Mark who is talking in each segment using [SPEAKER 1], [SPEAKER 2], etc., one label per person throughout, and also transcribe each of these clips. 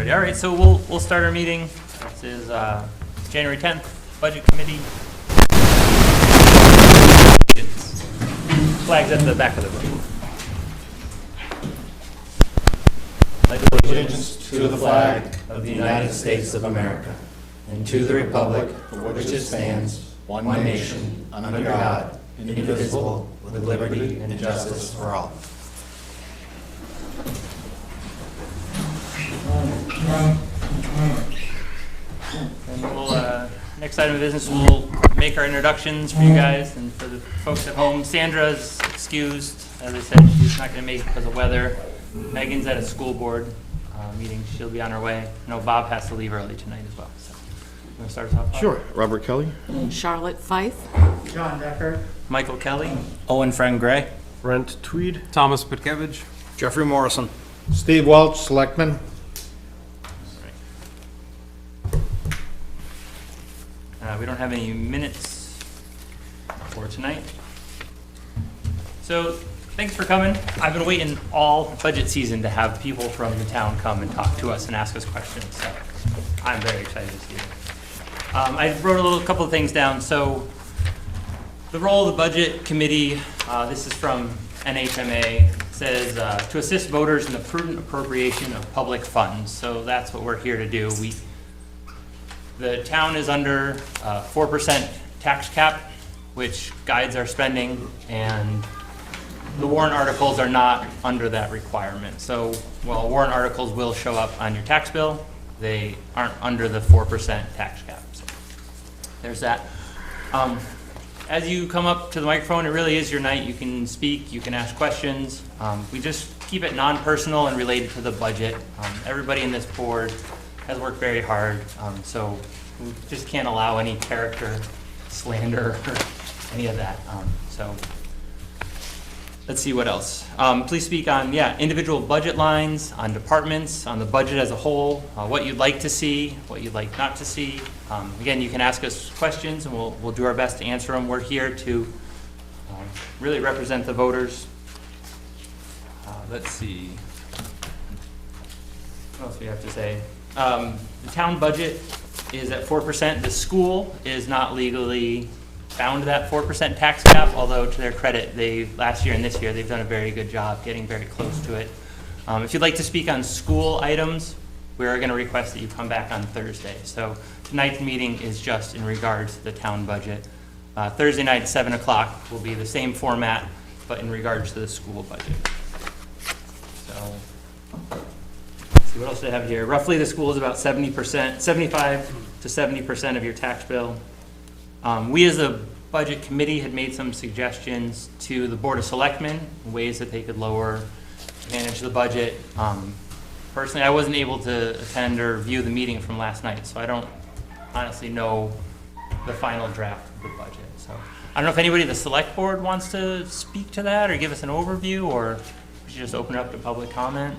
[SPEAKER 1] ready. All right, so we'll start our meeting. This is January 10th, Budget Committee. Flags at the back of the room.
[SPEAKER 2] Allegiance to the flag of the United States of America and to the republic for which it stands, one nation, under God, indivisible, with liberty and justice for all.
[SPEAKER 1] And next item of business, we'll make our introductions for you guys and for the folks at home. Sandra's excused. As I said, she's not going to make it because of weather. Megan's at a school board meeting. She'll be on her way. I know Bob has to leave early tonight as well. So, you want to start us off, Bob?
[SPEAKER 3] Sure. Robert Kelly.
[SPEAKER 4] Charlotte Fife.
[SPEAKER 5] John Decker.
[SPEAKER 1] Michael Kelly.
[SPEAKER 6] Owen Frank Gray.
[SPEAKER 3] Brent Tweed.
[SPEAKER 7] Thomas Pitkevich.
[SPEAKER 6] Jeffrey Morrison.
[SPEAKER 2] Steve Welch, Selectman.
[SPEAKER 1] We don't have any minutes for tonight. So thanks for coming. I've been waiting all budget season to have people from the town come and talk to us and ask us questions. So I'm very excited to see it. I wrote a couple of things down. So the role of the budget committee, this is from NHMA, says to assist voters in the prudent appropriation of public funds. So that's what we're here to do. The town is under 4% tax cap, which guides our spending, and the warrant articles are not under that requirement. So while warrant articles will show up on your tax bill, they aren't under the 4% tax cap. So there's that. As you come up to the microphone, it really is your night. You can speak, you can ask questions. We just keep it non-personal and related to the budget. Everybody in this board has worked very hard, so we just can't allow any character slander or any of that. So let's see what else. Please speak on, individual budget lines, on departments, on the budget as a whole, what you'd like to see, what you'd like not to see. Again, you can ask us questions and we'll do our best to answer them. We're here to really represent the voters. Let's see. What else do we have to say? The town budget is at 4%. The school is not legally bound to that 4% tax cap, although to their credit, last year and this year, they've done a very good job getting very close to it. If you'd like to speak on school items, we're going to request that you come back on Thursday. So tonight's meeting is just in regards to the town budget. Thursday night at 7 o'clock will be the same format, but in regards to the school budget. So what else do I have here? Roughly, the school is about 70%, 75 to 70% of your tax bill. We as a budget committee had made some suggestions to the Board of Selectmen, ways that they could manage the budget. Personally, I wasn't able to attend or view the meeting from last night, so I don't honestly know the final draft of the budget. So I don't know if anybody at the select board wants to speak to that or give us an overview, or we should just open it up to public comment.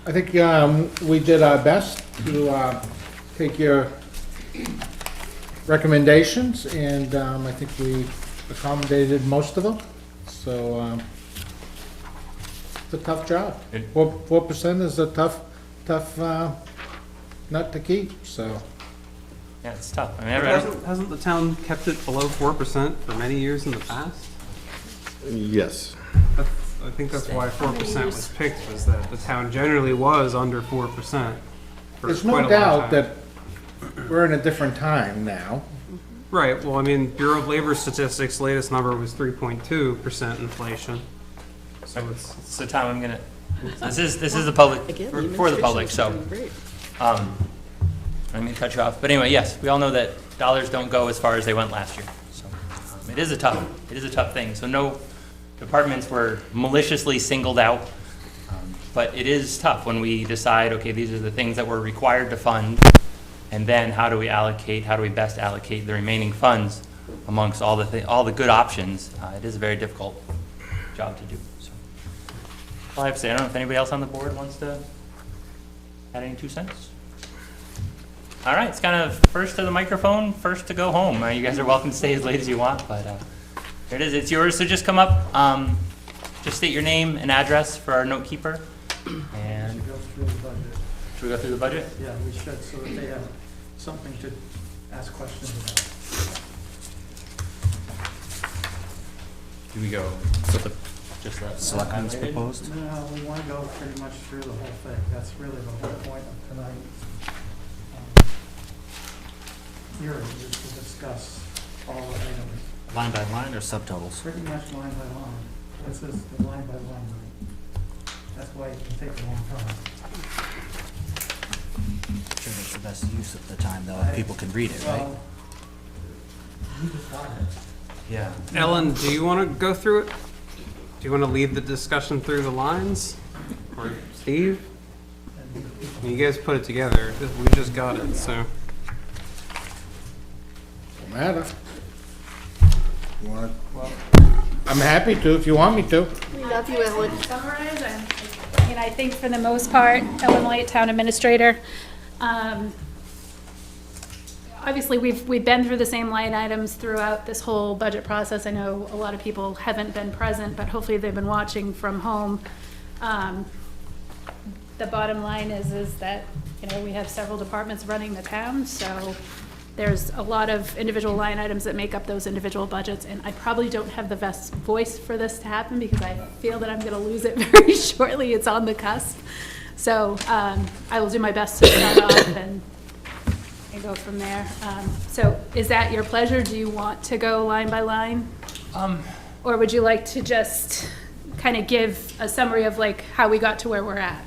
[SPEAKER 2] I think we did our best to take your recommendations, and I think we accommodated most of them. So it's a tough job. 4% is a tough nut to keep. So
[SPEAKER 1] Yeah, it's tough. I mean,
[SPEAKER 7] Hasn't the town kept it below 4% for many years in the past?
[SPEAKER 3] Yes.
[SPEAKER 7] I think that's why 4% was picked, was that the town generally was under 4%. for
[SPEAKER 2] there's
[SPEAKER 7] quite
[SPEAKER 2] no
[SPEAKER 7] a long
[SPEAKER 2] doubt
[SPEAKER 7] time.
[SPEAKER 2] that we're in a different time now.
[SPEAKER 7] Right, well, I mean, Bureau of Labor Statistics' latest number was 3.2% inflation. So it's,
[SPEAKER 1] so Tom, I'm gonna. This is the public
[SPEAKER 4] Again,
[SPEAKER 1] for the public. So
[SPEAKER 4] great.
[SPEAKER 1] I'm gonna cut you off. But anyway, yes, we all know that dollars don't go as far as they went last year. So it is a tough thing. So no departments were maliciously singled out. But it is tough when we decide, okay, these are the things that we're required to fund, and then how do we best allocate the remaining funds amongst all the good options? It is a very difficult job to do. So all I have to say, I don't know if anybody else on the board wants to add any 2 cents. All right, it's kind of first to the microphone, first to go home. You guys are welcome to stay as late as you want, but there it is. It's yours. So just come up, just state your name and address for our note keeper. And Should we go through the budget?
[SPEAKER 4] Yeah, we should, so that they have something to ask questions about.
[SPEAKER 1] Do we go, just that?
[SPEAKER 6] Selectmen's
[SPEAKER 1] highlighted?
[SPEAKER 6] proposed.
[SPEAKER 4] No, we want to go pretty much through the whole thing. That's really the whole point of tonight. Hearing is to discuss all the items,
[SPEAKER 6] Line by line or subtotals?
[SPEAKER 4] pretty much line by line. This is the line by line. That's why it can take a long time.
[SPEAKER 6] Sure, that's the best use of the time, though, if people can read it, right?
[SPEAKER 4] Well, you decide it.
[SPEAKER 1] Yeah.
[SPEAKER 7] Ellen, do you want to go through it? Do you want to lead the discussion through the lines? Or Steve? You guys put it together. We just got it, so.
[SPEAKER 5] Don't matter. You wanna, I'm happy to if you want me to.
[SPEAKER 8] We love you, Ellen. Summarize, I mean, I think for the most part, Ellen White, Town Administrator. Obviously, we've been through the same line items throughout this whole budget process. I know a lot of people haven't been present, but hopefully they've been watching from home. The bottom line is that, you know, we have several departments running the town, so there's a lot of individual line items that make up those individual budgets, and I probably don't have the best voice for this to happen because I feel that I'm gonna lose it very shortly. It's on the cusp. So I will do my best to start off and go from there. So is that your pleasure? Do you want to go line by line? Or would you like to just kind of give a summary of like how we got to where we're at?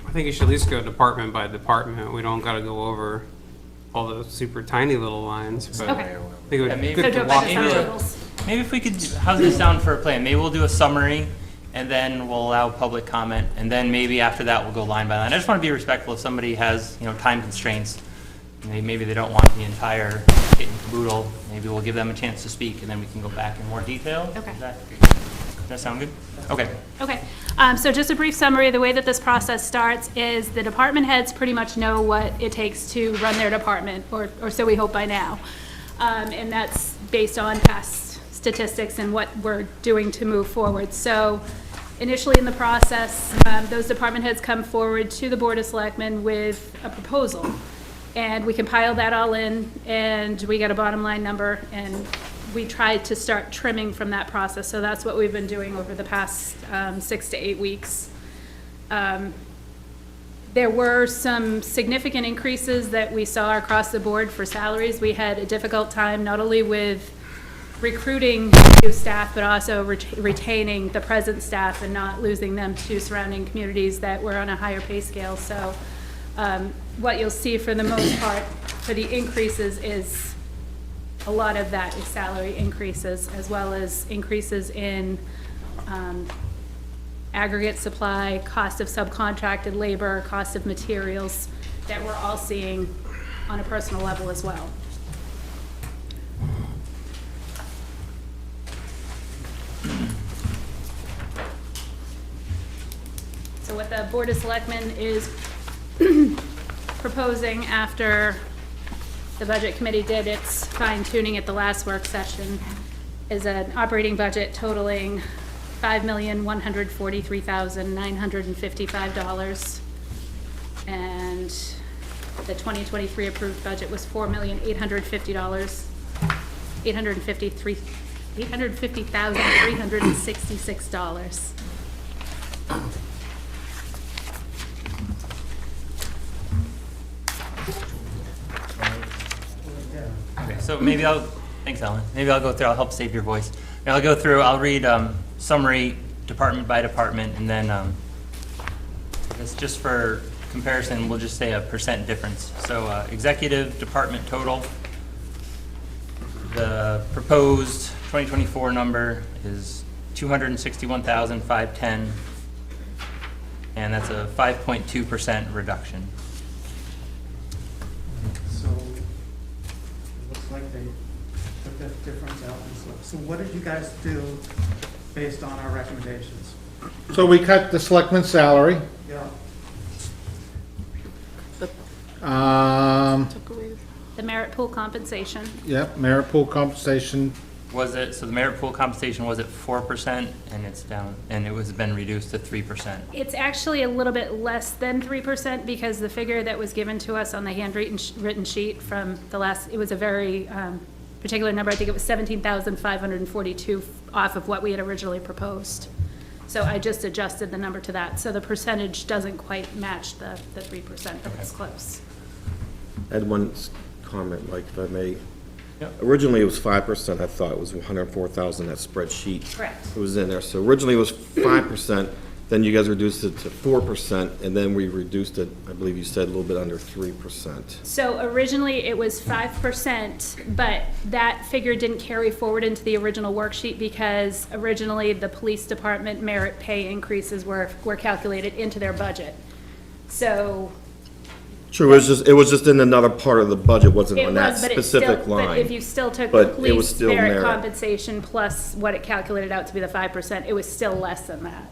[SPEAKER 7] I think you should at least go department by department. We don't got to go over all the super tiny little lines, but
[SPEAKER 8] Okay.
[SPEAKER 7] I think it would
[SPEAKER 1] Yeah,
[SPEAKER 7] be
[SPEAKER 1] maybe-
[SPEAKER 7] good
[SPEAKER 8] So
[SPEAKER 7] to
[SPEAKER 8] do it by
[SPEAKER 7] walk
[SPEAKER 8] the
[SPEAKER 7] through it.
[SPEAKER 8] subtotals.
[SPEAKER 1] Maybe if we could, how's this sound for a plan? Maybe we'll do a summary, and then we'll allow public comment, and then maybe after that, we'll go line by line. I just want to be respectful if somebody has, you know, time constraints. Maybe they don't want the entire kit and caboodle. Maybe we'll give them a chance to speak, and then we can go back in more detail.
[SPEAKER 8] Okay.
[SPEAKER 1] Does that sound good? Okay.
[SPEAKER 8] Okay, so just a brief summary, the way that this process starts is the department heads pretty much know what it takes to run their department, or so we hope by now. And that's based on past statistics and what we're doing to move forward. So initially in the process, those department heads come forward to the Board of Selectmen with a proposal. And we compile that all in, and we get a bottom line number, and we try to start trimming from that process. So that's what we've been doing over the past 6 to 8 weeks. There were some significant increases that we saw across the board for salaries. We had a difficult time not only with recruiting new staff, but also retaining the present staff and not losing them to surrounding communities that were on a higher pay scale. So what you'll see for the most part for the increases is a lot of that is salary increases, as well as increases in aggregate supply, cost of subcontracted labor, cost of materials that we're all seeing on a personal level as well. So what the Board of Selectmen is proposing after the Budget Committee did its fine tuning at the last work session is an operating budget totaling $5,143,955. And the 2023 approved budget was $4,850,366.
[SPEAKER 1] Okay, so maybe thanks, Ellen. Maybe I'll go through, I'll help save your voice. And I'll go through, I'll read summary department by department, and then I guess just for comparison, we'll just say a percent difference. So executive department total, the proposed 2024 number is $261,510, and that's a 5.2% reduction.
[SPEAKER 4] So it looks like they took that difference out. So what did you guys do based on our recommendations?
[SPEAKER 5] So we cut the selectman's salary.
[SPEAKER 4] Yeah.
[SPEAKER 8] The merit pool compensation.
[SPEAKER 5] Yep, merit pool compensation
[SPEAKER 1] was it, so the merit pool compensation was at 4%, and it's down, and it was been reduced to 3%.
[SPEAKER 8] It's actually a little bit less than 3% because the figure that was given to us on the written sheet from the last, it was a very particular number. I think it was 17,542 off of what we had originally proposed. So I just adjusted the number to that. So the percentage doesn't quite match the 3%, but it's close.
[SPEAKER 3] I had one comment, Mike, if I may.
[SPEAKER 1] Yep.
[SPEAKER 3] Originally, it was 5%. I thought it was 104,000, that spreadsheet.
[SPEAKER 8] Correct.
[SPEAKER 3] It was in there. So originally it was 5%, then you guys reduced it to 4%, and then we reduced it, I believe you said, a little bit under 3%.
[SPEAKER 8] So originally it was 5%, but that figure didn't carry forward into the original worksheet because originally the police department merit pay increases were calculated into their budget. So
[SPEAKER 3] True, it was just in another part of the budget, wasn't
[SPEAKER 8] it
[SPEAKER 3] on that
[SPEAKER 8] was, but it's still,
[SPEAKER 3] specific
[SPEAKER 8] but if
[SPEAKER 3] line.
[SPEAKER 8] you still took
[SPEAKER 3] But
[SPEAKER 8] the
[SPEAKER 3] it was
[SPEAKER 8] police
[SPEAKER 3] still
[SPEAKER 8] merit
[SPEAKER 3] merit.
[SPEAKER 8] compensation plus what it calculated out to be the 5%, it was still less than that.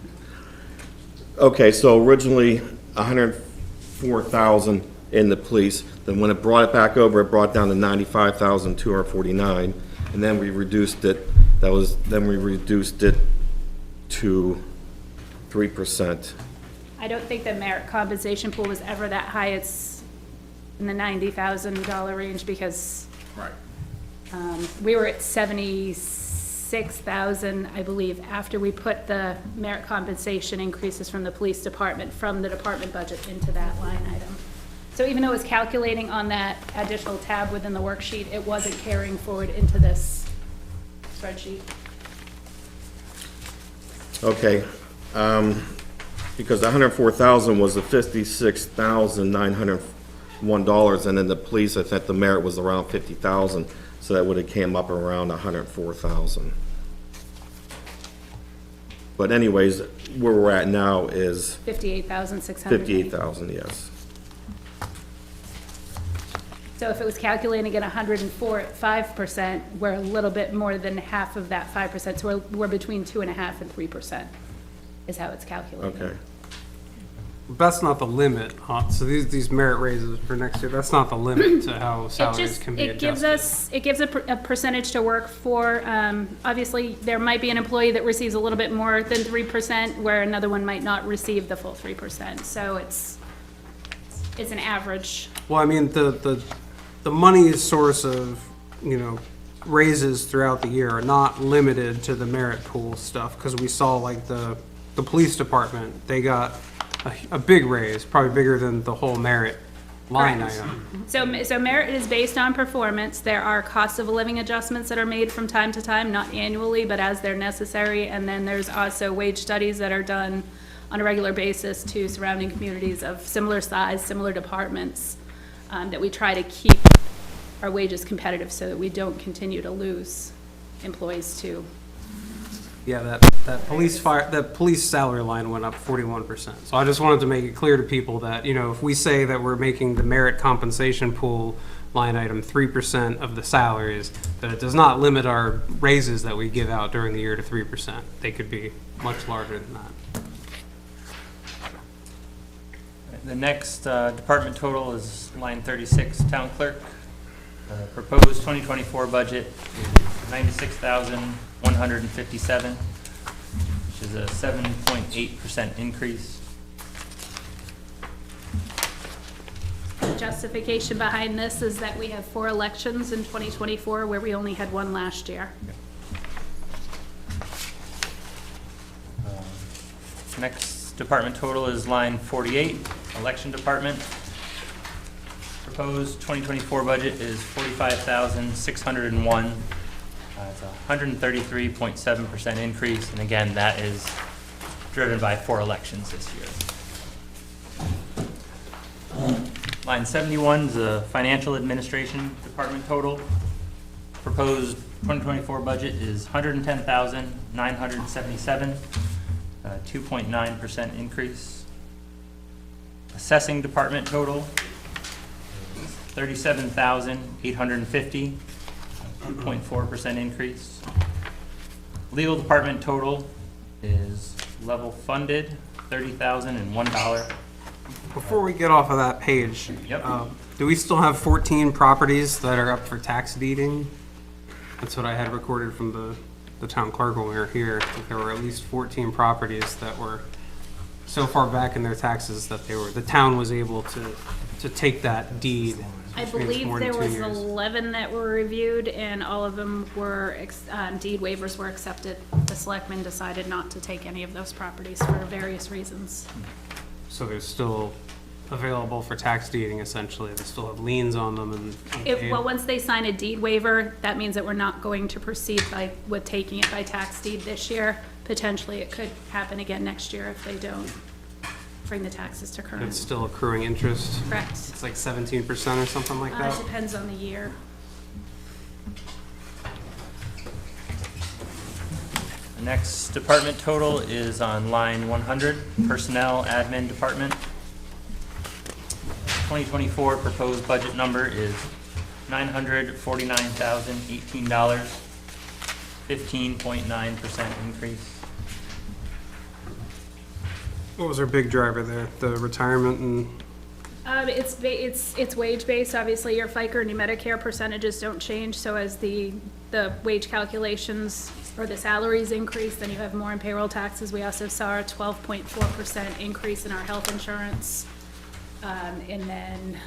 [SPEAKER 3] Okay, so originally, 104,000 in the police, then when it brought it back over, it brought down to 95,249, and then we reduced it, then we reduced it to 3%.
[SPEAKER 8] I don't think the merit compensation pool was ever that high. It's in the $90,000 range because we were at 76,000, I believe, after we put the merit compensation increases from the police department, from the department budget into that line item. So even though it was calculating on that additional tab within the worksheet, it wasn't carrying forward into this spreadsheet.
[SPEAKER 3] Okay, because the 104,000 was the $56,901, and then the police, I think the merit was around 50,000, so that would have came up around 104,000. But anyways, where we're at now is
[SPEAKER 8] 58,600.
[SPEAKER 3] 58,000, yes.
[SPEAKER 8] So if it was calculating at 104 at 5%, we're a little bit more than half of that 5%. So we're between 2.5% and 3% is how it's calculated.
[SPEAKER 3] Okay.
[SPEAKER 7] That's not the limit, huh? So these merit raises for next year, that's not the limit to how
[SPEAKER 8] It
[SPEAKER 7] salaries
[SPEAKER 8] just,
[SPEAKER 7] can be
[SPEAKER 8] it gives
[SPEAKER 7] adjusted.
[SPEAKER 8] us, it gives a percentage to work for. Obviously, there might be an employee that receives a little bit more than 3%, where another one might not receive the full 3%. So it's an average.
[SPEAKER 7] Well, I mean, the money source of, raises throughout the year are not limited to the merit pool stuff, because we saw like the police department, they got a big raise, probably bigger than the whole merit line
[SPEAKER 8] Correct.
[SPEAKER 7] item.
[SPEAKER 8] So merit is based on performance. There are cost of living adjustments that are made from time to time, not annually, but as they're necessary. And then there's also wage studies that are done on a regular basis to surrounding communities of similar size, similar departments, that we try to keep our wages competitive so that we don't continue to lose employees to.
[SPEAKER 7] Yeah, that police salary line went up 41%. So I just wanted to make it clear to people that, if we say that we're making the merit compensation pool line item 3% of the salaries, that it does not limit our raises that we give out during the year to 3%. They could be much larger than that.
[SPEAKER 1] The next department total is line 36, town clerk. Proposed 2024 budget is 96,157, which is a 7.8% increase.
[SPEAKER 8] The justification behind this is that we have 4 elections in 2024 where we only had 1 last year.
[SPEAKER 1] Next department total is line 48, election department. Proposed 2024 budget is 45,601. It's a 133.7% increase, and again, that is driven by 4 elections this year. Line 71 is the financial administration department total. Proposed 2024 budget is 110,977, 2.9% increase. Assessing department total, 37,850, 2.4% increase. Legal department total is level funded, $30,001.
[SPEAKER 7] Before we get off of that page,
[SPEAKER 1] Yep.
[SPEAKER 7] do we still have 14 properties that are up for tax deeding? That's what I had recorded from the town clerk when we were here. That there were at least 14 properties that were so far back in their taxes that the town was able to take that deed.
[SPEAKER 8] I
[SPEAKER 7] which means
[SPEAKER 8] believe
[SPEAKER 7] more than
[SPEAKER 8] there
[SPEAKER 7] 2
[SPEAKER 8] was
[SPEAKER 7] years.
[SPEAKER 8] 11 that were reviewed, and all of them were, deed waivers were accepted. The selectmen decided not to take any of those properties for various reasons.
[SPEAKER 7] So they're still available for tax deeding essentially. They still have liens on them and unpaid.
[SPEAKER 8] Well, once they sign a deed waiver, that means that we're not going to proceed with taking it by tax deed this year. Potentially, it could happen again next year if they don't bring the taxes to
[SPEAKER 7] It's
[SPEAKER 8] current.
[SPEAKER 7] still accruing interest.
[SPEAKER 8] Correct.
[SPEAKER 7] It's like 17% or something like
[SPEAKER 8] It
[SPEAKER 7] that.
[SPEAKER 8] depends on the year.
[SPEAKER 1] The next department total is on line 100, Personnel Admin Department. 2024 proposed budget number is $949,018, 15.9% increase.
[SPEAKER 7] What was our big driver there? The retirement and,
[SPEAKER 8] It's wage-based, obviously, your FICA and your Medicare percentages don't change, so as the wage calculations or the salaries increase, then you have more in payroll taxes. We also saw a 12.4% increase in our health insurance. And then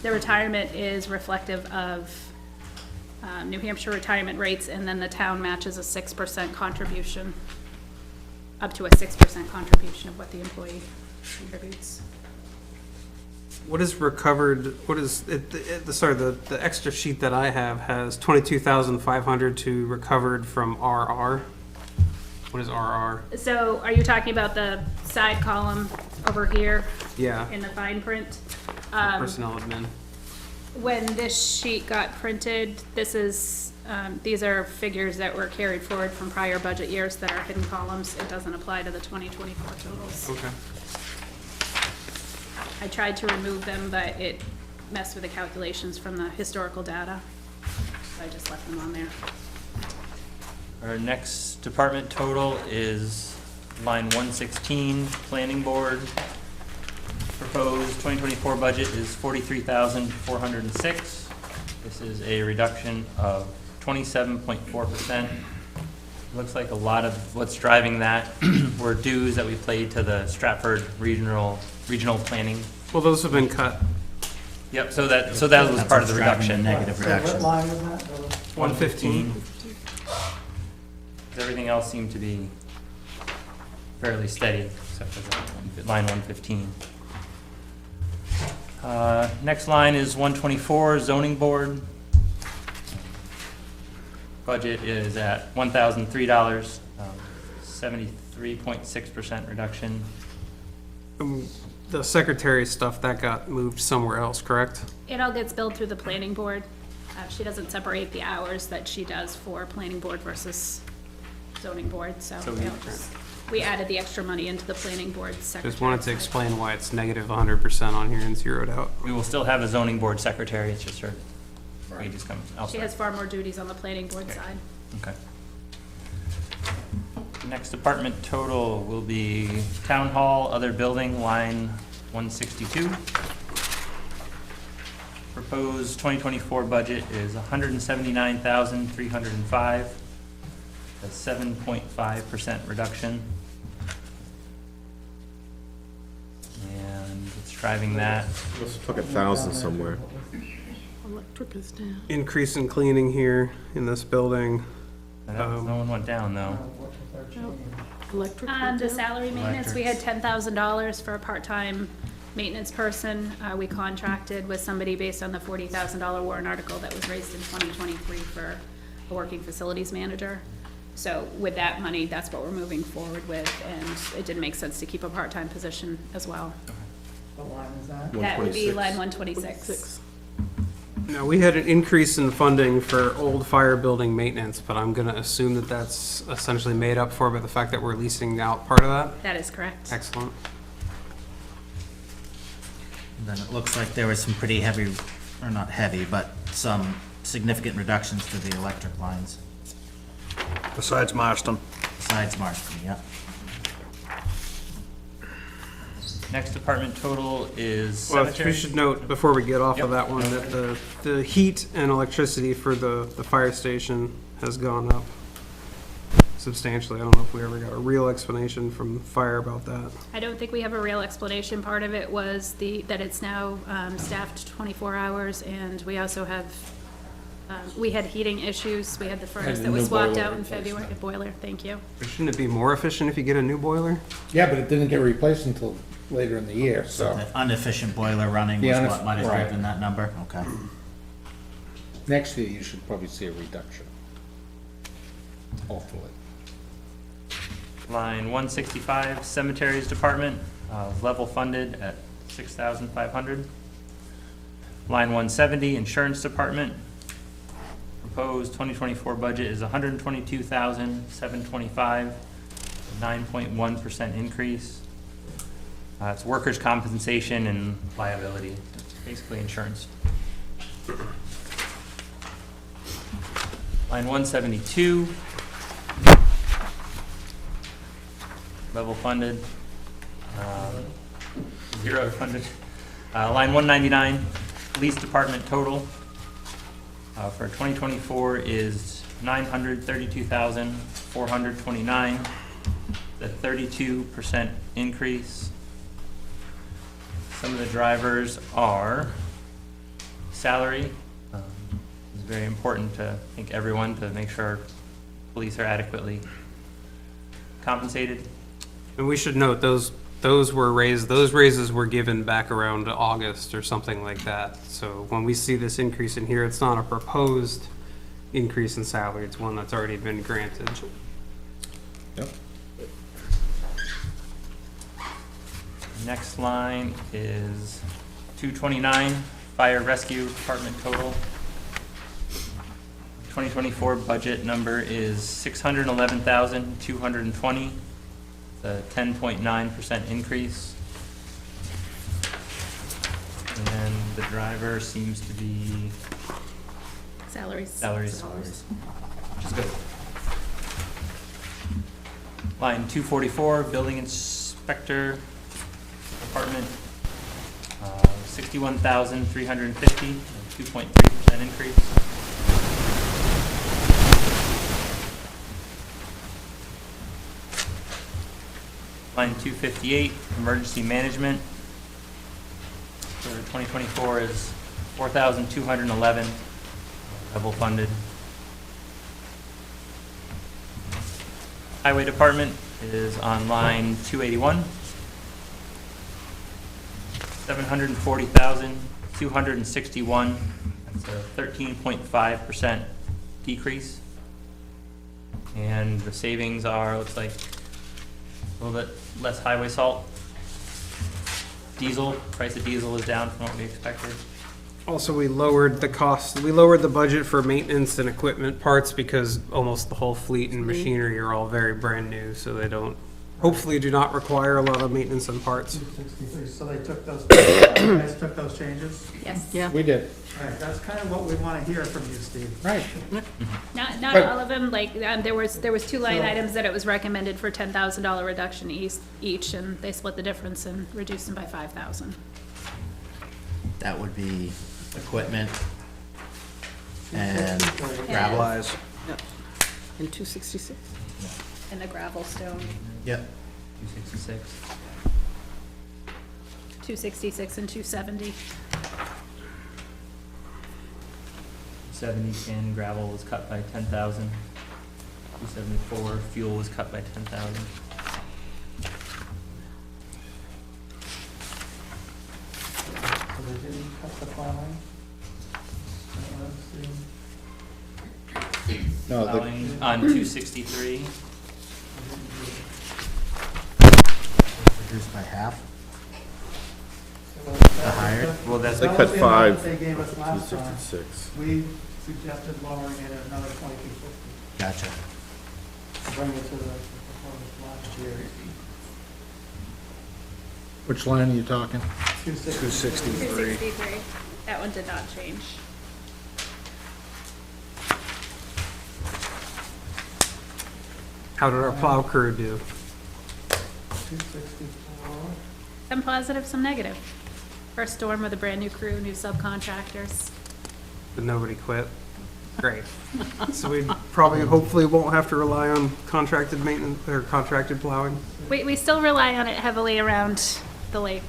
[SPEAKER 8] the retirement is reflective of New Hampshire retirement rates, and then the town matches a 6% contribution, up to a 6% contribution of what the employee contributes.
[SPEAKER 7] what is recovered, what is, sorry, the extra sheet that I have has 22,500 to recovered from RR. What is RR?
[SPEAKER 8] So are you talking about the side column over here
[SPEAKER 7] Yeah,
[SPEAKER 8] in the fine print?
[SPEAKER 7] personnel admin.
[SPEAKER 8] When this sheet got printed, these are figures that were carried forward from prior budget years that are hidden columns. It doesn't apply to the 2024 totals.
[SPEAKER 7] Okay.
[SPEAKER 8] I tried to remove them, but it messed with the calculations from the historical data. So I just left them on there.
[SPEAKER 1] Our next department total is line 116, Planning Board. Proposed 2024 budget is $43,406. This is a reduction of 27.4%. Looks like a lot of what's driving that were dues that we paid to the Stratford Regional Planning.
[SPEAKER 7] Well, those have been cut.
[SPEAKER 1] Yep, so that was
[SPEAKER 6] That's
[SPEAKER 1] part of the
[SPEAKER 6] what's driving the
[SPEAKER 1] reduction.
[SPEAKER 6] negative
[SPEAKER 4] So what
[SPEAKER 6] reduction.
[SPEAKER 4] line was that?
[SPEAKER 7] 115.
[SPEAKER 1] Everything else seemed to be fairly steady, except for line 115. Next line is 124, Zoning Board. Budget is at $1,003, 73.6% reduction.
[SPEAKER 7] The secretary stuff, that got moved somewhere else, correct?
[SPEAKER 8] It all gets billed through the planning board. She doesn't separate the hours that she does for planning board versus zoning board, so
[SPEAKER 1] So
[SPEAKER 8] we added the extra money into the planning board secretary.
[SPEAKER 7] Just wanted to explain why it's negative 100% on here and zeroed out.
[SPEAKER 1] We will still have a Zoning Board secretary, it's just her wages come
[SPEAKER 8] She
[SPEAKER 1] elsewhere.
[SPEAKER 8] has far more duties on the planning board side.
[SPEAKER 1] Okay. Next department total will be Town Hall, Other Building, line 162. Proposed 2024 budget is $179,305. That's 7.5% reduction. And it's driving that.
[SPEAKER 3] Let's took 1,000 somewhere.
[SPEAKER 7] Increase in cleaning here in this building.
[SPEAKER 1] No one went down though.
[SPEAKER 8] The salary maintenance, we had $10,000 for a part-time maintenance person. We contracted with somebody based on the $40,000 warrant article that was raised in 2023 for a working facilities manager. So with that money, that's what we're moving forward with, and it didn't make sense to keep a part-time position as well.
[SPEAKER 4] What line is that?
[SPEAKER 8] That would be
[SPEAKER 3] 126.
[SPEAKER 8] line 126.
[SPEAKER 7] Now, we had an increase in funding for old fire building maintenance, but I'm gonna assume that that's essentially made up for by the fact that we're leasing out part of that.
[SPEAKER 8] That is correct.
[SPEAKER 7] Excellent.
[SPEAKER 6] Then it looks like there was some pretty heavy, or not heavy, but some significant reductions to the electric lines,
[SPEAKER 9] Besides Marston.
[SPEAKER 6] besides Marston, yeah.
[SPEAKER 1] Next department total is
[SPEAKER 7] Well, we
[SPEAKER 1] cemetery.
[SPEAKER 7] should note, before we get off of
[SPEAKER 1] Yep.
[SPEAKER 7] that one, that the heat and electricity for the fire station has gone up substantially. I don't know if we ever got a real explanation from fire about that.
[SPEAKER 8] I don't think we have a real explanation. Part of it was that it's now staffed 24 hours, and we also have, we had heating issues. We had the furnace that was swapped out in February. Boiler, thank you.
[SPEAKER 7] Shouldn't it be more efficient if you get a new boiler?
[SPEAKER 5] Yeah, but it didn't get replaced until later in the year, so.
[SPEAKER 6] The inefficient boiler running was what might have
[SPEAKER 5] Right.
[SPEAKER 6] driven that number? Okay.
[SPEAKER 5] Next year, you should probably see a reduction. Hopefully.
[SPEAKER 1] Line 165, cemeteries department, level funded at 6,500. Line 170, insurance department, proposed 2024 budget is 122,725, 9.1% increase. It's workers' compensation and liability, it's basically insurance. Line 172, level funded, zero funded. Line 199, police department total for 2024 is 932,429, the 32% increase. Some of the drivers are salary. It's very important to, I think, everyone to make sure police are adequately compensated.
[SPEAKER 7] And we should note, those were raised, those raises were given back around August or something like that. So when we see this increase in here, it's not a proposed increase in salary, it's one that's already been granted.
[SPEAKER 5] Yep.
[SPEAKER 1] Next line is 229, fire rescue department total. 2024 budget number is 611,220, the 10.9% increase. And the driver seems to be
[SPEAKER 8] Salaries.
[SPEAKER 1] salaries, which is good. Line 244, building inspector department, 61,350, 2.3% increase. Line 258, emergency management, for 2024 is 4,211, level funded. Highway department is on line 281. 740,261, that's a 13.5% decrease. And the savings are, looks like, a little bit less highway salt. Diesel, price of diesel is down from what we expected.
[SPEAKER 7] Also, we lowered the cost, we lowered the budget for maintenance and equipment parts because almost the whole fleet and machinery are all very brand new, so they don't, hopefully do not require a lot of maintenance and parts.
[SPEAKER 4] 263, so they took those, you guys took those changes?
[SPEAKER 8] Yes.
[SPEAKER 2] Yeah.
[SPEAKER 5] We did,
[SPEAKER 4] All right, that's kind of what we want to hear from you, Steve.
[SPEAKER 5] right.
[SPEAKER 8] Not
[SPEAKER 5] But-
[SPEAKER 8] all of them, like, there was two line items that it was recommended for $10,000 reduction each, and they split the difference and reduced them by 5,000.
[SPEAKER 6] That would be equipment and
[SPEAKER 4] 263.
[SPEAKER 6] gravel.
[SPEAKER 2] Lies. And 266.
[SPEAKER 8] And the gravel stone,
[SPEAKER 6] Yep.
[SPEAKER 1] 266.
[SPEAKER 8] 266 and 270.
[SPEAKER 1] 70 sand gravel was cut by 10,000. 274 fuel was cut by 10,000.
[SPEAKER 4] So they didn't cut the plowing?
[SPEAKER 5] No, the,
[SPEAKER 1] Plowing on 263.
[SPEAKER 6] Reduced by half.
[SPEAKER 4] The
[SPEAKER 6] hired?
[SPEAKER 1] Well, that's,
[SPEAKER 3] They
[SPEAKER 4] That
[SPEAKER 3] cut
[SPEAKER 4] was the amount
[SPEAKER 3] five.
[SPEAKER 4] that they gave us last time.
[SPEAKER 3] 266.
[SPEAKER 4] We suggested lowering it at another 2250
[SPEAKER 6] Gotcha.
[SPEAKER 4] to bring it to the performance last year.
[SPEAKER 5] which line are you talking?
[SPEAKER 4] 263.
[SPEAKER 8] 263. That one did not change.
[SPEAKER 7] How did our plow crew do?
[SPEAKER 4] 264.
[SPEAKER 8] Some positive, some negative. First storm with a brand-new crew, new subcontractors.
[SPEAKER 7] But nobody quit. Great. So we probably, hopefully won't have to rely on contracted maintenance or contracted plowing.
[SPEAKER 8] We still rely on it heavily around the lake,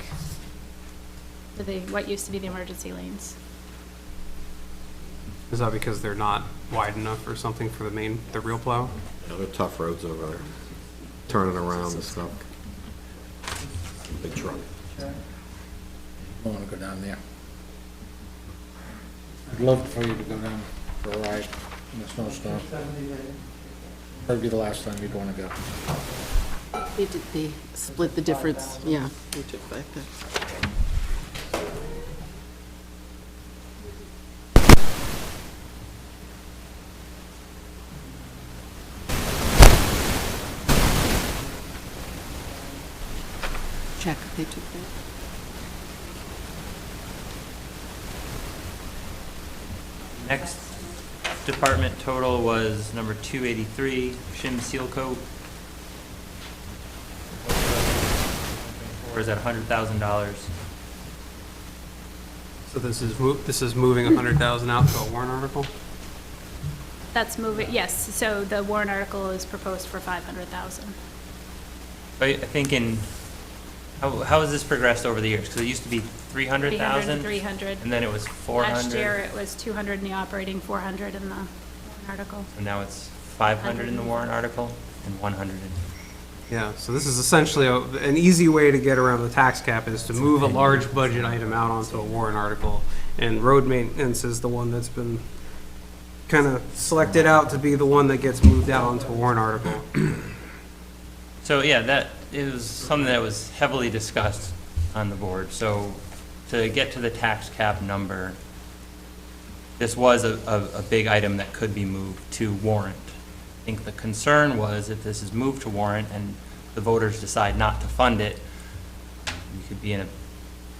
[SPEAKER 8] for the, what used to be the emergency lanes.
[SPEAKER 7] Is that because they're not wide enough or something for the real plow?
[SPEAKER 3] Yeah, they're tough roads over there, turning around and stuff. Big truck.
[SPEAKER 5] I wanna go down there. I'd love for you to go down for a ride in the snowstorm. That'd be the last time you'd wanna go.
[SPEAKER 10] They split the difference, yeah, they took back the. Check, they took that.
[SPEAKER 1] Next department total was number 283, shim seal coat. Or is that $100,000?
[SPEAKER 7] So this is moving 100,000 out to a warrant article?
[SPEAKER 8] That's moving, yes, so the warrant article is proposed for 500,000.
[SPEAKER 1] I think how has this progressed over the years? Because it used to be 300,000?
[SPEAKER 8] 300.
[SPEAKER 1] And then it was 400?
[SPEAKER 8] Last year, it was 200 in the operating, 400 in the warrant article.
[SPEAKER 1] And now it's 500 in the warrant article and 100 in.
[SPEAKER 7] Yeah, so this is essentially an easy way to get around the tax cap is to move a large budget item out onto a warrant article. And road maintenance is the one that's been kind of selected out to be the one that gets moved out onto a warrant article.
[SPEAKER 1] So, yeah, that is something that was heavily discussed on the board. So to get to the tax cap number, this was a big item that could be moved to warrant. I think the concern was if this is moved to warrant and the voters decide not to fund it, you could be in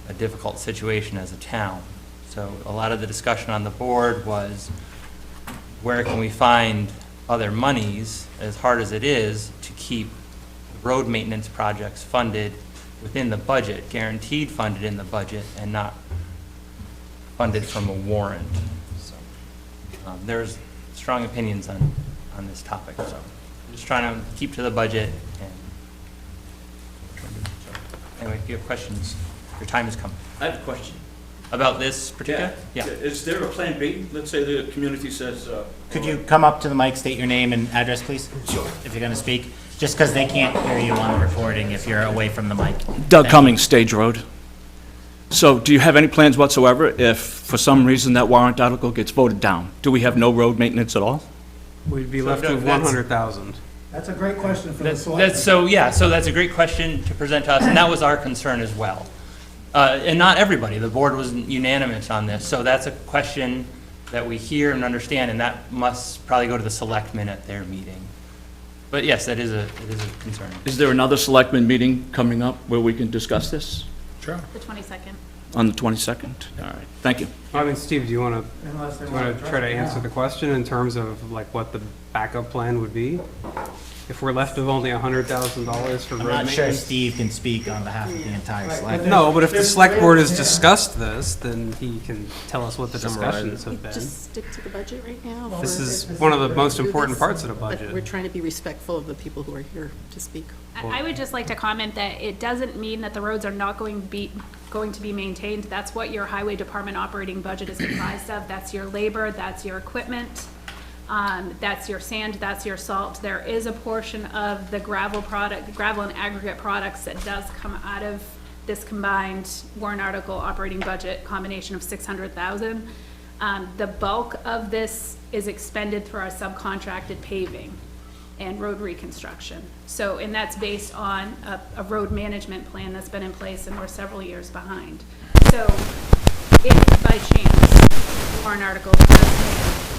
[SPEAKER 1] a difficult situation as a town. So a lot of the discussion on the board was where can we find other monies, as hard as it is, to keep road maintenance projects funded within the budget, guaranteed funded in the budget, and not funded from a warrant. So there's strong opinions on this topic, so I'm just trying to keep to the budget. And so, anyway, if you have questions, your time has come.
[SPEAKER 9] I have a question.
[SPEAKER 1] About this particular? Yeah.
[SPEAKER 9] Is there a plan B? Let's say the community says,
[SPEAKER 6] Could you come up to the mic, state your name and address, please? Sure. If you're gonna speak, just because they can't hear you on the recording if you're away from the mic.
[SPEAKER 9] Doug
[SPEAKER 6] Thank
[SPEAKER 9] Cummings, Stage Road. So do you have any plans whatsoever if, for some reason, that warrant article gets voted down? Do we have no road maintenance at all?
[SPEAKER 7] We'd be
[SPEAKER 1] So
[SPEAKER 7] left with
[SPEAKER 1] that's-
[SPEAKER 7] 100,000.
[SPEAKER 4] That's a great question for the
[SPEAKER 1] That's
[SPEAKER 4] select.
[SPEAKER 1] so that's a great question to present to us, and that was our concern as well. And not everybody, the board was unanimous on this, so that's a question that we hear and understand, and that must probably go to the selectmen at their meeting. But yes, it is a concern.
[SPEAKER 9] Is there another selectmen meeting coming up where we can discuss this
[SPEAKER 5] Sure.
[SPEAKER 8] The 22nd.
[SPEAKER 9] on the 22nd? All right, thank you.
[SPEAKER 7] I mean, Steve, do you want
[SPEAKER 4] Unless they
[SPEAKER 7] to
[SPEAKER 4] want
[SPEAKER 7] try to
[SPEAKER 4] address it
[SPEAKER 7] answer
[SPEAKER 4] now.
[SPEAKER 7] the question in terms of like what the backup plan would be? If we're left with only $100,000 for
[SPEAKER 6] I'm
[SPEAKER 7] road
[SPEAKER 6] not sure
[SPEAKER 7] maintenance?
[SPEAKER 6] Steve can speak on behalf of the entire
[SPEAKER 4] Right,
[SPEAKER 6] select.
[SPEAKER 4] but
[SPEAKER 7] No, but if the select board has
[SPEAKER 4] Yeah.
[SPEAKER 7] discussed this, then he can tell us what the discussions have been.
[SPEAKER 10] Just stick to the budget right now?
[SPEAKER 7] This
[SPEAKER 10] or-
[SPEAKER 7] is one of the most
[SPEAKER 10] do
[SPEAKER 7] important
[SPEAKER 10] this?
[SPEAKER 7] parts of the
[SPEAKER 10] But we're
[SPEAKER 7] budget.
[SPEAKER 10] trying to be respectful of the people who are here to speak.
[SPEAKER 8] I would just like to comment that it doesn't mean that the roads are not going to be maintained. That's what your highway department operating budget is comprised of. That's your labor, that's your equipment, that's your sand, that's your salt. There is a portion of the gravel and aggregate products that does come out of this combined warrant article operating budget combination of 600,000. The bulk of this is expended through our subcontracted paving and road reconstruction. So, and that's based on a road management plan that's been in place and we're several years behind. So if by chance warrant article does make,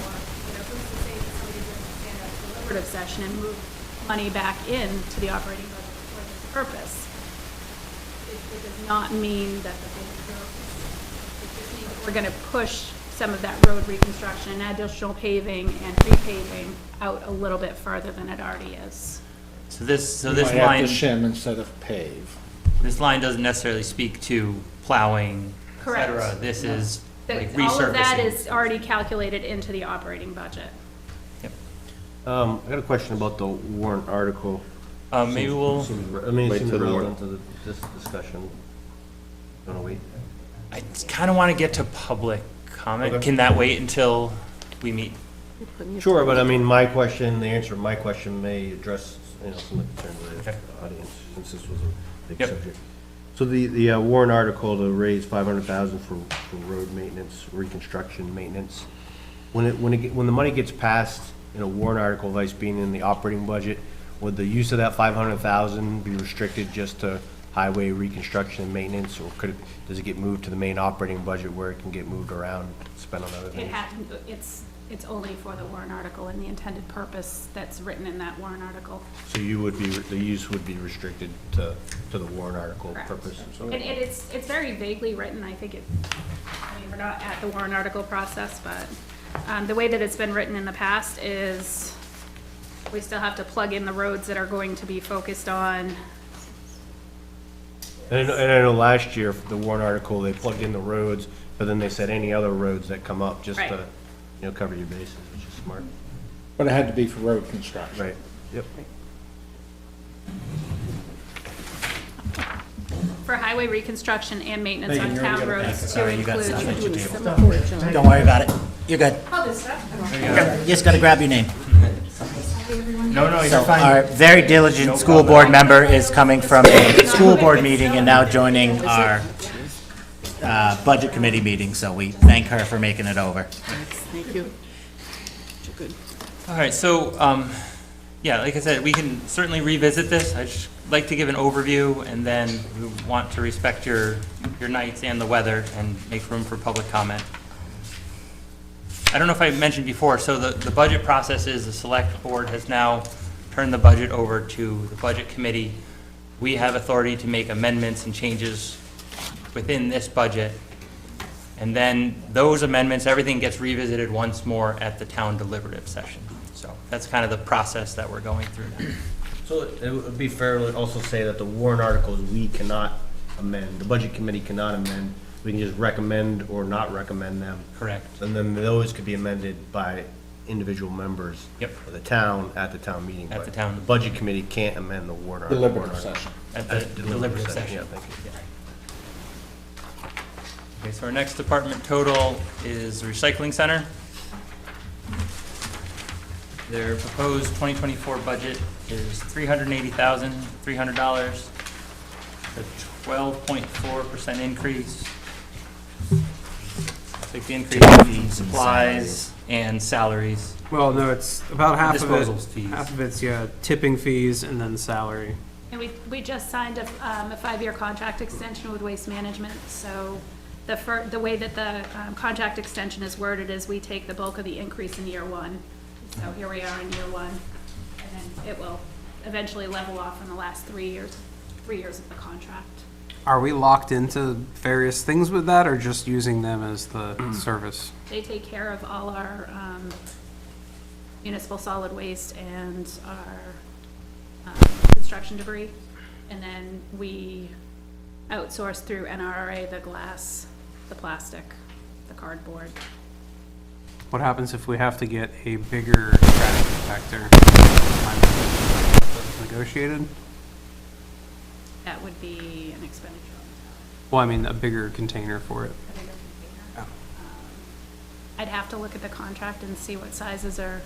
[SPEAKER 8] or, who's to say that somebody didn't stand at a deliberative session and move money back into the operating budget for this purpose, it does not mean that the thing goes. It just means that we're gonna push some of that road reconstruction and additional paving and repaving out a little bit further than it already is.
[SPEAKER 1] So this
[SPEAKER 5] You might have
[SPEAKER 1] line,
[SPEAKER 5] to shim instead of pave.
[SPEAKER 1] This line doesn't necessarily speak to plowing, et cetera.
[SPEAKER 8] Correct.
[SPEAKER 1] This is like
[SPEAKER 8] All of that
[SPEAKER 1] resurfacing.
[SPEAKER 8] is already calculated into the operating budget.
[SPEAKER 2] I got a question about the warrant article.
[SPEAKER 1] Maybe we'll,
[SPEAKER 2] I mean, it
[SPEAKER 3] Wait
[SPEAKER 2] seems
[SPEAKER 3] till the
[SPEAKER 2] relevant to this discussion. Wanna wait?
[SPEAKER 1] I kind of want to get to public comment.
[SPEAKER 2] Okay.
[SPEAKER 1] Can that wait until we meet?
[SPEAKER 2] Sure, but I mean, my question, the answer to my question may address, some of the concerns of the
[SPEAKER 1] Okay.
[SPEAKER 2] audience, since this was a big
[SPEAKER 1] Yep.
[SPEAKER 2] subject. So the warrant article to raise 500,000 for road maintenance, reconstruction maintenance, when the money gets passed in a warrant article, vice being in the operating budget, would the use of that 500,000 be restricted just to highway reconstruction and maintenance, or does it get moved to the main operating budget where it can get moved around, spent on other
[SPEAKER 8] It
[SPEAKER 2] things?
[SPEAKER 8] it's only for the warrant article and the intended purpose that's written in that warrant article.
[SPEAKER 2] So the use would be restricted to the warrant article
[SPEAKER 8] Correct.
[SPEAKER 2] purpose?
[SPEAKER 8] And it's very vaguely written, I think we're not at the warrant article process, but the way that it's been written in the past is we still have to plug in the roads that are going to be focused on.
[SPEAKER 2] And I know last year, for the warrant article, they plugged in the roads, but then they said any other roads that come up, just to,
[SPEAKER 8] Right.
[SPEAKER 2] cover your bases, which is smart.
[SPEAKER 5] But it had to be for road construction.
[SPEAKER 2] Right, yep.
[SPEAKER 8] For highway reconstruction and maintenance on town roads to
[SPEAKER 6] Sorry, you got
[SPEAKER 8] include.
[SPEAKER 6] something to do. Don't worry about it. You're good. You just gotta grab your name.
[SPEAKER 1] No,
[SPEAKER 6] So our very diligent school board member is coming from a school board meeting and now joining our budget committee meeting, so we thank her for making it over.
[SPEAKER 10] Thank you. Good.
[SPEAKER 1] All right, so, yeah, like I said, we can certainly revisit this. I'd just like to give an overview, and then we want to respect your nights and the weather and make room for public comment. I don't know if I mentioned before, so the budget process is the select board has now turned the budget over to the budget committee. We have authority to make amendments and changes within this budget. And then those amendments, everything gets revisited once more at the town deliberative session. So that's kind of the process that we're going through now.
[SPEAKER 2] So it would be fair to also say that the warrant articles, we cannot amend, the budget committee cannot amend, we can just recommend or not recommend them.
[SPEAKER 1] Correct.
[SPEAKER 2] And then those could be amended by individual members
[SPEAKER 1] Yep.
[SPEAKER 2] of the town at the town meeting.
[SPEAKER 1] At
[SPEAKER 2] but
[SPEAKER 1] the town.
[SPEAKER 2] The budget committee can't amend the warrant article.
[SPEAKER 5] Deliberative session.
[SPEAKER 1] At the deliberative session.
[SPEAKER 2] Yeah, thank you.
[SPEAKER 1] Okay, so our next department total is recycling center. Their proposed 2024 budget is $380,300, a 12.4% increase. Take the increase in supplies and salaries.
[SPEAKER 7] Well, no, it's about half of it.
[SPEAKER 1] Disposals fees.
[SPEAKER 7] Half of it's, yeah, tipping fees and then salary.
[SPEAKER 8] And we just signed a 5-year contract extension with Waste Management, so the way that the contract extension is worded is we take the bulk of the increase in year one. So here we are in year one, and then it will eventually level off in the last 3 years of the contract.
[SPEAKER 7] Are we locked into various things with that, or just using them as the service?
[SPEAKER 8] They take care of all our municipal solid waste and our construction debris. And then we outsource through NRA the glass, the plastic, the cardboard.
[SPEAKER 7] What happens if we have to get a bigger trash compactor? Negotiated?
[SPEAKER 8] That would be an expenditure
[SPEAKER 7] Well, I mean, a bigger container for it.
[SPEAKER 8] on a bigger container. I'd have to look at the contract and see what sizes are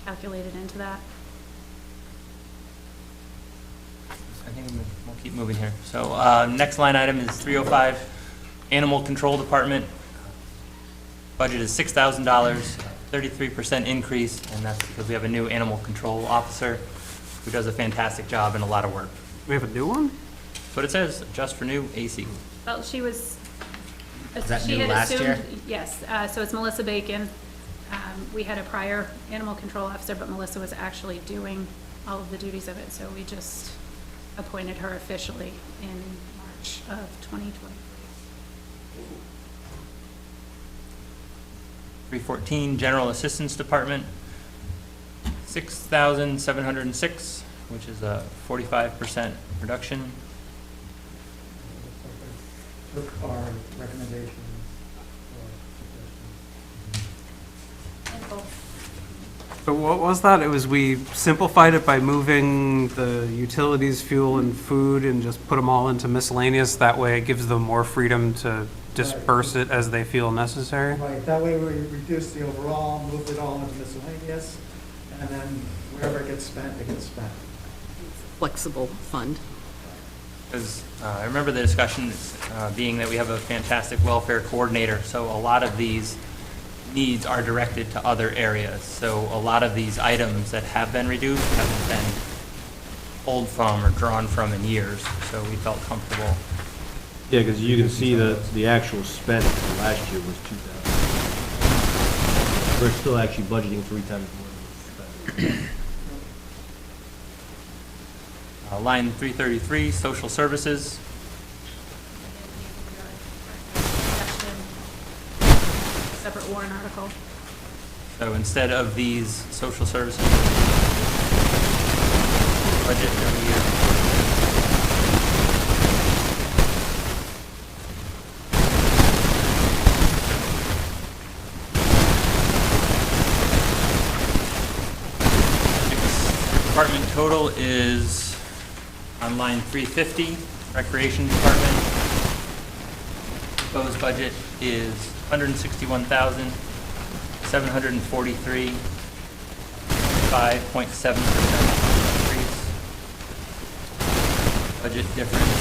[SPEAKER 8] calculated into that.
[SPEAKER 1] I think we'll keep moving here. So next line item is 305, Animal Control Department. Budget is $6,000, 33% increase, and that's because we have a new animal control officer who does a fantastic job and a lot of work.
[SPEAKER 7] We have a new one?
[SPEAKER 1] That's what it says, just for new AC.
[SPEAKER 8] Well, she was.
[SPEAKER 6] that
[SPEAKER 8] she
[SPEAKER 6] new
[SPEAKER 8] had
[SPEAKER 6] last year?
[SPEAKER 8] assumed- Yes, so it's Melissa Bacon. We had a prior animal control officer, but Melissa was actually doing all of the duties of it, so we just appointed her officially in March of 2023.
[SPEAKER 1] 314, General Assistance Department, $6,706, which is a 45% reduction.
[SPEAKER 4] our recommendations or
[SPEAKER 7] So what was that? It was, we simplified it by moving the utilities, fuel, and food and just put them all into miscellaneous. That way it gives them more freedom to disperse it as they feel necessary.
[SPEAKER 4] suggestions? Right, that way we reduce the overall, move it all into miscellaneous, and then wherever it gets spent, it gets spent.
[SPEAKER 10] Flexible fund.
[SPEAKER 1] Because I remember the discussion being that we have a fantastic welfare coordinator, so a lot of these needs are directed to other areas. So a lot of these items that have been reduced haven't been pulled from or drawn from in years, so we felt comfortable.
[SPEAKER 11] Yeah, because you can see the actual spend for last year was 2,000. We're still actually budgeting 3 times more than we spent.
[SPEAKER 1] Line 333, social services.
[SPEAKER 8] Separate warrant article.
[SPEAKER 1] So instead of these social services budget every year. Department total is on line 350, Recreation Department. Proposed budget is $161,743, 5.7% increase. Budget difference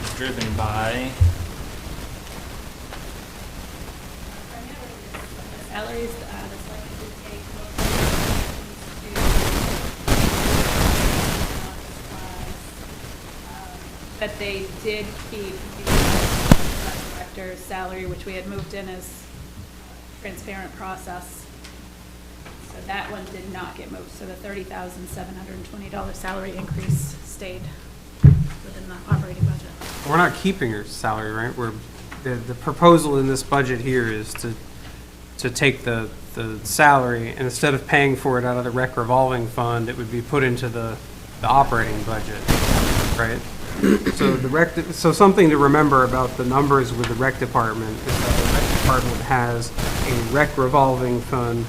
[SPEAKER 1] is driven by
[SPEAKER 8] Salaries, that's like to take but they did keep the director's salary, which we had moved in as transparent process. So that one did not get moved, so the $30,720 salary increase stayed within the operating budget.
[SPEAKER 7] We're not keeping her salary, right? The proposal in this budget here is to take the salary, and instead of paying for it out of the rec revolving fund, it would be put into the operating budget, right? So something to remember about the numbers with the rec department is that the rec department has a rec revolving fund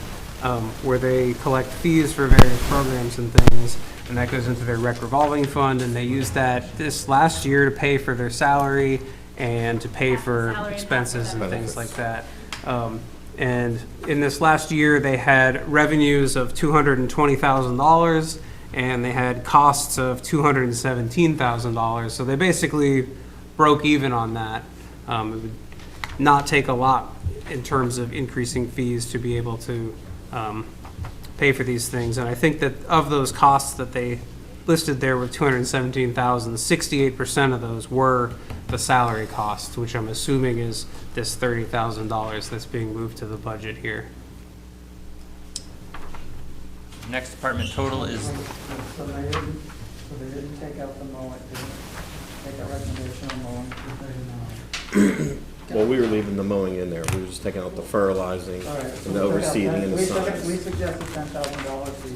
[SPEAKER 7] where they collect fees for various programs and things, and that goes into their rec revolving fund, and they use that this last year to pay for their salary and to pay for
[SPEAKER 8] Salary and
[SPEAKER 7] expenses and
[SPEAKER 8] benefits.
[SPEAKER 7] things like that. And in this last year, they had revenues of $220,000, and they had costs of $217,000. So they basically broke even on that. It would not take a lot in terms of increasing fees to be able to pay for these things. And I think that of those costs that they listed there with 217,000, 68% of those were the salary costs, which I'm assuming is this $30,000 that's being moved to the budget here.
[SPEAKER 1] next department total is,
[SPEAKER 4] So they didn't take out the mowing, didn't take out recommendation on mowing, 239.
[SPEAKER 3] Well, we were leaving the mowing in there. We were just taking out the fertilizing
[SPEAKER 4] All right.
[SPEAKER 3] and
[SPEAKER 4] so
[SPEAKER 3] the
[SPEAKER 4] we took out
[SPEAKER 3] overseeding
[SPEAKER 4] that.
[SPEAKER 3] and the
[SPEAKER 4] We
[SPEAKER 3] signs.
[SPEAKER 4] suggested $10,000 be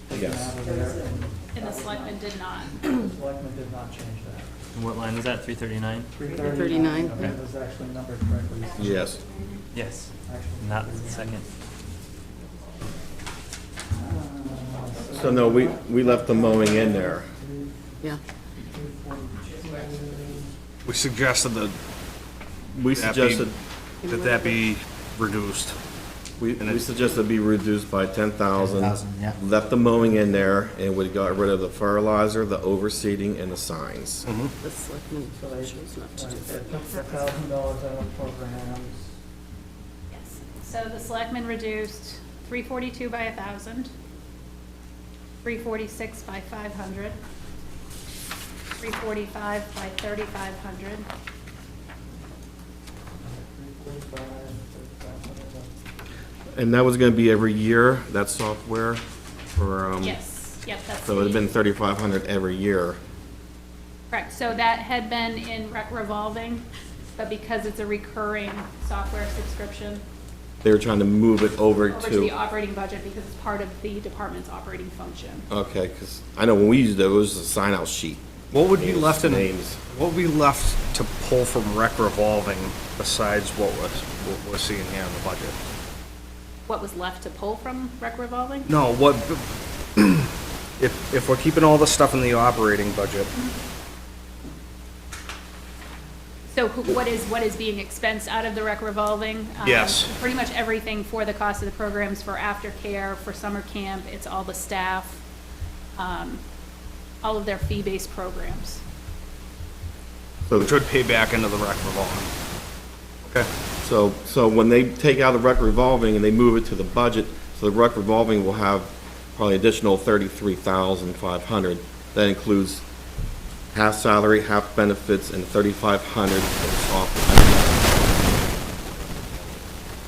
[SPEAKER 4] taken
[SPEAKER 3] Yes.
[SPEAKER 4] out of there,
[SPEAKER 8] And the selectmen did not.
[SPEAKER 4] and the selectmen did not change that.
[SPEAKER 1] what line was that, 339?
[SPEAKER 10] 339.
[SPEAKER 4] That was actually numbered correctly.
[SPEAKER 3] Yes.
[SPEAKER 1] Yes,
[SPEAKER 4] Actually,
[SPEAKER 1] not the second.
[SPEAKER 3] So no, we left the mowing in there.
[SPEAKER 10] Yeah.
[SPEAKER 11] We suggested that
[SPEAKER 3] We
[SPEAKER 11] that be-
[SPEAKER 3] suggested,
[SPEAKER 11] that be reduced.
[SPEAKER 3] we suggested be reduced by 10,000.
[SPEAKER 6] 10,000, yeah.
[SPEAKER 3] Left the mowing in there and we got rid of the fertilizer, the overseeding and the signs.
[SPEAKER 10] The selectmen chose not to do
[SPEAKER 4] Right,
[SPEAKER 10] that.
[SPEAKER 4] they took $1,000 out of programs.
[SPEAKER 8] Yes. So the selectmen reduced 342 by 1,000, 346 by 500, 345 by 3,500,
[SPEAKER 4] 345.
[SPEAKER 3] And that was gonna be every year, that software for,
[SPEAKER 8] yes, yep, that's.
[SPEAKER 3] so it'd
[SPEAKER 8] the-
[SPEAKER 3] been 3,500 every year.
[SPEAKER 8] Correct, so that had been in rec revolving, but because it's a recurring software subscription,
[SPEAKER 3] They were trying to move it over
[SPEAKER 8] over to the
[SPEAKER 3] to,
[SPEAKER 8] operating budget because it's part of the department's operating function.
[SPEAKER 3] okay, because I know when we used it, it was a sign-out sheet.
[SPEAKER 12] What would be left in,
[SPEAKER 3] names.
[SPEAKER 12] what would be left to pull from rec revolving besides what we're seeing here in the budget?
[SPEAKER 8] What was left to pull from rec revolving?
[SPEAKER 12] No, what, if we're keeping all the stuff in the operating budget,
[SPEAKER 8] So what is being expensed out of the rec revolving?
[SPEAKER 12] Yes.
[SPEAKER 8] Pretty much everything for the cost of the programs, for aftercare, for summer camp, it's all the staff, all of their fee-based programs.
[SPEAKER 12] which would pay back into the rec revolving. Okay.
[SPEAKER 3] So when they take out the rec revolving and they move it to the budget, so the rec revolving will have probably additional 33,500. That includes half salary, half benefits, and 3,500 for software.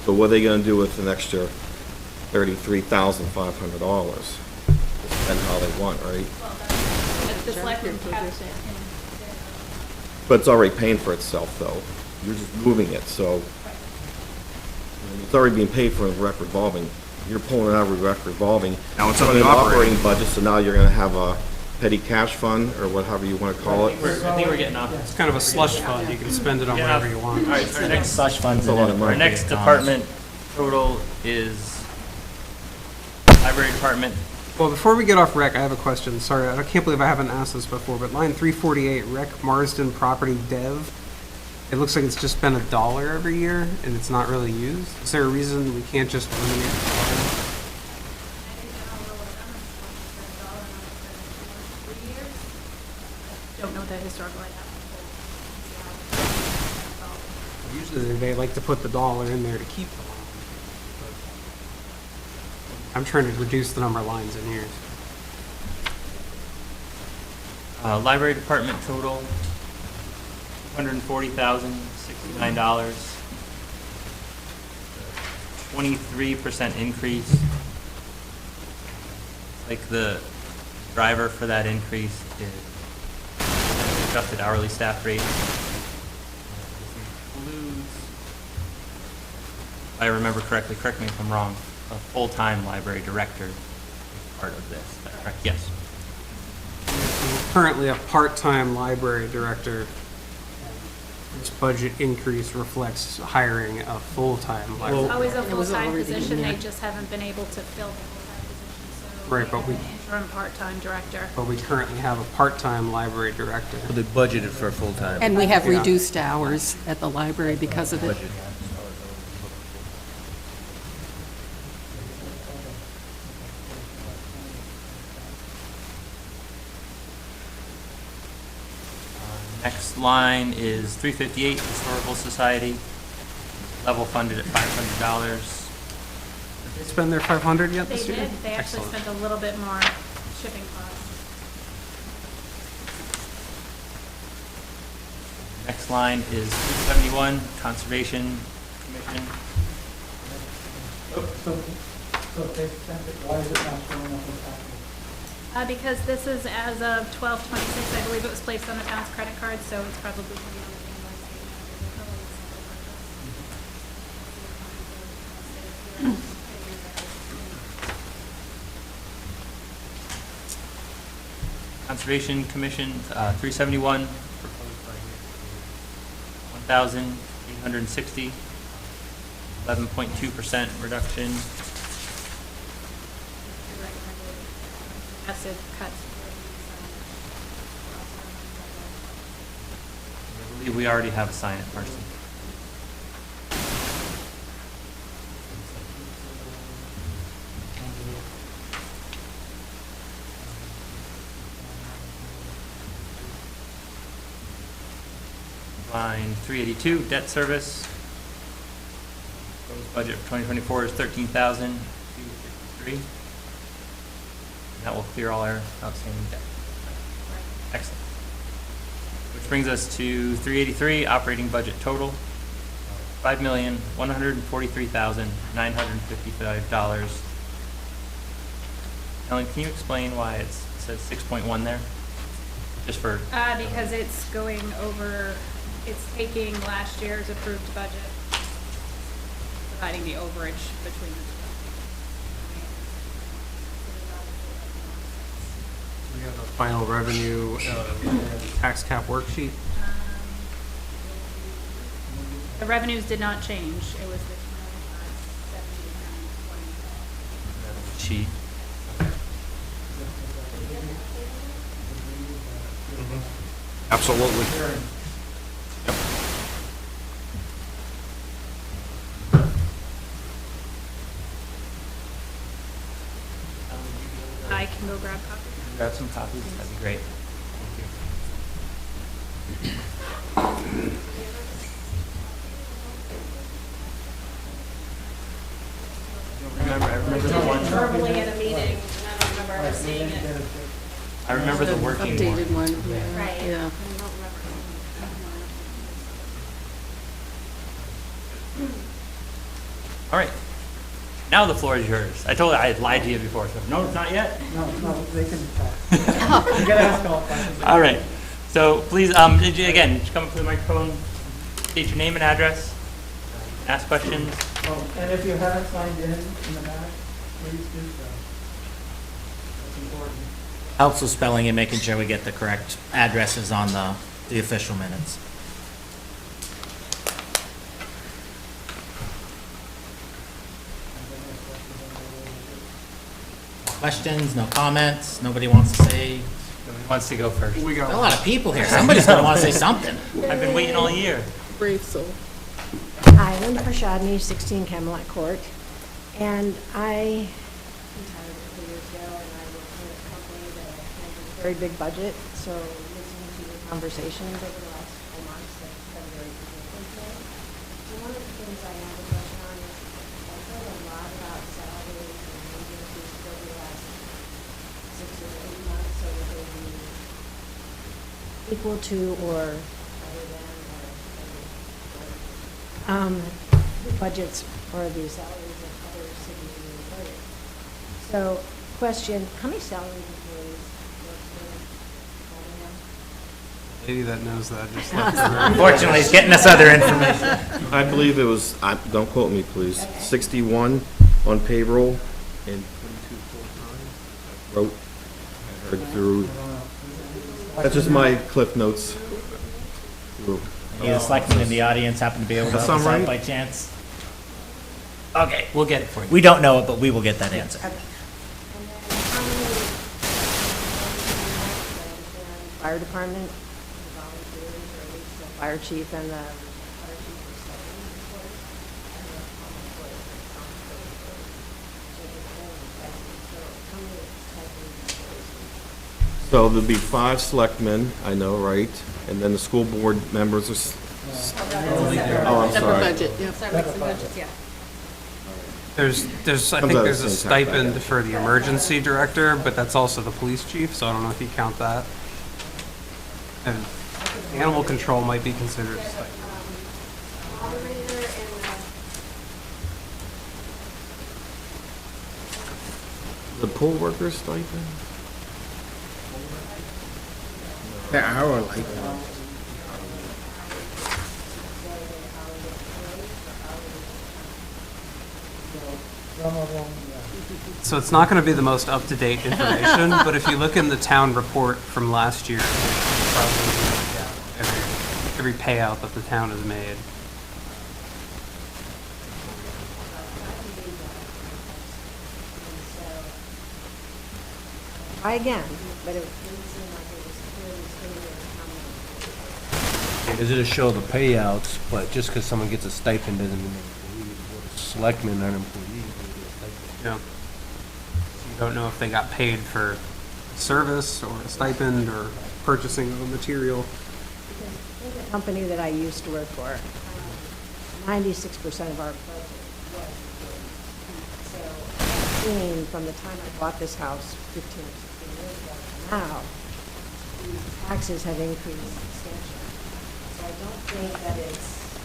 [SPEAKER 3] So what are they gonna do with an extra $33,500? Spend how they want, right?
[SPEAKER 8] The selectmen kept it in.
[SPEAKER 3] But it's already paying for itself, though. You're just moving it, so it's already being paid for in rec revolving. You're pulling it out of rec revolving.
[SPEAKER 12] Now it's on
[SPEAKER 3] putting
[SPEAKER 12] the
[SPEAKER 3] it in
[SPEAKER 12] operating.
[SPEAKER 3] budget, so now you're gonna have a petty cash fund, or whatever you wanna call it.
[SPEAKER 1] I think we're getting off.
[SPEAKER 7] It's kind of a slush fund. You can spend it on whatever you want.
[SPEAKER 1] All right, our next,
[SPEAKER 6] Slush funds.
[SPEAKER 3] That's a lot of
[SPEAKER 6] and
[SPEAKER 3] money.
[SPEAKER 1] our next department total is library department.
[SPEAKER 7] Well, before we get off rec, I have a question. Sorry, I can't believe I haven't asked this before, but line 348, rec Marsden property dev. It looks like it's just been $1 every year and it's not really used. Is there a reason we can't just eliminate it?
[SPEAKER 8] Don't know the historical.
[SPEAKER 7] Usually they like to put the dollar in there to keep the line. But I'm trying to reduce the number of lines in here.
[SPEAKER 1] Library department total, $140,069. 23% increase. Like the driver for that increase is adjusted hourly staff rate. This includes, if I remember correctly, correct me if I'm wrong, a full-time library director is part of this. Is that correct? Yes.
[SPEAKER 7] Currently a part-time library director. This budget increase reflects hiring a full-time library.
[SPEAKER 8] It's always a
[SPEAKER 10] It was
[SPEAKER 8] full-time
[SPEAKER 10] already in
[SPEAKER 8] position, they
[SPEAKER 10] there.
[SPEAKER 8] just haven't been able to fill the full-time position, so.
[SPEAKER 7] Right, but we-
[SPEAKER 8] Interim part-time director.
[SPEAKER 7] But we currently have a part-time library director.
[SPEAKER 11] Well, they budgeted for full-time.
[SPEAKER 10] And we have
[SPEAKER 7] Yeah.
[SPEAKER 10] reduced hours at the library because of it.
[SPEAKER 1] Next line is 358, Historical Society, level funded at $500.
[SPEAKER 7] Did they spend their 500 yet
[SPEAKER 8] They
[SPEAKER 7] this year?
[SPEAKER 8] did, they actually
[SPEAKER 7] Excellent.
[SPEAKER 8] spent a little bit more shipping costs.
[SPEAKER 1] Next line is 371, Conservation Commission.
[SPEAKER 4] So if they spent it, why is it not showing up in the packet?
[SPEAKER 8] Because this is as of 12/26, I believe it was placed on the town's credit card, so it's probably going to be on the invoice statement.
[SPEAKER 1] Conservation Commission, 371, proposed budget, 1,860, 11.2% reduction.
[SPEAKER 8] Massive cuts.
[SPEAKER 1] I believe we already have a sign it, Marcy. Line 382, debt service. Proposed budget for 2024 is 13,253. That will clear all our outstanding debt. Excellent. Which brings us to 383, operating budget total, $5,143,955. Ellen, can you explain why it says 6.1 there? Just for,
[SPEAKER 8] Because it's going over, it's taking last year's approved budget, dividing the overage between the two.
[SPEAKER 7] We have a final revenue tax cap worksheet.
[SPEAKER 8] The revenues did not change. It was the 25, 70,
[SPEAKER 1] Sheet.
[SPEAKER 12] Absolutely.
[SPEAKER 8] I can go grab copies.
[SPEAKER 1] Grab some copies, that'd be great. Thank you. I remember the one,
[SPEAKER 8] Verbally at a meeting, and I don't remember ever seeing it.
[SPEAKER 1] I remember the working one.
[SPEAKER 10] Updated one, yeah.
[SPEAKER 8] Right.
[SPEAKER 10] Yeah.
[SPEAKER 1] All right. Now the floor is yours. I told you I had lied to you before, so no, not yet.
[SPEAKER 4] No, they can talk. You gotta ask all questions.
[SPEAKER 1] All right. So please, did you, again, just come up to the microphone, state your name and address, ask questions.
[SPEAKER 4] Oh, and if you haven't signed in the back, please do so. That's important.
[SPEAKER 6] Helps with spelling and making sure we get the correct addresses on the official minutes. Questions, no comments, nobody wants to say?
[SPEAKER 1] Nobody wants to go first.
[SPEAKER 7] We
[SPEAKER 6] A
[SPEAKER 7] got
[SPEAKER 6] lot of people here, somebody's gonna wanna say something.
[SPEAKER 1] I've been waiting all year.
[SPEAKER 10] Brave soul.
[SPEAKER 13] Hi, Linda Prashadny, 16 Camelot Court, and I retired a couple years ago, and I work for a company that has a very big budget, so listening to your conversations over the last couple months has been very significant to me. So one of the things I have a question on is, I've heard a lot about salaries and wage increases over the last 6 or 8 months, so that they be equal to or better than the budgets or the salaries of other cities and employers. So, question, how many salaried employees work for Nottingham?
[SPEAKER 7] lady that knows that just left the room.
[SPEAKER 6] Unfortunately, he's getting us other information.
[SPEAKER 3] I believe it was, don't quote me, please, 61 on payroll and 22 full-time. Wrote, I heard through, that's just my Cliff Notes.
[SPEAKER 6] Any of the selectmen in the audience happen to be able to
[SPEAKER 3] That
[SPEAKER 6] help us
[SPEAKER 3] sound
[SPEAKER 6] out
[SPEAKER 3] right?
[SPEAKER 6] by chance? Okay,
[SPEAKER 1] We'll get it for you.
[SPEAKER 6] we don't know it, but we will get that answer.
[SPEAKER 13] And then how many fire department, the volunteers, or at least the fire chief and the fire chief are stepping, of course, and the common employees are common employees. So they're very effective. So how many stipend employees?
[SPEAKER 3] So there'll be 5 selectmen, I know, right? And then the school board members are, oh, I'm
[SPEAKER 10] Separate
[SPEAKER 3] sorry.
[SPEAKER 10] budget, yeah.
[SPEAKER 8] Separate budgets, yeah.
[SPEAKER 7] There's, I
[SPEAKER 3] Comes
[SPEAKER 7] think
[SPEAKER 3] out
[SPEAKER 7] there's
[SPEAKER 3] the
[SPEAKER 7] a
[SPEAKER 3] same tax
[SPEAKER 7] stipend
[SPEAKER 3] bracket.
[SPEAKER 7] for the emergency director, but that's also the police chief, so I don't know if you count that. And animal control might be considered a stipend.
[SPEAKER 13] Moderator and
[SPEAKER 3] The poll workers stipend?
[SPEAKER 5] The hour like,
[SPEAKER 4] Some of them,
[SPEAKER 7] So it's not going to be the most up-to-date information, but if you look in the town report from last year, every payout that the town has made.
[SPEAKER 13] try again, but it didn't seem like it was clearly stated how many.
[SPEAKER 11] Is it to show the payouts, but just because someone gets a stipend doesn't mean they're an employee. The selectmen are an employee.
[SPEAKER 7] Yeah. You don't know if they got paid for service or a stipend or purchasing of a material.
[SPEAKER 13] Because in the company that I used to work for, 96% of our budget was employees. So I've seen from the time I bought this house 15 or 16 years ago to now, the taxes have increased substantially. So I don't think that it's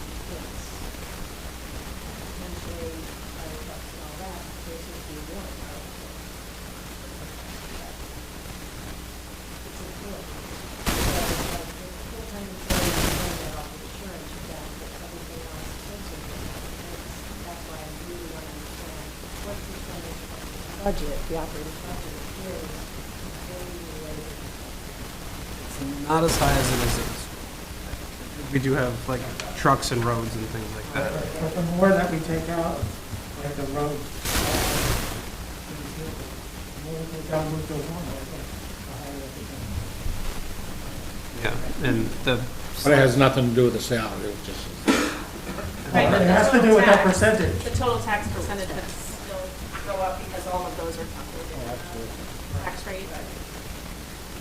[SPEAKER 13] potentially fire trucks and all that, there's going to be more fire trucks. It's important. So, full-time employees don't get off insurance, you got to get everything else expensive. That's why I really want to understand what percentage of the budget, the operating budget, is employee-related
[SPEAKER 7] Not as high as it is in the school. We do have like trucks and roads and things like that.
[SPEAKER 4] But the more that we take out, like the road, the more we take out, we go on, the higher it becomes.
[SPEAKER 7] Yeah, and the,
[SPEAKER 5] But it has nothing to do with the salary, it's just.
[SPEAKER 8] Right, but
[SPEAKER 4] It
[SPEAKER 8] the
[SPEAKER 4] has to do
[SPEAKER 8] total
[SPEAKER 4] with that
[SPEAKER 8] tax-
[SPEAKER 4] percentage.
[SPEAKER 8] The total tax percentage would still go up because all of those are calculated in the tax rate.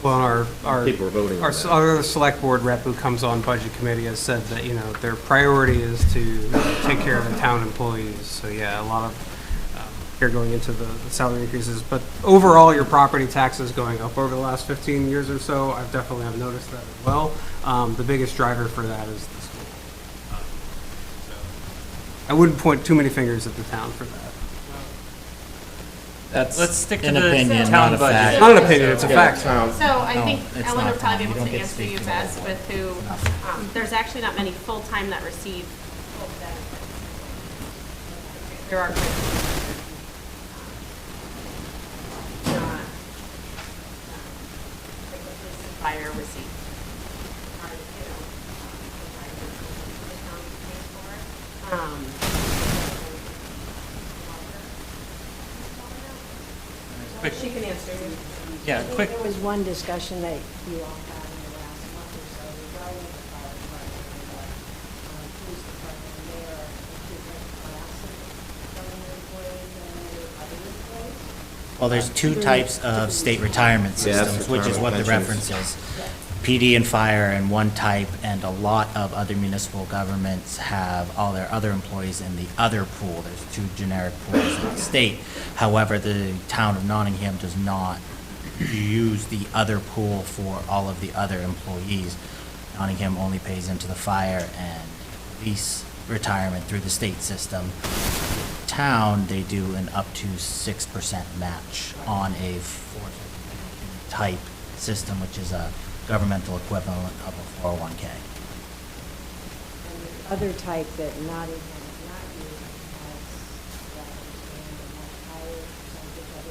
[SPEAKER 7] well, our,
[SPEAKER 3] People are voting on
[SPEAKER 7] our
[SPEAKER 3] that.
[SPEAKER 7] other select board rep who comes on budget committee has said that, you know, their priority is to take care of the town employees. So yeah, a lot of, care going into the salary increases. But overall, your property tax is going up over the last 15 years or so. I've definitely have noticed that as well. The biggest driver for that is the school. So I wouldn't point too many fingers at the town for that.
[SPEAKER 6] That's
[SPEAKER 1] Let's stick to
[SPEAKER 6] an
[SPEAKER 1] the
[SPEAKER 6] opinion,
[SPEAKER 1] town
[SPEAKER 6] not a
[SPEAKER 1] budget.
[SPEAKER 6] fact.
[SPEAKER 7] Not an opinion, it's a fact.
[SPEAKER 8] So I
[SPEAKER 6] No,
[SPEAKER 8] think
[SPEAKER 6] it's
[SPEAKER 8] Ellen
[SPEAKER 6] not,
[SPEAKER 8] will probably be
[SPEAKER 6] Tom. You
[SPEAKER 8] able
[SPEAKER 6] don't
[SPEAKER 8] to
[SPEAKER 6] get
[SPEAKER 8] answer
[SPEAKER 6] speak
[SPEAKER 8] you
[SPEAKER 6] to
[SPEAKER 8] best
[SPEAKER 6] it.
[SPEAKER 8] with who, there's actually not many full-time that receive full benefits. There are. Not, like the police and fire receive. Are, you know, the town pays for it.
[SPEAKER 1] Quick-
[SPEAKER 8] She can answer you.
[SPEAKER 1] Yeah, quick,
[SPEAKER 13] There was one discussion that you all had in the last month or so regarding the fire department, police department, and they are different classes from the employees and the other employees.
[SPEAKER 6] Well, there's two types of state retirement
[SPEAKER 3] Yeah, that's
[SPEAKER 6] systems, which is what the
[SPEAKER 3] retirement
[SPEAKER 6] reference is. PD and fire in one type, and a lot of other municipal governments have all their other employees in the other pool. There's two generic pools in the state. However, the town of Nottingham does not use the other pool for all of the other employees. Nottingham only pays into the fire and police retirement through the state system. Town, they do an up to 6% match on a type system, which is a governmental equivalent of a 401K.
[SPEAKER 13] And the other type that Nottingham is not using has, that understand, a much higher percentage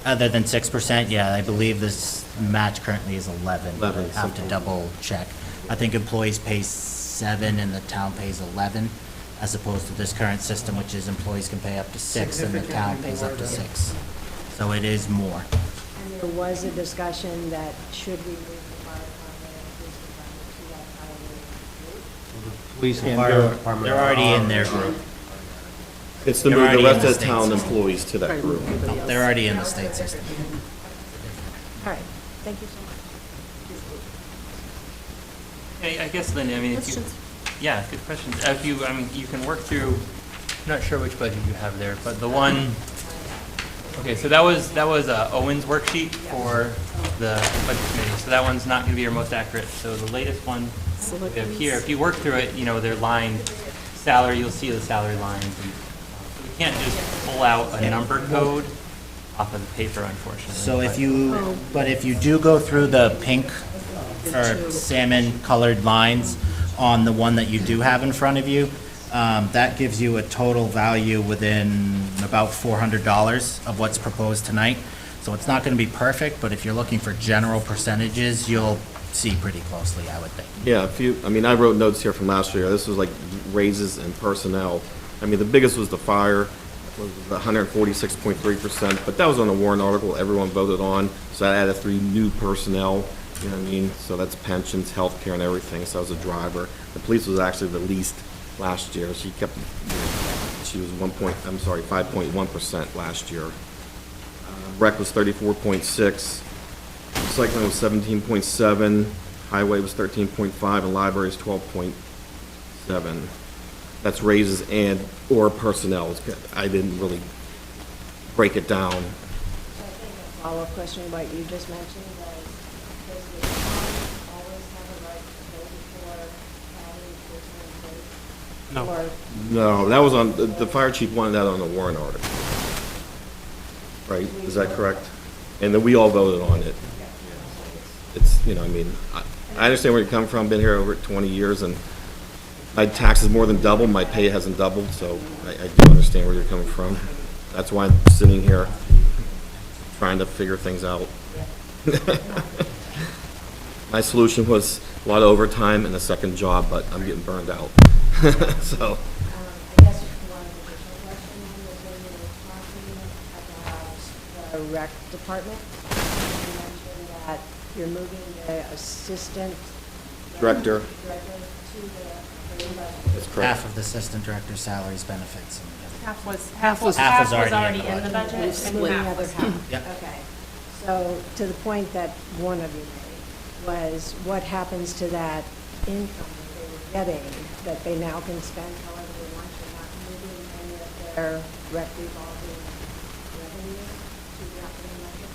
[SPEAKER 13] other than
[SPEAKER 6] Other than 6%, yeah, I believe this match currently is 11.
[SPEAKER 3] 11,
[SPEAKER 6] I have to
[SPEAKER 3] something.
[SPEAKER 6] double check. I think employees pay 7 and the town pays 11, as opposed to this current system, which is employees can pay up to 6 and the town pays up to 6. So it is more.
[SPEAKER 13] And there was a discussion that should we move the fire department and police department to that higher rate?
[SPEAKER 11] Police and
[SPEAKER 5] Can't
[SPEAKER 11] fire
[SPEAKER 5] do it.
[SPEAKER 11] department.
[SPEAKER 6] They're already in their group.
[SPEAKER 3] It's to
[SPEAKER 6] They're
[SPEAKER 3] move
[SPEAKER 6] already
[SPEAKER 3] the
[SPEAKER 6] in
[SPEAKER 3] rest
[SPEAKER 6] the
[SPEAKER 3] of the
[SPEAKER 6] state
[SPEAKER 3] town
[SPEAKER 6] system.
[SPEAKER 3] employees to that group.
[SPEAKER 6] They're already in the state system.
[SPEAKER 13] All right, thank you so much.
[SPEAKER 1] I guess, Linda, I mean, if you, yeah, good question. If you, I mean, you can work through, I'm not sure which budget you have there, but the one, okay, so that was Owen's worksheet for the budget committee, so that one's not gonna be your most accurate. So the latest one we have here, if you work through it, you know, they're lined salary, you'll see the salary lines. And so we can't just pull out a number code off of the paper, unfortunately.
[SPEAKER 6] So if
[SPEAKER 1] but-
[SPEAKER 6] you, but if you do go through the pink or salmon colored lines on the one that you do have in front of you, that gives you a total value within about $400 of what's proposed tonight. So it's not gonna be perfect, but if you're looking for general percentages, you'll see pretty closely, I would think.
[SPEAKER 3] Yeah, a few, I mean, I wrote notes here from last year. This was like raises and personnel. I mean, the biggest was the fire, was 146.3%, but that was on the warrant article everyone voted on. So I added 3 new personnel, you know what I mean? So that's pensions, healthcare, and everything. So that was a driver. The police was actually the least last year. She kept, she was 5.1% last year. Rec was 34.6. Recycling was 17.7, highway was 13.5, and library is 12.7. That's raises and, or personnel. I didn't really break it down.
[SPEAKER 13] So I think a follow-up question to what you just mentioned was, does the town always have a right to pay for having person in place?
[SPEAKER 7] No.
[SPEAKER 3] No, that was on, the fire chief wanted that on the warrant article. Right, is that correct? And then we all voted on it. It's, you know, I mean, I understand where you're coming from, been here over 20 years, and my taxes more than doubled, my pay hasn't doubled, so I do understand where you're coming from. That's why I'm sitting here, trying to figure things out. My solution was a lot of overtime and a second job, but I'm getting burned out. So,
[SPEAKER 13] I guess one additional question was when you were talking about the rec department, you mentioned that you're moving the assistant
[SPEAKER 3] director,
[SPEAKER 13] director to the operating budget.
[SPEAKER 3] that's correct.
[SPEAKER 6] Half of the assistant director's salaries, benefits, and everything.
[SPEAKER 10] Half was
[SPEAKER 6] already in the
[SPEAKER 8] budget, and
[SPEAKER 13] Splitting the
[SPEAKER 8] half
[SPEAKER 13] other
[SPEAKER 8] was
[SPEAKER 13] half.
[SPEAKER 6] Yep.
[SPEAKER 13] Okay. So to the point that one of you made was what happens to that income that they were getting that they now can spend however they want to, not moving any of their rec revolving revenue to the operating budget?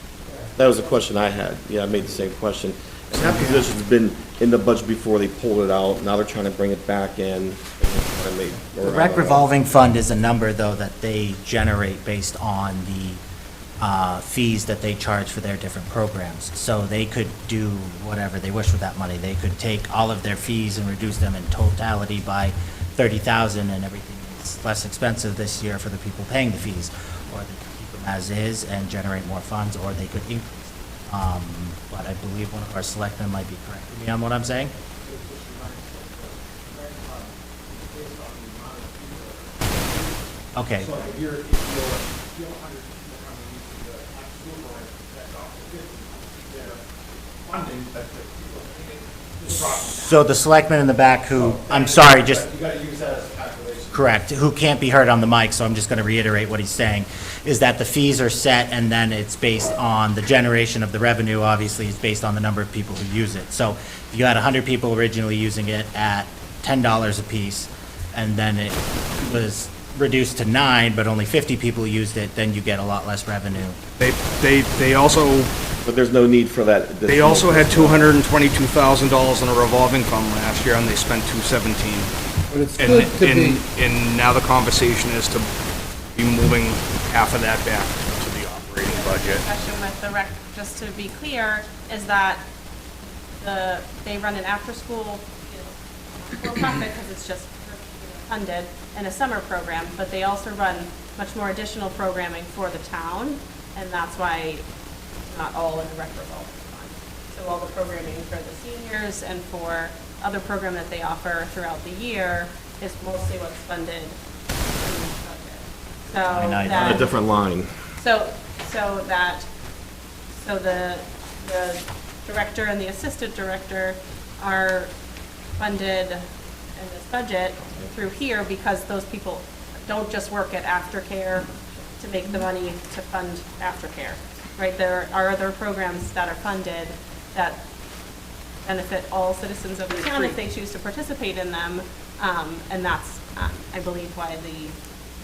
[SPEAKER 3] That was a question I had. Yeah, I made the same question. And that position's been in the budget before, they pulled it out, now they're trying to bring it back in.
[SPEAKER 6] The rec revolving fund is a number, though, that they generate based on the fees that they charge for their different programs. So they could do whatever they wish with that money. They could take all of their fees and reduce them in totality by 30,000, and everything is less expensive this year for the people paying the fees. Or they could keep them as is and generate more funds, or they could increase. But I believe one of our selectmen might be correcting me on what I'm saying. Okay. So the selectman in the back who, I'm sorry, just. You gotta use that as a calculation. Correct, who can't be heard on the mic, so I'm just gonna reiterate what he's saying, is that the fees are set and then it's based on the generation of the revenue, obviously, is based on the number of people who use it. So if you had 100 people originally using it at $10 apiece, and then it was reduced to 9, but only 50 people used it, then you get a lot less revenue.
[SPEAKER 12] They also,
[SPEAKER 3] But there's no need for that.
[SPEAKER 12] they also had $222,000 in a revolving fund last year, and they spent $217,000.
[SPEAKER 5] But it's good to be,
[SPEAKER 12] And now the conversation is to be moving half of that back to the operating budget.
[SPEAKER 14] Question with the rec, just to be clear, is that they run an after-school, for-profit, because it's just funded, and a summer program, but they also run much more additional programming for the town, and that's why it's not all in the rec revolving fund. So all the programming for the seniors and for other program that they offer throughout the year is mostly what's funded in this budget. So
[SPEAKER 6] I know.
[SPEAKER 14] that.
[SPEAKER 3] A different line.
[SPEAKER 14] So the director and the assistant director are funded in this budget through here because those people don't just work at aftercare to make the money to fund aftercare, right? There are other programs that are funded that benefit all citizens of the town if they choose to participate in them, and that's, I believe, why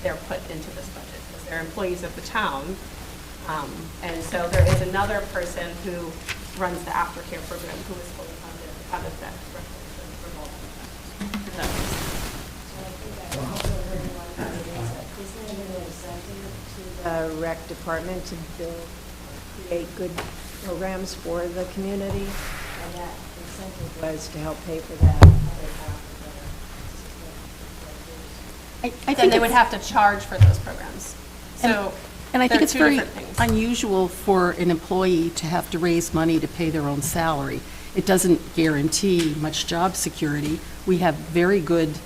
[SPEAKER 14] they're put into this budget, because they're employees of the town. And so there is another person who runs the aftercare program who is fully funded out of that revolving fund. Does that make sense?
[SPEAKER 13] Isn't it an incentive to the rec department to create good programs for the community? And that incentive was to help pay for that other half of the.
[SPEAKER 14] I think they would have to charge for those programs. So
[SPEAKER 10] And I think
[SPEAKER 14] they're
[SPEAKER 10] it's
[SPEAKER 14] two
[SPEAKER 10] very
[SPEAKER 14] different things.
[SPEAKER 10] unusual for an employee to have to raise money to pay their own salary. It doesn't guarantee much job security. We have very good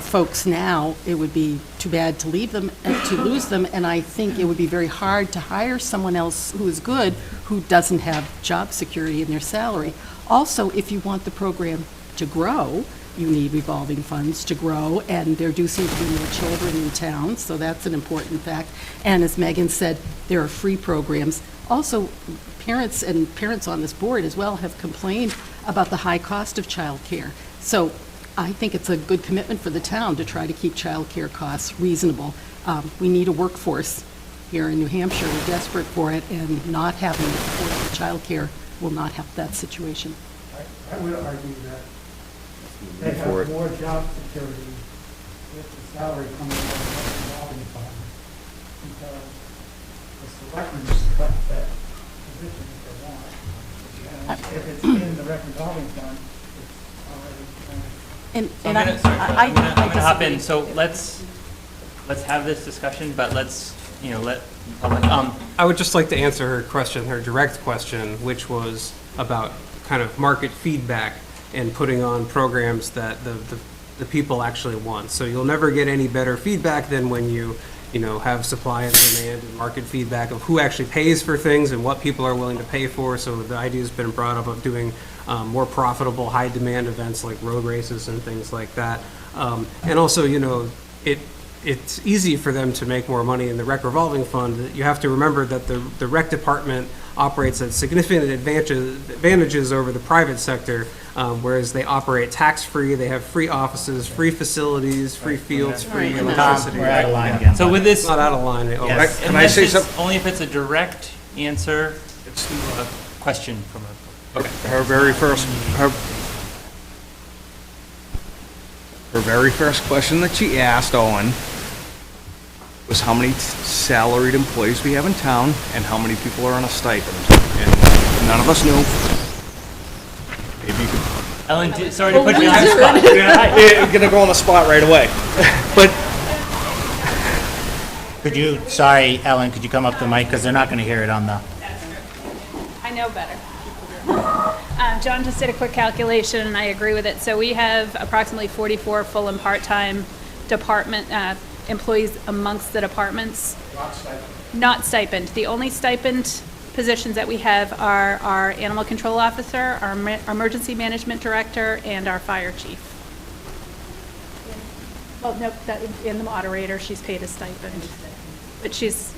[SPEAKER 10] folks now. It would be too bad to leave them, to lose them, and I think it would be very hard to hire someone else who is good, who doesn't have job security in their salary. Also, if you want the program to grow, you need revolving funds to grow, and there do seem to be more children in town, so that's an important fact. And as Megan said, there are free programs. Also, parents and parents on this board as well have complained about the high cost of childcare. So I think it's a good commitment for the town to try to keep childcare costs reasonable. We need a workforce here in New Hampshire. We're desperate for it, and not having affordable childcare will not help that situation.
[SPEAKER 4] I would argue that they
[SPEAKER 3] For it.
[SPEAKER 4] have more job security with the salary coming out of the revolving fund, because the selectmen cut that position if they want. And if it's in the revolving fund, it's already.
[SPEAKER 1] So I'm gonna hop in, so let's have this discussion, but let's, let public,
[SPEAKER 7] I would just like to answer her question, her direct question, which was about kind of market feedback and putting on programs that the people actually want. So you'll never get any better feedback than when you have supply and demand and market feedback of who actually pays for things and what people are willing to pay for. So the idea's been brought up of doing more profitable, high-demand events like road races and things like that. And also, it's easy for them to make more money in the rec revolving fund. You have to remember that the rec department operates at significant advantages over the private sector, whereas they operate tax-free, they have free offices, free facilities, free fields, free electricity.
[SPEAKER 6] We're out of line again.
[SPEAKER 1] So with this,
[SPEAKER 7] It's not out of line.
[SPEAKER 6] Yes.
[SPEAKER 12] Can I say
[SPEAKER 1] unless it's
[SPEAKER 12] something?
[SPEAKER 1] only if it's a direct answer to a question from a, okay.
[SPEAKER 12] Her very first question that she asked Owen was how many salaried employees we have in town and how many people are on a stipend. And none of us knew. Maybe you could.
[SPEAKER 1] Ellen, sorry to put you on the spot.
[SPEAKER 12] I'm gonna go on the spot right away. But
[SPEAKER 6] Sorry, Ellen, could you come up to the mic, because they're not going to hear it on the...
[SPEAKER 8] I know better. John just did a quick calculation, and I agree with it. So we have approximately 44 full and part-time department employees amongst the departments. Not stipend. The only stipend positions that we have are our animal control officer, our emergency management director, and our fire chief. Well, no, and the moderator, she's paid a stipend. But she's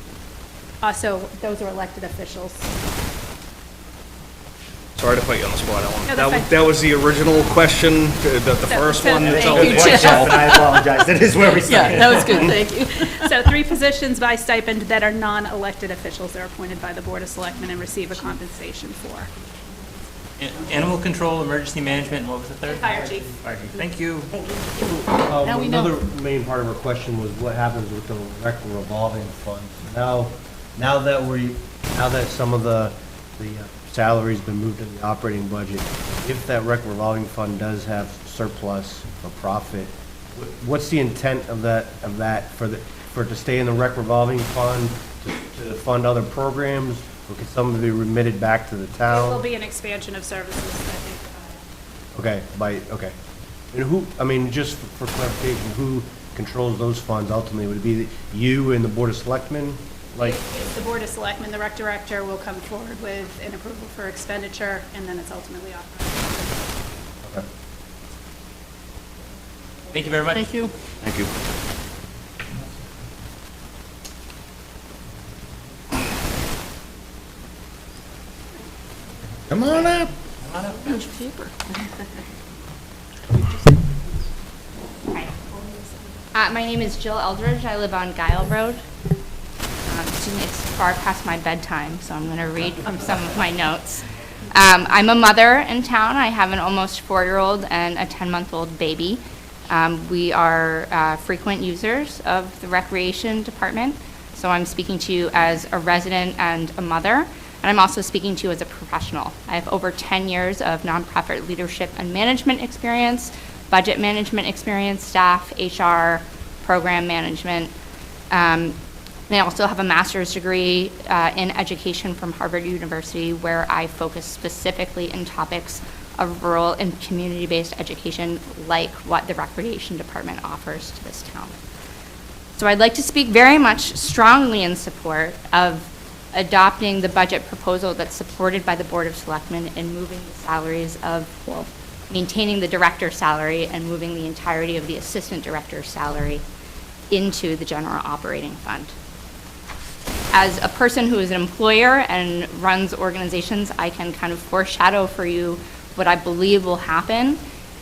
[SPEAKER 8] also, those are elected officials.
[SPEAKER 12] sorry to put you on the spot, Ellen.
[SPEAKER 8] No, that's fine.
[SPEAKER 12] That was the original question, the first one.
[SPEAKER 8] thank
[SPEAKER 12] so-
[SPEAKER 8] you, Jeff.
[SPEAKER 6] And I apologize, that is where we started.
[SPEAKER 10] Yeah, that was good, thank you.
[SPEAKER 8] So 3 positions by stipend that are non-elected officials that are appointed by the Board of Selectmen and receive a compensation for.
[SPEAKER 1] Animal control, emergency management, and what was the third?
[SPEAKER 8] Fire chief.
[SPEAKER 1] Fire chief, thank you.
[SPEAKER 10] Now we know.
[SPEAKER 11] Another main part of her question was what happens with the rec revolving fund. Now that some of the salary's been moved in the operating budget, if that rec revolving fund does have surplus or profit, what's the intent of that for it to stay in the rec revolving fund to fund other programs, or can some of it be remitted back to the
[SPEAKER 8] It will
[SPEAKER 11] town?
[SPEAKER 8] be an expansion of services that they provide.
[SPEAKER 11] Okay. And who, I mean, just for clarification, who controls those funds ultimately? Would it be you and the Board of Selectmen? Like,
[SPEAKER 8] It's the Board of Selectmen, the rec director will come forward with an approval for expenditure, and then it's ultimately authorized.
[SPEAKER 11] okay.
[SPEAKER 1] Thank you very much.
[SPEAKER 10] Thank you.
[SPEAKER 12] Thank you.
[SPEAKER 5] Come on up.
[SPEAKER 10] Much paper.
[SPEAKER 15] My name is Jill Eldridge. I live on Guile Road. Excuse me, it's far past my bedtime, so I'm going to read from some of my notes. I'm a mother in town. I have an almost 4-year-old and a 10-month-old baby. We are frequent users of the recreation department, so I'm speaking to you as a resident and a mother, and I'm also speaking to you as a professional. I have over 10 years of nonprofit leadership and management experience, budget management experience, staff, HR, program management. And I also have a master's degree in education from Harvard University, where I focus specifically in topics of rural and community-based education, like what the Recreation Department offers to this town. So I'd like to speak very much strongly in support of adopting the budget proposal that's supported by the Board of Selectmen and moving the salaries of, well, maintaining the director's salary and moving the entirety of the assistant director's salary into the general operating fund. As a person who is an employer and runs organizations, I can kind of foreshadow for you what I believe will happen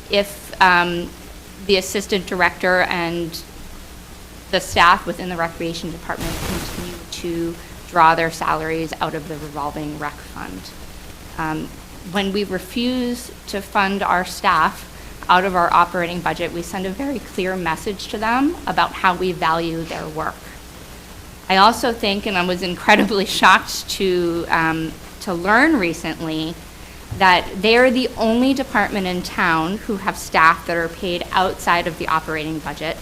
[SPEAKER 15] if the assistant director and the staff within the recreation department continue to draw their salaries out of the revolving rec fund. When we refuse to fund our staff out of our operating budget, we send a very clear message to them about how we value their work. I also think, and I was incredibly shocked to learn recently, that they are the only department in town who have staff that are paid outside of the operating budget,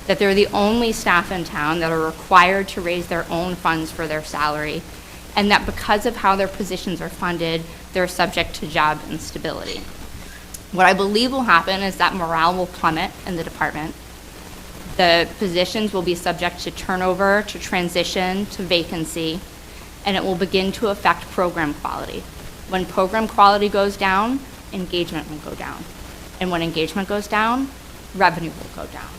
[SPEAKER 15] that they're the only staff in town that are required to raise their own funds for their salary, and that because of how their positions are funded, they're subject to job instability. What I believe will happen is that morale will plummet in the department. The positions will be subject to turnover, to transition, to vacancy, and it will begin to affect program quality. When program quality goes down, engagement will go down. And when engagement goes down, revenue will go down.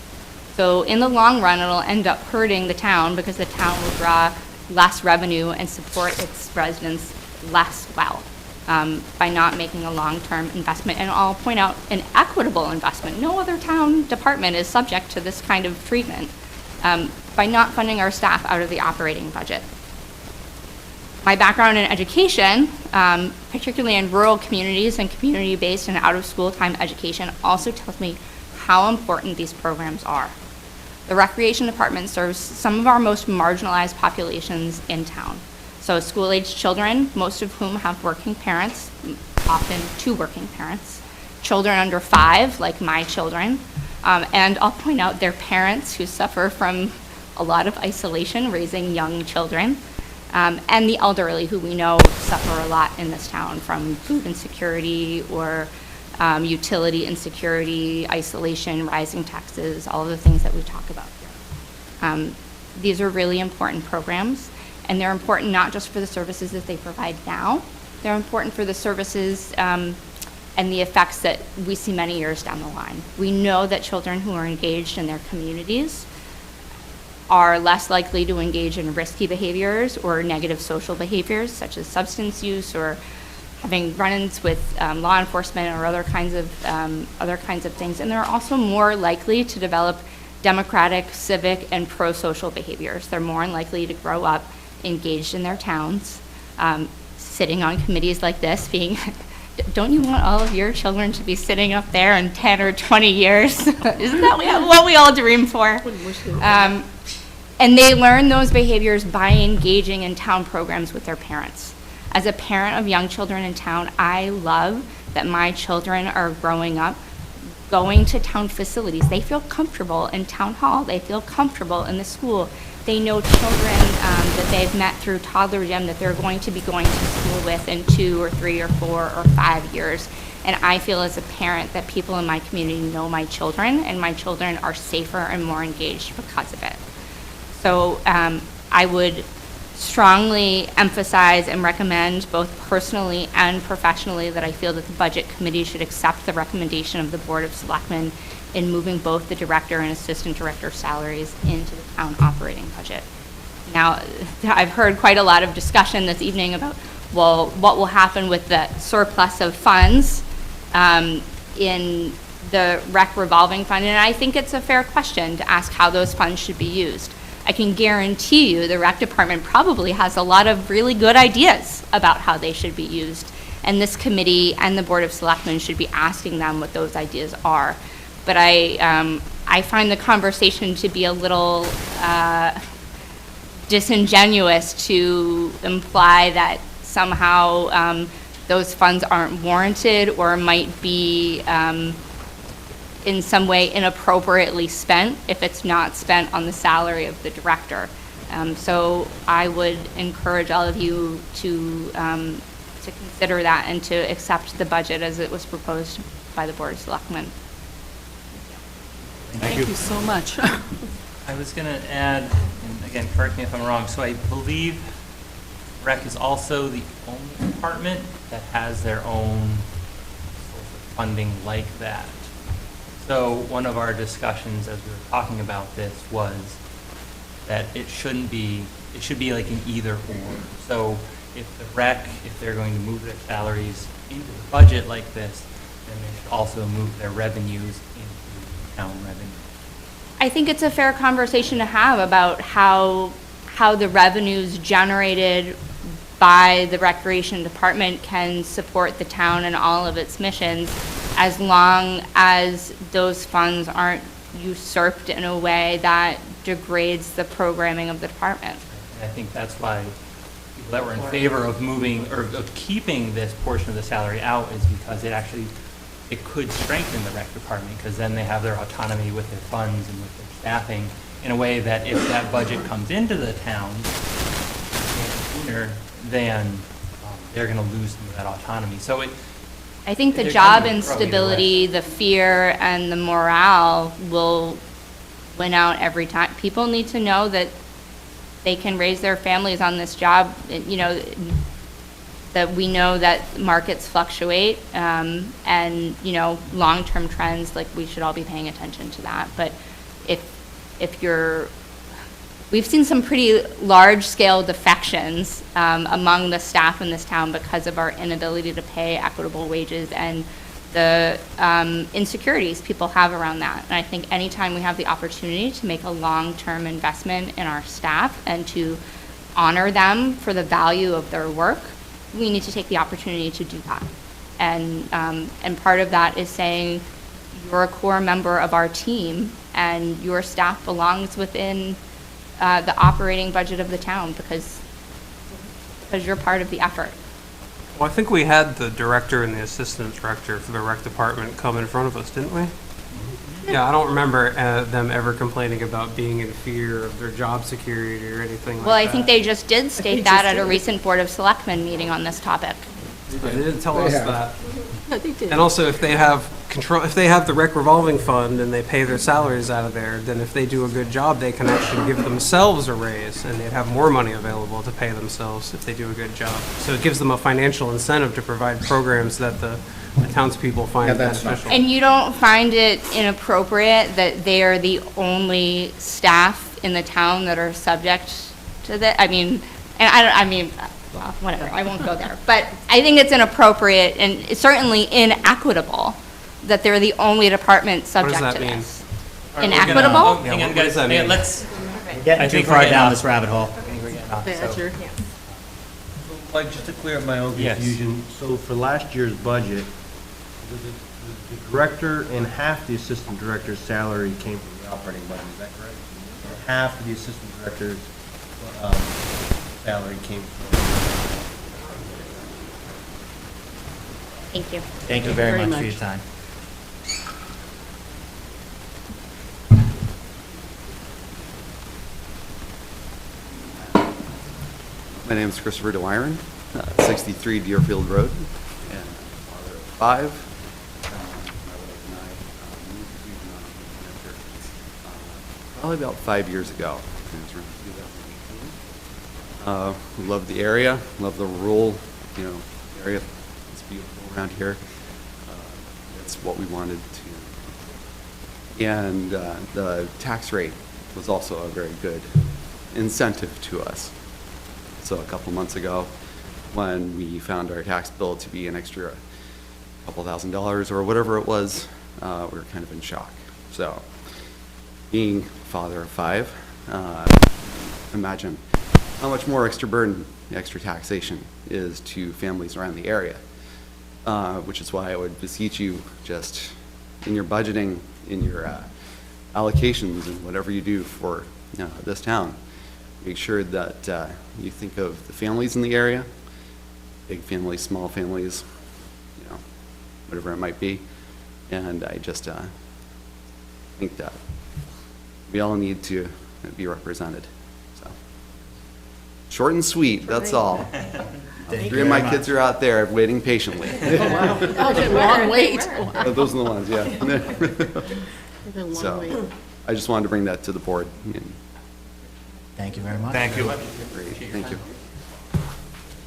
[SPEAKER 15] So in the long run, it'll end up hurting the town because the town will draw less revenue and support its residents less well by not making a long-term investment. And I'll point out an equitable investment. No other town department is subject to this kind of treatment by not funding our staff out of the operating budget. My background in education, particularly in rural communities and community-based and out-of-school time education, also tells me how important these programs are. The Recreation Department serves some of our most marginalized populations in town. So school-aged children, most of whom have working parents, often two working parents, children under 5, like my children, and I'll point out their parents who suffer from a lot of isolation raising young children, and the elderly who we know suffer a lot in this town from food insecurity or utility insecurity, isolation, rising taxes, all of the things that we talk about here. These are really important programs, and they're important not just for the services that they provide now, they're important for the services and the effects that we see many years down the line. We know that children who are engaged in their communities are less likely to engage in risky behaviors or negative social behaviors, such as substance use or having run-ins with law enforcement or other kinds of things. And they're also more likely to develop democratic, civic, and pro-social behaviors. They're more likely to grow up engaged in their towns, sitting on committees like this, being, don't you want all of your children to be sitting up there in 10 or 20 years? Isn't that what we all dream for? And they learn those behaviors by engaging in town programs with their parents. As a parent of young children in town, I love that my children are growing up going to town facilities. They feel comfortable in town hall. They feel comfortable in the school. They know children that they've met through toddler gym that they're going to be going to school with in 2 or 3 or 4 or 5 years. And I feel as a parent that people in my community know my children, and my children are safer and more engaged because of it. So I would strongly emphasize and recommend, both personally and professionally, that I feel that the Budget Committee should accept the recommendation of the Board of Selectmen in moving both the director and assistant director salaries into the town operating budget. Now, I've heard quite a lot of discussion this evening about, well, what will happen with the surplus of funds in the rec revolving fund, and I think it's a fair question to ask how those funds should be used. I can guarantee you the rec department probably has a lot of really good ideas about how they should be used, and this committee and the Board of Selectmen should be asking them what those ideas are. But I find the conversation to be a little disingenuous to imply that somehow those funds aren't warranted or might be in some way inappropriately spent if it's not spent on the salary of the director. So I would encourage all of you to consider that and to accept the budget as it was proposed by the Board of Selectmen.
[SPEAKER 10] Thank you so much.
[SPEAKER 1] I was going to add, and again, correct me if I'm wrong, so I believe rec is also the only department that has their own source of funding like that. So one of our discussions as we were talking about this was that it should be like an either or. So if the rec, if they're going to move their salaries into the budget like this, then they should also move their revenues into town revenue.
[SPEAKER 15] I think it's a fair conversation to have about how the revenues generated by the Recreation Department can support the town and all of its missions, as long as those funds aren't usurped in a way that degrades the programming of the department.
[SPEAKER 1] And I think that's why people that were in favor of moving or of keeping this portion of the salary out is because it could strengthen the rec department, because then they have their autonomy with their funds and with their staffing in a way that if that budget comes into the town sooner than they're gonna lose some of that autonomy. So
[SPEAKER 15] I think the
[SPEAKER 1] They're
[SPEAKER 15] job
[SPEAKER 1] coming from either
[SPEAKER 15] instability, the fear, and the morale will win out every time. People need to know that they can raise their families on this job, you know, that we know that markets fluctuate, and, you know, long-term trends, like, we should all be paying attention to that. But if you're, we've seen some pretty large-scale defections among the staff in this town because of our inability to pay equitable wages and the insecurities people have around that. And I think anytime we have the opportunity to make a long-term investment in our staff and to honor them for the value of their work, we need to take the opportunity to do that. And part of that is saying you're a core member of our team and your staff belongs within the operating budget of the town because you're part of the effort.
[SPEAKER 7] Well, I think we had the director and the assistant director for the rec department come in front of us, didn't we? Yeah, I don't remember them ever complaining about being in fear of their job security or anything like that.
[SPEAKER 15] Well, I think they just did state that at a recent Board of Selectmen meeting on this topic.
[SPEAKER 7] They didn't tell us that.
[SPEAKER 10] No, they did.
[SPEAKER 7] And also, if they have control, if they have the rec revolving fund and they pay their salaries out of there, then if they do a good job, they can actually give themselves a raise and they'd have more money available to pay themselves if they do a good job. So it gives them a financial incentive to provide programs that the townspeople find beneficial.
[SPEAKER 15] And you don't find it inappropriate that they are the only staff in the town that are subject to that? I mean, well, whatever, I won't go there. But I think it's inappropriate and it's certainly inequitable that they're the only department subject
[SPEAKER 7] that
[SPEAKER 15] to
[SPEAKER 7] mean?
[SPEAKER 15] this.
[SPEAKER 1] All right, we're gonna-
[SPEAKER 15] Inequitable?
[SPEAKER 1] oh, Hang
[SPEAKER 7] Yeah,
[SPEAKER 1] on,
[SPEAKER 7] what
[SPEAKER 1] guys,
[SPEAKER 7] does that
[SPEAKER 1] hang on,
[SPEAKER 7] mean?
[SPEAKER 1] let's.
[SPEAKER 6] Getting too far down this rabbit hole.
[SPEAKER 1] I think we're getting off, so-
[SPEAKER 10] Badger.
[SPEAKER 11] Like, just to clear up my own
[SPEAKER 1] Yes.
[SPEAKER 11] confusion, so for last year's budget, the director and half the assistant director's salary came from the operating budget, is that correct? And half of the assistant director's salary came from...
[SPEAKER 15] Thank you.
[SPEAKER 6] Thank you very
[SPEAKER 10] Very
[SPEAKER 6] much for
[SPEAKER 10] much.
[SPEAKER 6] your time.
[SPEAKER 16] My name is Christopher DeWiron, 63 Deerfield Road, and father of 5. My wife and I moved to New Hampshire probably about 5 years ago. It was around 2018. Love the area, love the rural, area. It's beautiful around here. It's what we wanted to. And the tax rate was also a very good incentive to us. So a couple months ago, when we found our tax bill to be an extra couple $1,000s or whatever it was, we were kind of in shock. So, being father of 5, imagine how much more extra burden, extra taxation is to families around the area. Which is why I would beseech you, just in your budgeting, in your allocations, and whatever you do for this town, make sure that you think of the families in the area, big families, small families, whatever it might be. And I just think that we all need to be represented. So, short and sweet, that's all. 3 of my kids are out there waiting patiently.
[SPEAKER 10] Long wait.
[SPEAKER 16] Those are the ones, yeah.
[SPEAKER 10] A long
[SPEAKER 16] So,
[SPEAKER 10] wait.
[SPEAKER 16] I just wanted to bring that to the board.
[SPEAKER 6] Thank you very much.
[SPEAKER 9] Thank you.
[SPEAKER 16] Great, thank you.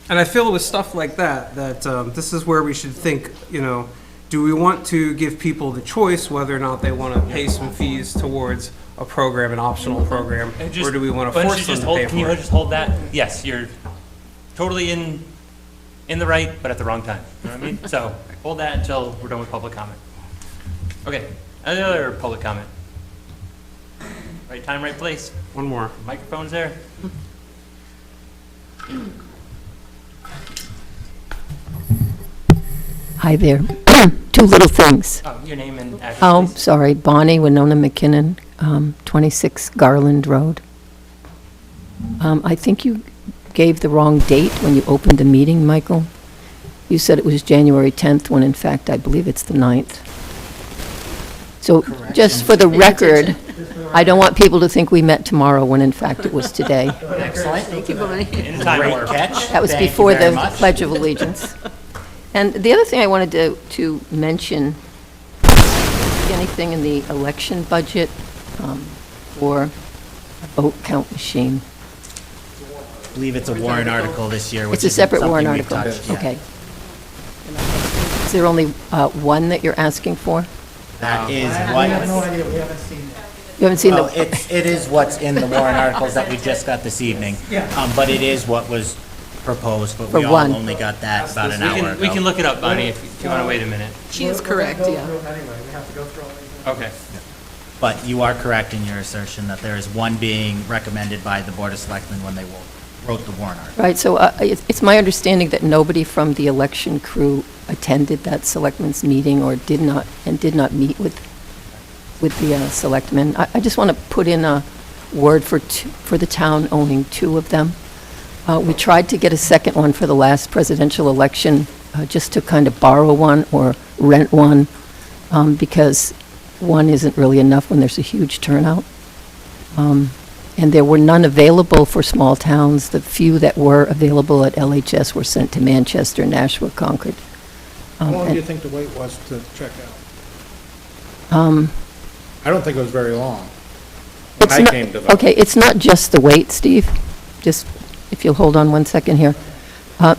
[SPEAKER 7] And I feel with stuff like that, this is where we should think, do we want to give people the choice whether or not they want to pay some fees towards a program, an optional program, or do we want to
[SPEAKER 1] Why don't
[SPEAKER 7] force
[SPEAKER 1] you
[SPEAKER 7] them
[SPEAKER 1] just
[SPEAKER 7] to
[SPEAKER 1] hold-
[SPEAKER 7] pay
[SPEAKER 1] Can you
[SPEAKER 7] for it?
[SPEAKER 1] just hold that? Yes, you're totally in the right, but at the wrong time. You know what I mean? So hold that until we're done with public comment. Okay, any other public comment? Right time, right place.
[SPEAKER 7] One more.
[SPEAKER 1] Microphone's there.
[SPEAKER 17] Hi there. 2 little things.
[SPEAKER 1] Your name and address,
[SPEAKER 17] Oh,
[SPEAKER 1] please.
[SPEAKER 17] sorry, Bonnie Winona McKinnon, 26 Garland Road. I think you gave the wrong date when you opened the meeting, Michael. You said it was January 10th, when in fact, I believe it's the 9th. So just for the record, I don't want people to think we met tomorrow when in fact it was today.
[SPEAKER 10] Excellent, thank you, Bonnie.
[SPEAKER 1] In time
[SPEAKER 6] Great
[SPEAKER 1] order.
[SPEAKER 6] catch.
[SPEAKER 17] That was
[SPEAKER 6] Thank you
[SPEAKER 17] before
[SPEAKER 6] very
[SPEAKER 17] the
[SPEAKER 6] much.
[SPEAKER 17] Pledge of Allegiance. And the other thing I wanted to mention, anything in the election budget for a vote count machine?
[SPEAKER 6] I believe it's a warrant article this year, which
[SPEAKER 17] It's a
[SPEAKER 6] isn't
[SPEAKER 17] separate
[SPEAKER 6] something
[SPEAKER 17] warrant
[SPEAKER 6] we've
[SPEAKER 17] article?
[SPEAKER 6] touched yet.
[SPEAKER 17] Okay. Is there only one that you're asking for?
[SPEAKER 6] That is
[SPEAKER 4] We have no
[SPEAKER 6] what,
[SPEAKER 4] idea, we haven't seen it.
[SPEAKER 17] You haven't seen
[SPEAKER 6] well,
[SPEAKER 17] the,
[SPEAKER 6] it is what's in the warrant articles that we just got this evening.
[SPEAKER 4] Yeah.
[SPEAKER 6] But it is what was proposed, but
[SPEAKER 17] For
[SPEAKER 6] we all
[SPEAKER 17] one.
[SPEAKER 6] only got that about an
[SPEAKER 1] We
[SPEAKER 6] hour
[SPEAKER 1] can, we
[SPEAKER 6] ago.
[SPEAKER 1] can look it up, Bonnie, if you want to wait a minute.
[SPEAKER 10] She is
[SPEAKER 4] We're
[SPEAKER 10] correct,
[SPEAKER 4] gonna go
[SPEAKER 10] yeah.
[SPEAKER 4] through them anyway, we have to go through all these.
[SPEAKER 1] Okay.
[SPEAKER 6] But you are correct in your assertion that there is one being recommended by the Board of Selectmen when they wrote the warrant article.
[SPEAKER 17] right, so it's my understanding that nobody from the election crew attended that selectmen's meeting or did not meet with the selectmen. I just want to put in a word for the town owning two of them. We tried to get a second one for the last presidential election, just to kind of borrow one or rent one, because one isn't really enough when there's a huge turnout. And there were none available for small towns. The few that were available at LHS were sent to Manchester, Nashua, Concord.
[SPEAKER 5] How long do
[SPEAKER 17] and-
[SPEAKER 5] you think the wait was to check out?
[SPEAKER 17] Um,
[SPEAKER 5] I don't think it was very long. When
[SPEAKER 17] It's
[SPEAKER 5] I
[SPEAKER 17] not-
[SPEAKER 5] came to vote.
[SPEAKER 17] Okay, it's not just the wait, Steve. Just, if you'll hold on one second here.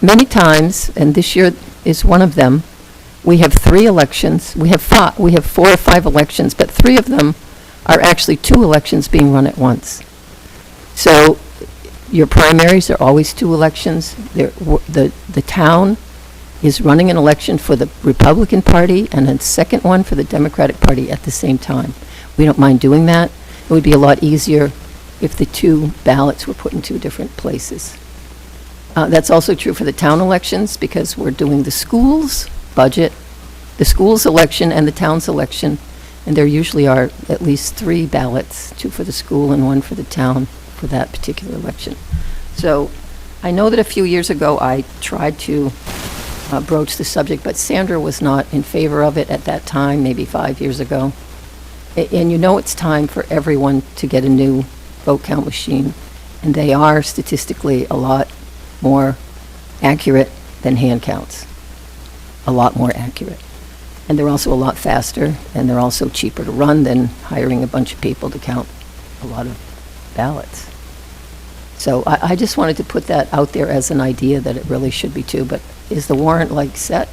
[SPEAKER 17] Many times, and this year is one of them, we have 3 elections. We have 4 or 5 elections, but 3 of them are actually 2 elections being run at once. So your primaries are always 2 elections. The town is running an election for the Republican Party and a second one for the Democratic Party at the same time. We don't mind doing that. It would be a lot easier if the 2 ballots were put in 2 different places. That's also true for the town elections, because we're doing the schools budget, the schools election, and the town's election, and there usually are at least 3 ballots, 2 for the school and 1 for the town for that particular election. So I know that a few years ago I tried to broach the subject, but Sandra was not in favor of it at that time, maybe 5 years ago. And you know it's time for everyone to get a new vote count machine, and they are statistically a lot more accurate than hand counts. A lot more accurate. And they're also a lot faster, and they're also cheaper to run than hiring a bunch of people to count a lot of ballots. So I just wanted to put that out there as an idea that it really should be too, but is the warrant like set?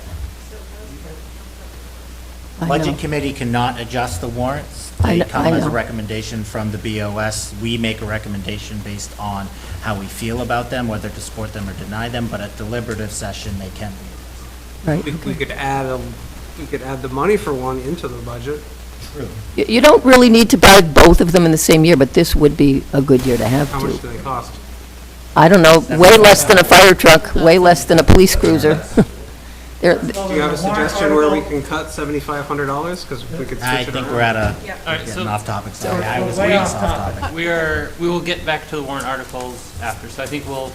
[SPEAKER 17] I know.
[SPEAKER 6] Budget Committee cannot adjust the warrants.
[SPEAKER 17] I
[SPEAKER 6] They
[SPEAKER 17] kn-
[SPEAKER 6] come
[SPEAKER 17] I
[SPEAKER 6] as a
[SPEAKER 17] know.
[SPEAKER 6] recommendation from the BOS. We make a recommendation based on how we feel about them, whether to support them or deny them, but at deliberative session, they can be.
[SPEAKER 17] Right.
[SPEAKER 7] We could add the money for one into the budget.
[SPEAKER 17] You don't really need to buy both of them in the same year, but this would be a good year to have
[SPEAKER 7] How much
[SPEAKER 17] to.
[SPEAKER 7] do they cost?
[SPEAKER 17] I don't know, way less than a fire truck, way less than a police cruiser. They're-
[SPEAKER 7] Do you have a suggestion where we can cut $7,500? Because we could switch
[SPEAKER 6] I
[SPEAKER 7] it
[SPEAKER 6] think
[SPEAKER 7] around.
[SPEAKER 6] we're at a,
[SPEAKER 1] All right,
[SPEAKER 6] getting
[SPEAKER 1] so
[SPEAKER 6] off topic, sorry. I was
[SPEAKER 4] way
[SPEAKER 6] way
[SPEAKER 4] off
[SPEAKER 6] off topic.
[SPEAKER 1] we will get back to the warrant articles after, so I think we'll.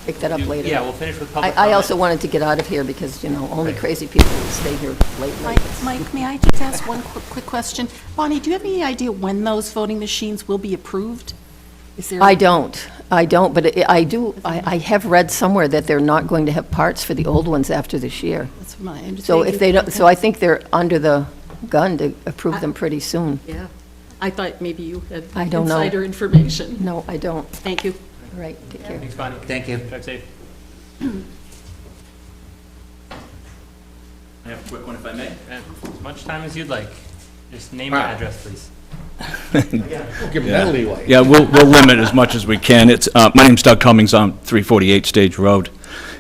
[SPEAKER 17] Pick that up
[SPEAKER 1] do-
[SPEAKER 17] later.
[SPEAKER 1] Yeah, we'll finish with public
[SPEAKER 17] I also
[SPEAKER 1] comment.
[SPEAKER 17] wanted to get out of here because, you know, only crazy people will stay here late nights.
[SPEAKER 10] Mike, may I just ask one quick question? Bonnie, do you have any idea when those voting machines will be approved? Is there?
[SPEAKER 17] I don't, but I have read somewhere that they're not going to have parts for the old ones after this year.
[SPEAKER 10] That's my understanding.
[SPEAKER 17] So if they don't, so I think they're under the gun to approve them pretty soon.
[SPEAKER 10] Yeah, I thought maybe you had
[SPEAKER 17] I don't know.
[SPEAKER 10] insider information.
[SPEAKER 17] No, I don't.
[SPEAKER 10] Thank you.
[SPEAKER 17] All right, take care.
[SPEAKER 1] Thanks, Bonnie.
[SPEAKER 6] Thank you.
[SPEAKER 1] Drive safe.
[SPEAKER 9] I have a quick one if I may.
[SPEAKER 1] As much time as you'd like. Just name and address, please.
[SPEAKER 5] Give them that leeway.
[SPEAKER 9] Yeah, we'll limit as much as we can. My name's Doug Cummings, I'm 348 Stage Road.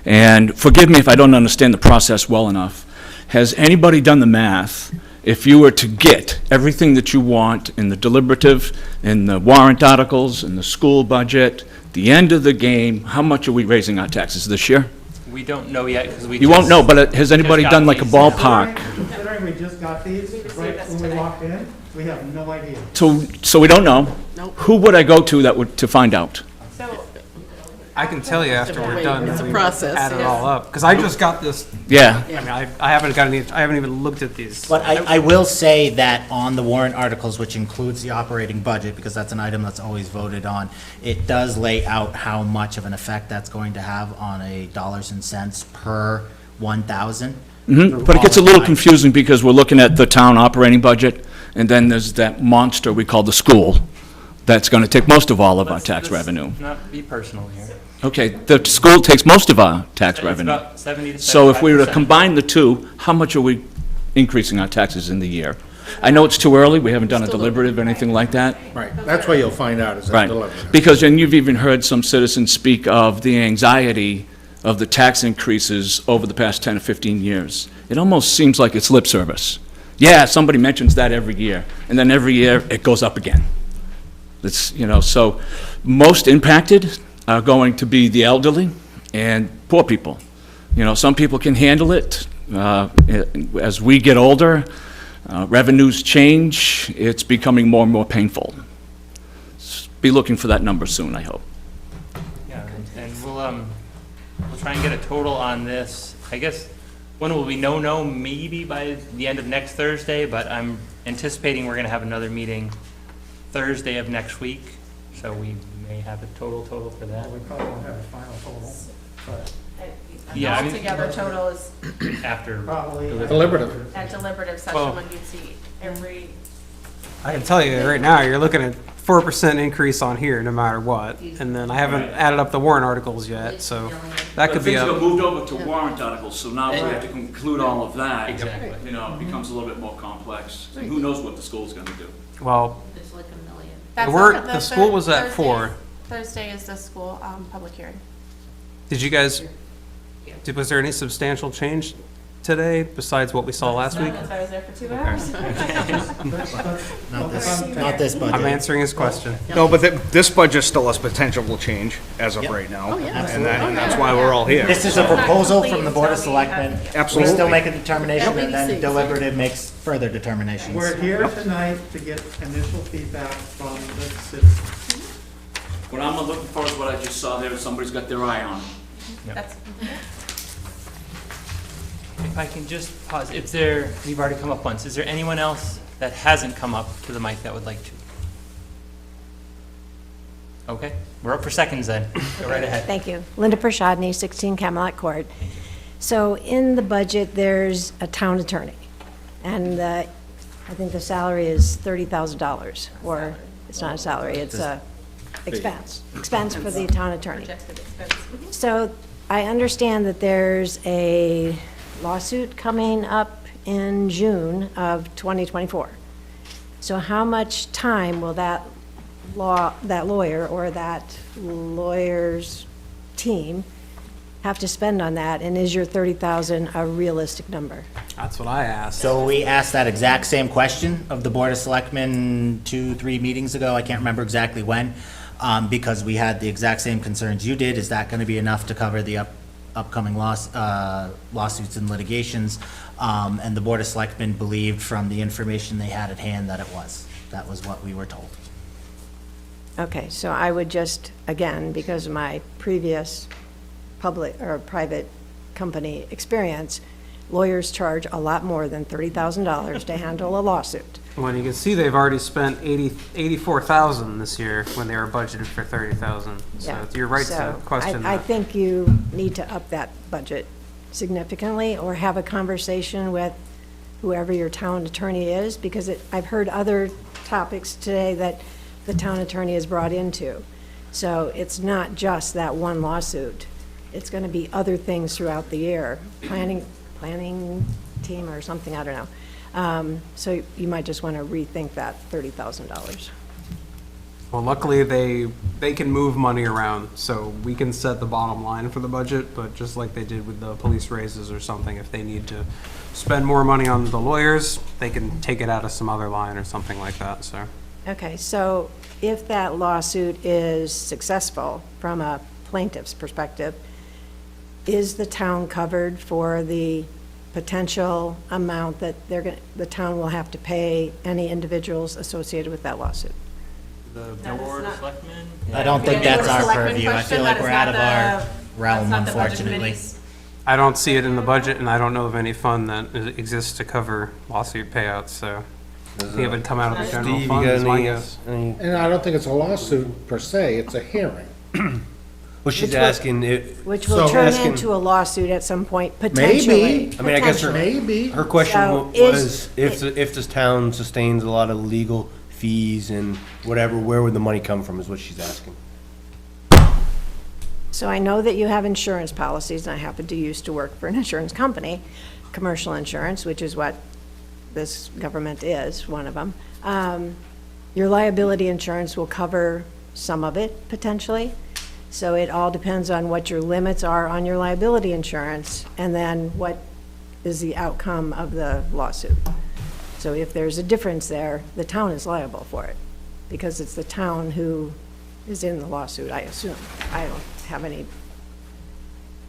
[SPEAKER 9] And forgive me if I don't understand the process well enough. Has anybody done the math? If you were to get everything that you want in the deliberative, in the warrant articles, in the school budget, the end of the game, how much are we raising our taxes this year?
[SPEAKER 1] We don't know yet, because we
[SPEAKER 9] You won't know, but has anybody
[SPEAKER 1] got
[SPEAKER 9] done like a
[SPEAKER 1] these.
[SPEAKER 9] ballpark?
[SPEAKER 4] Considering we just got these, right when we walked in, we have no idea.
[SPEAKER 9] So we don't know.
[SPEAKER 10] Nope.
[SPEAKER 9] Who would I go to to find out?
[SPEAKER 14] So
[SPEAKER 7] I can tell you after we're done.
[SPEAKER 10] It's a
[SPEAKER 7] we
[SPEAKER 10] process,
[SPEAKER 7] add it
[SPEAKER 10] yeah.
[SPEAKER 7] all up, because I just got this.
[SPEAKER 9] Yeah.
[SPEAKER 7] I mean, I haven't got any, I haven't even looked at these.
[SPEAKER 6] But I will say that on the warrant articles, which includes the operating budget, because that's an item that's always voted on, it does lay out how much of an effect that's going to have on a dollars and cents per 1,000.
[SPEAKER 9] But it gets a little confusing because we're looking at the town operating budget, and then there's that monster we call the school that's going to take most of all of our tax revenue.
[SPEAKER 1] Not be personal here.
[SPEAKER 9] Okay, the school takes most of our tax
[SPEAKER 1] It's
[SPEAKER 9] revenue.
[SPEAKER 1] about 70 to 75%.
[SPEAKER 9] So if we were to combine the two, how much are we increasing our taxes in the year? I know it's too early, we haven't done a deliberative or anything like that.
[SPEAKER 5] Right, that's where you'll find out, is that
[SPEAKER 9] Right,
[SPEAKER 5] deliberative.
[SPEAKER 9] because, and you've even heard some citizens speak of the anxiety of the tax increases over the past 10 or 15 years. It almost seems like it's lip service. Yeah, somebody mentions that every year, and then every year it goes up again. It's, you know, so most impacted are going to be the elderly and poor people. You know, some people can handle it. As we get older, revenues change, it's becoming more and more painful. Be looking for that number soon, I hope.
[SPEAKER 1] Yeah, and we'll try and get a total on this. I guess, when will we know, maybe by the end of next Thursday, but I'm anticipating we're gonna have another meeting Thursday of next week, so we may have a total for that.
[SPEAKER 4] We probably won't have a final total, but
[SPEAKER 1] Yeah, I mean-
[SPEAKER 14] Altogether total is
[SPEAKER 1] After.
[SPEAKER 4] probably.
[SPEAKER 5] Deliberative.
[SPEAKER 14] at deliberative session
[SPEAKER 7] Well-
[SPEAKER 14] when you'd see every,
[SPEAKER 7] I can tell you right now, you're looking at 4% increase on here, no matter what. And then I haven't added up the warrant articles yet, so that could be up.
[SPEAKER 9] moved over to warrant articles, so now we have to conclude all of that.
[SPEAKER 1] Exactly.
[SPEAKER 9] You know, it becomes a little bit more complex, and who knows what the school's gonna do.
[SPEAKER 7] Well,
[SPEAKER 14] that's
[SPEAKER 7] warrant-
[SPEAKER 14] the
[SPEAKER 7] the school was at
[SPEAKER 14] Thursday-
[SPEAKER 7] 4.
[SPEAKER 14] Thursday is the school, public hearing.
[SPEAKER 7] did you guys, was there any substantial change today besides what we saw last week?
[SPEAKER 14] Because I was there for 2 hours.
[SPEAKER 6] Not this budget.
[SPEAKER 7] I'm answering his question.
[SPEAKER 12] No, but this budget still has potential to change as of
[SPEAKER 6] Yep.
[SPEAKER 12] right now.
[SPEAKER 10] Oh, yeah.
[SPEAKER 12] And that's why we're all here.
[SPEAKER 6] This is a proposal from the Board of Selectmen. We
[SPEAKER 12] Absolutely.
[SPEAKER 6] still make a determination, and then
[SPEAKER 10] LBC.
[SPEAKER 6] deliberative makes further determinations.
[SPEAKER 4] We're here tonight to get initial feedback from the citizens.
[SPEAKER 9] What I'm looking for is what I just saw there, somebody's got their eye on.
[SPEAKER 14] That's,
[SPEAKER 1] If I can just pause, if there, we've already come up once, is there anyone else that hasn't come up to the mic that would like to? Okay, we're up for seconds then, go right ahead.
[SPEAKER 13] Thank you. Linda Prashadny, 16 Camelot Court. So in the budget, there's a town attorney, and I think the salary is $30,000, or it's not a salary, it's a expense for the town attorney.
[SPEAKER 14] projected expense.
[SPEAKER 13] So I understand that there's a lawsuit coming up in June of 2024. So how much time will that lawyer or that lawyer's team have to spend on that? And is your 30,000 a realistic number?
[SPEAKER 7] That's what I asked.
[SPEAKER 6] So we asked that exact same question of the Board of Selectmen 2-3 meetings ago, I can't remember exactly when, because we had the exact same concerns you did. Is that going to be enough to cover the upcoming lawsuits and litigations? And the Board of Selectmen believed from the information they had at hand that it was. That was what we were told.
[SPEAKER 13] Okay, so I would just, again, because of my previous public or private company experience, lawyers charge a lot more than $30,000 to handle a lawsuit.
[SPEAKER 7] Well, you can see they've already spent 84,000 this year when they were budgeted for 30,000. So
[SPEAKER 13] Yeah.
[SPEAKER 7] you're right to
[SPEAKER 13] So
[SPEAKER 7] question
[SPEAKER 13] I
[SPEAKER 7] that.
[SPEAKER 13] think you need to up that budget significantly, or have a conversation with whoever your town attorney is, because I've heard other topics today that the town attorney is brought into. So it's not just that one lawsuit. It's going to be other things throughout the year, planning team or something, I don't know. So you might just want to rethink that $30,000.
[SPEAKER 7] Well, luckily, they can move money around, so we can set the bottom line for the budget, but just like they did with the police raises or something, if they need to spend more money on the lawyers, they can take it out of some other line or something like that, so.
[SPEAKER 13] Okay, so if that lawsuit is successful from a plaintiff's perspective, is the town covered for the potential amount that the town will have to pay any individuals associated with that lawsuit?
[SPEAKER 1] the
[SPEAKER 14] No, it's
[SPEAKER 1] board of
[SPEAKER 14] not.
[SPEAKER 1] selectmen?
[SPEAKER 6] I don't think
[SPEAKER 14] Yeah,
[SPEAKER 6] that's
[SPEAKER 14] Board of
[SPEAKER 6] our
[SPEAKER 14] Selectmen
[SPEAKER 6] purview. I
[SPEAKER 14] question,
[SPEAKER 6] feel like
[SPEAKER 14] that is
[SPEAKER 6] we're out
[SPEAKER 14] not
[SPEAKER 6] of our
[SPEAKER 14] the-
[SPEAKER 6] realm,
[SPEAKER 14] that's not the budget
[SPEAKER 6] unfortunately.
[SPEAKER 14] committee's.
[SPEAKER 7] I don't see it in the budget, and I don't know of any fund that exists to cover lawsuit payouts, so I think it would come out of the general
[SPEAKER 11] Steve,
[SPEAKER 7] fund,
[SPEAKER 11] you got
[SPEAKER 7] is my
[SPEAKER 11] any,
[SPEAKER 7] guess.
[SPEAKER 5] And I don't think it's a lawsuit per se, it's a hearing.
[SPEAKER 11] Well, she's
[SPEAKER 13] Which will-
[SPEAKER 11] asking it.
[SPEAKER 13] Which will
[SPEAKER 11] so
[SPEAKER 13] turn
[SPEAKER 11] asking-
[SPEAKER 13] into a lawsuit at some point, potentially.
[SPEAKER 11] I mean, I guess her,
[SPEAKER 5] Maybe.
[SPEAKER 11] her question
[SPEAKER 13] So
[SPEAKER 11] was, if this town sustains a lot of legal fees and whatever, where would the money come from, is what she's asking.
[SPEAKER 13] So I know that you have insurance policies, and I happen to used to work for an insurance company, commercial insurance, which is what this government is, one of them. Your liability insurance will cover some of it, potentially. So it all depends on what your limits are on your liability insurance, and then what is the outcome of the lawsuit. So if there's a difference there, the town is liable for it, because it's the town who is in the lawsuit, I assume. I don't have any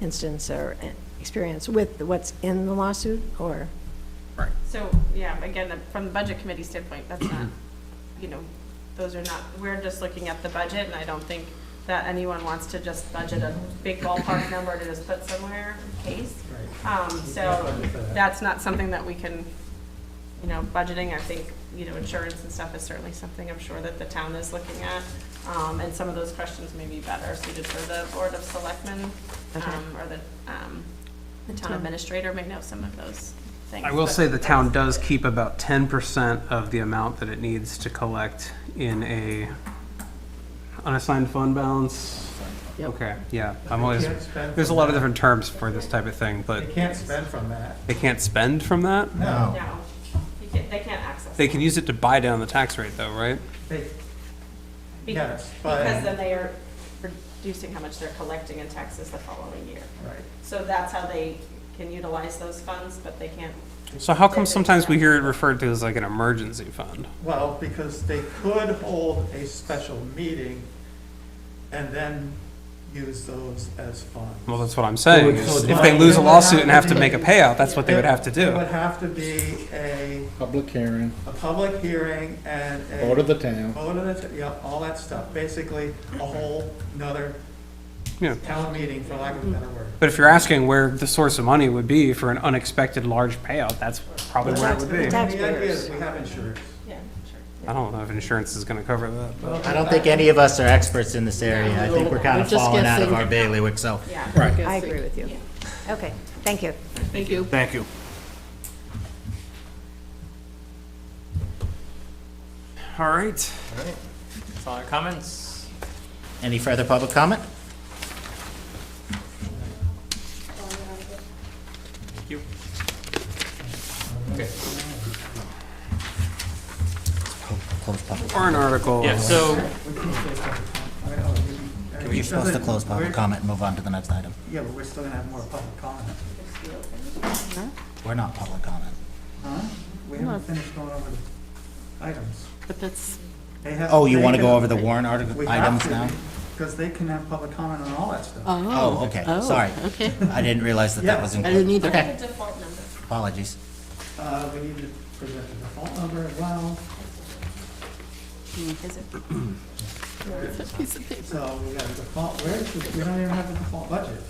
[SPEAKER 13] instance or experience with what's in the lawsuit, or,
[SPEAKER 14] So, yeah, again, from the budget committee standpoint, that's not, you know, those are not, we're just looking at the budget, and I don't think that anyone wants to just budget a big ballpark number to just put somewhere in case. So that's not something that we can, you know, budgeting, I think, you know, insurance and stuff is certainly something I'm sure that the town is looking at. And some of those questions may be better suited for the Board of Selectmen, or the town administrator may know some of those things.
[SPEAKER 7] I will
[SPEAKER 14] but-
[SPEAKER 7] say the town does keep about 10% of the amount that it needs to collect in a unassigned fund balance. Okay, yeah, I'm always,
[SPEAKER 4] Can't spend
[SPEAKER 7] there's a
[SPEAKER 4] from
[SPEAKER 7] lot of
[SPEAKER 4] that.
[SPEAKER 7] different terms for this type of thing,
[SPEAKER 4] They
[SPEAKER 7] but
[SPEAKER 4] can't spend from that.
[SPEAKER 7] they can't spend from that?
[SPEAKER 4] No,
[SPEAKER 14] No, they can't access.
[SPEAKER 7] They can use it to buy down the tax rate though, right?
[SPEAKER 4] they,
[SPEAKER 14] Be-
[SPEAKER 4] yes, but.
[SPEAKER 14] Because then they are reducing how much they're collecting in taxes the following year.
[SPEAKER 4] Right.
[SPEAKER 14] So that's how they can utilize those funds, but they can't.
[SPEAKER 7] So how come sometimes we hear it referred to as like an emergency fund?
[SPEAKER 4] Well, because they could hold a special meeting and then use those as funds.
[SPEAKER 7] Well, that's what I'm saying.
[SPEAKER 11] So
[SPEAKER 7] is
[SPEAKER 11] it's
[SPEAKER 7] If they
[SPEAKER 11] like-
[SPEAKER 7] lose a lawsuit and have to make a payout, that's what they would have to
[SPEAKER 4] It would
[SPEAKER 7] do.
[SPEAKER 4] have to be a
[SPEAKER 5] Public hearing,
[SPEAKER 4] public hearing and a.
[SPEAKER 5] vote of the town.
[SPEAKER 4] Vote of the, yeah, all that stuff, basically a whole nother
[SPEAKER 7] Yeah.
[SPEAKER 4] town meeting, for lack of a better word.
[SPEAKER 7] But if you're asking where the source of money would be for an unexpected large payout, that's probably where it would be.
[SPEAKER 4] And the idea
[SPEAKER 13] Taxpayers.
[SPEAKER 4] is we have insurance.
[SPEAKER 14] Yeah, sure.
[SPEAKER 7] I don't know if insurance is gonna cover that, but.
[SPEAKER 6] I don't think any of us are experts in this area. I think we're kind
[SPEAKER 10] We're
[SPEAKER 6] of
[SPEAKER 10] just
[SPEAKER 6] falling out of
[SPEAKER 10] guessing.
[SPEAKER 6] our bailiwick, so.
[SPEAKER 14] Yeah.
[SPEAKER 5] Right.
[SPEAKER 13] I agree with you. Okay, thank you.
[SPEAKER 10] Thank you.
[SPEAKER 12] Thank you.
[SPEAKER 7] All right.
[SPEAKER 1] All right, that's all our comments.
[SPEAKER 6] Any further public comment?
[SPEAKER 1] Thank you. Okay,
[SPEAKER 6] Close public.
[SPEAKER 7] Or an article.
[SPEAKER 1] yeah, so,
[SPEAKER 6] You're supposed to close public comment and move on to the next item.
[SPEAKER 4] Yeah, but we're still gonna have more public comment.
[SPEAKER 6] We're not public comment.
[SPEAKER 4] Huh? We haven't finished going over the items.
[SPEAKER 10] But that's,
[SPEAKER 4] They have-
[SPEAKER 6] Oh, you
[SPEAKER 4] they
[SPEAKER 6] want to
[SPEAKER 4] can-
[SPEAKER 6] go over the warrant article
[SPEAKER 4] We have
[SPEAKER 6] items
[SPEAKER 4] to,
[SPEAKER 6] now?
[SPEAKER 4] Because they can have public comment on all that stuff.
[SPEAKER 6] Oh, okay,
[SPEAKER 10] oh,
[SPEAKER 6] sorry.
[SPEAKER 10] okay.
[SPEAKER 6] I didn't realize that that was
[SPEAKER 10] I
[SPEAKER 6] included.
[SPEAKER 10] didn't either.
[SPEAKER 6] Okay,
[SPEAKER 14] The default number.
[SPEAKER 6] apologies.
[SPEAKER 4] We need to present the default number as well.
[SPEAKER 14] Is it?
[SPEAKER 4] So we got a default, we don't even have a default budget.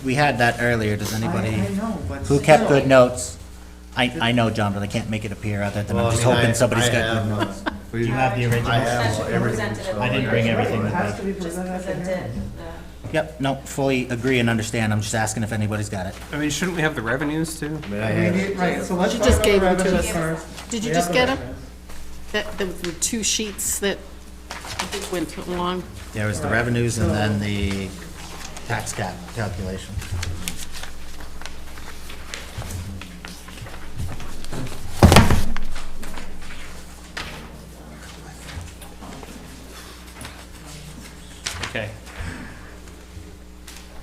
[SPEAKER 6] We had that earlier. Does anybody,
[SPEAKER 4] I know, but.
[SPEAKER 6] who kept
[SPEAKER 4] still.
[SPEAKER 6] good notes? I know, John, but I can't make it appear other than I'm just hoping somebody's got good notes. Do you have the original? I didn't bring everything
[SPEAKER 4] It
[SPEAKER 6] with
[SPEAKER 4] has to
[SPEAKER 6] me.
[SPEAKER 4] be presented at the hearing.
[SPEAKER 6] Yep, no, fully agree and understand. I'm just asking if anybody's got it.
[SPEAKER 7] I mean, shouldn't we have the revenues too?
[SPEAKER 4] We need- Right, so let's
[SPEAKER 10] You
[SPEAKER 4] talk
[SPEAKER 10] just
[SPEAKER 4] about
[SPEAKER 10] gave
[SPEAKER 4] the
[SPEAKER 10] them to
[SPEAKER 4] revenues
[SPEAKER 10] us.
[SPEAKER 4] first.
[SPEAKER 10] Did you
[SPEAKER 4] We
[SPEAKER 10] just
[SPEAKER 4] have
[SPEAKER 10] get
[SPEAKER 4] the
[SPEAKER 10] 'em? There were two sheets that I think went along.
[SPEAKER 6] There was the revenues and then the tax cap calculation.
[SPEAKER 1] okay,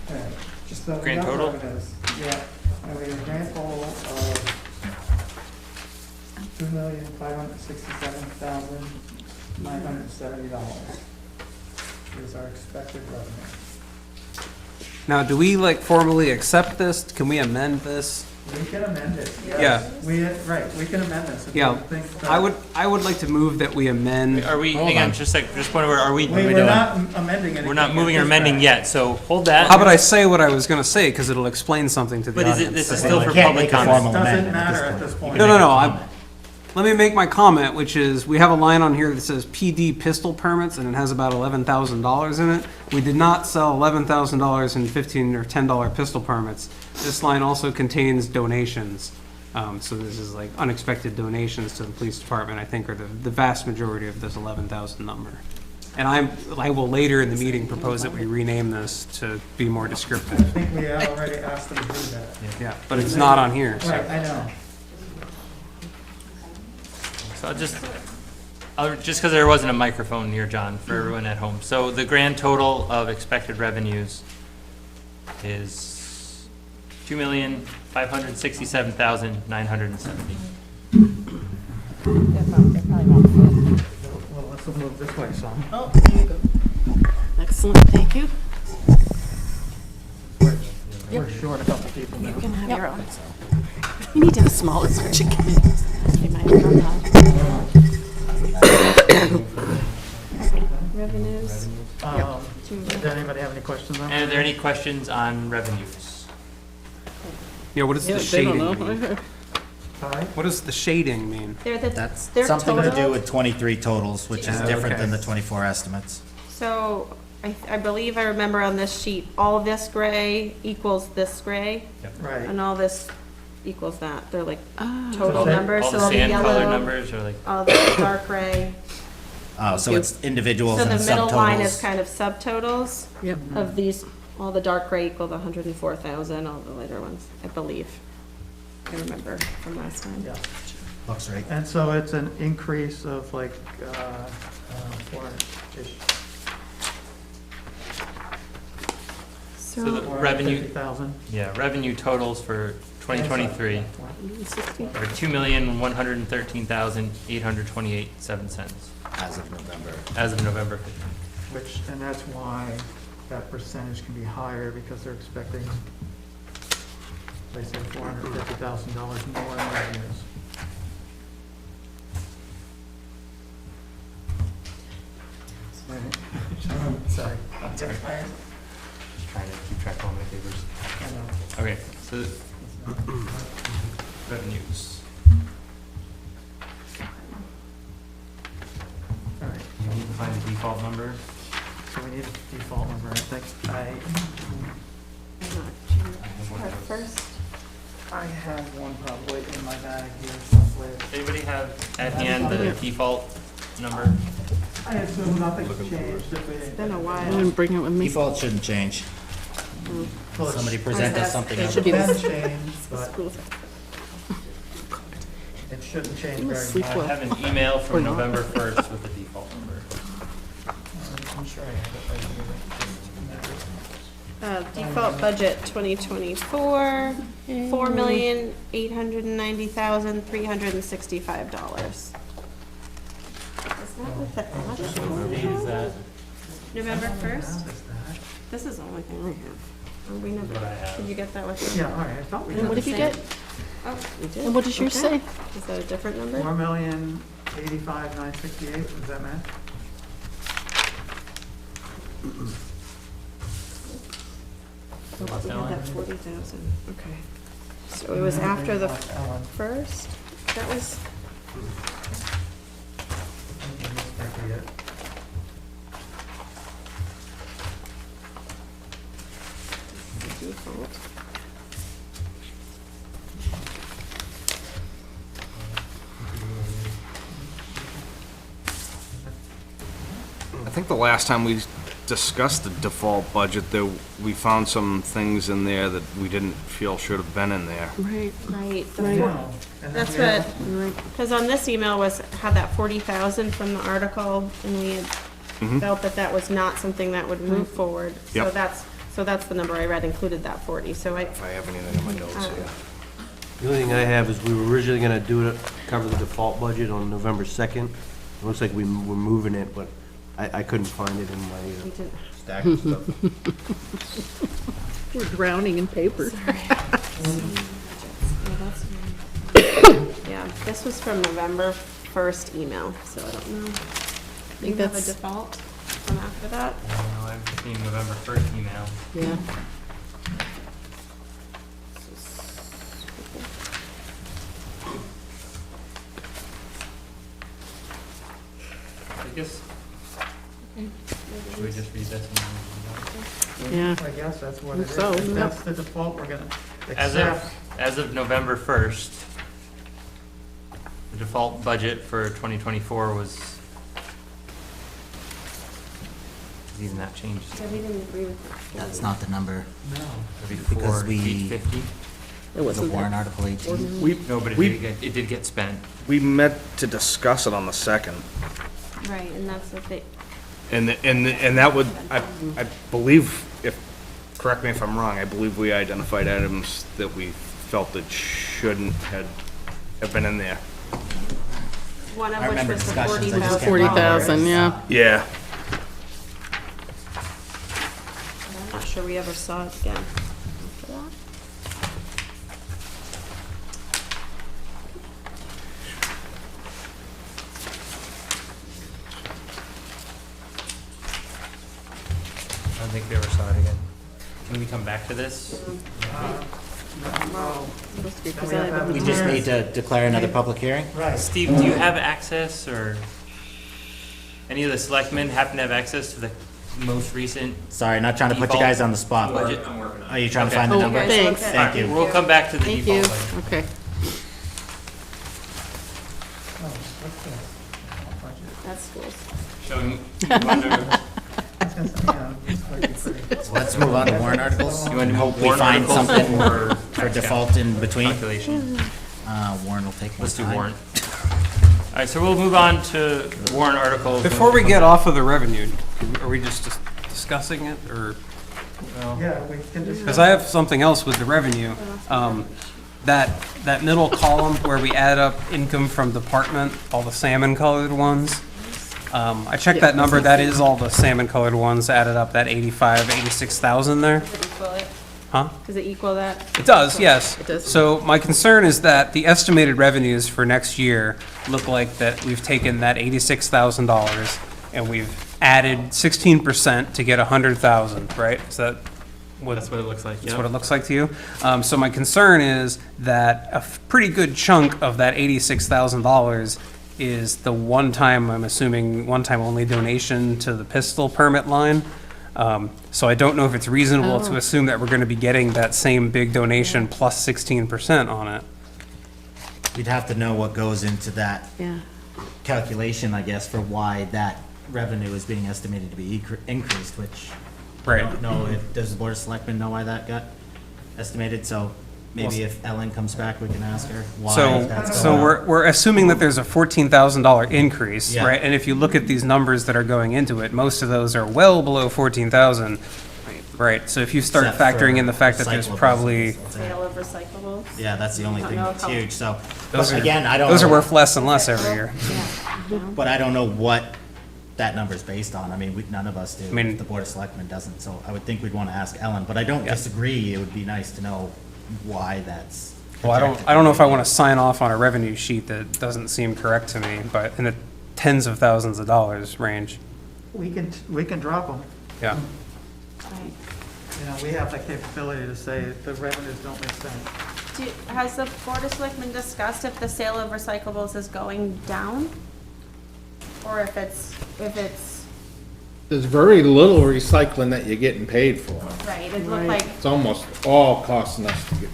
[SPEAKER 4] Okay, just the
[SPEAKER 1] Grand
[SPEAKER 4] rough
[SPEAKER 1] total?
[SPEAKER 4] revenues. Yeah, and we have a grand total of $2,567,970 is our expected revenue.
[SPEAKER 7] Now, do we like formally accept this? Can we amend this?
[SPEAKER 4] We can amend it.
[SPEAKER 7] Yeah.
[SPEAKER 4] Right, we can amend this. if
[SPEAKER 7] Yeah,
[SPEAKER 4] we think that-
[SPEAKER 7] I would like to move that we amend.
[SPEAKER 1] Are we, hang on, just point where, are we?
[SPEAKER 4] We're not amending anything.
[SPEAKER 1] We're not
[SPEAKER 4] at
[SPEAKER 1] moving or
[SPEAKER 4] this
[SPEAKER 1] amending
[SPEAKER 4] time.
[SPEAKER 1] yet, so hold that.
[SPEAKER 7] How about I say what I was gonna say, because it'll explain something to the
[SPEAKER 1] But is
[SPEAKER 7] audience.
[SPEAKER 1] it, this is
[SPEAKER 11] Well,
[SPEAKER 1] still
[SPEAKER 11] we
[SPEAKER 1] for
[SPEAKER 11] can't
[SPEAKER 1] public
[SPEAKER 11] make a
[SPEAKER 1] comment?
[SPEAKER 11] formal
[SPEAKER 4] Doesn't
[SPEAKER 11] amendment at this
[SPEAKER 4] matter at
[SPEAKER 11] point.
[SPEAKER 4] this point.
[SPEAKER 7] No, let me make my comment, which is, we have a line on here that says PD pistol permits, and it has about $11,000 in it. We did not sell $11,000 in $15 or $10 pistol permits. This line also contains donations. So this is like unexpected donations to the police department, I think, are the vast majority of this 11,000 number. And I will later in the meeting propose that we rename this to be more
[SPEAKER 4] I
[SPEAKER 7] descriptive.
[SPEAKER 4] think we already asked them to do that.
[SPEAKER 7] Yeah, but it's not on here, so.
[SPEAKER 4] Right, I know.
[SPEAKER 1] So just because there wasn't a microphone near John for everyone at home. So the grand total of expected revenues is $2,567,970.
[SPEAKER 4] Well, let's move this way some.
[SPEAKER 10] Oh, there you go. Excellent, thank you.
[SPEAKER 4] We're short a couple people now.
[SPEAKER 10] You can have your own. You need to have a smaller chicken.
[SPEAKER 13] Revenues.
[SPEAKER 4] Does anybody have any questions on that?
[SPEAKER 1] And are there any questions on revenues?
[SPEAKER 7] Yeah, what does the shading mean?
[SPEAKER 4] Sorry?
[SPEAKER 7] What does the shading mean?
[SPEAKER 11] That's
[SPEAKER 14] They're
[SPEAKER 11] something to do
[SPEAKER 14] total.
[SPEAKER 11] with 23 totals, which is
[SPEAKER 7] Yeah,
[SPEAKER 11] different
[SPEAKER 7] okay.
[SPEAKER 11] than the 24 estimates.
[SPEAKER 14] So I believe I remember on this sheet, all of this gray equals this gray,
[SPEAKER 4] Right.
[SPEAKER 14] and all this equals that. They're like
[SPEAKER 10] Ah.
[SPEAKER 14] total
[SPEAKER 4] Okay.
[SPEAKER 14] numbers,
[SPEAKER 1] All
[SPEAKER 14] so
[SPEAKER 1] the
[SPEAKER 14] all the
[SPEAKER 1] sand color
[SPEAKER 14] yellow,
[SPEAKER 1] numbers are like,
[SPEAKER 14] all the dark gray.
[SPEAKER 11] Oh, so it's individuals
[SPEAKER 14] So
[SPEAKER 11] and
[SPEAKER 14] the middle line is
[SPEAKER 11] subtotals.
[SPEAKER 14] kind of subtotals
[SPEAKER 10] Yep.
[SPEAKER 14] of these, all the dark gray equal the 104,000, all the lighter ones, I believe. I remember from last time.
[SPEAKER 4] Yeah.
[SPEAKER 11] Looks right.
[SPEAKER 4] And so it's an increase of like, 400-ish.
[SPEAKER 1] so the revenue,
[SPEAKER 4] 450,000.
[SPEAKER 1] yeah, revenue totals for 2023 are $2,113,828.07
[SPEAKER 11] As of November.
[SPEAKER 1] as of November 15th.
[SPEAKER 4] Which, and that's why that percentage can be higher, because they're expecting, they say $450,000 more in revenues. Sorry.
[SPEAKER 1] I'm sorry. Just trying to keep track of all my papers.
[SPEAKER 4] I know.
[SPEAKER 1] Okay, so revenues.
[SPEAKER 4] All right,
[SPEAKER 1] You need to find the default number.
[SPEAKER 4] so we need a default number, I think.
[SPEAKER 14] First,
[SPEAKER 4] I have one probably in my bag here someplace.
[SPEAKER 1] Anybody have at hand the default number?
[SPEAKER 4] I assume nothing changed if we.
[SPEAKER 14] it's been a
[SPEAKER 10] I
[SPEAKER 14] while.
[SPEAKER 10] didn't bring it with me.
[SPEAKER 11] Default shouldn't change.
[SPEAKER 4] Well,
[SPEAKER 11] Somebody present us something
[SPEAKER 10] It
[SPEAKER 11] else.
[SPEAKER 10] should be
[SPEAKER 4] It's
[SPEAKER 10] this.
[SPEAKER 4] been changed, but it shouldn't change
[SPEAKER 10] You must
[SPEAKER 4] very
[SPEAKER 10] sleep
[SPEAKER 4] much.
[SPEAKER 1] I
[SPEAKER 10] well.
[SPEAKER 1] have an email
[SPEAKER 10] Or
[SPEAKER 1] from
[SPEAKER 10] not.
[SPEAKER 1] November 1st with the default number.
[SPEAKER 4] I'm sure I have it right
[SPEAKER 14] Default budget 2024, $4,890,365. Is that what the audit
[SPEAKER 1] Date is that?
[SPEAKER 14] November 1st? This is the only thing I have. Oh, we never,
[SPEAKER 1] What I have.
[SPEAKER 14] did you get that with
[SPEAKER 4] here.
[SPEAKER 14] you?
[SPEAKER 4] Yeah, all right, I thought we
[SPEAKER 10] And
[SPEAKER 4] had
[SPEAKER 10] what
[SPEAKER 4] the
[SPEAKER 10] did you
[SPEAKER 4] same.
[SPEAKER 10] get?
[SPEAKER 14] Oh, we did?
[SPEAKER 10] And what does yours
[SPEAKER 14] Okay.
[SPEAKER 10] say?
[SPEAKER 14] Is that a different number?
[SPEAKER 4] 4,085,968, does that match?
[SPEAKER 14] We had that 40,000, okay. So it was after the first? That was, the default.
[SPEAKER 12] I think the last time we discussed the default budget, there, we found some things in there that we didn't feel should have been in there.
[SPEAKER 10] Right.
[SPEAKER 14] Right.
[SPEAKER 10] Right.
[SPEAKER 4] No. And then
[SPEAKER 14] That's
[SPEAKER 4] we have-
[SPEAKER 14] what, because on this email had that 40,000 from the article, and we had felt that that was not something that would move forward. So
[SPEAKER 12] Yep.
[SPEAKER 14] that's the number I read, included that 40, so
[SPEAKER 12] If I have anything in my notes here.
[SPEAKER 11] The only thing I have is we were originally gonna cover the default budget on November 2nd. It looks like we're moving it, but I couldn't find it in my
[SPEAKER 14] we didn't.
[SPEAKER 11] stack of stuff.
[SPEAKER 10] We're drowning in paper.
[SPEAKER 14] Yeah, Yeah, this was from November 1st email, so I don't know. Do you have a
[SPEAKER 10] that's-
[SPEAKER 14] default from after that?
[SPEAKER 1] No, I've seen November 1st email.
[SPEAKER 10] Yeah.
[SPEAKER 1] I guess, should we just read this?
[SPEAKER 10] Yeah.
[SPEAKER 4] I guess that's what it is.
[SPEAKER 10] So,
[SPEAKER 4] If
[SPEAKER 10] yeah.
[SPEAKER 4] that's the default, we're gonna
[SPEAKER 1] As
[SPEAKER 4] accept.
[SPEAKER 1] of November 1st, the default budget for 2024 was, has even that changed?
[SPEAKER 14] Yeah, we didn't agree with that.
[SPEAKER 6] That's not the number.
[SPEAKER 1] Before
[SPEAKER 6] Because we-
[SPEAKER 1] 850?
[SPEAKER 10] It wasn't
[SPEAKER 6] The warrant
[SPEAKER 10] that.
[SPEAKER 6] Article 18.
[SPEAKER 1] No, but
[SPEAKER 12] we-
[SPEAKER 1] it did get spent.
[SPEAKER 12] We met to discuss it on the 2nd.
[SPEAKER 14] Right, and that's what they,
[SPEAKER 12] And that would, I believe, if, correct me if I'm wrong, I believe we identified items that we felt that shouldn't have been in there.
[SPEAKER 14] one of
[SPEAKER 6] I
[SPEAKER 14] which
[SPEAKER 6] remember
[SPEAKER 14] was the
[SPEAKER 6] discussions, I just
[SPEAKER 14] $40,000.
[SPEAKER 6] can't remember.
[SPEAKER 10] 40,000, yeah.
[SPEAKER 12] Yeah.
[SPEAKER 14] I'm not sure we ever saw it again after that.
[SPEAKER 1] I don't think we ever saw it again. Can we come back to this?
[SPEAKER 10] Supposed to be
[SPEAKER 4] Then we have to
[SPEAKER 10] presented
[SPEAKER 4] have
[SPEAKER 10] on
[SPEAKER 6] We
[SPEAKER 10] the
[SPEAKER 6] just
[SPEAKER 10] 10th.
[SPEAKER 6] need to declare another public hearing?
[SPEAKER 4] Right.
[SPEAKER 1] Steve, do you have access, or any of the selectmen happen to have access to the most recent?
[SPEAKER 6] Sorry, not trying to put you guys on the spot, but
[SPEAKER 1] Budget?
[SPEAKER 6] are you trying to
[SPEAKER 1] Okay.
[SPEAKER 6] find the
[SPEAKER 10] Oh,
[SPEAKER 6] number?
[SPEAKER 10] thanks.
[SPEAKER 6] Thank you.
[SPEAKER 1] We'll come back to the
[SPEAKER 10] Thank you.
[SPEAKER 1] default budget.
[SPEAKER 10] Okay.
[SPEAKER 4] Oh, what's this? Budget.
[SPEAKER 14] That's schools.
[SPEAKER 1] Showing, you wonder-
[SPEAKER 4] I was gonna say, yeah, it's pretty-
[SPEAKER 6] Let's move on to warrant articles.
[SPEAKER 1] You want to
[SPEAKER 6] Hopefully
[SPEAKER 1] warrant
[SPEAKER 6] find
[SPEAKER 1] articles
[SPEAKER 6] something
[SPEAKER 1] or
[SPEAKER 6] for default in between.
[SPEAKER 1] calculation?
[SPEAKER 6] Warrant will take more
[SPEAKER 1] Let's do
[SPEAKER 6] time.
[SPEAKER 1] warrant. All right, so we'll move on to warrant articles.
[SPEAKER 7] Before we get off of the revenue, are we just discussing it, or?
[SPEAKER 4] Yeah, we can just.
[SPEAKER 7] Because I have something else with the revenue. That middle column where we add up income from department, all the salmon colored ones. I checked that number, that is all the salmon colored ones added up, that 86,000 there.
[SPEAKER 14] Does it equal it?
[SPEAKER 7] Huh?
[SPEAKER 14] Does it equal that?
[SPEAKER 7] It does, yes.
[SPEAKER 10] It does.
[SPEAKER 7] So my concern is that the estimated revenues for next year look like that we've taken that $86,000 and we've added 16% to get 100,000, right? Is that what?
[SPEAKER 1] That's what it looks like,
[SPEAKER 7] That's
[SPEAKER 1] yeah.
[SPEAKER 7] what it looks like to you? So my concern is that a pretty good chunk of that $86,000 is the one-time, I'm assuming, one-time only donation to the pistol permit line. So I don't know if it's reasonable to
[SPEAKER 10] Oh.
[SPEAKER 7] assume that we're going to be getting that same big donation plus 16% on it.
[SPEAKER 6] We'd have to know what goes into that
[SPEAKER 10] Yeah.
[SPEAKER 6] calculation, I guess, for why that revenue is being estimated to be increased, which I
[SPEAKER 7] Right.
[SPEAKER 6] don't know if, does the Board of Selectmen know why that got estimated? So maybe if Ellen comes back, we can ask her why that's
[SPEAKER 7] So
[SPEAKER 6] going up.
[SPEAKER 7] we're assuming that there's a $14,000 increase,
[SPEAKER 6] Yeah.
[SPEAKER 7] right? And if you look at these numbers that are going into it, most of those are well below 14,000. Right, so if you start
[SPEAKER 6] Except for
[SPEAKER 7] factoring in the fact that there's
[SPEAKER 6] recyclables.
[SPEAKER 7] probably,
[SPEAKER 14] Sale of recyclables?
[SPEAKER 6] Yeah, that's the only
[SPEAKER 14] Don't
[SPEAKER 6] thing
[SPEAKER 14] know
[SPEAKER 6] that's
[SPEAKER 14] how-
[SPEAKER 6] huge, so.
[SPEAKER 7] those
[SPEAKER 6] But
[SPEAKER 7] are,
[SPEAKER 6] again, I don't
[SPEAKER 7] those are
[SPEAKER 6] know-
[SPEAKER 7] worth less and less every year.
[SPEAKER 14] Yeah.
[SPEAKER 6] But I don't know what that number's based on. I mean, none of us do.
[SPEAKER 7] mean-
[SPEAKER 6] The Board of Selectmen doesn't, so I would think we'd want to ask Ellen, but I don't
[SPEAKER 7] Yeah.
[SPEAKER 6] disagree. It would be nice to know why that's.
[SPEAKER 7] Well, I don't know if I want to sign off on a revenue sheet that doesn't seem correct to me, but in the tens of thousands of dollars range,
[SPEAKER 4] We can drop them.
[SPEAKER 7] yeah.
[SPEAKER 4] You know, we have the capability to say the revenues don't make sense.
[SPEAKER 14] Has the Board of Selectmen discussed if the sale of recyclables is going down? Or if it's,
[SPEAKER 5] There's very little recycling that you're getting paid for.
[SPEAKER 14] right, it looked like
[SPEAKER 5] It's almost all costing us to get.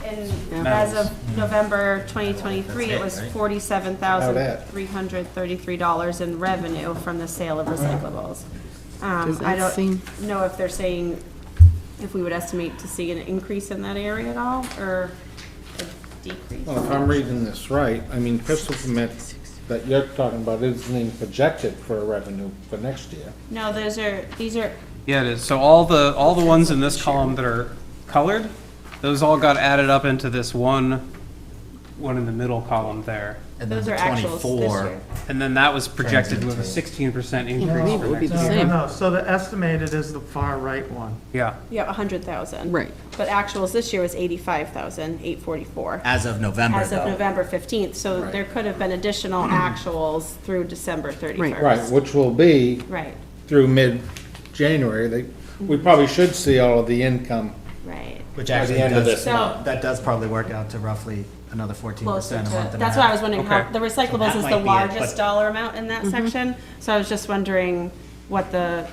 [SPEAKER 14] as of November 2023, it was
[SPEAKER 6] That's it,
[SPEAKER 14] $47,333 in revenue from the sale of recyclables.
[SPEAKER 10] Does
[SPEAKER 14] I
[SPEAKER 10] that seem-
[SPEAKER 14] don't know if they're saying, if we would estimate to see an increase in that area at all, or a decrease?
[SPEAKER 5] Well, if I'm reading this right, I mean, pistol permit that you're talking about isn't even projected for a revenue for next year.
[SPEAKER 14] No, these are,
[SPEAKER 7] Yeah, it is. So all the ones in this column that are colored, those all got added up into this one one in the middle column there.
[SPEAKER 6] And then
[SPEAKER 14] Those
[SPEAKER 6] the
[SPEAKER 14] are actuals this
[SPEAKER 6] 24
[SPEAKER 14] year.
[SPEAKER 7] And then that was projected with a
[SPEAKER 6] Translates
[SPEAKER 7] 16%
[SPEAKER 10] believe
[SPEAKER 7] increase
[SPEAKER 10] it
[SPEAKER 7] for
[SPEAKER 10] would be
[SPEAKER 7] next
[SPEAKER 10] the
[SPEAKER 7] year.
[SPEAKER 10] same.
[SPEAKER 4] No, so the estimated is the far right one.
[SPEAKER 7] Yeah.
[SPEAKER 14] Yeah, 100,000.
[SPEAKER 10] Right.
[SPEAKER 14] But actuals this year was 85,844.
[SPEAKER 6] as of November,
[SPEAKER 14] As of
[SPEAKER 6] though.
[SPEAKER 14] November 15th, so there could have been additional actuals through December 31st.
[SPEAKER 5] Right, which will be
[SPEAKER 14] Right,
[SPEAKER 5] through mid-January. We probably should see all of the income.
[SPEAKER 14] right.
[SPEAKER 6] Which
[SPEAKER 5] By the
[SPEAKER 6] actually
[SPEAKER 5] end of
[SPEAKER 6] does,
[SPEAKER 5] this
[SPEAKER 14] month.
[SPEAKER 6] that does probably work out to roughly another 14%
[SPEAKER 14] Closer
[SPEAKER 6] a month
[SPEAKER 14] to,
[SPEAKER 6] and a
[SPEAKER 14] that's why I
[SPEAKER 6] half.
[SPEAKER 14] was wondering how,
[SPEAKER 7] Okay.
[SPEAKER 14] the recyclables
[SPEAKER 6] that
[SPEAKER 14] is
[SPEAKER 6] might
[SPEAKER 14] the
[SPEAKER 6] be it,
[SPEAKER 14] largest
[SPEAKER 6] but-
[SPEAKER 14] dollar amount in that section. So I was just wondering what the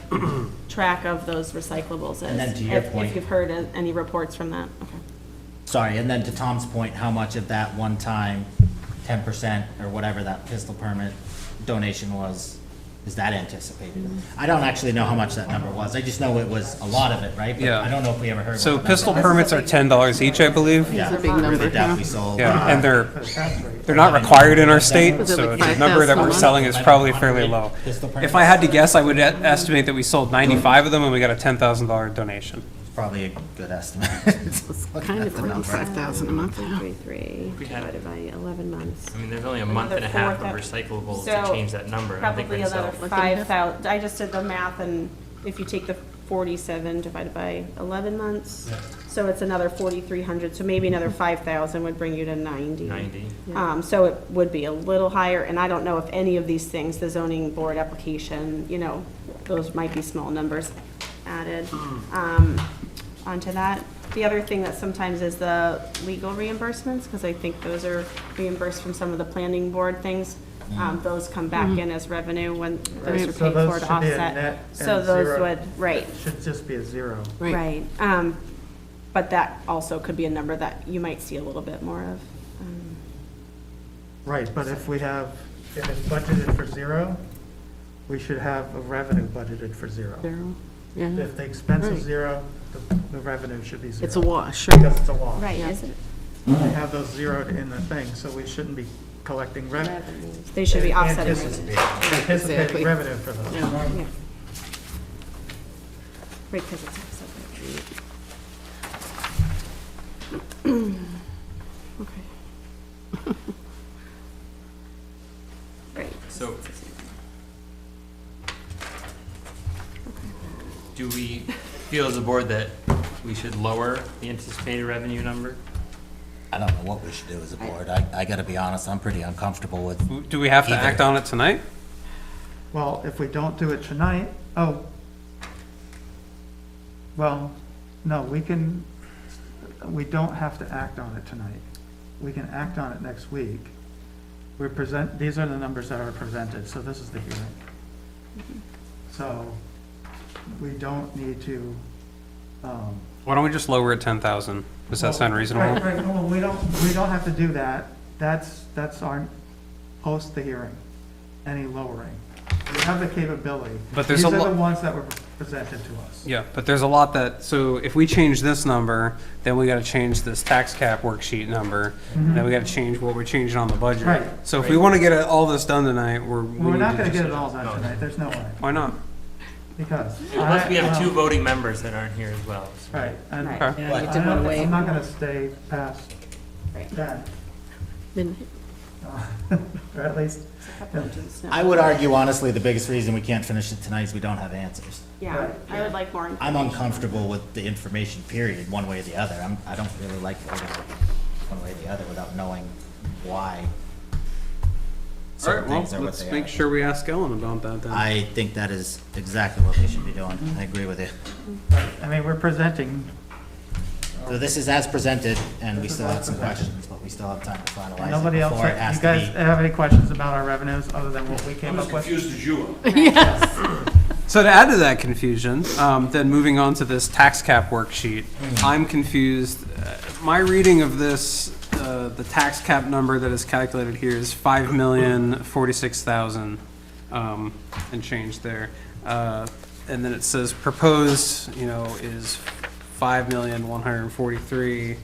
[SPEAKER 14] track of those recyclables is.
[SPEAKER 6] And then to your point-
[SPEAKER 14] If you've heard any reports from that, okay.
[SPEAKER 6] Sorry, and then to Tom's point, how much of that one-time 10% or whatever that pistol permit donation was, is that anticipated? I don't actually know how much that number was. I just know it was a lot of it, right? But
[SPEAKER 7] Yeah.
[SPEAKER 6] I don't know if we ever heard.
[SPEAKER 7] So
[SPEAKER 6] what the
[SPEAKER 7] pistol
[SPEAKER 6] number was.
[SPEAKER 7] permits are $10 each, I believe.
[SPEAKER 6] Yeah,
[SPEAKER 10] It's a big number,
[SPEAKER 6] really
[SPEAKER 10] yeah.
[SPEAKER 6] definitely sold.
[SPEAKER 7] Yeah, and
[SPEAKER 4] For the tax rate.
[SPEAKER 7] they're not required in our state,
[SPEAKER 10] Was it
[SPEAKER 7] so
[SPEAKER 10] like
[SPEAKER 7] the number that
[SPEAKER 10] 5,000 a
[SPEAKER 7] we're
[SPEAKER 10] month?
[SPEAKER 7] selling is probably fairly low.
[SPEAKER 6] Pistol permits?
[SPEAKER 7] If I had to guess, I would estimate that we sold 95 of them and we got a $10,000 donation.
[SPEAKER 6] Probably a good estimate.
[SPEAKER 10] It's
[SPEAKER 6] Looking
[SPEAKER 10] kind
[SPEAKER 6] at
[SPEAKER 10] of
[SPEAKER 6] the
[SPEAKER 10] around
[SPEAKER 6] number.
[SPEAKER 10] 5,000 a month now.
[SPEAKER 14] 333 divided by 11 months.
[SPEAKER 1] I mean, there's only a month and a
[SPEAKER 14] Another
[SPEAKER 1] half of
[SPEAKER 14] 4,000.
[SPEAKER 1] recyclables
[SPEAKER 14] So,
[SPEAKER 1] to change that number. I don't think
[SPEAKER 14] Probably
[SPEAKER 1] we're gonna
[SPEAKER 14] another
[SPEAKER 1] sell.
[SPEAKER 14] 5,000, I just did the math, and if you take the 47 divided by 11 months, so it's another 4,300, so maybe another 5,000 would bring you to 90.
[SPEAKER 1] 90.
[SPEAKER 14] So it would be a little higher, and I don't know if any of these things, the zoning board application, those might be small numbers added onto that. The other thing that sometimes is the legal reimbursements, because I think those are reimbursed from some of the planning board things. Those come back in as revenue when those are
[SPEAKER 4] So
[SPEAKER 14] paid
[SPEAKER 4] those
[SPEAKER 14] for to
[SPEAKER 4] should be a
[SPEAKER 14] offset.
[SPEAKER 4] net
[SPEAKER 14] So
[SPEAKER 4] and
[SPEAKER 14] those
[SPEAKER 4] zero.
[SPEAKER 14] would, right,
[SPEAKER 4] Should just be a zero.
[SPEAKER 14] right. But that also could be a number that you might see a little bit more of.
[SPEAKER 4] Right, but if it's budgeted for zero, we should have a revenue budgeted for zero.
[SPEAKER 10] Zero, yeah.
[SPEAKER 4] If the expense is
[SPEAKER 10] Right.
[SPEAKER 4] zero, the revenue should be zero.
[SPEAKER 10] It's a wash, right?
[SPEAKER 4] Because it's a wash.
[SPEAKER 14] Right, is it?
[SPEAKER 4] We have those zeroed in the thing, so we shouldn't be collecting revenue.
[SPEAKER 14] They should be offsetting.
[SPEAKER 4] Anticipating
[SPEAKER 10] Exactly.
[SPEAKER 4] anticipating revenue for those.
[SPEAKER 10] Yeah.
[SPEAKER 14] Yeah. Right, because it's offset. Okay. Right.
[SPEAKER 1] So, do we feel as a board that we should lower the anticipated revenue number?
[SPEAKER 6] I don't know what we should do as a board. I gotta be honest, I'm pretty uncomfortable with.
[SPEAKER 7] Do we have to
[SPEAKER 6] Either.
[SPEAKER 7] act on it tonight?
[SPEAKER 4] Well, if we don't do it tonight, well, no, we don't have to act on it tonight. We can act on it next week. These are the numbers that are presented, so this is the hearing. So, we don't need to,
[SPEAKER 7] Why don't we just lower it 10,000? Does that sound reasonable?
[SPEAKER 4] Right, well, we don't have to do that. That's our, post the hearing, any lowering. We have the capability.
[SPEAKER 7] But there's a
[SPEAKER 4] These are
[SPEAKER 7] lo-
[SPEAKER 4] the ones that were presented to us.
[SPEAKER 7] Yeah, but there's a lot so if we change this number, then we gotta change this tax cap worksheet number, then we gotta change what we're changing on the budget.
[SPEAKER 4] Right.
[SPEAKER 7] So if we wanna get all this done tonight, we
[SPEAKER 4] We're
[SPEAKER 7] need
[SPEAKER 4] not
[SPEAKER 7] to
[SPEAKER 4] gonna
[SPEAKER 7] just-
[SPEAKER 4] get it all done tonight, there's no way,
[SPEAKER 7] Why not?
[SPEAKER 4] because.
[SPEAKER 1] Unless we have
[SPEAKER 4] I-
[SPEAKER 1] two voting members that aren't here as well. so-
[SPEAKER 4] Right, and
[SPEAKER 14] Right.
[SPEAKER 7] Okay.
[SPEAKER 4] and
[SPEAKER 10] You did wanna wait.
[SPEAKER 4] I'm not gonna stay past
[SPEAKER 14] Right.
[SPEAKER 4] that,
[SPEAKER 10] Midnight.
[SPEAKER 4] or at least,
[SPEAKER 6] I would argue honestly, the biggest reason we can't finish it tonight is we don't have answers.
[SPEAKER 14] Yeah, I would like more
[SPEAKER 6] I'm
[SPEAKER 14] information.
[SPEAKER 6] uncomfortable with the information, period, one way or the other. I don't really like voting one way or the other without knowing why
[SPEAKER 7] All
[SPEAKER 6] certain
[SPEAKER 7] right, well,
[SPEAKER 6] things are what
[SPEAKER 7] let's
[SPEAKER 6] they
[SPEAKER 7] make
[SPEAKER 6] are.
[SPEAKER 7] sure we ask Ellen about that then.
[SPEAKER 6] I think that is exactly what we should be doing. I agree with you.
[SPEAKER 4] I mean, we're presenting,
[SPEAKER 6] So this is as presented, and we still have some questions, but we still have time to finalize
[SPEAKER 4] nobody
[SPEAKER 6] it
[SPEAKER 4] else,
[SPEAKER 6] before it has
[SPEAKER 4] you
[SPEAKER 6] to
[SPEAKER 4] guys
[SPEAKER 6] be.
[SPEAKER 4] have any questions about our revenues, other than what we came up with?
[SPEAKER 12] as you are.
[SPEAKER 7] So to add to that confusion, then moving on to this tax cap worksheet, I'm confused. My reading of this, the tax cap number that is calculated here is 5,046,000 and change there. And then it says proposed, is 5,143,000,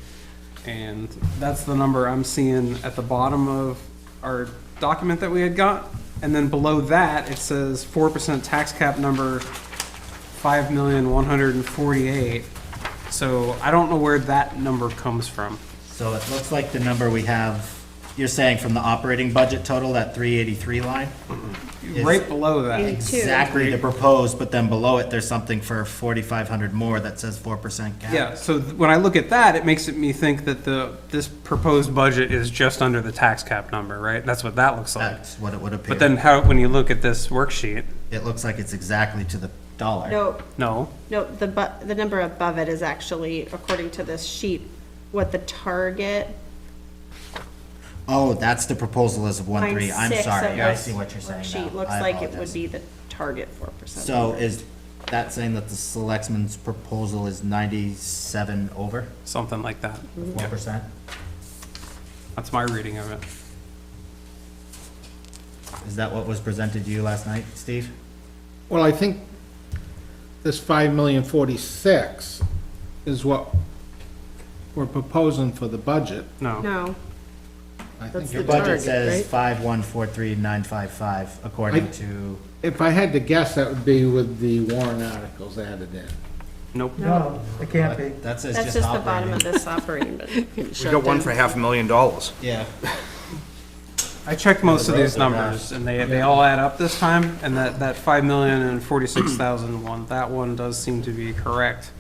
[SPEAKER 7] and that's the number I'm seeing at the bottom of our document that we had got. And then below that, it says 4% tax cap number, 5,148,000. So I don't know where that number comes from.
[SPEAKER 6] So it looks like the number we have
[SPEAKER 2] you're saying from the operating budget total, that 383 line? Is
[SPEAKER 7] Right below that.
[SPEAKER 2] Exactly the proposed, but then below it, there's something for 4,500 more that says 4% cap.
[SPEAKER 7] Yeah, so when I look at that, it makes me think that this proposed budget is just under the tax cap number, right? That's what that looks like.
[SPEAKER 2] That's what it would appear.
[SPEAKER 7] But then when you look at this worksheet,
[SPEAKER 2] It looks like it's exactly to the dollar.
[SPEAKER 14] No,
[SPEAKER 7] no,
[SPEAKER 14] the number above it is actually, according to this sheet, what the target.
[SPEAKER 2] Oh, that's the proposal is of 1.3.
[SPEAKER 14] line
[SPEAKER 2] I'm
[SPEAKER 14] 6
[SPEAKER 2] sorry.
[SPEAKER 14] of
[SPEAKER 2] I
[SPEAKER 14] this
[SPEAKER 2] see what you're saying
[SPEAKER 14] worksheet
[SPEAKER 2] now.
[SPEAKER 14] looks
[SPEAKER 2] I
[SPEAKER 14] like it
[SPEAKER 2] apologize.
[SPEAKER 14] would be the target 4%.
[SPEAKER 2] So is that saying that the selectmen's proposal is 97 over
[SPEAKER 7] something like that.
[SPEAKER 2] 4%?
[SPEAKER 7] That's my reading of it.
[SPEAKER 2] Is that what was presented to you last night, Steve?
[SPEAKER 5] Well, I think this 5,046,000 is what we're proposing for the budget.
[SPEAKER 14] No,
[SPEAKER 5] I
[SPEAKER 14] That's
[SPEAKER 5] think
[SPEAKER 2] Your
[SPEAKER 14] the
[SPEAKER 2] budget
[SPEAKER 14] target,
[SPEAKER 2] says
[SPEAKER 14] right?
[SPEAKER 2] 5,143,955 according
[SPEAKER 5] I-
[SPEAKER 2] to,
[SPEAKER 5] if I had to guess, that would be with the warrant articles added in.
[SPEAKER 7] Nope.
[SPEAKER 4] No, it can't be.
[SPEAKER 2] that says
[SPEAKER 14] that's
[SPEAKER 2] just
[SPEAKER 14] just the bottom of
[SPEAKER 2] operating.
[SPEAKER 14] this operating budget.
[SPEAKER 12] We got one for $500,000.
[SPEAKER 2] Yeah.
[SPEAKER 7] I checked most of these
[SPEAKER 2] roads are
[SPEAKER 7] numbers, and they all add up this time, and that 5,046,000 one, that one does seem to be correct.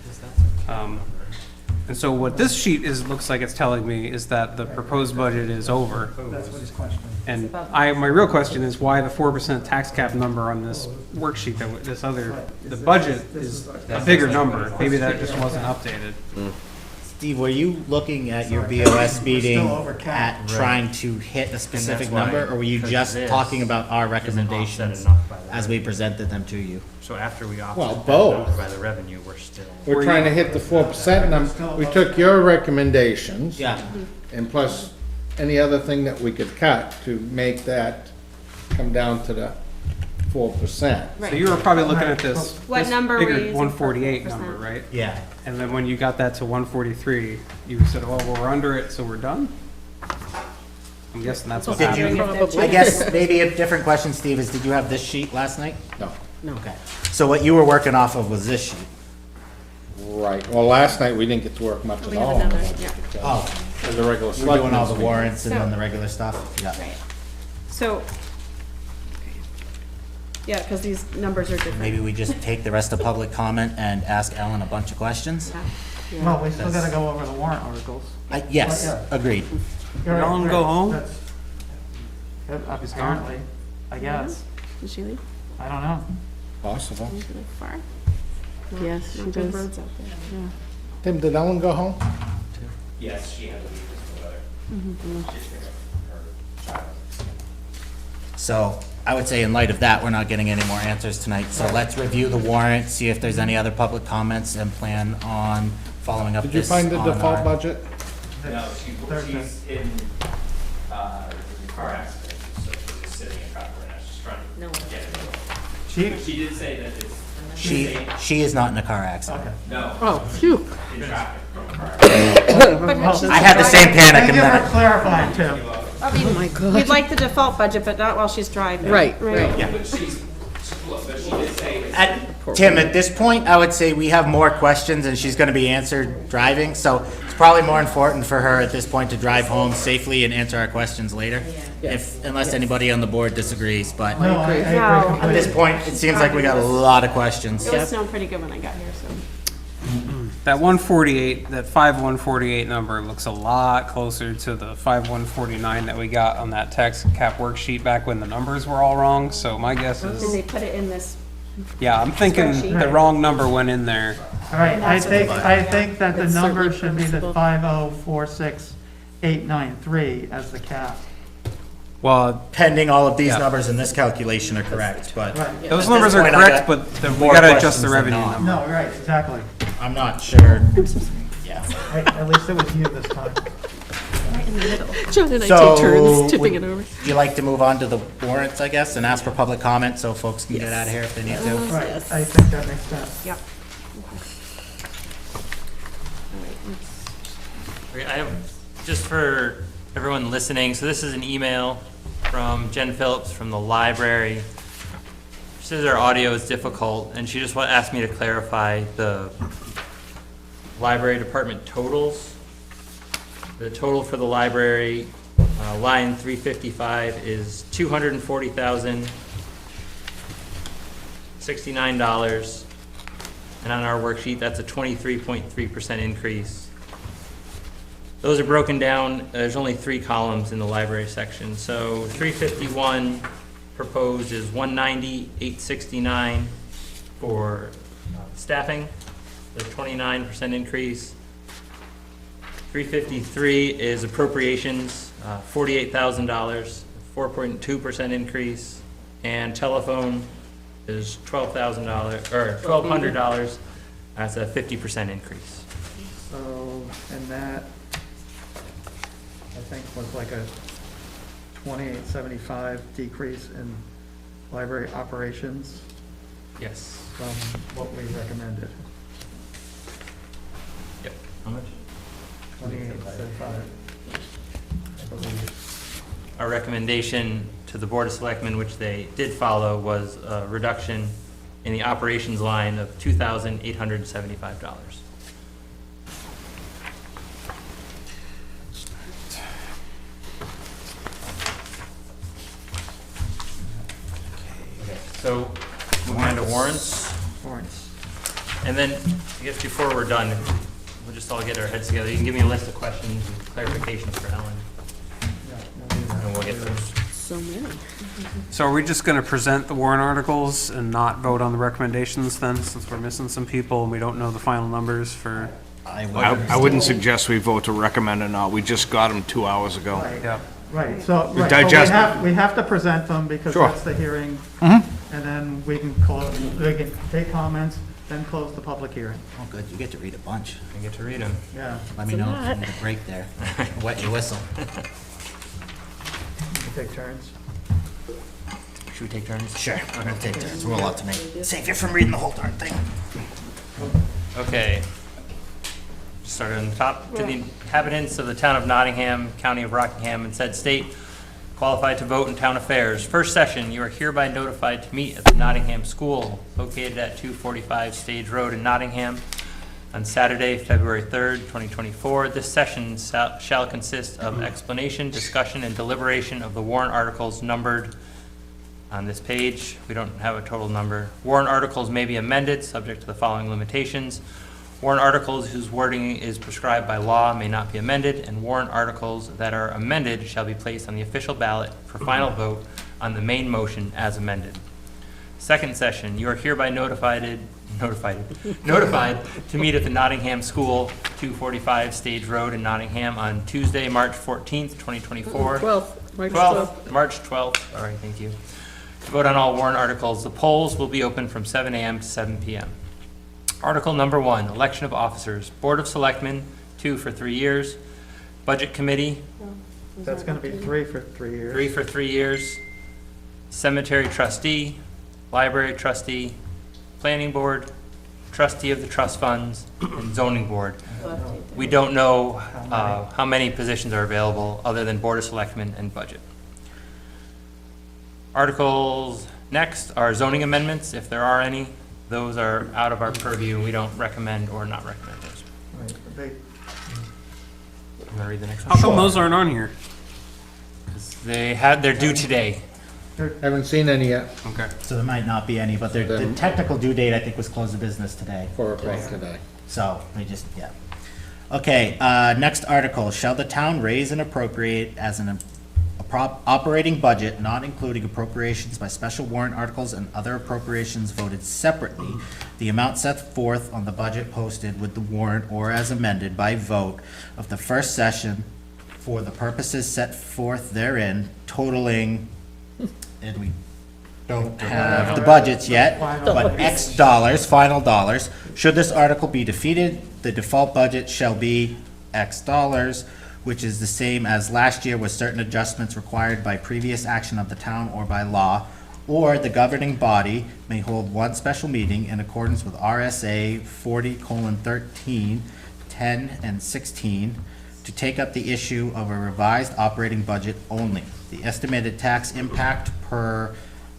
[SPEAKER 7] And so what this sheet looks like it's telling me is that the proposed budget is over.
[SPEAKER 4] That's what he's questioning.
[SPEAKER 7] And my real question is why the 4% tax cap number on this worksheet, the budget is a bigger number. Maybe that just wasn't updated.
[SPEAKER 2] Steve, were you looking at your BOS meeting
[SPEAKER 4] over cap.
[SPEAKER 2] at trying to hit a specific
[SPEAKER 1] why-
[SPEAKER 2] number, or were you
[SPEAKER 1] because
[SPEAKER 2] just
[SPEAKER 1] this
[SPEAKER 2] talking about our
[SPEAKER 1] Isn't offset
[SPEAKER 2] recommendations
[SPEAKER 1] enough by the
[SPEAKER 2] as we presented them to you?
[SPEAKER 1] So after we
[SPEAKER 5] Well,
[SPEAKER 1] offset that
[SPEAKER 5] both.
[SPEAKER 1] number by the revenue, we're still.
[SPEAKER 5] We're trying to hit the 4% number. We took your recommendations.
[SPEAKER 2] Yeah.
[SPEAKER 5] And plus any other thing that we could cut to make that come down to the 4%.
[SPEAKER 7] So you were probably looking at this.
[SPEAKER 14] What
[SPEAKER 7] this
[SPEAKER 14] number
[SPEAKER 7] bigger
[SPEAKER 14] were you using for
[SPEAKER 7] 148
[SPEAKER 14] 4%?
[SPEAKER 7] number, right?
[SPEAKER 2] Yeah.
[SPEAKER 7] And then when you got that to 143, you said, oh, well, we're under it, so we're done? I'm guessing that's what
[SPEAKER 2] Did you,
[SPEAKER 7] happened.
[SPEAKER 2] I guess maybe a different question, Steve, is did you have this sheet last night?
[SPEAKER 5] No.
[SPEAKER 2] Okay. So what you were working off of was this sheet?
[SPEAKER 5] Right. Well, last night we didn't get to work much at
[SPEAKER 14] We have
[SPEAKER 5] all. on the
[SPEAKER 14] another,
[SPEAKER 5] budget
[SPEAKER 14] yeah.
[SPEAKER 5] because
[SPEAKER 2] Oh,
[SPEAKER 5] of the regular
[SPEAKER 2] we're doing all
[SPEAKER 5] selectmen's
[SPEAKER 2] the
[SPEAKER 5] meeting.
[SPEAKER 2] warrants and then the regular stuff? Yeah.
[SPEAKER 14] Right. So, yeah, because these numbers are different.
[SPEAKER 2] Maybe we just take the rest of public comment and ask Ellen a bunch of questions?
[SPEAKER 4] Well, we still gotta go over the warrant articles.
[SPEAKER 2] Yes, agreed.
[SPEAKER 4] You're right,
[SPEAKER 7] Ellen go
[SPEAKER 4] right.
[SPEAKER 7] home?
[SPEAKER 4] That's- Apparently, I guess.
[SPEAKER 14] Did she leave?
[SPEAKER 4] I don't know.
[SPEAKER 5] Possible.
[SPEAKER 14] Far?
[SPEAKER 10] Yes, she
[SPEAKER 14] Good
[SPEAKER 10] does.
[SPEAKER 14] roads out there.
[SPEAKER 5] Tim, did Ellen go home?
[SPEAKER 1] Yes, she had to leave
[SPEAKER 2] So I would say in light of that, we're not getting any more answers tonight. So let's review the warrant, see if there's any other public comments and plan on following up
[SPEAKER 5] Did you
[SPEAKER 2] this
[SPEAKER 5] find the
[SPEAKER 2] on
[SPEAKER 5] default
[SPEAKER 2] our-
[SPEAKER 5] budget?
[SPEAKER 1] No, she's in, a car accident, so she's just sitting in traffic right now, she's trying to get it. She did say that it's.
[SPEAKER 2] She is not in a car accident.
[SPEAKER 1] No.
[SPEAKER 10] Oh, phew.
[SPEAKER 1] In traffic from a car
[SPEAKER 2] I had the same panic
[SPEAKER 4] Thank
[SPEAKER 2] and
[SPEAKER 4] you
[SPEAKER 2] then
[SPEAKER 4] for
[SPEAKER 2] I-
[SPEAKER 4] clarifying, Tim.
[SPEAKER 14] I mean,
[SPEAKER 10] Oh, my God.
[SPEAKER 14] we'd like the default budget, but not while she's driving.
[SPEAKER 10] Right, right.
[SPEAKER 1] But she did say that.
[SPEAKER 2] Tim, at this point, I would say we have more questions and she's gonna be answered driving, so it's probably more important for her at this point to drive home safely and answer our questions later. Unless anybody on the board disagrees, but
[SPEAKER 4] No, I agree
[SPEAKER 14] No.
[SPEAKER 2] at this
[SPEAKER 4] completely.
[SPEAKER 2] point, it seems like we got a lot of questions.
[SPEAKER 14] It was snowing pretty good when I got here, so.
[SPEAKER 7] That 148, that 5148 number looks a lot closer to the 5149 that we got on that tax cap worksheet back when the numbers were all wrong, so my guess
[SPEAKER 14] And they
[SPEAKER 7] is,
[SPEAKER 14] put it in this,
[SPEAKER 7] yeah, I'm thinking
[SPEAKER 14] Spreadsheet.
[SPEAKER 7] the wrong number went in there.
[SPEAKER 4] All right, I
[SPEAKER 14] that's what
[SPEAKER 4] think that the
[SPEAKER 10] It's
[SPEAKER 4] number
[SPEAKER 10] certainly
[SPEAKER 4] should be the
[SPEAKER 10] permissible.
[SPEAKER 4] 5046893 as the cap.
[SPEAKER 7] Well,
[SPEAKER 2] Pending all of these
[SPEAKER 7] Yeah.
[SPEAKER 2] numbers in this calculation are correct, but
[SPEAKER 4] Right.
[SPEAKER 7] those
[SPEAKER 2] At
[SPEAKER 7] numbers
[SPEAKER 2] this
[SPEAKER 7] are
[SPEAKER 2] point, I
[SPEAKER 7] correct,
[SPEAKER 2] got
[SPEAKER 7] but we
[SPEAKER 2] more
[SPEAKER 7] gotta adjust
[SPEAKER 2] questions
[SPEAKER 7] the
[SPEAKER 2] than
[SPEAKER 7] revenue
[SPEAKER 2] not.
[SPEAKER 7] number.
[SPEAKER 4] No, right, exactly.
[SPEAKER 2] I'm not sure. Yeah.
[SPEAKER 4] Right, at least it was you this time.
[SPEAKER 10] John and I
[SPEAKER 2] So,
[SPEAKER 10] take turns tipping
[SPEAKER 2] would
[SPEAKER 10] it over.
[SPEAKER 2] you like to move on to the warrants, I guess, and ask for public comment so folks can get out of here if they need to?
[SPEAKER 4] Right, I think that makes sense.
[SPEAKER 14] yep.
[SPEAKER 1] Okay, I have, just for everyone listening, so this is an email from Jen Phillips from the library. She says our audio is difficult, and she just asked me to clarify the library department totals. The total for the library Line 355 is $240,069. And on our worksheet, that's a 23.3% increase. Those are broken down, there's only 3 columns in the library section. So 351 proposed is 190,869 for staffing, the 29% increase. 353 is appropriations, $48,000, 4.2% increase. And telephone is $12,000, or $1,200, that's a 50% increase.
[SPEAKER 4] So, and that, I think, was like a 2875 decrease in library operations
[SPEAKER 1] Yes.
[SPEAKER 4] from what we recommended.
[SPEAKER 1] Yep. How much?
[SPEAKER 4] 2875, I believe.
[SPEAKER 1] Our recommendation to the Board of Selectmen, which they did follow, was a reduction in the operations line of $2,875. So, moving on to warrants.
[SPEAKER 4] Warrants.
[SPEAKER 1] And then, I guess before we're done, we'll just all get our heads together. You can give me a list of questions and clarifications for Ellen, and we'll get those.
[SPEAKER 10] So many.
[SPEAKER 7] So are we just going to present the warrant articles and not vote on the recommendations then, since we're missing some people and we don't know the final numbers for?
[SPEAKER 12] I wouldn't suggest we vote to recommend or not. We just got them 2 hours ago.
[SPEAKER 7] Yeah.
[SPEAKER 4] Right, so,
[SPEAKER 12] We
[SPEAKER 4] right, so
[SPEAKER 12] digest-
[SPEAKER 4] we have to present them because
[SPEAKER 12] Sure.
[SPEAKER 4] that's the hearing. And then we can close, we can take comments, then close the public hearing.
[SPEAKER 6] Oh, good, you get to read a bunch.
[SPEAKER 1] I get to read them.
[SPEAKER 4] Yeah.
[SPEAKER 6] Let me know if you need a break there. Wet your whistle.
[SPEAKER 4] We take turns.
[SPEAKER 1] Should we take turns?
[SPEAKER 6] Sure, we're gonna take turns. We're allowed to make, save you from reading the whole darn thing.
[SPEAKER 1] Okay. Started on the top. To the inhabitants of the town of Nottingham, county of Rockingham, and said state, qualified to vote in town affairs. First session, you are hereby notified to meet at the Nottingham School, located at 245 Stage Road in Nottingham, on Saturday, February 3rd, 2024. This session shall consist of explanation, discussion, and deliberation of the warrant articles numbered on this page. We don't have a total number. Warrant articles may be amended, subject to the following limitations. Warrant articles whose wording is prescribed by law may not be amended, and warrant articles that are amended shall be placed on the official ballot for final vote on the main motion as amended. Second session, you are hereby notified to meet at the Nottingham School, 245 Stage Road in Nottingham on Tuesday, March 14th, 2024. March 12th, all right, thank you. To vote on all warrant articles, the polls will be open from 7 a.m. to 7 p.m. Article number 1, election of officers. Board of Selectmen, 2 for 3 years. Budget Committee,
[SPEAKER 4] That's gonna be 3 for 3 years.
[SPEAKER 1] 3 for 3 years. Cemetery Trustee, Library Trustee, Planning Board, Trustee of the Trust Funds, and Zoning Board. We don't know how many positions are available, other than Board of Selectmen and Budget. Articles next are zoning amendments, if there are any. Those are out of our purview, and we don't recommend or not recommend those.
[SPEAKER 4] Right, they-
[SPEAKER 1] I'm gonna read the next
[SPEAKER 7] How
[SPEAKER 1] one.
[SPEAKER 7] come those aren't on here?
[SPEAKER 1] They're due today.
[SPEAKER 5] Haven't seen any yet.
[SPEAKER 7] Okay.
[SPEAKER 6] So there might not be any, but the technical due date, I think, was close of business today.
[SPEAKER 5] 4 o'clock today.
[SPEAKER 6] So, we just, yeah. Okay, next article, shall the town raise and appropriate as an operating budget, not including appropriations by special warrant articles and other appropriations voted separately, the amount set forth on the budget posted with the warrant or as amended by vote of the first session for the purposes set forth therein, totaling, and we don't have the budgets yet, but X dollars, final dollars. Should this article be defeated, the default budget shall be X dollars, which is the same as last year with certain adjustments required by previous action of the town or by law, or the governing body may hold one special meeting in accordance with RSA 40:13, 10, and 16 to take up the issue of a revised operating budget only. The estimated tax impact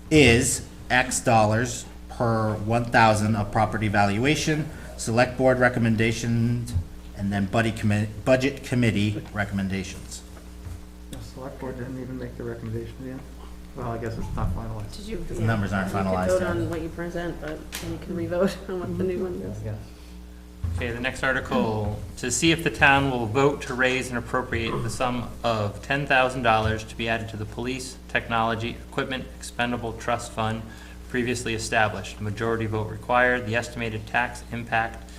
[SPEAKER 6] is X dollars per 1,000 of property valuation, select board recommendations, and then budget committee recommendations.
[SPEAKER 4] select board didn't even make the recommendation yet. Well, I guess it's not finalized.
[SPEAKER 14] Did you?
[SPEAKER 6] The numbers aren't
[SPEAKER 14] You
[SPEAKER 6] finalized
[SPEAKER 14] can vote
[SPEAKER 6] yet.
[SPEAKER 14] on what you present, but then you can re-vote on what the new one is.
[SPEAKER 4] Yes.
[SPEAKER 1] Okay, the next article, to see if the town will vote to raise and appropriate the sum of $10,000 to be added to the Police Technology Equipment Expendable Trust Fund previously established. Majority vote required. The estimated tax impact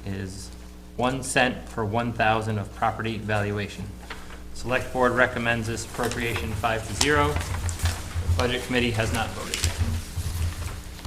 [SPEAKER 1] is 1 cent per 1,000 of property valuation. Select Board recommends this appropriation 5-0. The Budget Committee has not voted yet.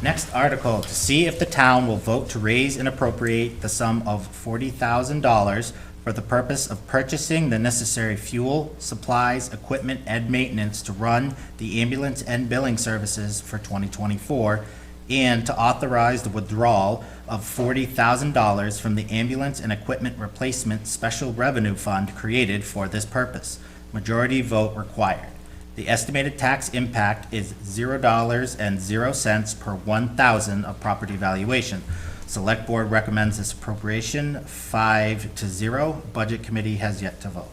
[SPEAKER 6] Next article, to see if the town will vote to raise and appropriate the sum of $40,000 for the purpose of purchasing the necessary fuel, supplies, equipment, and maintenance to run the ambulance and billing services for 2024, and to authorize the withdrawal of $40,000 from the Ambulance and Equipment Replacement Special Revenue Fund created for this purpose. Majority vote required. The estimated tax impact is $0.00 per 1,000 of property valuation. Select Board recommends this appropriation 5-0. Budget Committee has yet to vote.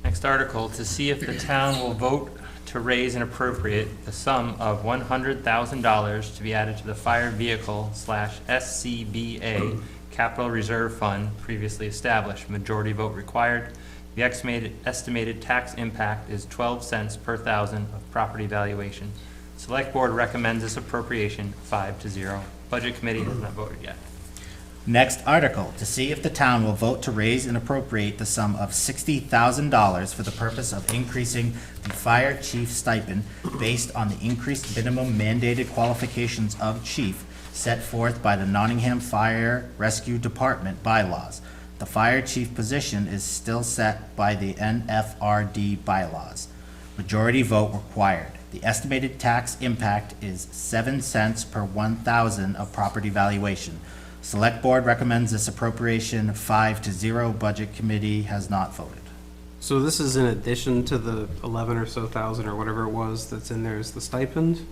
[SPEAKER 1] Next article, to see if the town will vote to raise and appropriate the sum of $100,000 to be added to the Fire Vehicle / SCBA Capital Reserve Fund previously established. Majority vote required. The estimated tax impact is 12 cents per thousand of property valuation. Select Board recommends this appropriation 5-0. Budget Committee has not voted yet.
[SPEAKER 6] Next article, to see if the town will vote to raise and appropriate the sum of $60,000 for the purpose of increasing the fire chief stipend based on the increased minimum mandated qualifications of chief set forth by the Nottingham Fire Rescue Department bylaws. The fire chief position is still set by the NFRD bylaws. Majority vote required. The estimated tax impact is 7 cents per 1,000 of property valuation. Select Board recommends this appropriation 5-0. Budget Committee has not voted.
[SPEAKER 7] So this is in addition to the 11 or so thousand or whatever it was that's in there as the stipend?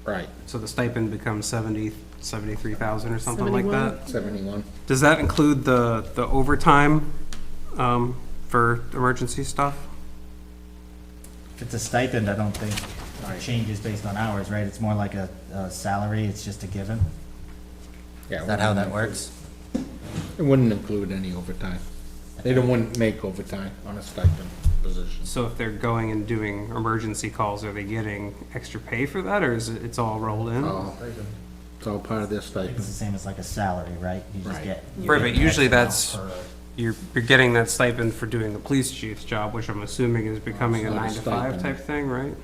[SPEAKER 5] Right,
[SPEAKER 7] So the stipend becomes 73,000 or something like that?
[SPEAKER 5] 71.
[SPEAKER 7] Does that include the overtime for emergency stuff?
[SPEAKER 6] If it's a stipend, I don't think it changes based on hours, right? It's more like a salary, it's just a given?
[SPEAKER 5] Yeah,
[SPEAKER 6] Is that how that works?
[SPEAKER 5] It wouldn't include any overtime. They wouldn't make overtime on a stipend position.
[SPEAKER 7] So if they're going and doing emergency calls, are they getting extra pay for that, or is it's all rolled in?
[SPEAKER 5] Oh, it's all part of their
[SPEAKER 6] It's
[SPEAKER 5] stipend.
[SPEAKER 6] the same as like a salary, right? You just
[SPEAKER 5] Right.
[SPEAKER 6] get.
[SPEAKER 7] Right, but usually
[SPEAKER 6] X amount
[SPEAKER 7] that's,
[SPEAKER 6] per-
[SPEAKER 7] you're getting that stipend for doing the police chief's job, which I'm assuming is becoming a
[SPEAKER 5] It's not a
[SPEAKER 7] 9 to 5
[SPEAKER 5] stipend.
[SPEAKER 7] type thing, right?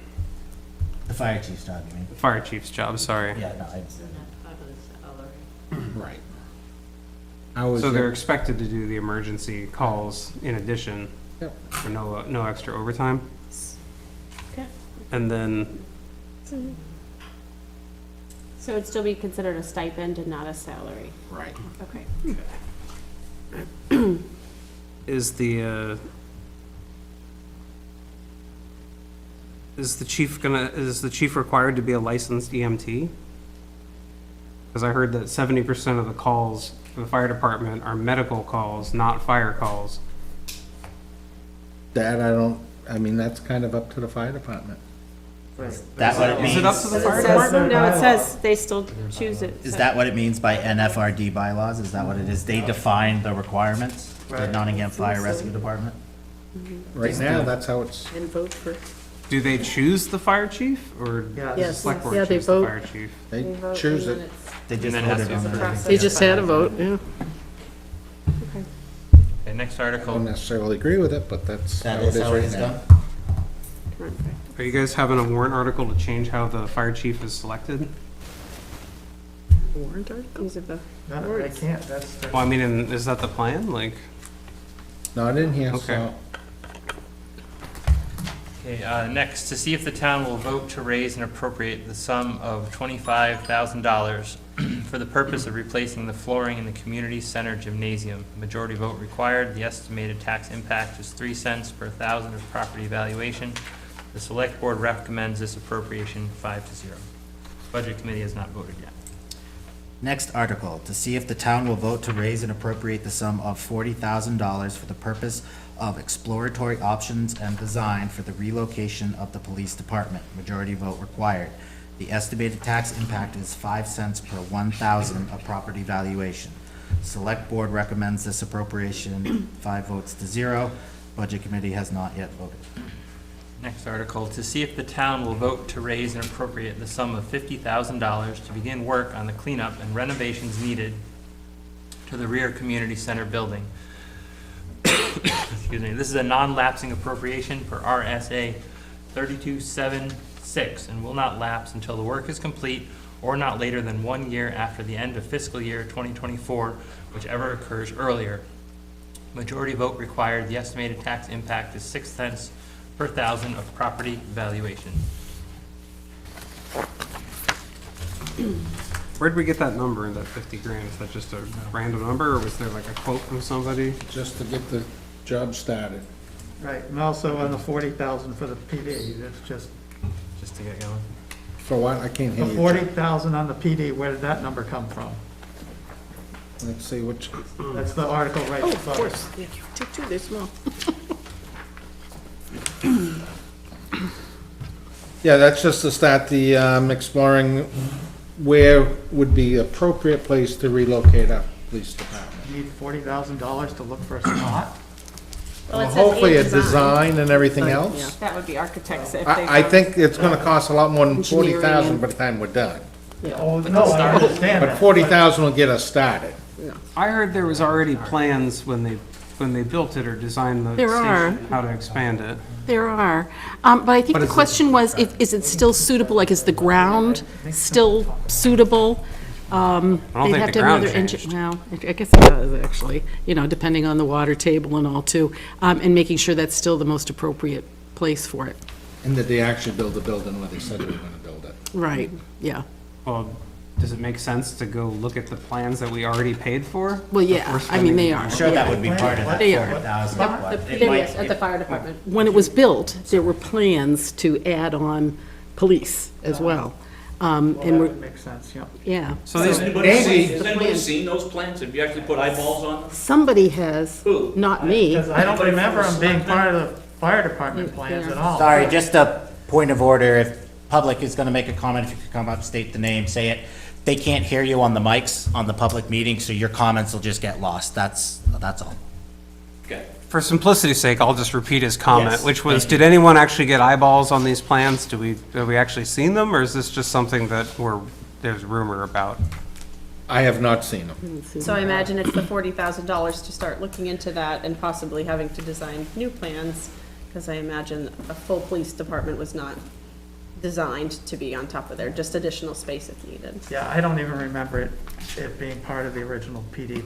[SPEAKER 6] The fire chief's job, you mean?
[SPEAKER 7] The fire chief's job, sorry.
[SPEAKER 6] Yeah, no, it's,
[SPEAKER 5] Right. I was,
[SPEAKER 7] So they're expected to do the emergency calls in addition
[SPEAKER 5] Yep.
[SPEAKER 7] for no extra overtime?
[SPEAKER 14] Okay.
[SPEAKER 7] And then,
[SPEAKER 14] So it'd still be considered a stipend and not a salary?
[SPEAKER 5] right.
[SPEAKER 14] Okay.
[SPEAKER 7] is the is the chief required to be a licensed EMT? Because I heard that 70% of the calls for the fire department are medical calls, not fire calls.
[SPEAKER 5] That I mean, that's kind of up to the fire department.
[SPEAKER 6] that's what it means?
[SPEAKER 7] Is it up to the fire
[SPEAKER 14] It says-
[SPEAKER 7] department?
[SPEAKER 14] No, it says they still choose it.
[SPEAKER 6] Is
[SPEAKER 14] so-
[SPEAKER 6] that what it means by NFRD bylaws? Is that what it is? They define the requirements, the Nottingham Fire Rescue Department?
[SPEAKER 5] Right now, that's how it's,
[SPEAKER 14] And vote for.
[SPEAKER 7] Do they choose the fire chief, or does the
[SPEAKER 14] Yes.
[SPEAKER 7] select board
[SPEAKER 14] Yeah, they
[SPEAKER 7] choose the
[SPEAKER 14] vote.
[SPEAKER 7] fire chief?
[SPEAKER 5] they
[SPEAKER 14] vote,
[SPEAKER 5] choose
[SPEAKER 14] and
[SPEAKER 5] it.
[SPEAKER 6] They just
[SPEAKER 1] And then it has
[SPEAKER 6] voted
[SPEAKER 1] to
[SPEAKER 6] on
[SPEAKER 1] be
[SPEAKER 6] it.
[SPEAKER 1] approved.
[SPEAKER 14] They just had a vote, yeah.
[SPEAKER 1] Okay, next
[SPEAKER 5] I
[SPEAKER 1] article.
[SPEAKER 5] don't necessarily agree with it, but that's how
[SPEAKER 6] That
[SPEAKER 5] it
[SPEAKER 6] is
[SPEAKER 5] is
[SPEAKER 6] how it
[SPEAKER 5] right
[SPEAKER 6] is
[SPEAKER 5] now.
[SPEAKER 6] done?
[SPEAKER 7] Are you guys having a warrant article to change how the fire chief is selected?
[SPEAKER 14] Warrant articles of the
[SPEAKER 4] No, I
[SPEAKER 14] words.
[SPEAKER 4] can't, that's,
[SPEAKER 7] Well, I mean, is that the plan? Like,
[SPEAKER 5] Not in here,
[SPEAKER 7] Okay.
[SPEAKER 5] so.
[SPEAKER 1] Okay, next, to see if the town will vote to raise and appropriate the sum of $25,000 for the purpose of replacing the flooring in the community center gymnasium. Majority vote required. The estimated tax impact is 3 cents per thousand of property valuation. The select board recommends this appropriation 5-0. Budget committee has not voted yet.
[SPEAKER 6] Next article, to see if the town will vote to raise and appropriate the sum of $40,000 for the purpose of exploratory options and design for the relocation of the police department. Majority vote required. The estimated tax impact is 5 cents per 1,000 of property valuation. Select Board recommends this appropriation, 5 votes to 0. Budget Committee has not yet voted.
[SPEAKER 1] Next article, to see if the town will vote to raise and appropriate the sum of $50,000 to begin work on the cleanup and renovations needed to the rear community center building. Excuse me, this is a non-lapsing appropriation per RSA 3276 and will not lapse until the work is complete or not later than 1 year after the end of fiscal year 2024, whichever occurs earlier. Majority vote required. The estimated tax impact is 6 cents per thousand of property valuation.
[SPEAKER 7] Where'd we get that number, that 50 grand? Is that just a random number, or was there like a quote from somebody?
[SPEAKER 5] Just to get the job started.
[SPEAKER 4] Right, and also on the 40,000 for the PD, that's just,
[SPEAKER 1] Just to get going.
[SPEAKER 5] For what? I can't hear
[SPEAKER 4] the
[SPEAKER 5] you.
[SPEAKER 4] 40,000 on the PD, where did that number come from?
[SPEAKER 5] Let's see which,
[SPEAKER 4] That's the article right
[SPEAKER 10] Oh,
[SPEAKER 4] above
[SPEAKER 10] of
[SPEAKER 4] it.
[SPEAKER 10] course, yeah, take two, they're small.
[SPEAKER 5] yeah, that's just to start the, exploring where would be appropriate place to relocate our police department.
[SPEAKER 4] Need $40,000 to look for a spot?
[SPEAKER 14] Well, it says
[SPEAKER 5] Hopefully a
[SPEAKER 14] and
[SPEAKER 5] design and everything
[SPEAKER 10] Yeah.
[SPEAKER 5] else.
[SPEAKER 14] That would be architects if they.
[SPEAKER 5] I think it's gonna cost a lot more than
[SPEAKER 10] Engineering
[SPEAKER 5] 40,000
[SPEAKER 10] and-
[SPEAKER 5] by the time we're done.
[SPEAKER 4] Oh, no, I understand
[SPEAKER 5] But
[SPEAKER 4] that.
[SPEAKER 5] 40,000 will get us started.
[SPEAKER 7] I heard there was already plans when they built it or designed the
[SPEAKER 10] There are.
[SPEAKER 7] station, how to expand it.
[SPEAKER 10] There are, but I think
[SPEAKER 5] But
[SPEAKER 10] the
[SPEAKER 5] is it-
[SPEAKER 10] question was, is it still suitable, like, is the ground still suitable?
[SPEAKER 7] I don't
[SPEAKER 10] They'd
[SPEAKER 7] think
[SPEAKER 10] have
[SPEAKER 7] the
[SPEAKER 10] to have
[SPEAKER 7] ground
[SPEAKER 10] another
[SPEAKER 7] changed.
[SPEAKER 10] Well, I guess it does, actually, depending on the water table and all, too, and making sure that's still the most appropriate place for it.
[SPEAKER 5] And did they actually build the building where they said they were gonna build it?
[SPEAKER 10] Right, yeah.
[SPEAKER 7] Well, does it make sense to go look at the plans that we already paid for?
[SPEAKER 10] Well, yeah,
[SPEAKER 7] before
[SPEAKER 10] I mean, they
[SPEAKER 7] spending-
[SPEAKER 10] are.
[SPEAKER 6] I'm sure that would be part of that
[SPEAKER 10] They are.
[SPEAKER 6] 40,000. but it
[SPEAKER 14] It
[SPEAKER 6] might-
[SPEAKER 14] is, at the fire department.
[SPEAKER 10] When it was built, there were plans to add on police as well.
[SPEAKER 4] Well,
[SPEAKER 10] And
[SPEAKER 4] that
[SPEAKER 10] we're,
[SPEAKER 4] would make sense, yeah.
[SPEAKER 10] yeah.
[SPEAKER 7] So these,
[SPEAKER 10] Has
[SPEAKER 9] anybody seen those plans? Have you actually put eyeballs on them?
[SPEAKER 10] Somebody has,
[SPEAKER 9] Who?
[SPEAKER 10] not me.
[SPEAKER 4] Because I don't remember them being part of the fire department plans at all.
[SPEAKER 6] Sorry, just a point of order. If public is going to make a comment, if you could come up, state the name, say it. They can't hear you on the mics on the public meeting, so your comments will just get lost. That's all.
[SPEAKER 9] Okay.
[SPEAKER 7] for simplicity's sake, I'll just repeat his comment,
[SPEAKER 6] Yes,
[SPEAKER 7] which was,
[SPEAKER 6] thank you.
[SPEAKER 7] did anyone actually get eyeballs on these plans? Have we actually seen them, or is this just something that there's rumor about?
[SPEAKER 5] I have not seen them.
[SPEAKER 14] So I imagine it's the $40,000 to start looking into that and possibly having to design new plans, because I imagine a full police department was not designed to be on top of there, just additional space if needed.
[SPEAKER 4] Yeah, I don't even remember it being part of the original PD.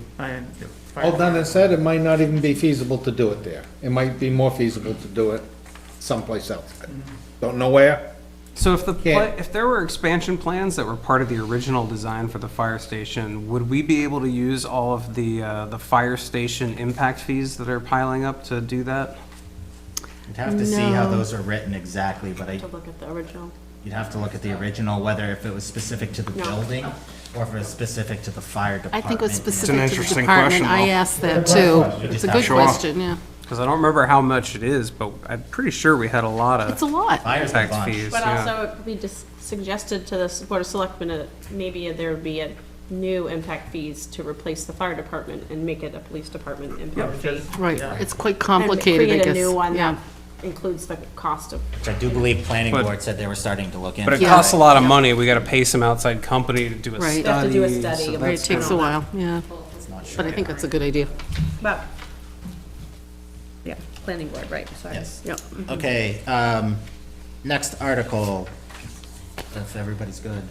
[SPEAKER 5] All done and said, it might not even be feasible to do it there. It might be more feasible to do it someplace else. Don't know where.
[SPEAKER 7] So if
[SPEAKER 5] Can't-
[SPEAKER 7] if there were expansion plans that were part of the original design for the fire station, would we be able to use all of the fire station impact fees that are piling up to do that?
[SPEAKER 6] You'd have to see how
[SPEAKER 10] No.
[SPEAKER 6] those are written exactly, but
[SPEAKER 14] To look at the original.
[SPEAKER 6] you'd have to look at the original, whether if it was specific to the
[SPEAKER 14] No.
[SPEAKER 6] building or if it was specific to the fire
[SPEAKER 10] I
[SPEAKER 6] department.
[SPEAKER 10] think it was
[SPEAKER 6] you know.
[SPEAKER 10] specific to the
[SPEAKER 12] interesting
[SPEAKER 10] department.
[SPEAKER 12] question,
[SPEAKER 10] I
[SPEAKER 12] though.
[SPEAKER 10] asked that too.
[SPEAKER 6] Good
[SPEAKER 10] It's a
[SPEAKER 6] question.
[SPEAKER 10] good
[SPEAKER 12] Sure.
[SPEAKER 10] question, yeah.
[SPEAKER 7] Because I don't remember how much it is, but I'm pretty sure we had a lot of
[SPEAKER 10] It's a lot.
[SPEAKER 6] Fire's a
[SPEAKER 7] impact
[SPEAKER 6] bunch.
[SPEAKER 7] fees.
[SPEAKER 14] But
[SPEAKER 7] yeah.
[SPEAKER 14] also, it could be just suggested to the Board of Selectmen that maybe there would be a new impact fees to replace the fire department and make it a police department impact fee.
[SPEAKER 10] Right,
[SPEAKER 4] Yeah.
[SPEAKER 10] it's quite complicated, I
[SPEAKER 14] And
[SPEAKER 10] guess.
[SPEAKER 14] create a new one
[SPEAKER 10] Yeah.
[SPEAKER 14] that includes the cost of.
[SPEAKER 6] Which I do believe planning
[SPEAKER 7] But-
[SPEAKER 6] board said they were starting to look into.
[SPEAKER 7] But it
[SPEAKER 10] Yeah.
[SPEAKER 7] costs a lot of money. We got to pay some outside company to do a
[SPEAKER 10] Right.
[SPEAKER 7] study.
[SPEAKER 10] You
[SPEAKER 14] have to do a
[SPEAKER 7] so
[SPEAKER 14] study.
[SPEAKER 7] that's
[SPEAKER 10] Right, it takes a while, yeah.
[SPEAKER 6] Not sure.
[SPEAKER 10] But I think that's a good idea.
[SPEAKER 14] But, yeah, planning board, right, sorry.
[SPEAKER 6] Yes.
[SPEAKER 10] Yep.
[SPEAKER 6] Okay, next article, if everybody's good.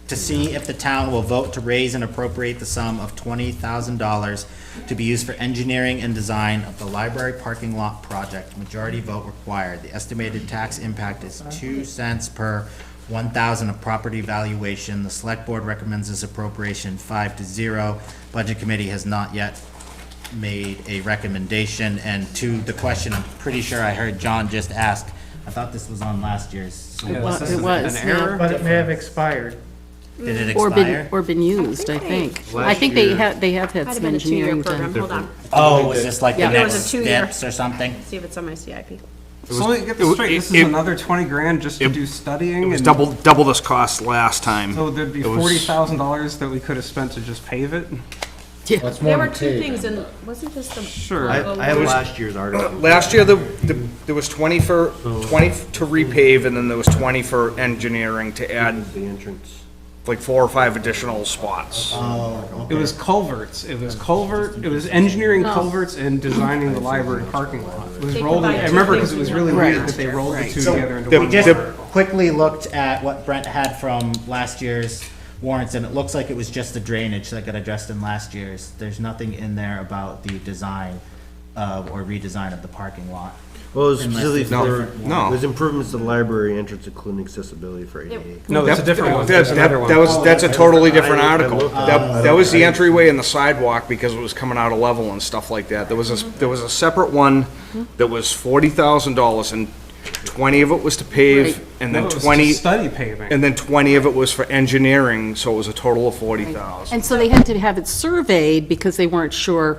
[SPEAKER 6] To see if the town will vote to raise and appropriate the sum of $20,000 to be used for engineering and design of the library parking lot project. Majority vote required. The estimated tax impact is 2 cents per 1,000 of property valuation. The select board recommends this appropriation 5-0. Budget committee has not yet made a recommendation. And to the question, I'm pretty sure I heard John just ask, I thought this was on last year's. So
[SPEAKER 7] Yeah,
[SPEAKER 6] was
[SPEAKER 7] this
[SPEAKER 10] it
[SPEAKER 7] is
[SPEAKER 10] was,
[SPEAKER 7] an
[SPEAKER 10] yeah.
[SPEAKER 7] error.
[SPEAKER 4] But it may have expired.
[SPEAKER 6] Did it
[SPEAKER 10] Or been,
[SPEAKER 6] expire?
[SPEAKER 10] or been used, I think. I
[SPEAKER 11] Last
[SPEAKER 10] think
[SPEAKER 11] year-
[SPEAKER 10] they have had
[SPEAKER 14] Might have
[SPEAKER 10] some
[SPEAKER 14] been a two-year
[SPEAKER 10] engineering
[SPEAKER 14] program,
[SPEAKER 10] done.
[SPEAKER 14] hold on,
[SPEAKER 6] Oh, was this like the
[SPEAKER 10] Yeah.
[SPEAKER 14] It was a
[SPEAKER 6] next
[SPEAKER 14] 2-year.
[SPEAKER 6] steps or something?
[SPEAKER 14] see if it's on my CIP.
[SPEAKER 7] So let me get this straight, this is another 20 grand just to do studying?
[SPEAKER 12] It was
[SPEAKER 7] and-
[SPEAKER 12] double this cost last time.
[SPEAKER 7] So there'd be
[SPEAKER 12] It was-
[SPEAKER 7] $40,000 that we could have spent to just pave it?
[SPEAKER 5] That's
[SPEAKER 14] There
[SPEAKER 5] more
[SPEAKER 14] were
[SPEAKER 5] than
[SPEAKER 14] two
[SPEAKER 5] paving.
[SPEAKER 14] things, and wasn't just the.
[SPEAKER 7] Sure.
[SPEAKER 11] I have last year's article.
[SPEAKER 12] Last year, there was 20 to repave, and then there was 20 for engineering to add
[SPEAKER 11] The entrance.
[SPEAKER 12] like 4 or 5 additional spots.
[SPEAKER 7] It was culverts, it was engineering culverts and designing the library parking lot. It was
[SPEAKER 14] They
[SPEAKER 7] rolled,
[SPEAKER 14] combined
[SPEAKER 7] I
[SPEAKER 14] two
[SPEAKER 7] remember
[SPEAKER 14] things
[SPEAKER 7] because it was
[SPEAKER 14] in
[SPEAKER 7] really
[SPEAKER 14] one.
[SPEAKER 7] weird that they rolled the two
[SPEAKER 6] So
[SPEAKER 7] together into
[SPEAKER 12] the-
[SPEAKER 7] one.
[SPEAKER 6] We just
[SPEAKER 12] the-
[SPEAKER 6] quickly looked at what Brent had from last year's warrants, and it looks like it was just the drainage that got addressed in last year's. There's nothing in there about the design or redesign of the parking lot.
[SPEAKER 11] Well, it was
[SPEAKER 6] Unless
[SPEAKER 11] specifically
[SPEAKER 6] there's
[SPEAKER 11] for,
[SPEAKER 6] different
[SPEAKER 12] No.
[SPEAKER 11] it was improvements to the library entrance, including accessibility for ADA.
[SPEAKER 7] No, that's a different one,
[SPEAKER 12] That-
[SPEAKER 7] that's another one.
[SPEAKER 12] That's a totally different
[SPEAKER 11] I
[SPEAKER 12] article.
[SPEAKER 11] looked at
[SPEAKER 12] That was the entryway and the sidewalk because it was coming out of level and stuff like that. There was a separate one that was $40,000 and 20 of it was to pave
[SPEAKER 10] Right.
[SPEAKER 12] and
[SPEAKER 7] No,
[SPEAKER 12] then
[SPEAKER 7] it was to
[SPEAKER 12] 20,
[SPEAKER 7] study paving.
[SPEAKER 12] and then 20 of it was for engineering, so it was a total of 40,000.
[SPEAKER 10] And so they had to have it surveyed because they weren't sure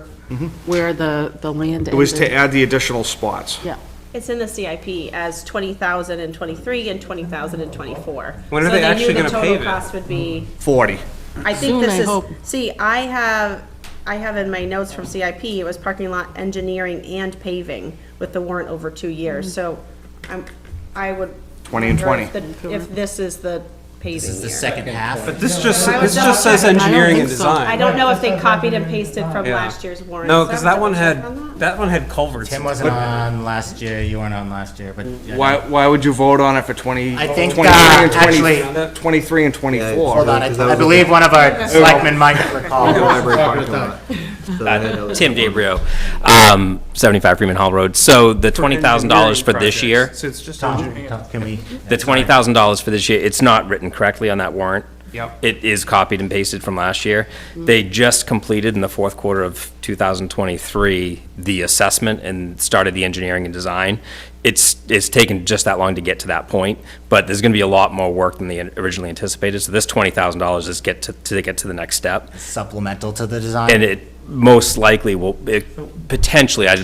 [SPEAKER 10] where the land ended.
[SPEAKER 12] It was to add the additional spots.
[SPEAKER 10] Yeah.
[SPEAKER 14] It's in the CIP as 20,000 in '23 and 20,000 in '24.
[SPEAKER 7] When are they actually gonna
[SPEAKER 14] So they
[SPEAKER 7] pave
[SPEAKER 14] knew
[SPEAKER 7] it?
[SPEAKER 14] the total cost would be,
[SPEAKER 12] 40.
[SPEAKER 14] I think
[SPEAKER 10] Soon,
[SPEAKER 14] this
[SPEAKER 10] I
[SPEAKER 14] is,
[SPEAKER 10] hope.
[SPEAKER 14] see, I have in my notes from CIP, it was parking lot engineering and paving with the warrant over 2 years, so I would.
[SPEAKER 12] 20 and
[SPEAKER 14] wonder
[SPEAKER 12] 20.
[SPEAKER 14] If this is the paving
[SPEAKER 6] This is the
[SPEAKER 14] year.
[SPEAKER 6] second half.
[SPEAKER 7] But this just
[SPEAKER 14] I would
[SPEAKER 7] says
[SPEAKER 14] double check.
[SPEAKER 7] engineering
[SPEAKER 10] I
[SPEAKER 7] and
[SPEAKER 10] don't think so.
[SPEAKER 7] design.
[SPEAKER 14] I don't know if they copied and pasted from
[SPEAKER 7] Yeah.
[SPEAKER 14] last year's warrant.
[SPEAKER 7] No,
[SPEAKER 14] So I
[SPEAKER 7] because
[SPEAKER 14] would
[SPEAKER 7] that one
[SPEAKER 14] double check on
[SPEAKER 7] had, that one had culverts.
[SPEAKER 6] Tim wasn't on last year, you weren't on last year, but.
[SPEAKER 12] Why would you vote on it for 20?
[SPEAKER 6] I think,
[SPEAKER 12] 23 and 20
[SPEAKER 6] actually-
[SPEAKER 12] 23 and 24?
[SPEAKER 6] Hold on,
[SPEAKER 11] because that
[SPEAKER 6] I
[SPEAKER 11] was a-
[SPEAKER 6] believe one of our selectmen might recall.
[SPEAKER 11] Library parking lot. So I know that-
[SPEAKER 18] Tim DeBrio, 75 Freeman Hall Road. So the $20,000 for this year,
[SPEAKER 7] So it's just
[SPEAKER 6] Tom,
[SPEAKER 7] engineering.
[SPEAKER 6] can we?
[SPEAKER 18] the $20,000 for this year, it's not written correctly on that warrant.
[SPEAKER 7] Yep.
[SPEAKER 18] It is copied and pasted from last year. They just completed in the fourth quarter of 2023 the assessment and started the engineering and design. It's taken just that long to get to that point, but there's going to be a lot more work than they originally anticipated. So this $20,000 is get to get to the next step.
[SPEAKER 6] Supplemental to the design?
[SPEAKER 18] And it most likely will, potentially, I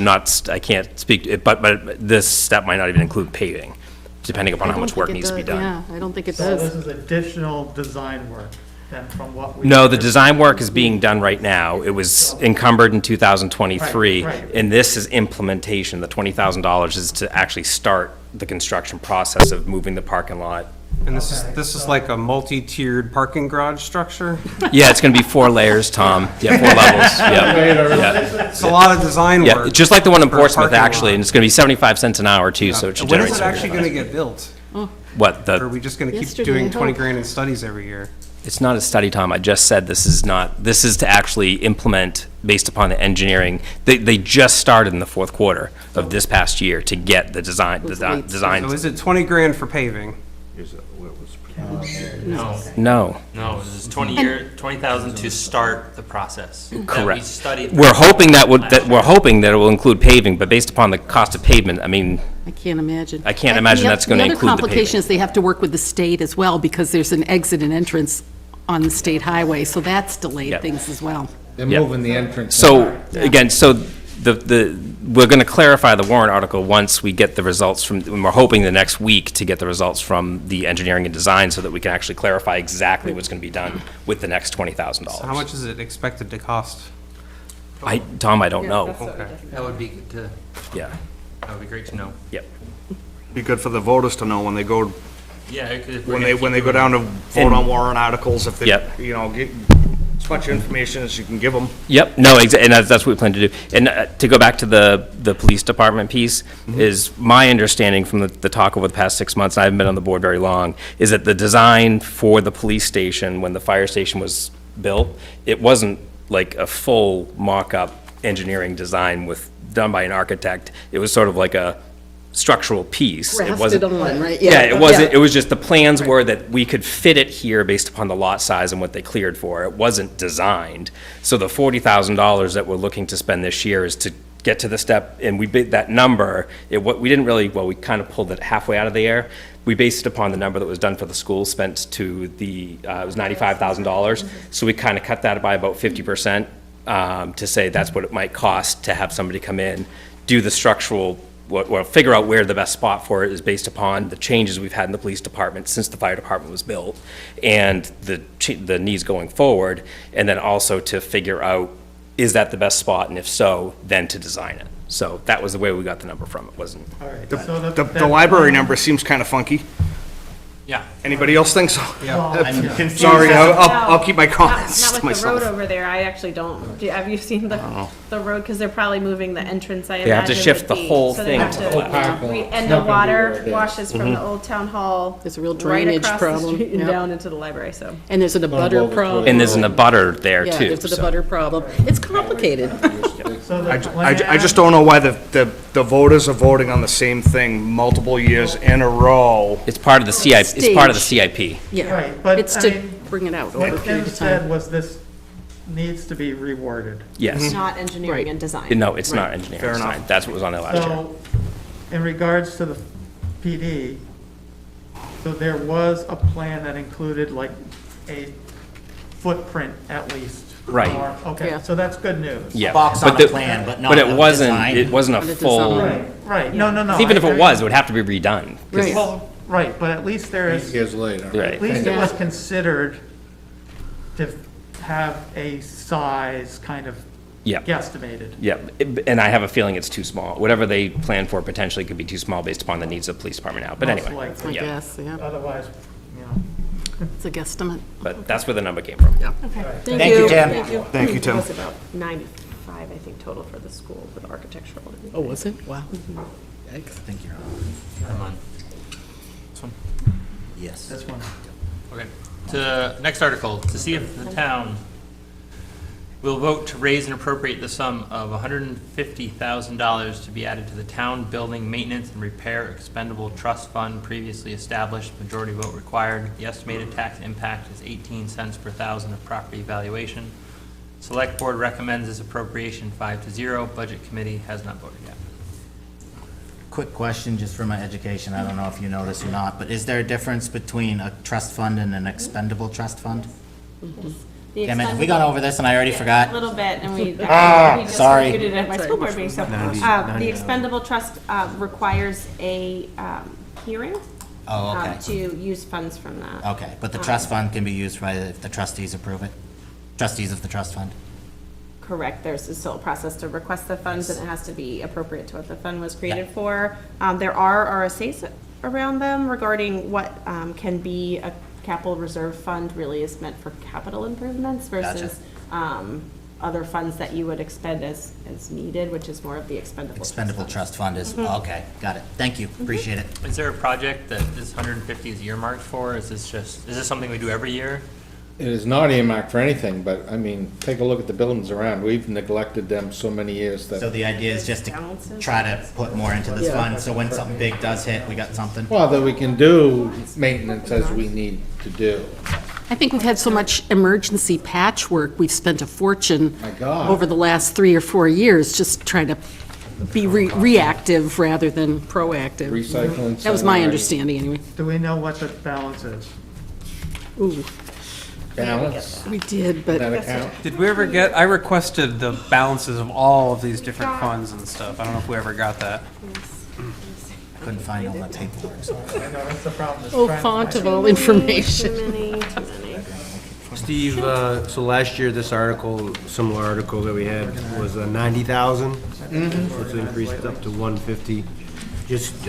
[SPEAKER 18] can't speak, but this step might not even include paving, depending upon
[SPEAKER 10] I
[SPEAKER 18] how
[SPEAKER 10] don't
[SPEAKER 18] much work
[SPEAKER 10] think it
[SPEAKER 18] needs to be
[SPEAKER 10] does.
[SPEAKER 18] done.
[SPEAKER 10] Yeah, I don't think it
[SPEAKER 4] So this
[SPEAKER 10] does.
[SPEAKER 4] is additional design work than from what we.
[SPEAKER 18] No, the design work is being done right now. It was encumbered in 2023,
[SPEAKER 4] Right, right.
[SPEAKER 18] and this is implementation. The $20,000 is to actually start the construction process of moving the parking lot.
[SPEAKER 7] And this is like a multi-tiered parking garage structure?
[SPEAKER 18] Yeah, it's going to be 4 layers, Tom. Yeah, 4 levels. Yeah.
[SPEAKER 7] It's a lot of design
[SPEAKER 18] Yeah,
[SPEAKER 7] work.
[SPEAKER 18] just like the one in
[SPEAKER 7] for a
[SPEAKER 18] Portsmouth,
[SPEAKER 7] parking lot.
[SPEAKER 18] actually, and it's going to be 75 cents an hour, too, so it should
[SPEAKER 7] When
[SPEAKER 18] generate
[SPEAKER 7] is it
[SPEAKER 18] some
[SPEAKER 7] actually
[SPEAKER 18] revenue.
[SPEAKER 7] gonna get built?
[SPEAKER 18] What,
[SPEAKER 7] Or are we just gonna keep
[SPEAKER 10] Yesterday,
[SPEAKER 7] doing
[SPEAKER 10] I
[SPEAKER 7] 20
[SPEAKER 10] hope.
[SPEAKER 7] grand in studies every year?
[SPEAKER 18] It's not a study, Tom. I just said this is to actually implement based upon the engineering. They just started in the fourth quarter of this past year to get the design.
[SPEAKER 7] So
[SPEAKER 18] Design.
[SPEAKER 7] is it 20 grand for paving?
[SPEAKER 11] Here's what was
[SPEAKER 1] No.
[SPEAKER 18] No,
[SPEAKER 1] No, this is 20,000 to start the process. That we
[SPEAKER 18] correct.
[SPEAKER 1] studied.
[SPEAKER 18] We're hoping that it will include paving, but based upon the cost of pavement, I mean,
[SPEAKER 10] I can't imagine.
[SPEAKER 18] I can't
[SPEAKER 10] And
[SPEAKER 18] imagine
[SPEAKER 10] the
[SPEAKER 18] that's gonna include the
[SPEAKER 10] other complication
[SPEAKER 18] paving.
[SPEAKER 10] is they have to work with the state as well, because there's an exit and entrance on the state highway, so that's delayed
[SPEAKER 18] Yep.
[SPEAKER 10] things as well.
[SPEAKER 5] They're
[SPEAKER 18] Yeah.
[SPEAKER 5] moving the entrance.
[SPEAKER 18] so, again, so we're gonna clarify the warrant article once we get the results from, and we're hoping the next week to get the results from the engineering and design so that we can actually clarify exactly what's gonna be done with the next $20,000.
[SPEAKER 7] So how much is it expected to cost?
[SPEAKER 18] Tom, I don't know.
[SPEAKER 7] Okay.
[SPEAKER 1] That would be good to,
[SPEAKER 18] Yeah,
[SPEAKER 1] that would be great to know.
[SPEAKER 18] yep.
[SPEAKER 12] Be good for the voters to know when they go,
[SPEAKER 1] Yeah, if we're
[SPEAKER 12] when
[SPEAKER 1] gonna
[SPEAKER 12] they, when
[SPEAKER 1] keep
[SPEAKER 12] they go
[SPEAKER 1] doing
[SPEAKER 12] down to vote on warrant articles, if they,
[SPEAKER 18] Yep.
[SPEAKER 12] get as much information as you can give them.
[SPEAKER 18] Yep, no, and that's what we plan to do. And to go back to the police department piece, is my understanding from the talk over the past 6 months, I haven't been on the board very long, is that the design for the police station, when the fire station was built, it wasn't like a full mock-up engineering design done by an architect. It was sort of like a structural piece. It wasn't.
[SPEAKER 10] Grafted on, right?
[SPEAKER 18] Yeah, it wasn't, it was just, the plans were that we could fit it here based upon the lot size and what they cleared for. It wasn't designed. So the $40,000 that we're looking to spend this year is to get to the step, and we bid that number, we didn't really, well, we kind of pulled it halfway out of the air. We based it upon the number that was done for the school, spent to the, it was $95,000. So we kind of cut that by about 50%, to say that's what it might cost to have somebody come in, do the structural, well, figure out where the best spot for it is based upon the changes we've had in the police department since the fire department was built, and the needs going forward, and then also to figure out, is that the best spot, and if so, then to design it. So that was the way we got the number from. It wasn't.
[SPEAKER 4] All right.
[SPEAKER 12] The library number seems kind of funky.
[SPEAKER 1] Yeah.
[SPEAKER 12] Anybody else think so?
[SPEAKER 6] I'm confused.
[SPEAKER 12] Sorry, I'll keep my comments
[SPEAKER 14] Not
[SPEAKER 12] to
[SPEAKER 14] with the road
[SPEAKER 12] myself.
[SPEAKER 14] over there, I actually don't. Have you seen the road? Because they're probably moving the entrance, I imagine.
[SPEAKER 18] They have to shift
[SPEAKER 14] would
[SPEAKER 18] the
[SPEAKER 14] be.
[SPEAKER 18] whole
[SPEAKER 14] So they
[SPEAKER 18] thing
[SPEAKER 14] have
[SPEAKER 18] to
[SPEAKER 14] to-
[SPEAKER 18] the left.
[SPEAKER 14] And the water washes from the old town hall.
[SPEAKER 10] There's a real
[SPEAKER 14] right
[SPEAKER 10] drainage
[SPEAKER 14] across the
[SPEAKER 10] problem,
[SPEAKER 14] street and
[SPEAKER 10] yep.
[SPEAKER 14] down into the library, so.
[SPEAKER 10] And there's an abutter problem.
[SPEAKER 18] And there's an abutter there
[SPEAKER 10] Yeah,
[SPEAKER 18] too.
[SPEAKER 10] there's an
[SPEAKER 18] so.
[SPEAKER 10] abutter problem. It's complicated.
[SPEAKER 4] So
[SPEAKER 12] I just don't know why the voters are voting on the same thing multiple years in a row.
[SPEAKER 18] It's part of the CIP. It's part of the CIP.
[SPEAKER 10] Yeah,
[SPEAKER 4] Right, but,
[SPEAKER 10] it's
[SPEAKER 4] I
[SPEAKER 10] to
[SPEAKER 4] mean,
[SPEAKER 10] bring it out over a
[SPEAKER 4] what
[SPEAKER 10] period
[SPEAKER 4] Tim
[SPEAKER 10] of
[SPEAKER 4] said
[SPEAKER 10] time.
[SPEAKER 4] was this needs to be reworded.
[SPEAKER 18] Yes.
[SPEAKER 14] Not engineering
[SPEAKER 10] Right.
[SPEAKER 14] and design.
[SPEAKER 18] No, it's not
[SPEAKER 10] Right.
[SPEAKER 18] engineering
[SPEAKER 12] Fair enough.
[SPEAKER 18] design. That's what was on there last year.
[SPEAKER 4] So, in regards to the PD, so there was a plan that included like a footprint at least.
[SPEAKER 18] Right.
[SPEAKER 4] Okay,
[SPEAKER 10] Yeah.
[SPEAKER 4] so that's good news.
[SPEAKER 18] Yeah.
[SPEAKER 6] Box on
[SPEAKER 18] the-
[SPEAKER 6] a plan, but not
[SPEAKER 18] But it
[SPEAKER 6] a
[SPEAKER 18] wasn't,
[SPEAKER 6] design.
[SPEAKER 18] it wasn't a
[SPEAKER 10] Not a
[SPEAKER 18] full,
[SPEAKER 10] design.
[SPEAKER 4] Right, no, no, no.
[SPEAKER 18] even if
[SPEAKER 4] I-
[SPEAKER 18] it was, it would have to be redone. 'cause-
[SPEAKER 10] Right.
[SPEAKER 4] Well, right, but at least there is,
[SPEAKER 5] Years later.
[SPEAKER 18] Right.
[SPEAKER 4] at least it was considered to have a size kind of
[SPEAKER 18] Yeah.
[SPEAKER 4] guesstimated.
[SPEAKER 18] Yeah, and I have a feeling it's too small. Whatever they plan for potentially could be too small based upon the needs of the police department now. But
[SPEAKER 4] Most
[SPEAKER 18] anyway,
[SPEAKER 4] likely.
[SPEAKER 10] I
[SPEAKER 18] yeah.
[SPEAKER 10] guess, yeah.
[SPEAKER 4] Otherwise, you know.
[SPEAKER 10] It's a guesstimate.
[SPEAKER 18] But that's where the number came from.
[SPEAKER 10] Yeah.
[SPEAKER 6] Thank you, Tim.
[SPEAKER 12] Thank you, Tim.
[SPEAKER 14] It was about 95, I think, total for the school with architectural. and everything.
[SPEAKER 10] Oh, was it? Wow. Yikes.
[SPEAKER 6] I think you're on.
[SPEAKER 1] I'm on. This one?
[SPEAKER 6] Yes.
[SPEAKER 4] This one.
[SPEAKER 1] Okay. To, next article, to see if the town will vote to raise and appropriate the sum of $150,000 to be added to the town building maintenance and repair expendable trust fund previously established, majority vote required. The estimated tax impact is 18 cents per thousand of property valuation. Select Board recommends this appropriation 5-0. Budget Committee has not voted yet.
[SPEAKER 6] Quick question, just for my education, I don't know if you know this or not, but is there a difference between a trust fund and an expendable trust fund?
[SPEAKER 14] The
[SPEAKER 6] Damn it, have we
[SPEAKER 14] expendable-
[SPEAKER 6] gone over this and I already
[SPEAKER 14] A
[SPEAKER 6] forgot?
[SPEAKER 14] little bit, and we just
[SPEAKER 6] sorry.
[SPEAKER 14] reviewed it at my school board meeting, so. The expendable trust requires a hearing.
[SPEAKER 6] Oh, okay.
[SPEAKER 14] To use funds from that.
[SPEAKER 6] Okay, but the trust fund can be used by, if the trustees approve it? Trustees of the trust fund?
[SPEAKER 14] Correct, there's still a process to request the funds, and it has to be appropriate to what the fund was created
[SPEAKER 6] Yeah.
[SPEAKER 14] for. There are RSAs around them regarding what can be a capital reserve fund really is meant for capital improvements versus other funds that you would expend as needed, which is more of the expendable.
[SPEAKER 6] Expendable
[SPEAKER 14] funds.
[SPEAKER 6] trust fund is, okay, got it. Thank you, appreciate it.
[SPEAKER 1] Is there a project that this 150 is earmarked for? Is this something we do every year?
[SPEAKER 5] It is not earmarked for anything, but, I mean, take a look at the buildings around. We've neglected them so many years that.
[SPEAKER 6] So the idea is just to try to put more into this fund, so when something big does hit, we got something?
[SPEAKER 5] Well, that we can do maintenance as we need to do.
[SPEAKER 10] I think we've had so much emergency patchwork, we've spent a fortune
[SPEAKER 5] My God.
[SPEAKER 10] over the last 3 or 4 years just trying to be reactive rather than proactive.
[SPEAKER 5] Recycling.
[SPEAKER 10] That was my
[SPEAKER 5] center.
[SPEAKER 10] understanding, anyway.
[SPEAKER 4] Do we know what the balance is?
[SPEAKER 10] Ooh,
[SPEAKER 5] Balance,
[SPEAKER 10] we did, but
[SPEAKER 5] that account.
[SPEAKER 7] Did we ever get, I requested the balances of all of these different funds and stuff. I don't know if we ever got that.
[SPEAKER 6] Couldn't find all the paperwork, so.
[SPEAKER 4] I know, that's the problem. is
[SPEAKER 10] oh,
[SPEAKER 4] trying to
[SPEAKER 10] font
[SPEAKER 4] find-
[SPEAKER 10] of all information.
[SPEAKER 14] Too many.
[SPEAKER 11] Steve, so last year, this article, similar article that we had was 90,000. So it's increased up to 150.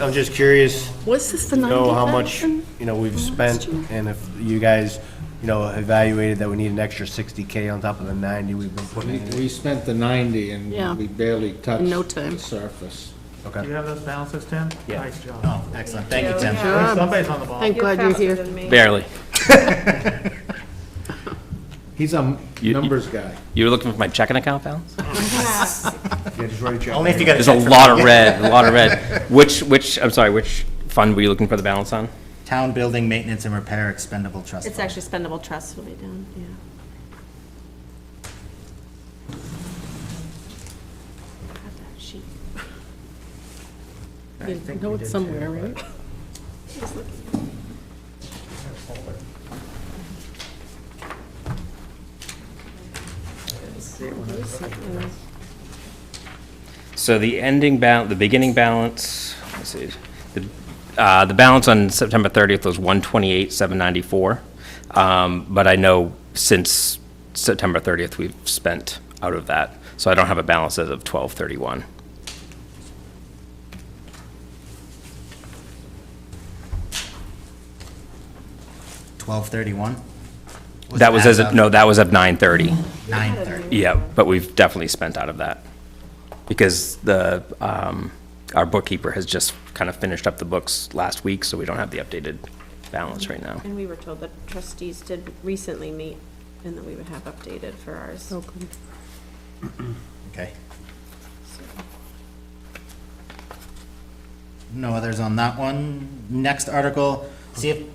[SPEAKER 11] I'm just curious,
[SPEAKER 10] Was this the
[SPEAKER 11] to know how
[SPEAKER 10] 90,000?
[SPEAKER 11] much, we've spent, and if you guys, evaluated that we need an extra 60K on top of the 90 we've been putting in.
[SPEAKER 5] We spent the 90 and
[SPEAKER 10] Yeah.
[SPEAKER 5] we barely touched
[SPEAKER 10] no time.
[SPEAKER 5] the surface.
[SPEAKER 4] Do you have those balances, Tim?
[SPEAKER 18] Yeah.
[SPEAKER 4] Nice job.
[SPEAKER 6] Oh, excellent, thank you, Tim.
[SPEAKER 10] job.
[SPEAKER 4] Somebody's on the ball.
[SPEAKER 10] Thank God you're here.
[SPEAKER 18] Barely.
[SPEAKER 5] He's a
[SPEAKER 18] You-
[SPEAKER 5] numbers guy.
[SPEAKER 18] You were looking for my checking account balance?
[SPEAKER 11] Yeah, just write a check.
[SPEAKER 6] Only if you got a
[SPEAKER 18] There's a
[SPEAKER 6] check from
[SPEAKER 18] lot
[SPEAKER 6] me.
[SPEAKER 18] of red, a lot of red. I'm sorry, which fund were you looking for the balance on?
[SPEAKER 6] Town building maintenance and repair expendable trust
[SPEAKER 14] It's
[SPEAKER 6] fund.
[SPEAKER 14] actually spendable trust will be down, yeah. Had that
[SPEAKER 10] sheet. You know it's somewhere, right?
[SPEAKER 18] So the beginning balance, let's see, the balance on September 30th was 128,794. But I know since September 30th, we've spent out of that. So I don't have a balance as of 12/31.
[SPEAKER 6] $12.31?
[SPEAKER 18] That was as of, no, that was of 9/30.
[SPEAKER 6] 9:30.
[SPEAKER 18] Yeah, but we've definitely spent out of that. Because our bookkeeper has just kind of finished up the books last week, so we don't have the updated balance right now.
[SPEAKER 14] And we were told that trustees did recently meet and that we would have updated for ours.
[SPEAKER 6] Okay. No others on that one. Next article, see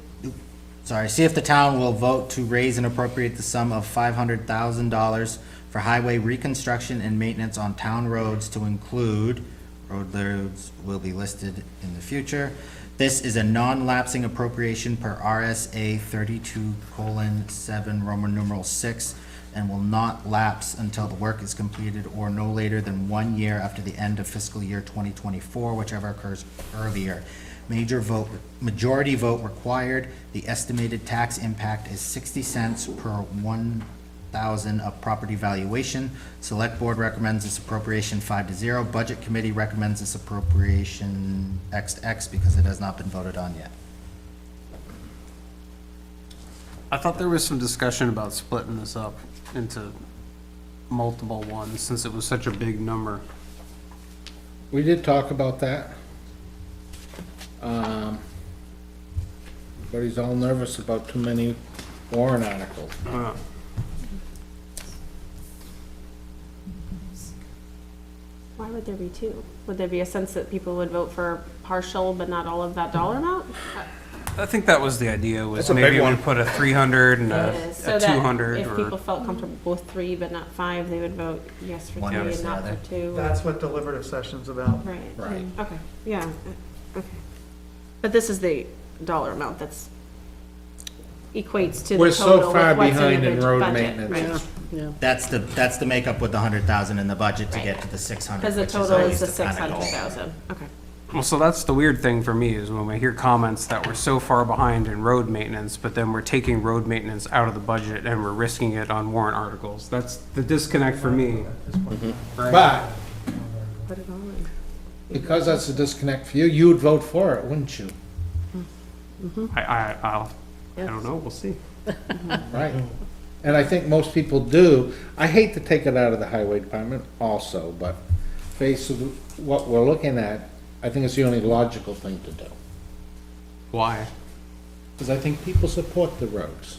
[SPEAKER 6] if the town will vote to raise and appropriate the sum of $500,000 for highway reconstruction and maintenance on town roads to include, road loads will be listed in the future. This is a non-lapsing appropriation per RSA 32:7 Roman numeral 6 and will not lapse until the work is completed or no later than 1 year after the end of fiscal year 2024, whichever occurs earlier. Majority vote required. The estimated tax impact is 60 cents per 1,000 of property valuation. Select Board recommends this appropriation 5-0. Budget Committee recommends this appropriation X because it has not been voted on yet.
[SPEAKER 7] I thought there was some discussion about splitting this up into multiple ones, since it was such a big number.
[SPEAKER 5] We did talk about that. But he's all nervous about too many warrant articles.
[SPEAKER 14] Why would there be two? Would there be a sense that people would vote for partial but not all of that dollar amount?
[SPEAKER 7] I think that was the idea, was
[SPEAKER 5] That's a big
[SPEAKER 7] maybe we
[SPEAKER 5] one.
[SPEAKER 7] put a 300 and
[SPEAKER 14] So
[SPEAKER 7] a
[SPEAKER 14] that
[SPEAKER 7] 200,
[SPEAKER 14] if
[SPEAKER 7] or,
[SPEAKER 14] people felt comfortable with 3 but not 5, they would vote yes for
[SPEAKER 6] One
[SPEAKER 14] 3
[SPEAKER 6] versus
[SPEAKER 14] and
[SPEAKER 6] the
[SPEAKER 14] not
[SPEAKER 6] other.
[SPEAKER 14] for 2.
[SPEAKER 4] That's what deliberative session's about.
[SPEAKER 14] Right.
[SPEAKER 5] Right.
[SPEAKER 14] Okay, yeah, okay. But this is the dollar amount that's equates to the
[SPEAKER 5] We're
[SPEAKER 14] total
[SPEAKER 5] so
[SPEAKER 14] with
[SPEAKER 5] far
[SPEAKER 14] what's in
[SPEAKER 5] behind
[SPEAKER 14] the
[SPEAKER 5] in road
[SPEAKER 14] budget,
[SPEAKER 5] maintenance.
[SPEAKER 14] right.
[SPEAKER 10] Yeah.
[SPEAKER 6] That's the makeup with the 100,000 in the budget to
[SPEAKER 14] Right.
[SPEAKER 6] get to the 600.
[SPEAKER 14] Because the
[SPEAKER 6] which
[SPEAKER 14] total
[SPEAKER 6] always
[SPEAKER 14] is the
[SPEAKER 6] kind of goal.
[SPEAKER 14] 600,000, okay.
[SPEAKER 7] well, so that's the weird thing for me, is when we hear comments that we're so far behind in road maintenance, but then we're taking road maintenance out of the budget and we're risking it on warrant articles. That's the disconnect for me. Right?
[SPEAKER 5] But
[SPEAKER 14] Put it all in.
[SPEAKER 5] because that's a disconnect for you, you would vote for it, wouldn't you?
[SPEAKER 7] I don't know, we'll see.
[SPEAKER 5] Right. And I think most people do. I hate to take it out of the highway department also, but faced with what we're looking at, I think it's the only logical thing to do.
[SPEAKER 7] Why?
[SPEAKER 5] Because I think people support the roads.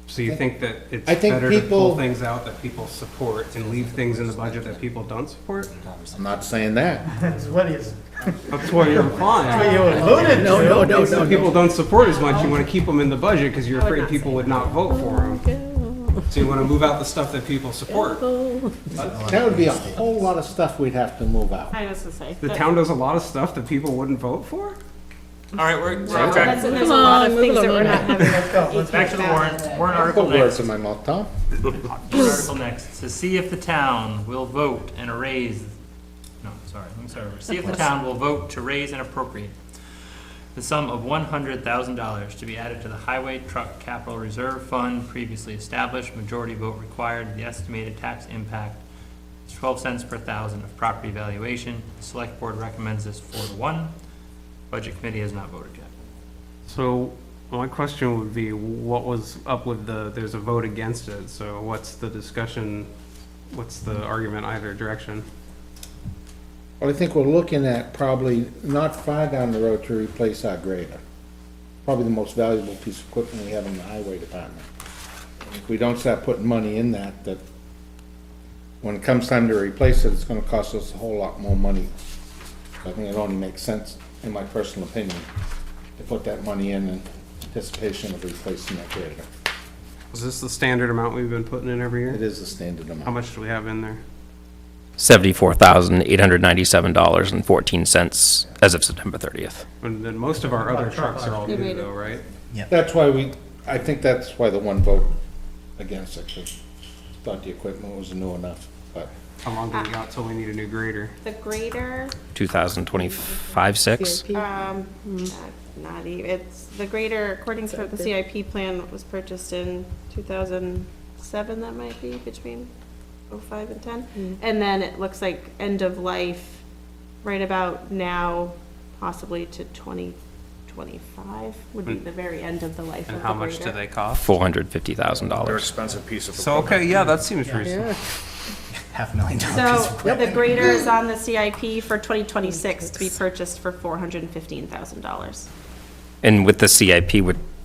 [SPEAKER 7] So you think that it's
[SPEAKER 5] I think
[SPEAKER 7] better to pull
[SPEAKER 5] people-
[SPEAKER 7] things out that people support and leave things in the budget that people don't support?
[SPEAKER 5] I'm not saying that.
[SPEAKER 4] That's what he's,
[SPEAKER 7] That's what you're implying.
[SPEAKER 4] what you alluded to.
[SPEAKER 7] If people don't support as much, you want to keep them in the budget because you're afraid people would not vote for them. So you want to move out the stuff that people support.
[SPEAKER 5] That would be a whole lot of stuff we'd have to move out.
[SPEAKER 14] I was gonna say.
[SPEAKER 7] The town does a lot of stuff that people wouldn't vote for?
[SPEAKER 1] All right, we're
[SPEAKER 14] Well,
[SPEAKER 1] okay.
[SPEAKER 14] there's a lot of things that we're not having.
[SPEAKER 1] Back to the warrant article
[SPEAKER 5] Put words
[SPEAKER 1] next.
[SPEAKER 5] in my mouth, Tom.
[SPEAKER 1] Warrant article next. To see if the town will vote and see if the town will vote to raise and appropriate the sum of $100,000 to be added to the Highway Truck Capital Reserve Fund previously established. Majority vote required. The estimated tax impact is 12 cents per thousand of property valuation. The Select Board recommends this 4-1. Budget Committee has not voted yet.
[SPEAKER 7] So my question would be, what was up with there's a vote against it, so what's the discussion, what's the argument either direction?
[SPEAKER 5] Well, I think we're looking at probably not far down the road to replace our grader. Probably the most valuable piece of equipment we have in the highway department. If we don't start putting money in that when it comes time to replace it, it's gonna cost us a whole lot more money. I think it only makes sense, in my personal opinion, to put that money in anticipation of replacing that grader.
[SPEAKER 7] Is this the standard amount we've been putting in every year?
[SPEAKER 5] It is the standard amount.
[SPEAKER 7] How much do we have in there?
[SPEAKER 18] $74,897.14 as of September 30th.
[SPEAKER 7] And then most of our other trucks are all new though, right?
[SPEAKER 5] That's why I think that's why the one vote against it, 'cause thought the equipment was new enough, but.
[SPEAKER 7] How long do we got till we need a new grader?
[SPEAKER 14] The grader,
[SPEAKER 18] 2025-6?
[SPEAKER 14] not even, it's, the grader, according to the CIP plan, was purchased in 2007, that might be, between '05 and '10. And then it looks like end of life, right about now, possibly to 2025 would be the very end of the life of
[SPEAKER 7] And
[SPEAKER 14] the
[SPEAKER 7] how much
[SPEAKER 14] grader.
[SPEAKER 7] do they cost?
[SPEAKER 18] $450,000.
[SPEAKER 12] expensive piece of
[SPEAKER 7] So, okay, yeah, that seems reasonable.
[SPEAKER 6] $500,000.
[SPEAKER 14] So the grader is on the CIP for 2026 to be purchased for $415,000.
[SPEAKER 18] And with the CIP,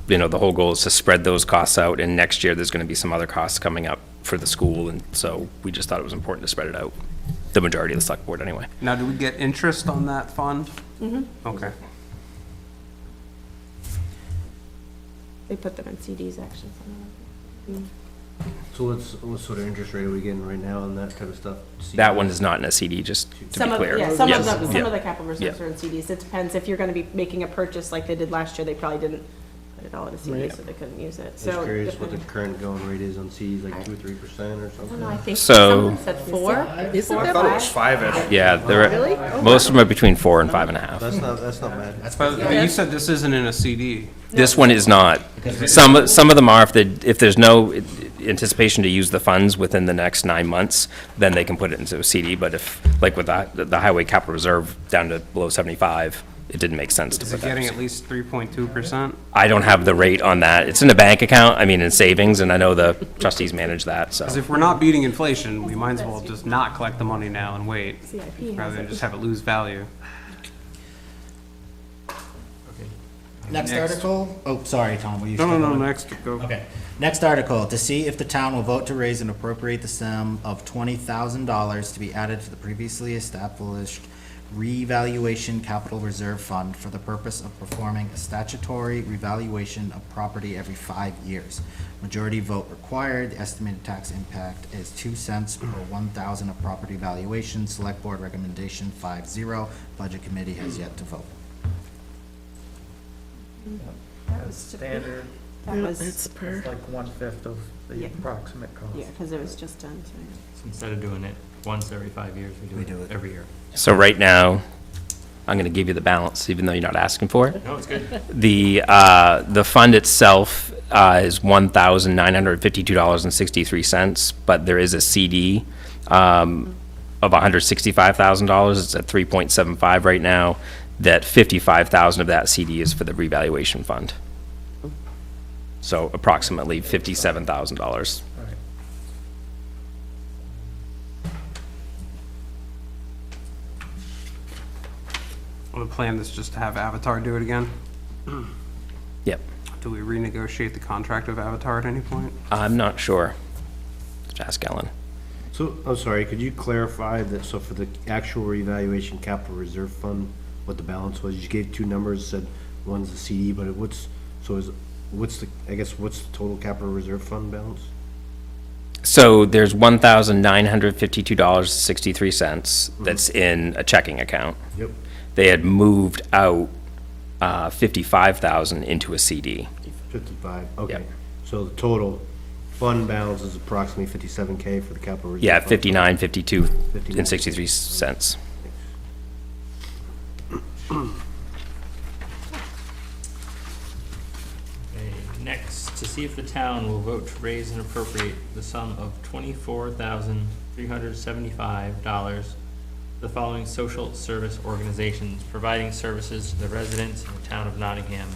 [SPEAKER 18] the whole goal is to spread those costs out, and next year, there's going to be some other costs coming up for the school, and so we just thought it was important to spread it out, the majority of the select board anyway.
[SPEAKER 7] Now, do we get interest on that fund?
[SPEAKER 14] Mm-hmm.
[SPEAKER 7] Okay.
[SPEAKER 14] They put them in CDs, actually. some of them.
[SPEAKER 11] So what sort of interest rate are we getting right now on that type of stuff?
[SPEAKER 18] That one is not in a CD, just to be
[SPEAKER 14] Some of,
[SPEAKER 18] clear.
[SPEAKER 14] yeah, some of
[SPEAKER 18] Yes.
[SPEAKER 14] them, some
[SPEAKER 18] Yeah.
[SPEAKER 14] of the capital reserves
[SPEAKER 18] Yeah.
[SPEAKER 14] are in CDs. It depends, if you're gonna be making a purchase like they did last year, they probably didn't put it all in a CD,
[SPEAKER 11] Right.
[SPEAKER 14] so they couldn't use it,
[SPEAKER 11] Just
[SPEAKER 14] so.
[SPEAKER 11] curious what the
[SPEAKER 14] depending-
[SPEAKER 11] current going rate is on Cs, like 2 or 3% or
[SPEAKER 14] I
[SPEAKER 11] something?
[SPEAKER 14] don't know, I think
[SPEAKER 18] So-
[SPEAKER 14] someone said 4.
[SPEAKER 10] Is it
[SPEAKER 14] Four or
[SPEAKER 10] that
[SPEAKER 12] I thought it
[SPEAKER 14] five?
[SPEAKER 12] was 5-ish.
[SPEAKER 18] Yeah,
[SPEAKER 14] Really?
[SPEAKER 18] most of them are between 4 and 5.5.
[SPEAKER 11] That's not bad.
[SPEAKER 7] But you said this isn't in a CD.
[SPEAKER 18] This one is not. Some of them are, if there's no anticipation to use the funds within the next 9 months, then they can put it into a CD, but if, like with the highway capital reserve down to below 75, it didn't make sense to
[SPEAKER 7] Is
[SPEAKER 18] put
[SPEAKER 7] it
[SPEAKER 18] that.
[SPEAKER 7] getting at least 3.2%?
[SPEAKER 18] I don't have the rate on that. It's in a bank account, in savings, and I know the trustees manage that, so.
[SPEAKER 7] Because if we're not beating inflation, we might as well just not collect the money now and wait,
[SPEAKER 14] CIP has
[SPEAKER 7] rather than
[SPEAKER 14] it.
[SPEAKER 7] just have it lose value.
[SPEAKER 6] Next article, oh, sorry, Tom, were you
[SPEAKER 7] No,
[SPEAKER 6] still
[SPEAKER 7] no, no,
[SPEAKER 6] going?
[SPEAKER 7] next, go.
[SPEAKER 6] Okay. Next article, to see if the town will vote to raise and appropriate the sum of $20,000 to be added to the previously established revaluation capital reserve fund for the purpose of performing a statutory revaluation of property every 5 years. Majority vote required. The estimated tax impact is 2 cents per 1,000 of property valuation. Select board recommendation 5-0. Budget committee has yet to vote.
[SPEAKER 14] That was
[SPEAKER 4] Standard,
[SPEAKER 14] That was,
[SPEAKER 4] it's like 1/5 of the
[SPEAKER 14] Yeah.
[SPEAKER 4] approximate cost.
[SPEAKER 14] yeah, because it was just done, so.
[SPEAKER 1] So instead of doing it once every 5 years, we do it every year.
[SPEAKER 18] So right now, I'm going to give you the balance, even though you're not asking for it.
[SPEAKER 1] No, it's good.
[SPEAKER 18] The fund itself is $1,952.63, but there is a CD of $165,000. It's at 3.75 right now. That 55,000 of that CD is for the revaluation fund. So approximately $57,000.
[SPEAKER 7] Well, the plan is just to have Avatar do it again?
[SPEAKER 18] Yep.
[SPEAKER 7] Do we renegotiate the contract of Avatar at any point?
[SPEAKER 18] I'm not sure. Just ask Ellen.
[SPEAKER 11] So, I'm sorry, could you clarify that, so for the actual revaluation capital reserve fund, what the balance was? You gave two numbers, said one's the CD, but what's the total capital reserve fund balance?
[SPEAKER 18] So there's $1,952.63 that's in a checking account.
[SPEAKER 11] Yep.
[SPEAKER 18] They had moved out 55,000 into a CD.
[SPEAKER 11] 55, okay.
[SPEAKER 18] Yep.
[SPEAKER 11] So the total fund balance is approximately 57K for the capital reserve?
[SPEAKER 18] Yeah,
[SPEAKER 11] fund?
[SPEAKER 18] 59, 52
[SPEAKER 11] 59.
[SPEAKER 18] and 63 cents.
[SPEAKER 1] Okay, next, to see if the town will vote to raise and appropriate the sum of $24,375, the following social service organizations providing services to the residents in the town of Nottingham.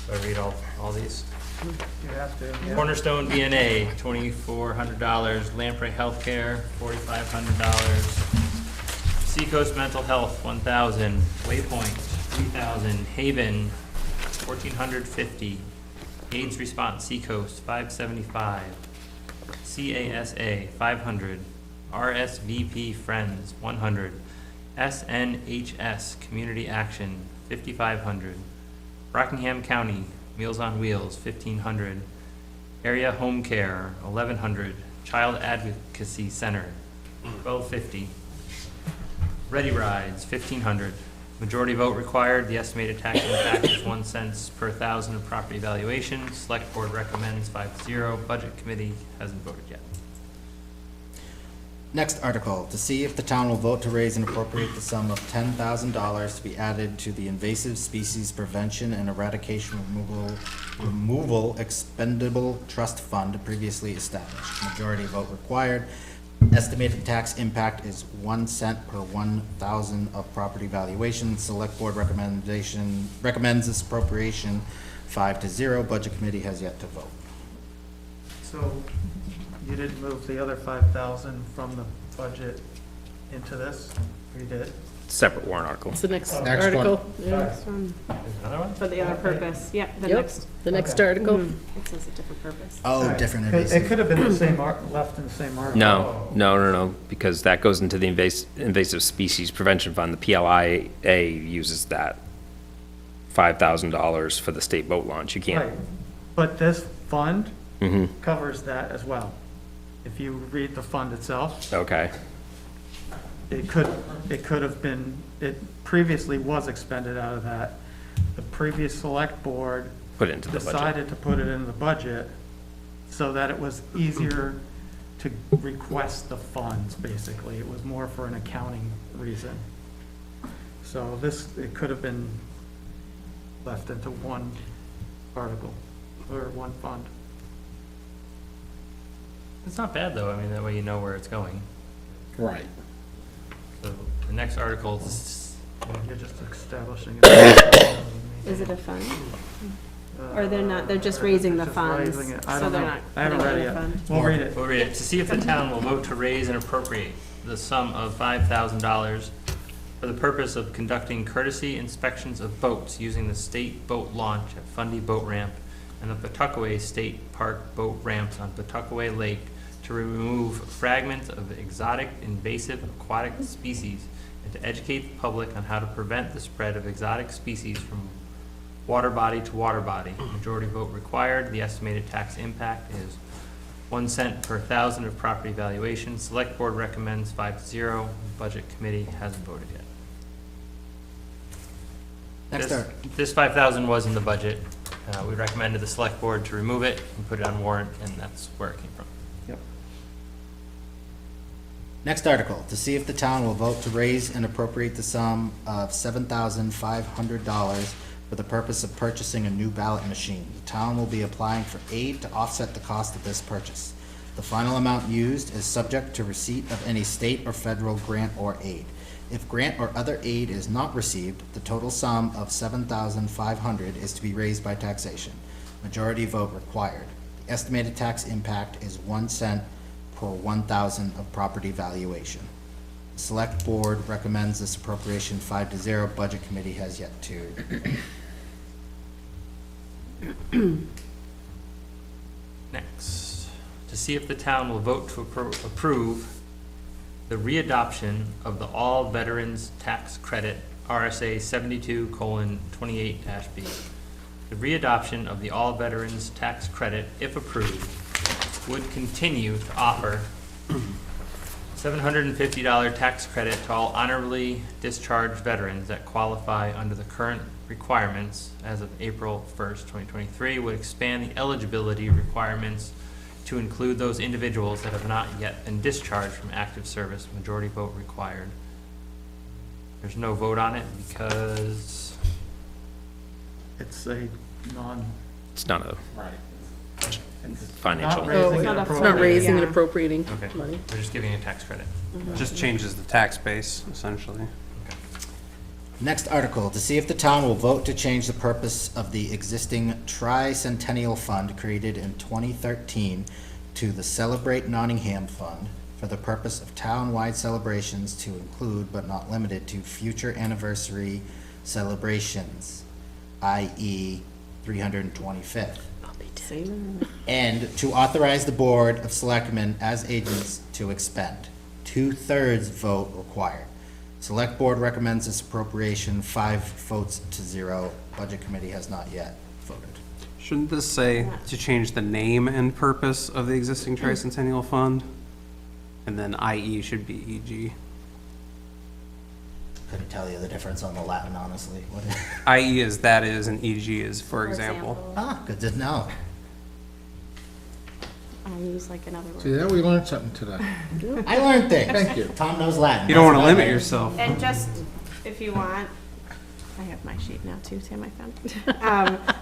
[SPEAKER 1] Do I read all these?
[SPEAKER 4] You have to, yeah.
[SPEAKER 1] Cornerstone DNA, $2,400. Lamprey Healthcare, $4,500. Seacoast Mental Health, $1,000. Waypoint, $3,000. Haven, $1,450. AIDS Response Seacoast, $575. CASA, $500. RSVP Friends, $100. SNHS Community Action, $5,500. Rockingham County Meals on Wheels, $1,500. Area Home Care, $1,100. Child Advocacy Center, $1,250. Ready Rides, $1,500. Majority vote required, the estimated tax impact is 1 cent per thousand of property valuation. Select Board recommends 5-0. Budget Committee hasn't voted yet.
[SPEAKER 2] Next article, to see if the town will vote to raise and appropriate the sum of $10,000 to be added to the Invasive Species Prevention and Eradication Removal Expendable Trust Fund previously established. Majority vote required. Estimated tax impact is 1 cent per 1,000 of property valuation. Select Board recommends this appropriation 5-0. Budget Committee has yet to vote.
[SPEAKER 4] So you didn't move the other 5,000 from the budget into this? Or you did?
[SPEAKER 18] Separate warrant article.
[SPEAKER 10] It's the next
[SPEAKER 5] Next
[SPEAKER 10] article.
[SPEAKER 5] one.
[SPEAKER 10] Yeah, next one.
[SPEAKER 1] Another one?
[SPEAKER 14] For the other purpose, yeah, the
[SPEAKER 10] Yep,
[SPEAKER 14] next,
[SPEAKER 10] the next article.
[SPEAKER 14] it says a different purpose.
[SPEAKER 2] Oh, different
[SPEAKER 4] It
[SPEAKER 2] invasive.
[SPEAKER 4] could have been the same, left in the same article.
[SPEAKER 18] No, because that goes into the Invasive Species Prevention Fund. The PLIA uses that $5,000 for the state boat launch. You
[SPEAKER 4] Right,
[SPEAKER 18] can't.
[SPEAKER 4] but this fund
[SPEAKER 18] Mhm.
[SPEAKER 4] covers that as well. If you read the fund itself,
[SPEAKER 18] Okay.
[SPEAKER 4] it could have been, it previously was expended out of that. The previous select board
[SPEAKER 18] Put it into the budget.
[SPEAKER 4] decided to put it in the budget so that it was easier to request the funds, basically. It was more for an accounting reason. So this, it could have been left into one article, or one fund.
[SPEAKER 1] It's not bad, though. I mean, that way you know where it's going.
[SPEAKER 5] Right.
[SPEAKER 1] So the next article is,
[SPEAKER 4] You're just establishing it.
[SPEAKER 14] Is it a fund? Or they're not, they're just raising the
[SPEAKER 4] Just
[SPEAKER 14] funds,
[SPEAKER 4] raising it. I
[SPEAKER 14] so
[SPEAKER 4] don't
[SPEAKER 14] they're
[SPEAKER 4] know.
[SPEAKER 14] not
[SPEAKER 4] I haven't
[SPEAKER 14] putting
[SPEAKER 4] read
[SPEAKER 14] it
[SPEAKER 4] it
[SPEAKER 14] in a
[SPEAKER 4] yet.
[SPEAKER 14] fund?
[SPEAKER 4] We'll read it.
[SPEAKER 1] we'll read it. To see if the town will vote to raise and appropriate the sum of $5,000 for the purpose of conducting courtesy inspections of boats using the state boat launch at Fundy Boat Ramp and the Pawtuckaway State Park boat ramps on Pawtuckaway Lake to remove fragments of exotic invasive aquatic species and to educate the public on how to prevent the spread of exotic species from water body to water body. Majority vote required. The estimated tax impact is 1 cent per thousand of property valuation. Select Board recommends 5-0. Budget Committee hasn't voted yet.
[SPEAKER 2] Next
[SPEAKER 1] This-
[SPEAKER 2] article.
[SPEAKER 1] This 5,000 was in the budget. We recommended the Select Board to remove it and put it on warrant, and that's where it came from.
[SPEAKER 2] Next article, to see if the town will vote to raise and appropriate the sum of $7,500 for the purpose of purchasing a new ballot machine. The town will be applying for aid to offset the cost of this purchase. The final amount used is subject to receipt of any state or federal grant or aid. If grant or other aid is not received, the total sum of $7,500 is to be raised by taxation. Majority vote required. The estimated tax impact is 1 cent per 1,000 of property valuation. The Select Board recommends this appropriation 5-0. Budget Committee has yet to.
[SPEAKER 1] Next, to see if the town will vote to approve the readoption of the All Veterans Tax Credit, RSA 72:28-B. The readoption of the All Veterans Tax Credit, if approved, would continue to offer $750 tax credit to all honorably discharged veterans that qualify under the current requirements as of April 1st, 2023, would expand the eligibility requirements to include those individuals that have not yet been discharged from active service. Majority vote required. There's no vote on it because
[SPEAKER 4] It's a non,
[SPEAKER 18] It's not a
[SPEAKER 5] Right.
[SPEAKER 18] financial.
[SPEAKER 4] not raising
[SPEAKER 14] not
[SPEAKER 4] and
[SPEAKER 14] a-
[SPEAKER 10] It's not
[SPEAKER 4] appropriating.
[SPEAKER 10] raising and
[SPEAKER 14] Yeah.
[SPEAKER 10] appropriating
[SPEAKER 1] okay,
[SPEAKER 10] money.
[SPEAKER 1] we're just giving a tax credit.
[SPEAKER 7] Just changes the tax base, essentially.
[SPEAKER 2] Next article, to see if the town will vote to change the purpose of the existing tricentennial fund created in 2013 to the Celebrate Nottingham Fund for the purpose of town-wide celebrations to include but not limited to future anniversary celebrations, i.e. 325th. And to authorize the Board of Selectmen as agents to expend. 2/3 vote required. Select Board recommends this appropriation 5 votes to 0. Budget Committee has not yet voted.
[SPEAKER 7] Shouldn't this say to change the name and purpose of the existing tricentennial fund? and then IE should be E EG.
[SPEAKER 6] Couldn't tell you the difference on the Latin, honestly.
[SPEAKER 7] IE is that is, and EG is for example.
[SPEAKER 6] Ah, good to know.
[SPEAKER 14] I use like another
[SPEAKER 5] See,
[SPEAKER 14] word.
[SPEAKER 5] there we learned something today.
[SPEAKER 6] I learned things.
[SPEAKER 5] Thank you.
[SPEAKER 6] Tom knows Latin.
[SPEAKER 7] You don't want to
[SPEAKER 6] That's what I
[SPEAKER 7] limit
[SPEAKER 6] learned.
[SPEAKER 7] yourself.
[SPEAKER 14] And just, if you want, I have my sheet now too, Sam, I found.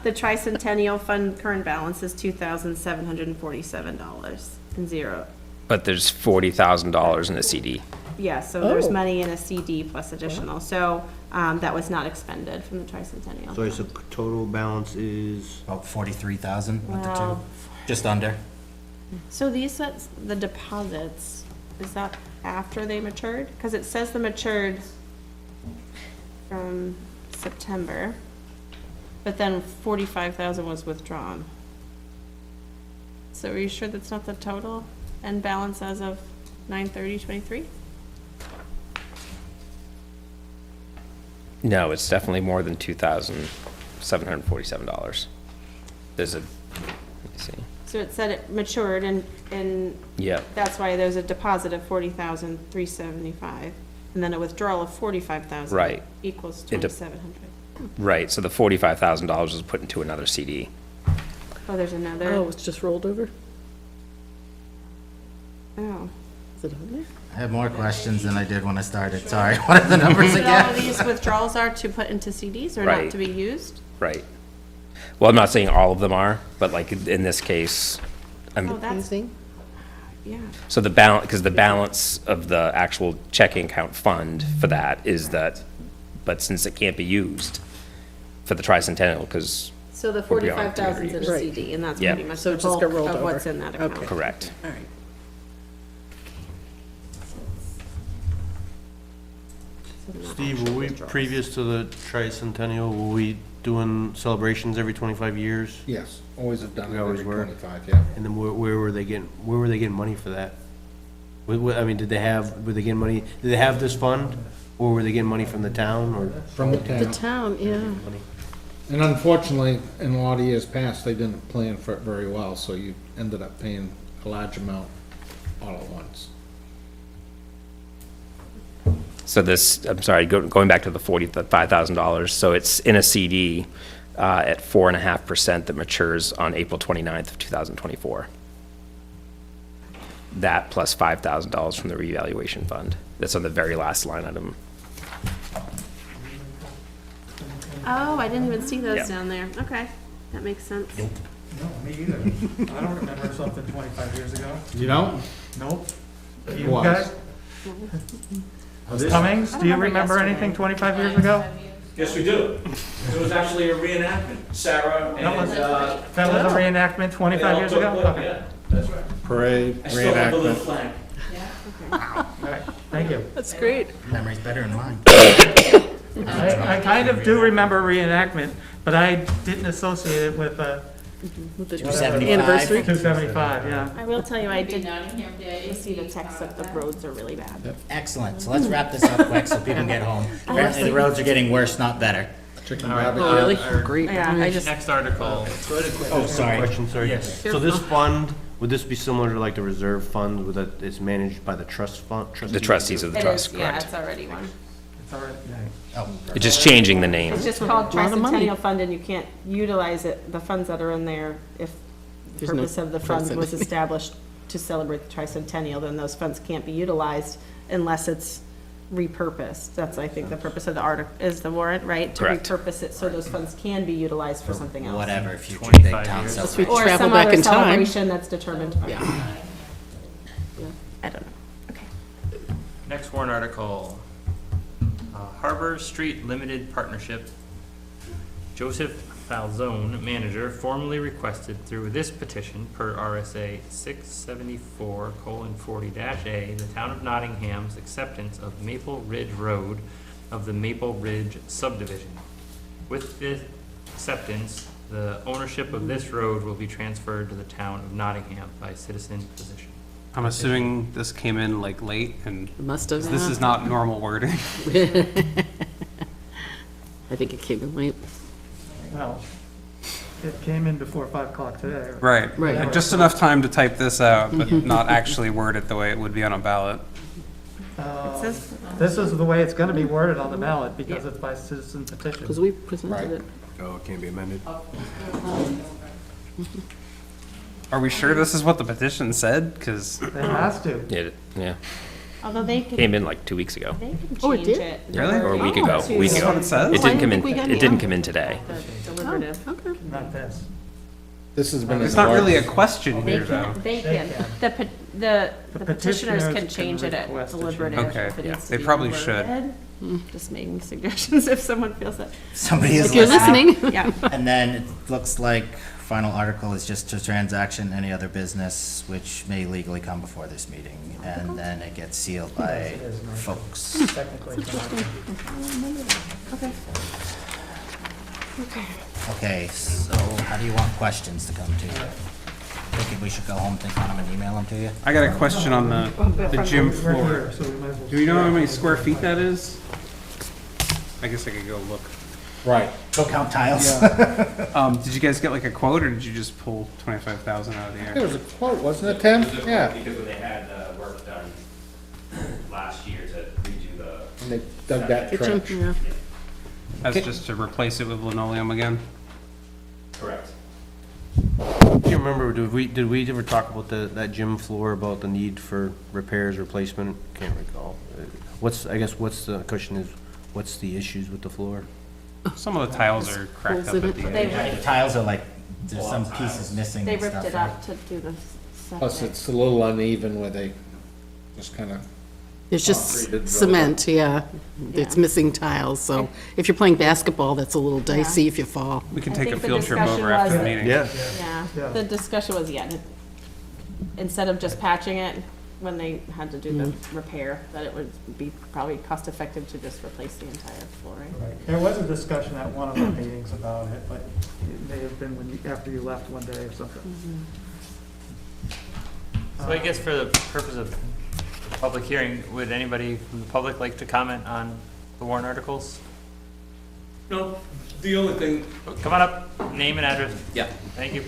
[SPEAKER 14] The tricentennial fund current balance is $2,747.00.
[SPEAKER 18] But there's $40,000 in a CD.
[SPEAKER 14] Yeah, so there's money in a CD plus additional, so, that was not expended from the tricentennial.
[SPEAKER 11] So the total balance is,
[SPEAKER 6] About 43,000 with the two,
[SPEAKER 14] Well-
[SPEAKER 6] just under.
[SPEAKER 14] So these, the deposits, is that after they matured? Because it says they matured from September, but then 45,000 was withdrawn. So are you sure that's not the total and balance as of 9/30/23?
[SPEAKER 18] No, it's definitely more than $2,747. There's a, let me see.
[SPEAKER 14] So it said it matured and
[SPEAKER 18] Yep.
[SPEAKER 14] that's why there's a deposit of 40,375, and then a withdrawal of 45,000.
[SPEAKER 18] Right.
[SPEAKER 14] Equals
[SPEAKER 18] It de-
[SPEAKER 14] 2,700.
[SPEAKER 18] Right, so the $45,000 was put into another CD.
[SPEAKER 14] Oh, there's another.
[SPEAKER 10] Oh, it's just rolled over?
[SPEAKER 14] Oh.
[SPEAKER 10] Is it on there?
[SPEAKER 6] I have more questions than I did when I started. Sorry. What are the numbers
[SPEAKER 14] So all of
[SPEAKER 6] again?
[SPEAKER 14] these withdrawals are to put into CDs or
[SPEAKER 18] Right.
[SPEAKER 14] not to be used?
[SPEAKER 18] Right. Well, I'm not saying all of them are, but like in this case,
[SPEAKER 14] Oh, that's, yeah.
[SPEAKER 18] so the balance, because the balance of the actual checking account fund for that is that, but since it can't be used for the tricentennial, because,
[SPEAKER 14] So the
[SPEAKER 18] We're beyond
[SPEAKER 14] 45,000 is in a
[SPEAKER 18] 200
[SPEAKER 14] CD, and that's
[SPEAKER 18] Yeah.
[SPEAKER 14] pretty much
[SPEAKER 10] So
[SPEAKER 14] the
[SPEAKER 10] it just got
[SPEAKER 14] bulk
[SPEAKER 10] rolled
[SPEAKER 14] of
[SPEAKER 10] over.
[SPEAKER 14] what's in that account.
[SPEAKER 10] Okay.
[SPEAKER 18] correct.
[SPEAKER 10] All right.
[SPEAKER 11] Steve, were we, previous to the tricentennial, were we doing celebrations every 25 years?
[SPEAKER 5] Yes, always have done
[SPEAKER 11] We
[SPEAKER 5] it
[SPEAKER 11] always
[SPEAKER 5] every
[SPEAKER 11] were.
[SPEAKER 5] 25, yeah.
[SPEAKER 11] And then where were they getting money for that? I mean, were they getting money, did they have this fund? Or were they getting money from the town or?
[SPEAKER 5] From the
[SPEAKER 10] The
[SPEAKER 5] town.
[SPEAKER 10] town, yeah.
[SPEAKER 5] And unfortunately, in a lot of years past, they didn't plan for it very well, so you ended up paying a large amount all at once.
[SPEAKER 18] So this, I'm sorry, going back to the $45,000, so it's in a CD at 4.5% that matures on April 29th of 2024. That plus $5,000 from the revaluation fund. That's on the very last line item.
[SPEAKER 14] Oh, I didn't even see
[SPEAKER 18] Yeah.
[SPEAKER 14] those down there. Okay, that makes sense.
[SPEAKER 4] No, me either. I don't remember something 25 years ago.
[SPEAKER 5] You don't?
[SPEAKER 4] Nope. You
[SPEAKER 5] Was.
[SPEAKER 4] guys? Cummings, do you remember anything 25 years ago?
[SPEAKER 9] Yes, we do. It was actually a reenactment. Sarah
[SPEAKER 4] That was a reenactment 25 years ago? Okay.
[SPEAKER 9] Yeah, that's right.
[SPEAKER 5] Parade,
[SPEAKER 9] I still have the little
[SPEAKER 5] reenactment.
[SPEAKER 9] flag.
[SPEAKER 4] All right, thank you.
[SPEAKER 10] That's great.
[SPEAKER 6] Memory's better than mine.
[SPEAKER 4] I kind of do remember reenactment, but I didn't associate it with
[SPEAKER 10] With the
[SPEAKER 6] 275.
[SPEAKER 10] anniversary.
[SPEAKER 4] 275, yeah.
[SPEAKER 14] I will tell you, I did see the text that the roads are really bad.
[SPEAKER 6] Excellent. So let's wrap this up quick so people can get home. Apparently, the roads are getting worse, not better.
[SPEAKER 5] Chicken
[SPEAKER 1] All right.
[SPEAKER 5] barbecue.
[SPEAKER 10] Oh, really? Great.
[SPEAKER 14] Yeah, I just,
[SPEAKER 1] Next article.
[SPEAKER 11] Oh,
[SPEAKER 6] sorry.
[SPEAKER 11] Question, sorry.
[SPEAKER 1] Yes.
[SPEAKER 11] So this fund, would this be similar to like the reserve fund, with that it's managed by the trust fund?
[SPEAKER 18] The trustees of the
[SPEAKER 14] it
[SPEAKER 18] trust,
[SPEAKER 14] is, yeah,
[SPEAKER 18] correct.
[SPEAKER 14] it's already one.
[SPEAKER 4] It's all right.
[SPEAKER 18] It's just changing the name.
[SPEAKER 14] It's just called
[SPEAKER 10] Lot of money.
[SPEAKER 14] tricentennial fund, and you can't utilize it, the funds that are in there, if the
[SPEAKER 10] There's no
[SPEAKER 14] purpose of the fund
[SPEAKER 10] precedent.
[SPEAKER 14] was established to celebrate the tricentennial, then those funds can't be utilized unless it's repurposed. That's, I think, the purpose of the article, is the warrant, right?
[SPEAKER 18] Correct.
[SPEAKER 14] To repurpose it so those funds can be utilized for something else.
[SPEAKER 6] Whatever, future
[SPEAKER 1] 25
[SPEAKER 6] big town
[SPEAKER 1] years.
[SPEAKER 10] Unless we
[SPEAKER 6] celebration.
[SPEAKER 14] Or
[SPEAKER 10] travel
[SPEAKER 14] some
[SPEAKER 10] back
[SPEAKER 14] other
[SPEAKER 10] in time.
[SPEAKER 14] celebration that's determined. by-
[SPEAKER 10] Yeah.
[SPEAKER 14] I don't know. Okay.
[SPEAKER 1] Next warrant article, Harbor Street Limited Partnership. Joseph Falzone, manager, formally requested through this petition per RSA 674:40-A, the town of Nottingham's acceptance of Maple Ridge Road of the Maple Ridge subdivision. With this acceptance, the ownership of this road will be transferred to the town of Nottingham by citizen petition.
[SPEAKER 7] I'm assuming this came in like late and
[SPEAKER 10] Must have.
[SPEAKER 7] this is not normal wording.
[SPEAKER 10] I think it came in late.
[SPEAKER 4] Well, it came in before 5 o'clock today.
[SPEAKER 7] Right.
[SPEAKER 10] Right.
[SPEAKER 7] Just enough time to type this out, but not actually word it the way it would be on a ballot.
[SPEAKER 4] This is the way it's gonna be worded on the ballot, because it's by citizen petition.
[SPEAKER 10] Because we presented it.
[SPEAKER 12] Oh, it can't be amended?
[SPEAKER 7] Are we sure this is what the petition said? Because
[SPEAKER 4] It has to.
[SPEAKER 18] Yeah,
[SPEAKER 14] Although they can,
[SPEAKER 18] came in like 2 weeks ago.
[SPEAKER 14] they can
[SPEAKER 10] Oh, it
[SPEAKER 14] change
[SPEAKER 10] did?
[SPEAKER 14] it.
[SPEAKER 7] Really?
[SPEAKER 18] Or a week
[SPEAKER 14] Oh,
[SPEAKER 18] ago,
[SPEAKER 14] to-
[SPEAKER 18] a week
[SPEAKER 7] Is that
[SPEAKER 18] ago.
[SPEAKER 7] what it says?
[SPEAKER 18] It
[SPEAKER 10] I
[SPEAKER 18] didn't come
[SPEAKER 10] think we got
[SPEAKER 18] in,
[SPEAKER 10] it.
[SPEAKER 18] it didn't come in today.
[SPEAKER 14] The deliberative.
[SPEAKER 10] Okay.
[SPEAKER 4] Not this.
[SPEAKER 5] This has been.
[SPEAKER 7] It's not really a question
[SPEAKER 14] They
[SPEAKER 7] here, though.
[SPEAKER 14] can, they
[SPEAKER 4] They
[SPEAKER 14] can.
[SPEAKER 4] can.
[SPEAKER 14] The petitioners can
[SPEAKER 4] can
[SPEAKER 14] change it at
[SPEAKER 4] request a change.
[SPEAKER 14] deliberative
[SPEAKER 7] Okay,
[SPEAKER 14] if it
[SPEAKER 7] yeah,
[SPEAKER 14] needs to
[SPEAKER 7] they
[SPEAKER 14] be
[SPEAKER 7] probably should.
[SPEAKER 14] worded. Just making suggestions if someone feels that.
[SPEAKER 6] Somebody is
[SPEAKER 10] If you're
[SPEAKER 6] listening.
[SPEAKER 10] listening.
[SPEAKER 14] Yeah.
[SPEAKER 6] And then it looks like final article is just a transaction, any other business which may legally come before this meeting. And then it gets sealed by folks.
[SPEAKER 4] Technically, it's not.
[SPEAKER 6] Okay, so how do you want questions to come to you? Thinking we should go home, think on them and email them to you?
[SPEAKER 7] I got a question on the gym
[SPEAKER 4] We're
[SPEAKER 7] floor.
[SPEAKER 4] here, so we might as well.
[SPEAKER 7] Do we know how many square feet that is? I guess I could go look.
[SPEAKER 5] Right.
[SPEAKER 6] Go count tiles.
[SPEAKER 7] Did you guys get like a quote, or did you just pull 25,000 out of the
[SPEAKER 5] There
[SPEAKER 7] air?
[SPEAKER 5] was a quote, wasn't it, Tim? Yeah.
[SPEAKER 18] Because when they had work done last year to redo the.
[SPEAKER 5] And they dug that
[SPEAKER 10] Kitchen,
[SPEAKER 5] trench.
[SPEAKER 10] yeah.
[SPEAKER 7] That's just to replace it with linoleum again?
[SPEAKER 18] Correct.
[SPEAKER 11] Do you remember, did we ever talk about that gym floor, about the need for repairs, replacement? Can't recall. What's the issues with the floor?
[SPEAKER 7] Some of the tiles are cracked up
[SPEAKER 10] Holes in
[SPEAKER 7] at the
[SPEAKER 10] it.
[SPEAKER 7] edge.
[SPEAKER 6] Yeah, the tiles are like, there's some pieces missing
[SPEAKER 14] They
[SPEAKER 6] and
[SPEAKER 14] ripped
[SPEAKER 6] stuff,
[SPEAKER 14] it
[SPEAKER 6] right?
[SPEAKER 14] up to do the
[SPEAKER 5] Plus,
[SPEAKER 14] septic.
[SPEAKER 5] it's a little uneven where they just kind of.
[SPEAKER 10] It's just
[SPEAKER 5] Concrete,
[SPEAKER 10] cement, yeah. It's
[SPEAKER 14] Yeah.
[SPEAKER 10] missing tiles, so if you're playing basketball, that's a little dicey if you fall.
[SPEAKER 7] We can
[SPEAKER 14] I
[SPEAKER 7] take a
[SPEAKER 14] think the
[SPEAKER 7] field trip
[SPEAKER 14] discussion
[SPEAKER 7] over after the
[SPEAKER 14] was-
[SPEAKER 7] meeting.
[SPEAKER 14] Yeah,
[SPEAKER 4] Yeah.
[SPEAKER 14] the discussion was, instead of just patching it when they had to do the repair, that it would be probably cost effective to just replace the entire flooring.
[SPEAKER 4] Right. There was a discussion at one of our meetings about it, but it may have been after you left one day or something.
[SPEAKER 1] So I guess for the purpose of the public hearing, would anybody from the public like to comment on the warrant articles?
[SPEAKER 9] No, the only thing.
[SPEAKER 1] Come on up, name and address.
[SPEAKER 18] Yeah.
[SPEAKER 1] Thank you.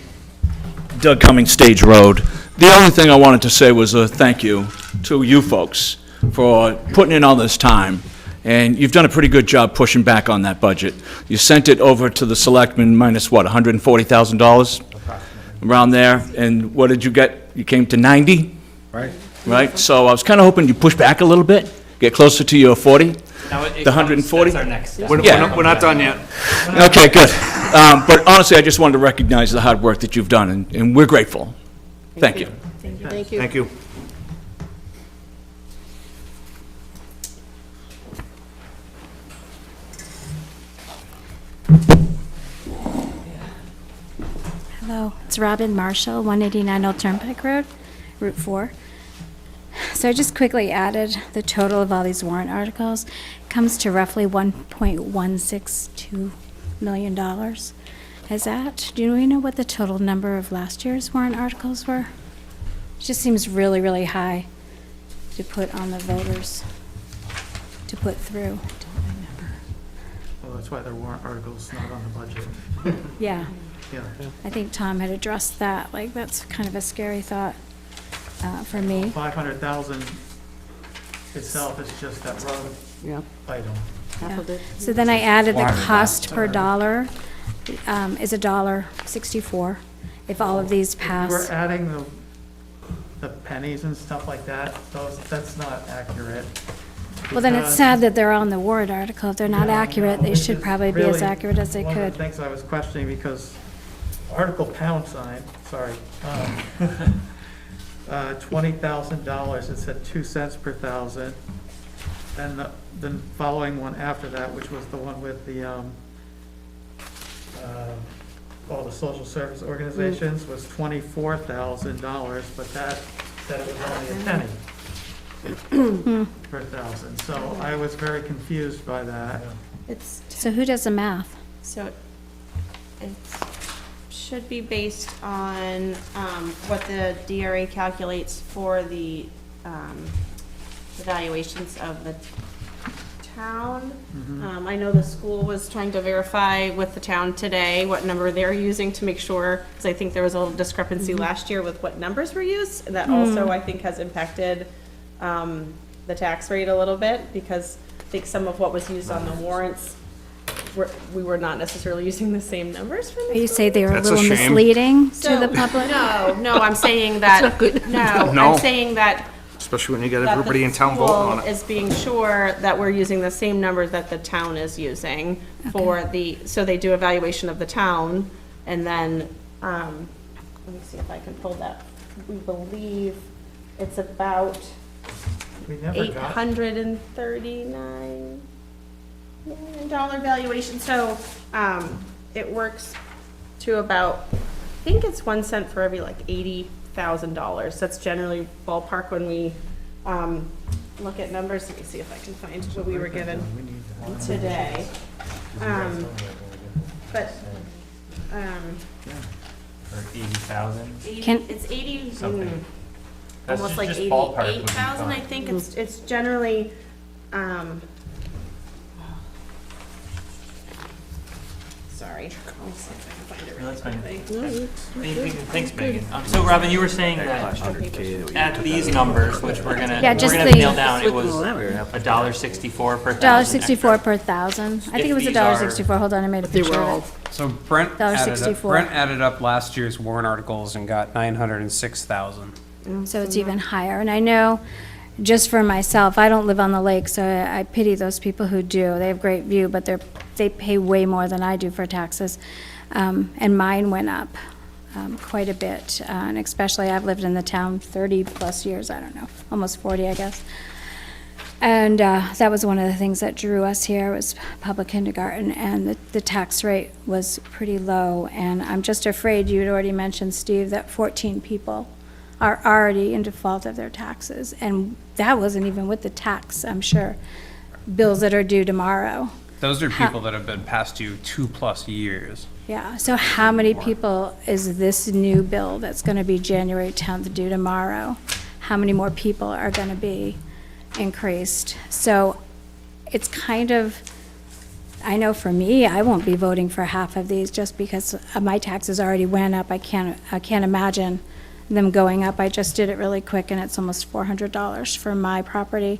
[SPEAKER 9] Doug Cummings, Stage Road. The only thing I wanted to say was a thank you to you folks for putting in all this time. And you've done a pretty good job pushing back on that budget. You sent it over to the selectmen minus what, $140,000? Around there. And what did you get? You came to 90?
[SPEAKER 5] Right.
[SPEAKER 9] Right? So I was kind of hoping you'd push back a little bit, get closer to your 40.
[SPEAKER 1] Now, it
[SPEAKER 9] The
[SPEAKER 1] comes-
[SPEAKER 9] 140?
[SPEAKER 1] That's our next step.
[SPEAKER 9] We're not done yet. Okay, good. But honestly, I just wanted to recognize the hard work that you've done, and we're grateful. Thank you.
[SPEAKER 10] Thank you.
[SPEAKER 11] Thank you.
[SPEAKER 19] Hello, it's Robin Marshall, 189 Old Turnpike Road, Route 4. So I just quickly added the total of all these warrant articles. Comes to roughly $1.162 million. Is that, do we know what the total number of last year's warrant articles were? It just seems really, really high to put on the voters, to put through.
[SPEAKER 4] Well, that's why there weren't articles not on the budget.
[SPEAKER 19] Yeah.
[SPEAKER 4] Yeah.
[SPEAKER 19] I think Tom had addressed that, like, that's kind of a scary thought for me.
[SPEAKER 4] 500,000 itself is just that road
[SPEAKER 10] Yeah.
[SPEAKER 4] item.
[SPEAKER 10] Half of it.
[SPEAKER 19] So then I added the
[SPEAKER 6] 400,000.
[SPEAKER 19] cost per dollar is $1.64 if all of these
[SPEAKER 4] We're
[SPEAKER 19] pass.
[SPEAKER 4] adding the pennies and stuff like that, that's not accurate.
[SPEAKER 19] Well, then it's
[SPEAKER 4] because-
[SPEAKER 19] sad that they're on the warrant article. If they're not
[SPEAKER 4] Yeah,
[SPEAKER 19] accurate, they
[SPEAKER 4] which
[SPEAKER 19] should
[SPEAKER 4] is
[SPEAKER 19] probably be as
[SPEAKER 4] really
[SPEAKER 19] accurate as they
[SPEAKER 4] One of
[SPEAKER 19] could.
[SPEAKER 4] the things I was questioning, because Article pound sign, sorry, $20,000, it said 2 cents per thousand. And the following one after that, which was the one with the, all the social service organizations, was $24,000, but that said it was only a penny per thousand. So I was very confused by that.
[SPEAKER 14] It's,
[SPEAKER 19] So who does the math?
[SPEAKER 14] so it should be based on what the DRA calculates for the valuations of the town. I know the school was trying to verify with the town today what number they're using to make sure, because I think there was a little discrepancy last year with what numbers were used. And that also, I think, has impacted the tax rate a little bit, because I think some of what was used on the warrants, we were not necessarily using the same numbers from the
[SPEAKER 19] You say they were a
[SPEAKER 12] That's a
[SPEAKER 19] little
[SPEAKER 12] shame.
[SPEAKER 19] misleading to
[SPEAKER 14] So-
[SPEAKER 19] the public?
[SPEAKER 14] No, I'm saying that, no,
[SPEAKER 12] No.
[SPEAKER 14] I'm saying that
[SPEAKER 12] Especially when you get
[SPEAKER 14] that
[SPEAKER 12] everybody
[SPEAKER 14] the
[SPEAKER 12] in town voting on
[SPEAKER 14] school
[SPEAKER 12] it.
[SPEAKER 14] is being sure that we're using the same numbers that the town is using for the, so they do evaluation of the town, and then, let me see if I can pull that. We believe it's about
[SPEAKER 4] We never got,
[SPEAKER 14] $839 million valuation, so, it works to about, I think it's 1 cent for every like $80,000. That's generally ballpark when we, look at numbers. Let me see if I can find what we were given today. But,
[SPEAKER 1] For 80,000?
[SPEAKER 14] it's 80,
[SPEAKER 1] Something. That's
[SPEAKER 14] almost like
[SPEAKER 1] just ballpark would be
[SPEAKER 14] 88,000, I
[SPEAKER 1] fine.
[SPEAKER 14] think. It's generally, sorry. Let me see if I can find it
[SPEAKER 1] No,
[SPEAKER 14] really
[SPEAKER 1] that's fine.
[SPEAKER 14] quickly.
[SPEAKER 1] Thanks, Megan. So Robin, you were saying that at these numbers, which we're gonna
[SPEAKER 19] just
[SPEAKER 1] nail
[SPEAKER 19] the-
[SPEAKER 1] down, it was $1.64 per thousand.
[SPEAKER 19] $1.64 per thousand. I think it was
[SPEAKER 1] If these are-
[SPEAKER 19] $1.64. Hold on, I made a picture of it.
[SPEAKER 7] So Brent
[SPEAKER 19] $1.64.
[SPEAKER 7] added up last year's warrant articles and got 906,000.
[SPEAKER 19] So it's even higher. And I know, just for myself, I don't live on the lake, so I pity those people who do. They have great view, but they pay way more than I do for taxes. And mine went up quite a bit, and especially I've lived in the town 30-plus years, I don't know, almost 40, I guess. And that was one of the things that drew us here, was public kindergarten, and the tax rate was pretty low. And I'm just afraid, you'd already mentioned, Steve, that 14 people are already in default of their taxes. And that wasn't even with the tax, I'm sure, bills that are due tomorrow.
[SPEAKER 7] Those are people that have been past due 2+ years.
[SPEAKER 19] Yeah, so how many people is this new bill that's going to be January 10th due tomorrow? How many more people are going to be increased? So it's kind of, I know for me, I won't be voting for half of these just because my taxes already went up. I can't imagine them going up. I just did it really quick, and it's almost $400 for my property.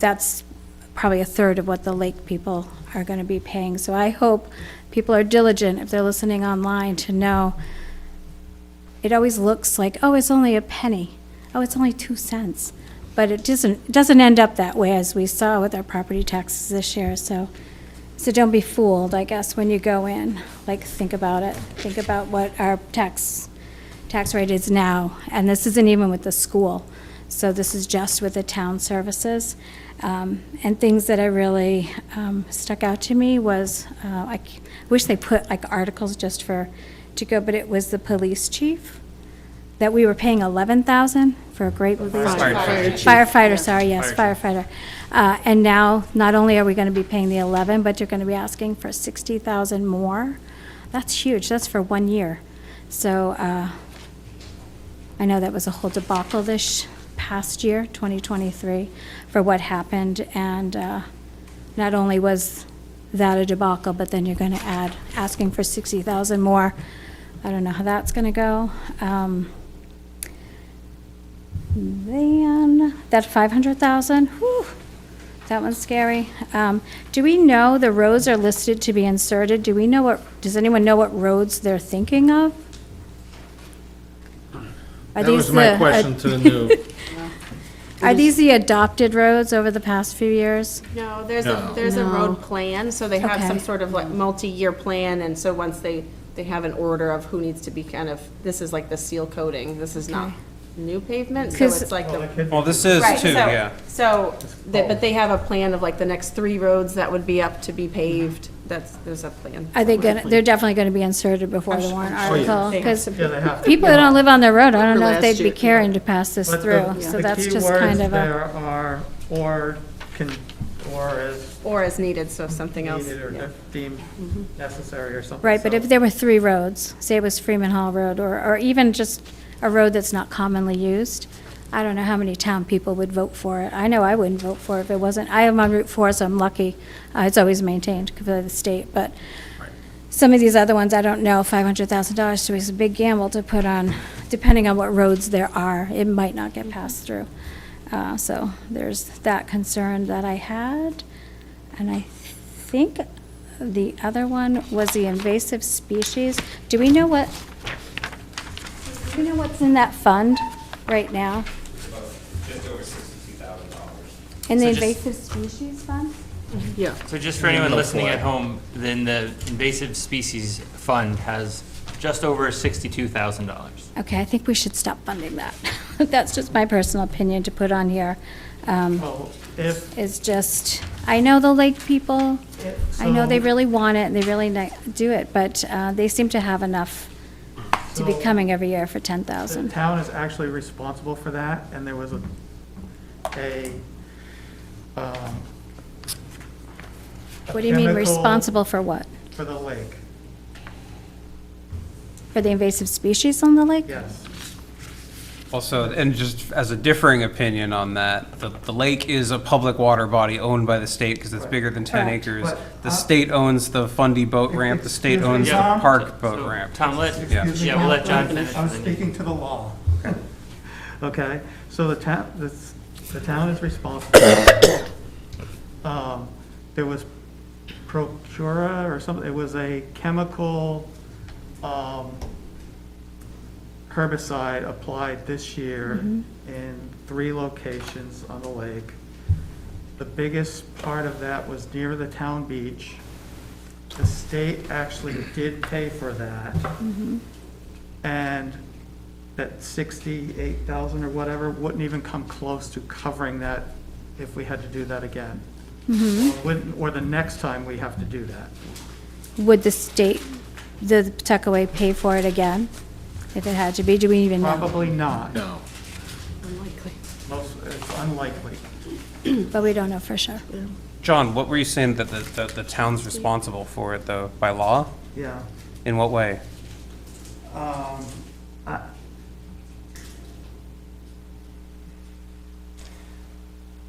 [SPEAKER 19] That's probably a third of what the lake people are going to be paying. So I hope people are diligent, if they're listening online, to know it always looks like, oh, it's only a penny. Oh, it's only 2 cents. But it doesn't end up that way, as we saw with our property taxes this year. So don't be fooled, I guess, when you go in. Like, think about it. Think about what our tax rate is now. And this isn't even with the school. So this is just with the town services. And things that I really stuck out to me was, I wish they put like articles just to go, but it was the police chief, that we were paying $11,000 for a great police firefighter, sorry, yes, firefighter. And now, not only are we going to be paying the 11, but you're going to be asking for 60,000 more. That's huge. That's for 1 year. So I know that was a whole debacle this past year, 2023, for what happened. And not only was that a debacle, but then you're going to add asking for 60,000 more. I don't know how that's going to go. Then that 500,000, whew, that one's scary. Do we know the roads are listed to be inserted? Does anyone know what roads they're thinking of?
[SPEAKER 5] That was my question to the new.
[SPEAKER 19] Are these the adopted roads over the past few years?
[SPEAKER 14] No, there's a road plan, so they have some
[SPEAKER 19] Okay.
[SPEAKER 14] sort of like multi-year plan, and so once they have an order of who needs to be this is like the seal coating, this is not new pavement, so
[SPEAKER 19] 'Cause-
[SPEAKER 14] it's like the.
[SPEAKER 7] Well, this is
[SPEAKER 14] Right,
[SPEAKER 7] too,
[SPEAKER 14] so-
[SPEAKER 7] yeah.
[SPEAKER 14] So, but they have a plan of like the next 3 roads that would be up to be paved, there's a plan.
[SPEAKER 19] Are they they're definitely gonna be inserted before the warrant
[SPEAKER 14] I'm sure
[SPEAKER 19] article?
[SPEAKER 14] they have
[SPEAKER 19] Because
[SPEAKER 14] to be.
[SPEAKER 4] Yeah, they have to.
[SPEAKER 19] people that don't live on the road, I don't know if
[SPEAKER 13] Last
[SPEAKER 19] they'd be
[SPEAKER 13] year,
[SPEAKER 19] caring to pass this
[SPEAKER 4] But
[SPEAKER 19] through. So that's just kind of
[SPEAKER 4] The key words
[SPEAKER 19] a,
[SPEAKER 4] there are, or
[SPEAKER 14] Or as needed, so if something else.
[SPEAKER 4] needed or
[SPEAKER 14] yeah.
[SPEAKER 4] deemed necessary or something.
[SPEAKER 19] right, but
[SPEAKER 4] So-
[SPEAKER 19] if there were 3 roads, say it was Freeman Hall Road, or even just a road that's not commonly used, I don't know how many town people would vote for it. I know I wouldn't vote for it if it wasn't. I am on Route 4, so I'm lucky. It's always maintained by the state, but some of these other ones, I don't know, $500,000 is a big gamble to put on, depending on what roads there are. It might not get passed through. So there's that concern that I had. And I think the other one was the invasive species. Do we know what's in that fund right now?
[SPEAKER 18] Just over $62,000.
[SPEAKER 19] In the
[SPEAKER 1] So just-
[SPEAKER 19] invasive species fund?
[SPEAKER 10] Yeah.
[SPEAKER 1] So just for anyone listening at home, then the invasive species fund has just over $62,000.
[SPEAKER 19] Okay, I think we should stop funding that. That's just my personal opinion to put on here.
[SPEAKER 4] Well, if,
[SPEAKER 19] It's just, I know the lake people, I know they
[SPEAKER 4] so-
[SPEAKER 19] really want it, and they really do it, but they seem to have enough to be
[SPEAKER 4] So-
[SPEAKER 19] coming every year for
[SPEAKER 4] the
[SPEAKER 19] 10,000.
[SPEAKER 4] town is actually responsible for that, and there was um,
[SPEAKER 19] What do you mean
[SPEAKER 4] chemical
[SPEAKER 19] responsible for what?
[SPEAKER 4] For the lake,
[SPEAKER 19] For the invasive species on the lake?
[SPEAKER 4] yes.
[SPEAKER 7] Also, and just as a differing opinion on that, the lake is a public water body owned by the state because it's bigger than 10
[SPEAKER 19] Correct.
[SPEAKER 7] acres.
[SPEAKER 4] But,
[SPEAKER 7] The state owns the Fundy boat ramp, the state
[SPEAKER 4] Excuse me,
[SPEAKER 7] owns the
[SPEAKER 4] Tom?
[SPEAKER 7] park boat
[SPEAKER 1] So,
[SPEAKER 7] ramp.
[SPEAKER 1] Tom,
[SPEAKER 7] Yeah.
[SPEAKER 4] Excuse me,
[SPEAKER 1] yeah, we'll let John
[SPEAKER 4] Tom,
[SPEAKER 1] finish.
[SPEAKER 4] I'm
[SPEAKER 1] and then you-
[SPEAKER 4] speaking to the law. Okay, so the town is responsible. There was Procura or something, it was a chemical, herbicide applied this year in 3 locations on the lake. The biggest part of that was near the town beach. The state actually did pay for that. And that 68,000 or whatever wouldn't even come close to covering that if we had to do that again. Or the next time we have to do that.
[SPEAKER 19] Would the state, the Pawtuckaway pay for it again? If it had to be, do we even know?
[SPEAKER 4] Probably not.
[SPEAKER 5] No.
[SPEAKER 4] It's unlikely.
[SPEAKER 19] But we don't know for sure.
[SPEAKER 7] John, what were you saying that the town's responsible for it though, by law?
[SPEAKER 4] Yeah.
[SPEAKER 7] In what way?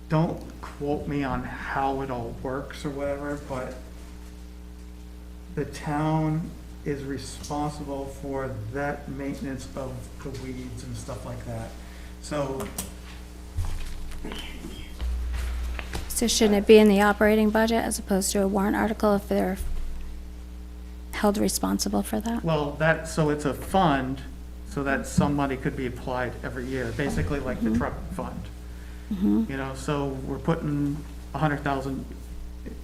[SPEAKER 4] Don't quote me on how it all works or whatever, but the town is responsible for that maintenance of the weeds and stuff like that. So,
[SPEAKER 19] So shouldn't it be in the operating budget as opposed to a warrant article if they're held responsible for that?
[SPEAKER 4] well, so it's a fund, so that some money could be applied every year, basically like the truck fund. You know, so we're putting 100,000,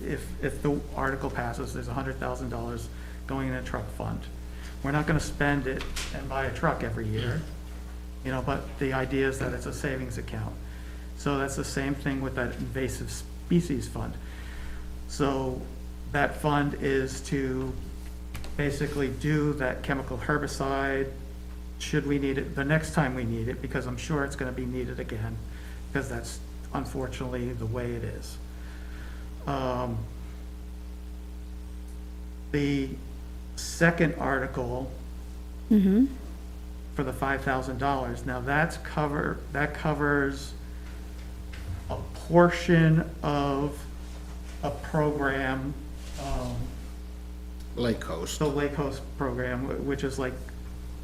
[SPEAKER 4] if the article passes, there's $100,000 going in a truck fund. We're not gonna spend it and buy a truck every year, you know, but the idea is that it's a savings account. So that's the same thing with that invasive species fund. So that fund is to basically do that chemical herbicide, should we need it, the next time we need it, because I'm sure it's gonna be needed again, because that's unfortunately the way it is. The second article for the $5,000, now that covers a portion of a program,
[SPEAKER 5] Lake Coast.
[SPEAKER 4] the Lake Coast program, which is like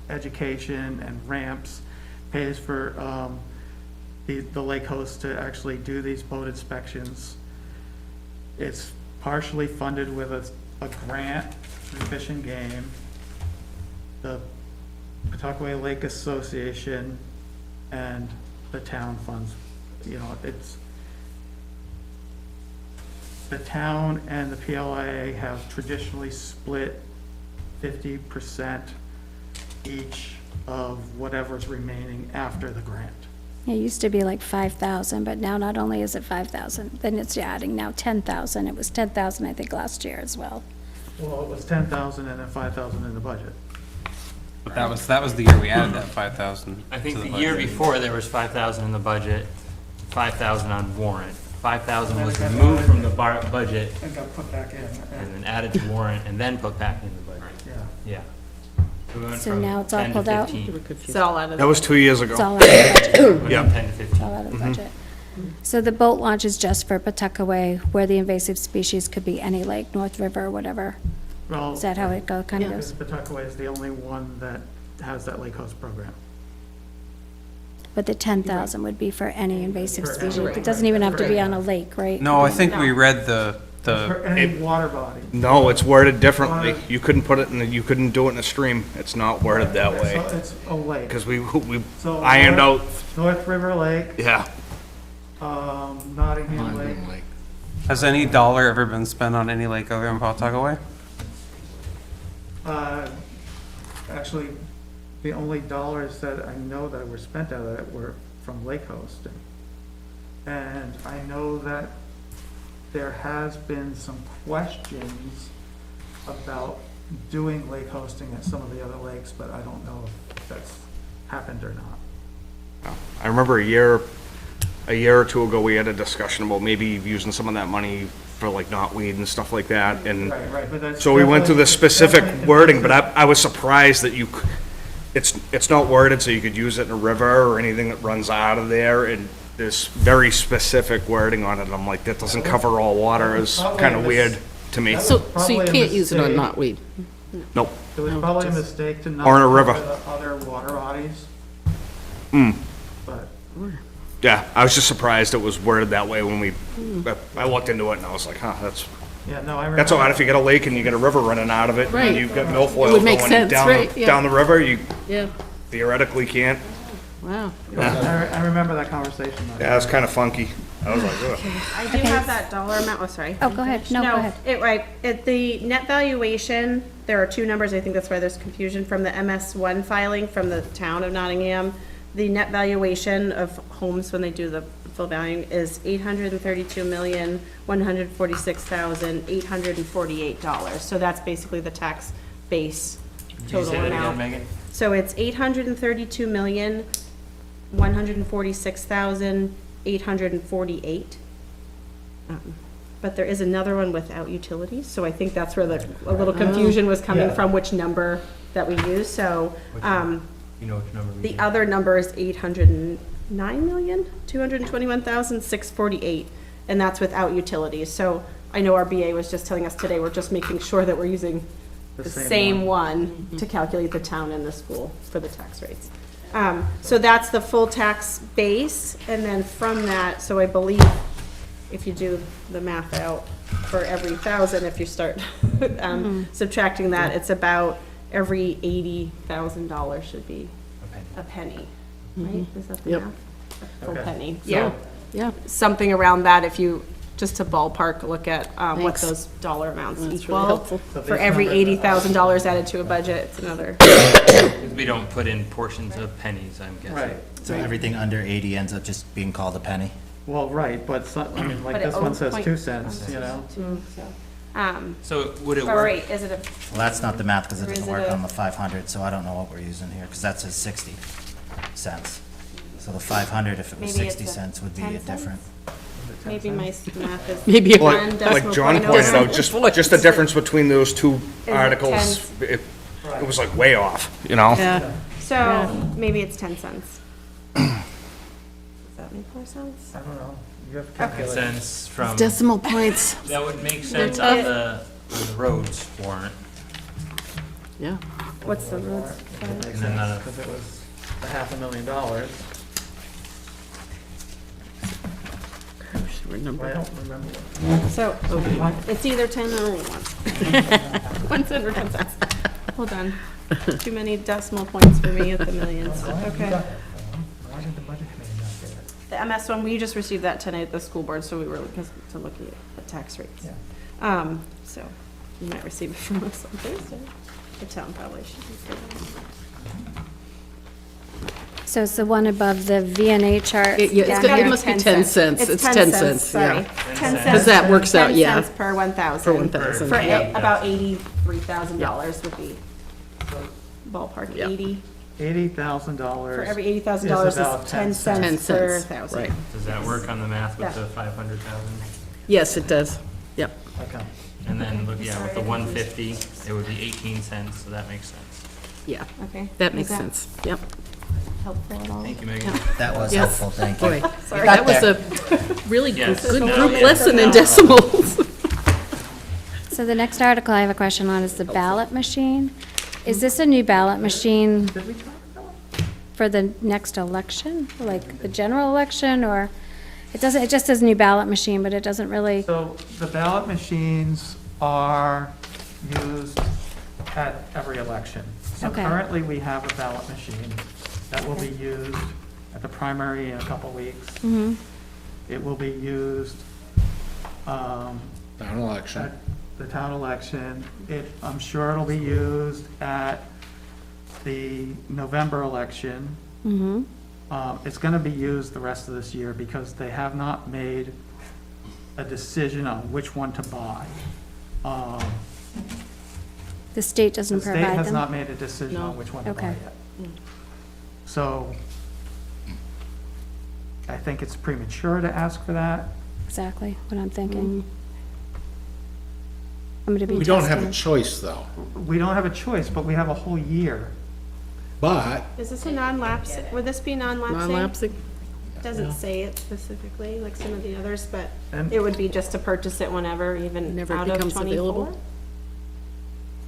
[SPEAKER 4] education and ramps, pays for the lake host to actually do these boat inspections. It's partially funded with a grant through Fish and Game, the Pawtuckaway Lake Association, and the town funds. You know, it's, the town and the PLIA have traditionally split 50% each of whatever's remaining after the grant.
[SPEAKER 19] It used to be like 5,000, but now not only is it 5,000, then it's adding now 10,000. It was 10,000, I think, last year as well.
[SPEAKER 4] Well, it was 10,000 and then 5,000 in the budget.
[SPEAKER 7] But that was the year we added that 5,000.
[SPEAKER 1] I think
[SPEAKER 7] to
[SPEAKER 1] the
[SPEAKER 7] budget.
[SPEAKER 1] year before, there was 5,000 in the budget, 5,000 on warrant. 5,000 was removed from the budget
[SPEAKER 4] And got put back in.
[SPEAKER 1] and then added to warrant and then put back in the budget.
[SPEAKER 4] Yeah.
[SPEAKER 1] Yeah. We went
[SPEAKER 19] So
[SPEAKER 1] from
[SPEAKER 19] now it's all
[SPEAKER 1] 10 to
[SPEAKER 19] pulled out?
[SPEAKER 1] 15.
[SPEAKER 14] It's all out of.
[SPEAKER 12] That was 2 years ago.
[SPEAKER 19] It's all out of the budget.
[SPEAKER 1] Went from
[SPEAKER 12] Yeah.
[SPEAKER 1] 10 to 15.
[SPEAKER 19] It's all out of the budget. So the boat launch is just for Pawtuckaway, where the invasive species could be any lake, North River, or whatever.
[SPEAKER 4] Well,
[SPEAKER 19] Is that how it kind of
[SPEAKER 4] because
[SPEAKER 19] goes?
[SPEAKER 4] Pawtuckaway is the only one that has that lake host program.
[SPEAKER 19] But the 10,000 would be for any invasive
[SPEAKER 4] For
[SPEAKER 19] species.
[SPEAKER 4] any-
[SPEAKER 19] It doesn't even have to be on a lake, right?
[SPEAKER 7] No, I think we read
[SPEAKER 4] For any water body.
[SPEAKER 12] No, it's worded differently. You couldn't put it in, you couldn't do it in a stream. It's not worded that way.
[SPEAKER 4] So it's a lake.
[SPEAKER 12] Because we
[SPEAKER 4] So
[SPEAKER 12] ironed out,
[SPEAKER 4] North River Lake,
[SPEAKER 12] yeah.
[SPEAKER 4] Nottingham Lake.
[SPEAKER 7] Has any dollar ever been spent on any lake other than Pawtuckaway?
[SPEAKER 4] Actually, the only dollars that I know that were spent out of it were from lake hosting. And I know that there has been some questions about doing lake hosting at some of the other lakes, but I don't know if that's happened or not.
[SPEAKER 12] I remember a year or two ago, we had a discussion about maybe using some of that money for like knotweed and stuff like that, and
[SPEAKER 4] Right, but that's.
[SPEAKER 12] so we went through the specific
[SPEAKER 4] definitely-
[SPEAKER 12] wording, but I was surprised that it's not worded so you could use it in a river or anything that runs out of there, and there's very specific wording on it, and I'm like, that doesn't cover all water, it's kind of weird to me.
[SPEAKER 10] So you
[SPEAKER 4] Probably a
[SPEAKER 10] can't use it on
[SPEAKER 4] mistake.
[SPEAKER 10] knotweed?
[SPEAKER 12] Nope.
[SPEAKER 4] It was probably a mistake to not.
[SPEAKER 12] Or in a river.
[SPEAKER 4] cover the other water bodies,
[SPEAKER 12] Hmm.
[SPEAKER 4] but.
[SPEAKER 12] Yeah, I was just surprised it was worded that way when I looked into it and I was like, huh, that's
[SPEAKER 4] Yeah, no, I remember.
[SPEAKER 12] That's all right, if you get a lake and you get a river running out of it,
[SPEAKER 10] Right.
[SPEAKER 12] and you've got milfoil
[SPEAKER 10] It would make
[SPEAKER 12] going
[SPEAKER 10] sense,
[SPEAKER 12] down,
[SPEAKER 10] right, yeah.
[SPEAKER 12] down the river, you
[SPEAKER 10] Yeah,
[SPEAKER 12] theoretically can't.
[SPEAKER 10] wow.
[SPEAKER 4] I remember that conversation.
[SPEAKER 12] Yeah, it's kind of funky. I was like, ugh.
[SPEAKER 14] I do have that dollar amount, oh, sorry.
[SPEAKER 19] Oh, go ahead. No, go ahead.
[SPEAKER 14] At the net valuation, there are two numbers, I think that's why there's confusion, from the MS1 filing from the town of Nottingham. The net valuation of homes when they do the full value is $832,146,848. So that's basically the tax base
[SPEAKER 1] Can you
[SPEAKER 14] total
[SPEAKER 1] say that again,
[SPEAKER 14] amount.
[SPEAKER 1] Megan?
[SPEAKER 14] So it's $832,146,848. But there is another one without utilities, so I think that's where a little confusion was coming
[SPEAKER 4] Yeah.
[SPEAKER 14] from, which number that we use, so,
[SPEAKER 1] You know which number we
[SPEAKER 14] the
[SPEAKER 1] use.
[SPEAKER 14] other number is 809,221,648, and that's without utilities, so I know our BA was just telling us today, we're just making sure that we're using the same one to calculate the town and the school for the tax rates. So that's the full tax base, and then from that, so I believe if you do the math out for every 1,000, if you start subtracting that, it's about every $80,000 should be a penny, right? Is that the
[SPEAKER 10] Yep.
[SPEAKER 14] math? A full
[SPEAKER 4] Okay.
[SPEAKER 14] penny,
[SPEAKER 10] So,
[SPEAKER 14] yeah.
[SPEAKER 10] yeah.
[SPEAKER 14] Something around that if you, just to ballpark, look at what
[SPEAKER 10] Thanks.
[SPEAKER 14] those dollar amounts
[SPEAKER 10] That's really
[SPEAKER 14] equal.
[SPEAKER 10] helpful.
[SPEAKER 4] So
[SPEAKER 14] For
[SPEAKER 4] these
[SPEAKER 14] every
[SPEAKER 4] numbers-
[SPEAKER 14] $80,000 added to a budget, it's another.
[SPEAKER 1] We don't put in portions of pennies, I'm guessing.
[SPEAKER 4] Right.
[SPEAKER 6] So everything under 80 ends up just being called a penny?
[SPEAKER 4] Well, right, but I mean, like
[SPEAKER 14] But it
[SPEAKER 4] this one
[SPEAKER 14] owes
[SPEAKER 4] says
[SPEAKER 14] point-
[SPEAKER 4] 2 cents, you know?
[SPEAKER 1] So would it
[SPEAKER 14] Or
[SPEAKER 1] work?
[SPEAKER 14] wait, is it a,
[SPEAKER 6] Well, that's not the math because it
[SPEAKER 14] Or is
[SPEAKER 6] doesn't
[SPEAKER 14] it
[SPEAKER 6] work
[SPEAKER 14] a-
[SPEAKER 6] on the 500, so I don't know what we're using here because that says 60 cents. So the 500, if it was
[SPEAKER 14] Maybe it's
[SPEAKER 6] 60
[SPEAKER 14] a
[SPEAKER 6] cents, would be
[SPEAKER 14] 10
[SPEAKER 6] a different.
[SPEAKER 14] maybe my math is.
[SPEAKER 10] Maybe a-
[SPEAKER 14] one
[SPEAKER 12] Like
[SPEAKER 14] decimal
[SPEAKER 12] John
[SPEAKER 14] point
[SPEAKER 12] pointed
[SPEAKER 14] over.
[SPEAKER 12] out, just the difference between those two
[SPEAKER 14] it
[SPEAKER 12] articles, it was like way off, you know?
[SPEAKER 10] Yeah.
[SPEAKER 14] So maybe it's 10 cents. Does that make more sense?
[SPEAKER 4] I don't know. You have to
[SPEAKER 1] Makes
[SPEAKER 4] calculate.
[SPEAKER 1] sense from,
[SPEAKER 10] Decimal points.
[SPEAKER 1] that would make sense on the roads warrant.
[SPEAKER 10] Yeah.
[SPEAKER 14] What's the roads?
[SPEAKER 4] It makes
[SPEAKER 1] And then none
[SPEAKER 4] sense,
[SPEAKER 1] of-
[SPEAKER 4] because it was $500,000.
[SPEAKER 10] I should
[SPEAKER 4] I
[SPEAKER 10] remember.
[SPEAKER 4] don't remember what.
[SPEAKER 14] So it's either 10 or 1. 1 cent or 10 cents. Hold on. Too many decimal points for me at the millions. Okay.
[SPEAKER 4] Why did the budget committee not get it?
[SPEAKER 14] The MS one, we just received that tonight at the school board, so we were looking at the tax rates.
[SPEAKER 4] Yeah.
[SPEAKER 14] So you might receive it from us on Thursday. The town probably should.
[SPEAKER 19] So it's the one above the VNA chart.
[SPEAKER 10] Yeah, it's
[SPEAKER 19] down
[SPEAKER 10] got- it
[SPEAKER 19] here.
[SPEAKER 10] must be 10 cents. It's 10 cents,
[SPEAKER 14] Sorry.
[SPEAKER 10] yeah.
[SPEAKER 14] 10 cents.
[SPEAKER 10] Because that works out,
[SPEAKER 14] 10
[SPEAKER 10] yeah.
[SPEAKER 14] cents per 1,000.
[SPEAKER 10] Per 1,000,
[SPEAKER 14] For
[SPEAKER 10] yeah.
[SPEAKER 14] about $83,000 would be ballpark,
[SPEAKER 10] Yeah.
[SPEAKER 14] 80.
[SPEAKER 4] $80,000.
[SPEAKER 14] For every $80,000
[SPEAKER 4] about
[SPEAKER 14] is 10
[SPEAKER 10] 10
[SPEAKER 14] cents per
[SPEAKER 10] cents,
[SPEAKER 14] 1,000.
[SPEAKER 10] right.
[SPEAKER 1] Does that work on the math with
[SPEAKER 14] Yeah.
[SPEAKER 1] the 500,000?
[SPEAKER 10] Yes, it does. Yep.
[SPEAKER 4] Okay.
[SPEAKER 1] And then, look, yeah, with the 150, it would be 18 cents, so that makes sense.
[SPEAKER 10] Yeah,
[SPEAKER 14] Okay.
[SPEAKER 10] that
[SPEAKER 14] Is
[SPEAKER 10] makes sense. Yep.
[SPEAKER 14] Helpful at all?
[SPEAKER 1] Thank you, Megan.
[SPEAKER 6] That was
[SPEAKER 10] Yes.
[SPEAKER 6] helpful, thank you.
[SPEAKER 10] Boy,
[SPEAKER 14] Sorry.
[SPEAKER 10] that was a really
[SPEAKER 1] Yes.
[SPEAKER 10] good
[SPEAKER 1] No,
[SPEAKER 10] group
[SPEAKER 1] yeah.
[SPEAKER 10] lesson in decimals.
[SPEAKER 19] So the next article I have a question on is the ballot machine. Is this a new ballot machine for the next election, like the general election, or it doesn't, it just says new ballot machine, but it doesn't really,
[SPEAKER 4] So the ballot machines are used at every election. So
[SPEAKER 19] Okay.
[SPEAKER 4] currently, we have a ballot machine that will be used at the primary in a couple weeks.
[SPEAKER 19] Mhm.
[SPEAKER 4] It will be used
[SPEAKER 5] Town election.
[SPEAKER 4] at the town election. I'm sure it'll be used at the November election.
[SPEAKER 19] mhm.
[SPEAKER 4] It's going to be used the rest of this year because they have not made a decision on which one to buy.
[SPEAKER 19] The state
[SPEAKER 4] The
[SPEAKER 19] doesn't
[SPEAKER 4] state
[SPEAKER 19] provide
[SPEAKER 4] has
[SPEAKER 19] them?
[SPEAKER 4] not made a decision on which one to buy
[SPEAKER 19] Okay.
[SPEAKER 4] yet. So I think it's premature to ask for that.
[SPEAKER 19] Exactly what I'm thinking. I'm gonna be
[SPEAKER 5] We don't have
[SPEAKER 19] testing
[SPEAKER 5] a
[SPEAKER 19] it.
[SPEAKER 5] choice, though.
[SPEAKER 4] We don't have a choice, but we have a whole year.
[SPEAKER 5] But
[SPEAKER 14] Is this a non-lapse, would this be non-lapsing?
[SPEAKER 10] Non-lapsing?
[SPEAKER 14] Doesn't say it specifically, like some of the others, but
[SPEAKER 4] And-
[SPEAKER 14] it would be just to purchase it whenever, even
[SPEAKER 10] Whenever it
[SPEAKER 14] out of
[SPEAKER 10] becomes
[SPEAKER 14] 24?
[SPEAKER 10] available?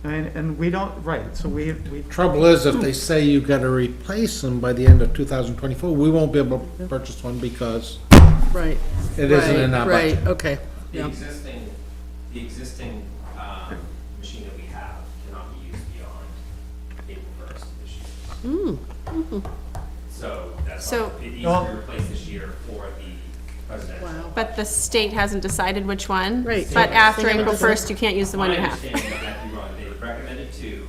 [SPEAKER 4] And we don't, right, so we,
[SPEAKER 5] trouble is, if they say you gotta replace them by the end of 2024, we won't be able to purchase one because
[SPEAKER 10] Right.
[SPEAKER 5] it isn't in our
[SPEAKER 10] Right,
[SPEAKER 5] budget.
[SPEAKER 10] okay.
[SPEAKER 2] The
[SPEAKER 10] Yeah.
[SPEAKER 2] existing machine that we have cannot be used beyond April 1st of this year. So that's
[SPEAKER 14] So-
[SPEAKER 2] why it needs to
[SPEAKER 4] Well-
[SPEAKER 2] be replaced this year for the presidential.
[SPEAKER 14] But the state hasn't decided which one?
[SPEAKER 10] Right.
[SPEAKER 14] But after
[SPEAKER 10] They haven't
[SPEAKER 14] April
[SPEAKER 10] decided.
[SPEAKER 14] 1st, you can't use the one you
[SPEAKER 2] My
[SPEAKER 14] have?
[SPEAKER 2] understanding, I might be wrong, they've recommended two.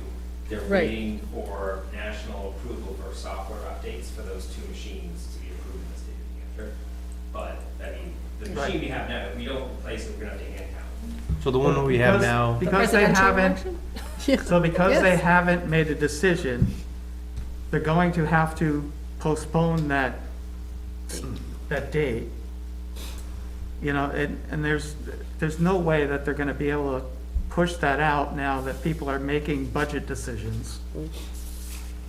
[SPEAKER 2] They're
[SPEAKER 10] Right.
[SPEAKER 2] waiting for national approval for software updates for those two machines to be approved in the state of New Hampshire. But, I mean, the machine we have now, if we don't replace it, we're gonna have to hand count.
[SPEAKER 11] So the one that we have
[SPEAKER 4] because-
[SPEAKER 11] now,
[SPEAKER 4] because they
[SPEAKER 14] Presidential
[SPEAKER 4] haven't,
[SPEAKER 14] election?
[SPEAKER 4] so because they
[SPEAKER 10] Yes.
[SPEAKER 4] haven't made a decision, they're going to have to postpone that date. You know, and there's no way that they're gonna be able to push that out now that people are making budget decisions.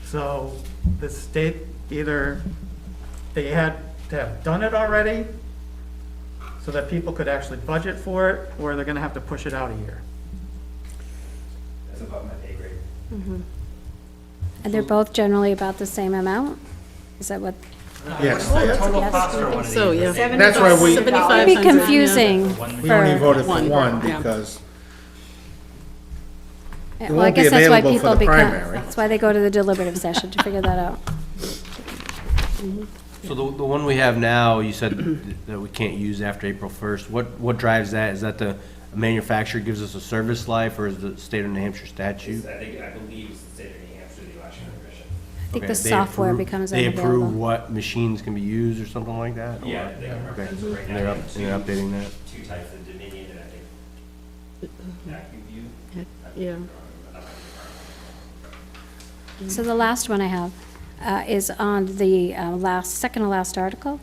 [SPEAKER 4] So the state either, they had to have done it already so that people could actually budget for it, or they're gonna have to push it out a year.
[SPEAKER 2] That's above my pay grade.
[SPEAKER 19] And they're both generally about the same amount? Is that what?
[SPEAKER 5] Yes,
[SPEAKER 1] Total
[SPEAKER 19] Yes.
[SPEAKER 1] cost for one of these.
[SPEAKER 10] So, yeah.
[SPEAKER 5] That's why we-
[SPEAKER 19] It'd be confusing
[SPEAKER 5] we only
[SPEAKER 19] for,
[SPEAKER 5] voted for
[SPEAKER 10] One,
[SPEAKER 5] one
[SPEAKER 10] yeah.
[SPEAKER 5] because
[SPEAKER 19] well, I
[SPEAKER 5] won't be
[SPEAKER 19] guess that's why
[SPEAKER 5] available for
[SPEAKER 19] people
[SPEAKER 5] the
[SPEAKER 19] become,
[SPEAKER 5] primary.
[SPEAKER 19] that's why they go to the deliberative session to figure that out.
[SPEAKER 11] so the one we have now, you said that we can't use after April 1st. What drives that? Is that the manufacturer gives us a service life, or is the state of New Hampshire statute?
[SPEAKER 2] I believe it's the state of New Hampshire, the election commission.
[SPEAKER 19] I think
[SPEAKER 11] Okay,
[SPEAKER 19] the
[SPEAKER 11] they
[SPEAKER 19] software
[SPEAKER 11] approve-
[SPEAKER 19] becomes
[SPEAKER 11] They approve
[SPEAKER 19] unavailable.
[SPEAKER 11] what machines can be used or something like that? or-
[SPEAKER 2] Yeah, they can
[SPEAKER 11] Okay,
[SPEAKER 2] reference it right
[SPEAKER 11] and
[SPEAKER 2] now.
[SPEAKER 11] they're
[SPEAKER 2] They
[SPEAKER 11] up-
[SPEAKER 2] have
[SPEAKER 11] they're updating that?
[SPEAKER 2] Two types of Dominion and I think AccuView.
[SPEAKER 10] Yeah.
[SPEAKER 19] So the last one I have is on the second to last article,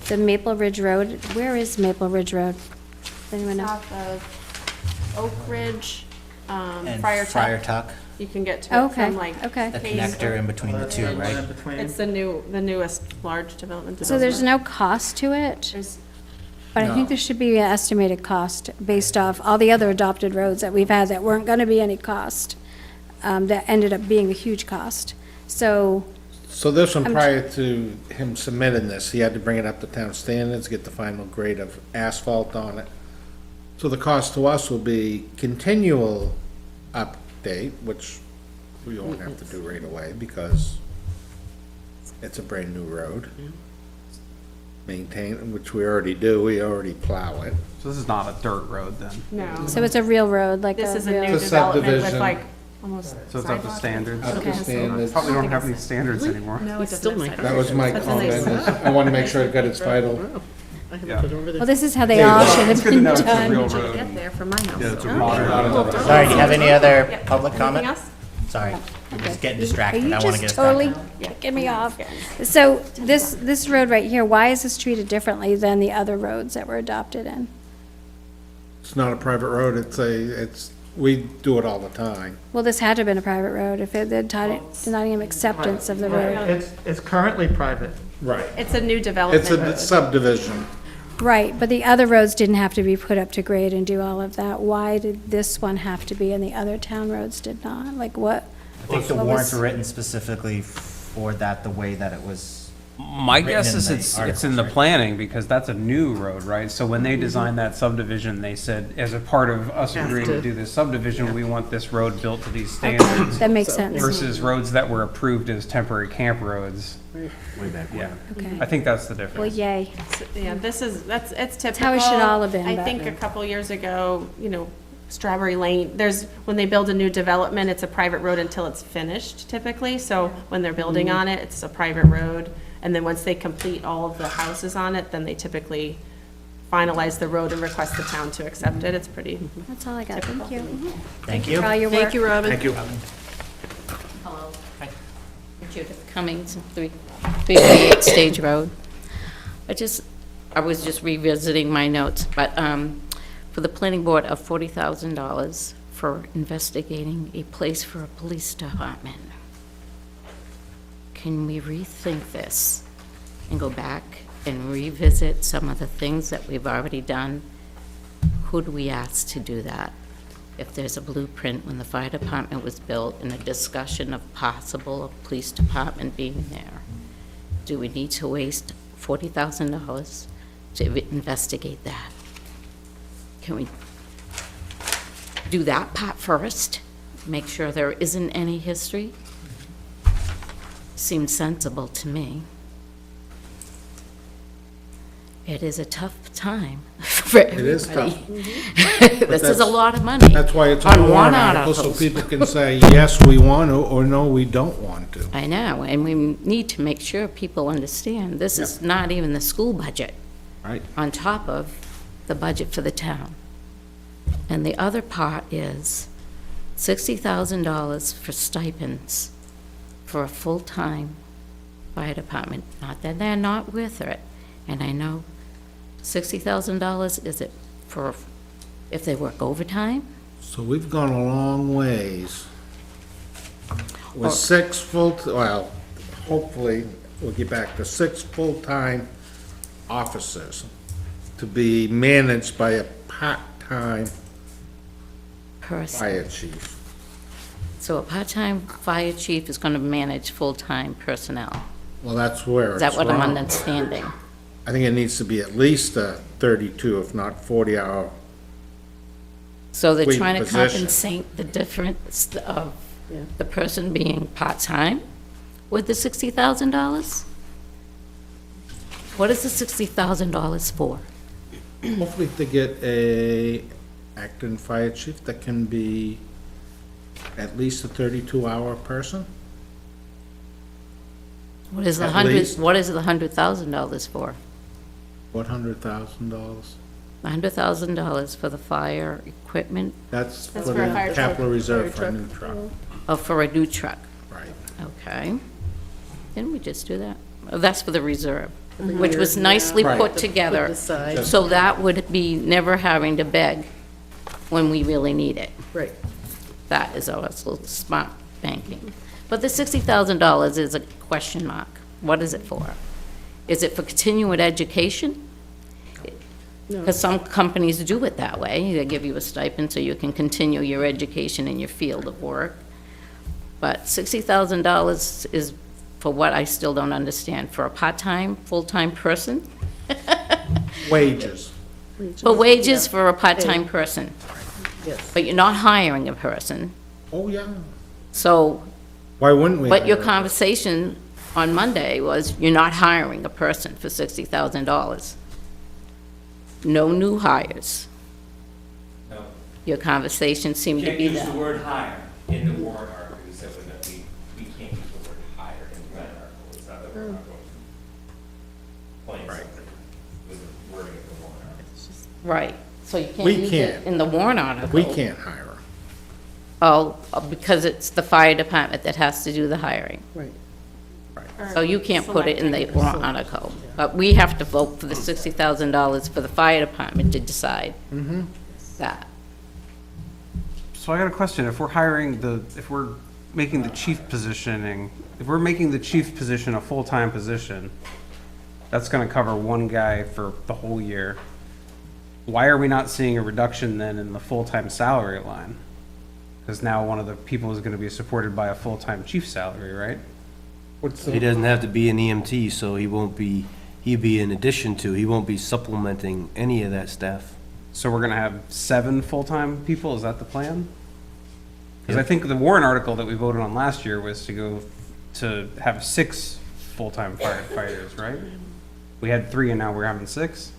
[SPEAKER 19] the Maple Ridge Road. Where is Maple Ridge Road? Does anyone know?
[SPEAKER 14] South of Oak Ridge,
[SPEAKER 6] And
[SPEAKER 14] Friar
[SPEAKER 6] Friar
[SPEAKER 14] Tuck.
[SPEAKER 6] Tuck,
[SPEAKER 14] You can get to it
[SPEAKER 19] Okay,
[SPEAKER 14] from like.
[SPEAKER 19] okay.
[SPEAKER 6] the
[SPEAKER 14] Hayes
[SPEAKER 6] connector in between the two, right?
[SPEAKER 4] In between.
[SPEAKER 14] It's the newest large development.
[SPEAKER 19] So there's no cost to it?
[SPEAKER 14] There's-
[SPEAKER 19] But I think there should be an estimated cost based off all the other adopted roads that we've had that weren't gonna be any cost, that ended up being a huge cost. So,
[SPEAKER 5] this one,
[SPEAKER 19] I'm-
[SPEAKER 5] prior to him submitting this, he had to bring it up to town standards, get the final grade of asphalt on it. So the cost to us will be continual update, which we won't have to do right away because it's a brand-new road. Maintain, which we already do, we already plow it.
[SPEAKER 7] So this is not a dirt road then?
[SPEAKER 14] No.
[SPEAKER 19] so it's a real road, like
[SPEAKER 14] This
[SPEAKER 19] a
[SPEAKER 14] is a
[SPEAKER 19] real.
[SPEAKER 14] new
[SPEAKER 5] It's a
[SPEAKER 14] development with
[SPEAKER 5] subdivision.
[SPEAKER 14] like almost.
[SPEAKER 7] So it's up to
[SPEAKER 14] sidewalk.
[SPEAKER 7] standards?
[SPEAKER 5] Up to
[SPEAKER 19] Okay.
[SPEAKER 5] standards.
[SPEAKER 7] Probably don't have any standards anymore.
[SPEAKER 14] No, it
[SPEAKER 10] Still
[SPEAKER 14] doesn't
[SPEAKER 10] might.
[SPEAKER 14] have
[SPEAKER 5] That was my
[SPEAKER 14] That's a nice-
[SPEAKER 5] comment, is I want to make sure it got its title.
[SPEAKER 10] I haven't
[SPEAKER 7] Yeah.
[SPEAKER 10] been over there.
[SPEAKER 19] Well, this is how they all should have
[SPEAKER 7] Good to
[SPEAKER 19] been
[SPEAKER 7] know it's a real
[SPEAKER 19] done.
[SPEAKER 7] road.
[SPEAKER 14] Get there from my house.
[SPEAKER 7] Yeah, it's a
[SPEAKER 14] Oh.
[SPEAKER 7] modern.
[SPEAKER 6] Sorry, do you have any other
[SPEAKER 14] Yeah.
[SPEAKER 6] public
[SPEAKER 14] Anything
[SPEAKER 6] comment?
[SPEAKER 14] else?
[SPEAKER 6] Sorry, I'm just getting
[SPEAKER 19] Are
[SPEAKER 6] distracted,
[SPEAKER 19] you
[SPEAKER 6] I want to get
[SPEAKER 19] just
[SPEAKER 6] us back.
[SPEAKER 19] totally kicking me off? So this road right here, why is this treated differently than the other roads that were adopted in?
[SPEAKER 5] It's not a private road, it's we do it all the time.
[SPEAKER 19] Well, this had to have been a private road if it had denying him acceptance of the road.
[SPEAKER 4] It's currently private.
[SPEAKER 5] Right.
[SPEAKER 14] It's a new development
[SPEAKER 5] It's a
[SPEAKER 14] road.
[SPEAKER 5] subdivision.
[SPEAKER 19] Right, but the other roads didn't have to be put up to grade and do all of that. Why did this one have to be and the other town roads did not? Like what?
[SPEAKER 6] I think the
[SPEAKER 19] what
[SPEAKER 6] warrants
[SPEAKER 19] was-
[SPEAKER 6] are written specifically for that, the way that it was.
[SPEAKER 7] My
[SPEAKER 6] written
[SPEAKER 7] guess
[SPEAKER 6] in
[SPEAKER 7] is
[SPEAKER 6] the
[SPEAKER 7] it's in
[SPEAKER 6] articles,
[SPEAKER 7] the
[SPEAKER 6] right?
[SPEAKER 7] planning, because that's a new road, right? So when they designed that subdivision, they said, as a part of us agreeing to do this subdivision, we want this road built to these standards.
[SPEAKER 19] That makes sense.
[SPEAKER 7] Versus roads that were approved as temporary camp roads.
[SPEAKER 6] Way back when.
[SPEAKER 7] Yeah.
[SPEAKER 19] Okay.
[SPEAKER 7] I think that's the
[SPEAKER 19] Well,
[SPEAKER 7] difference.
[SPEAKER 19] yay.
[SPEAKER 14] Yeah, it's typical.
[SPEAKER 19] how it should all have been,
[SPEAKER 14] I
[SPEAKER 19] but-
[SPEAKER 14] think a couple years ago, Strawberry Lane, when they build a new development, it's a private road until it's finished typically. So when they're building on it, it's a private road. And then once they complete all of the houses on it, then they typically finalize the road and request the town to accept it. It's pretty.
[SPEAKER 19] That's all I got. Thank you.
[SPEAKER 6] Thank you.
[SPEAKER 19] For all your work.
[SPEAKER 14] Thank you, Robin.
[SPEAKER 5] Thank you.
[SPEAKER 20] Hello. Judith Cummings, 338 Stage Road. I was just revisiting my notes, but for the planning board of $40,000 for investigating a place for a police department. Can we rethink this and go back and revisit some of the things that we've already done? Who do we ask to do that? If there's a blueprint when the fire department was built and a discussion of possible police department being there, do we need to waste $40,000 to investigate that? Can we do that part first? Make sure there isn't any history? Seems sensible to me. It is a tough time for everybody.
[SPEAKER 5] It is tough.
[SPEAKER 20] This is a lot of money.
[SPEAKER 5] That's why it's on
[SPEAKER 20] on
[SPEAKER 5] warrant
[SPEAKER 20] one
[SPEAKER 5] article, so
[SPEAKER 20] articles.
[SPEAKER 5] people can say, yes, we want to, or no, we don't want to.
[SPEAKER 20] I know, and we need to make sure people understand, this is not even the school budget.
[SPEAKER 5] Right.
[SPEAKER 20] On top of the budget for the town. And the other part is $60,000 for stipends for a full-time fire department. Not that they're not worth it, and I know $60,000, is it for, if they work overtime?
[SPEAKER 5] So we've gone a long ways. With hopefully, we'll get back to 6 full-time officers to be managed by a part-time
[SPEAKER 20] Person.
[SPEAKER 5] fire chief.
[SPEAKER 20] So a part-time fire chief is gonna manage full-time personnel.
[SPEAKER 5] Well, that's where
[SPEAKER 20] Is
[SPEAKER 5] it's
[SPEAKER 20] that what I'm
[SPEAKER 5] wrong.
[SPEAKER 20] understanding?
[SPEAKER 5] I think it needs to be at least a 32, if not 40-hour.
[SPEAKER 20] So they're
[SPEAKER 5] Wait,
[SPEAKER 20] trying to
[SPEAKER 5] position.
[SPEAKER 20] compensate the difference of the person being part-time with the $60,000? What is the $60,000 for?
[SPEAKER 5] Hopefully to get a acting fire chief that can be at least a 32-hour person.
[SPEAKER 20] What is the
[SPEAKER 5] At least.
[SPEAKER 20] $100,000 for?
[SPEAKER 5] $100,000.
[SPEAKER 20] $100,000 for the fire equipment,
[SPEAKER 5] That's for
[SPEAKER 14] That's for a
[SPEAKER 5] the
[SPEAKER 14] fire
[SPEAKER 5] capital
[SPEAKER 14] truck.
[SPEAKER 5] reserve
[SPEAKER 14] Fire
[SPEAKER 5] for a new truck.
[SPEAKER 20] oh, for a new truck?
[SPEAKER 5] Right.
[SPEAKER 20] Okay. Didn't we just do that? Oh, that's for the reserve, which was nicely
[SPEAKER 5] Right.
[SPEAKER 20] put together. So that would be never having to beg when we really need it.
[SPEAKER 10] Right.
[SPEAKER 20] That is our little smart banking. But the $60,000 is a question mark. What is it for? Is it for continuing education? Because some companies do it that way. They give you a stipend so you can continue your education in your field of work. But $60,000 is for what I still don't understand. For a part-time, full-time person?
[SPEAKER 5] Wages.
[SPEAKER 20] For wages for a part-time person. But you're not hiring a person.
[SPEAKER 5] Oh, yeah.
[SPEAKER 20] So,
[SPEAKER 5] Why wouldn't we?
[SPEAKER 20] but your
[SPEAKER 5] hire?
[SPEAKER 20] conversation on Monday was you're not hiring a person for $60,000. No new hires.
[SPEAKER 18] No.
[SPEAKER 20] Your conversation seemed to
[SPEAKER 18] Can't
[SPEAKER 20] be
[SPEAKER 18] use the
[SPEAKER 20] that.
[SPEAKER 18] word hire in the warrant article, you said that we can't use the word hire in the warrant article, it's not that we're not going to. Plain
[SPEAKER 5] Right.
[SPEAKER 18] simple, with the wording of the warrant article.
[SPEAKER 20] Right, so you can't
[SPEAKER 5] We
[SPEAKER 20] use it
[SPEAKER 5] can't.
[SPEAKER 20] in the warrant article.
[SPEAKER 5] We can't hire.
[SPEAKER 20] Oh, because it's the fire department that has to do the hiring.
[SPEAKER 10] Right.
[SPEAKER 20] So you can't put it in the warrant article. But we have to vote for the $60,000 for the fire department to decide that.
[SPEAKER 7] So I got a question. If we're if we're making the chief position a full-time position, that's gonna cover one guy for the whole year. Why are we not seeing a reduction then in the full-time salary line? Because now one of the people is gonna be supported by a full-time chief salary, right?
[SPEAKER 11] He doesn't have to be an EMT, so he'd be in addition to, he won't be supplementing any of that staff.
[SPEAKER 7] So we're gonna have 7 full-time people, is that the plan? Because I think the warrant article that we voted on last year was to have 6 full-time firefighters, right? We had 3 and now we're having 6?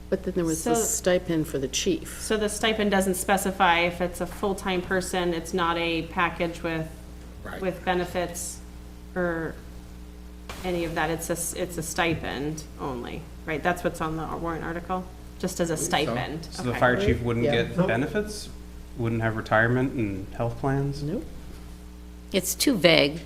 [SPEAKER 10] But then there was the
[SPEAKER 14] So-
[SPEAKER 10] stipend for the chief.
[SPEAKER 14] So the stipend doesn't specify if it's a full-time person, it's not a package with benefits or any of that, it's a stipend only, right? That's what's on the warrant article, just as a stipend.
[SPEAKER 7] So the
[SPEAKER 14] Okay.
[SPEAKER 7] fire chief wouldn't
[SPEAKER 10] Yeah.
[SPEAKER 7] get benefits? Wouldn't have retirement and health plans?
[SPEAKER 10] Nope.
[SPEAKER 20] It's too vague.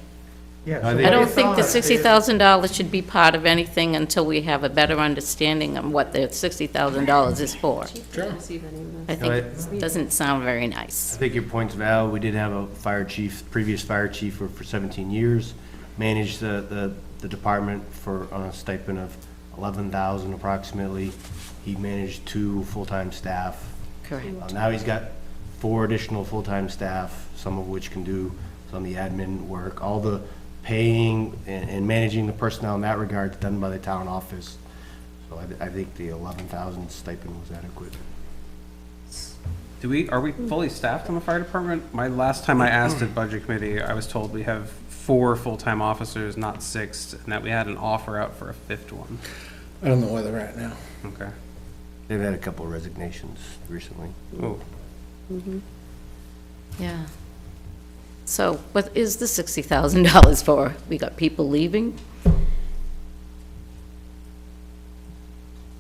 [SPEAKER 4] Yeah.
[SPEAKER 11] I
[SPEAKER 4] so
[SPEAKER 11] think-
[SPEAKER 20] I don't
[SPEAKER 4] based
[SPEAKER 20] think
[SPEAKER 4] on
[SPEAKER 20] the
[SPEAKER 4] it,
[SPEAKER 20] $60,000 should be part of anything until we have a better understanding of what the $60,000 is for. I think it doesn't sound very
[SPEAKER 11] I
[SPEAKER 20] nice.
[SPEAKER 11] think your point's valid. We did have a previous fire chief for 17 years, managed the department on a stipend of 11,000 approximately. He managed 2 full-time staff.
[SPEAKER 20] Correct.
[SPEAKER 11] Now he's got 4 additional full-time staff, some of which can do some of the admin work. All the paying and managing the personnel in that regard is done by the town office. So I think the 11,000 stipend was adequate.
[SPEAKER 7] Are we fully staffed on the fire department? Last time I asked at budget committee, I was told we have 4 full-time officers, not 6, and that we had an offer out for a 5th one.
[SPEAKER 5] I don't know where they're at now.
[SPEAKER 7] Okay.
[SPEAKER 11] They've had a couple of resignations recently.
[SPEAKER 7] Oh,
[SPEAKER 20] Yeah. So what is the $60,000 for? We got people leaving?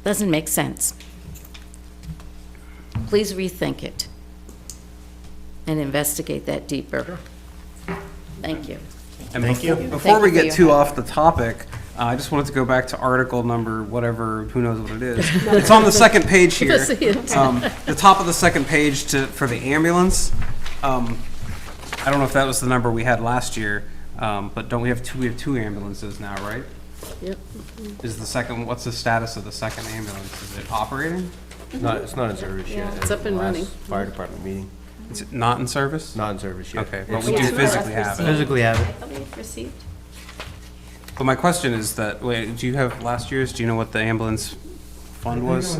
[SPEAKER 20] Doesn't make sense. Please rethink it and investigate that deeper. Thank you.
[SPEAKER 7] and
[SPEAKER 11] Thank you.
[SPEAKER 7] before
[SPEAKER 20] Thank
[SPEAKER 7] we
[SPEAKER 20] you for
[SPEAKER 7] get
[SPEAKER 20] your
[SPEAKER 7] too
[SPEAKER 20] help.
[SPEAKER 7] off the topic, I just wanted to go back to article number, whatever, who knows what it is. It's on the second page here.
[SPEAKER 10] Let's see it.
[SPEAKER 7] The top of the second page for the ambulance. I don't know if that was the number we had last year, but we have 2 ambulances now, right?
[SPEAKER 10] Yep.
[SPEAKER 7] What's the status of the second ambulance? Is it operating?
[SPEAKER 11] It's not in service yet.
[SPEAKER 10] It's up and
[SPEAKER 11] Last
[SPEAKER 10] running.
[SPEAKER 11] Fire department meeting.
[SPEAKER 7] Is it not in service?
[SPEAKER 11] Not in service yet.
[SPEAKER 7] Okay, but we do physically have it.
[SPEAKER 11] Physically have it.
[SPEAKER 14] I believe received.
[SPEAKER 7] But my question is that, wait, do you have last year's? Do you know what the ambulance fund was?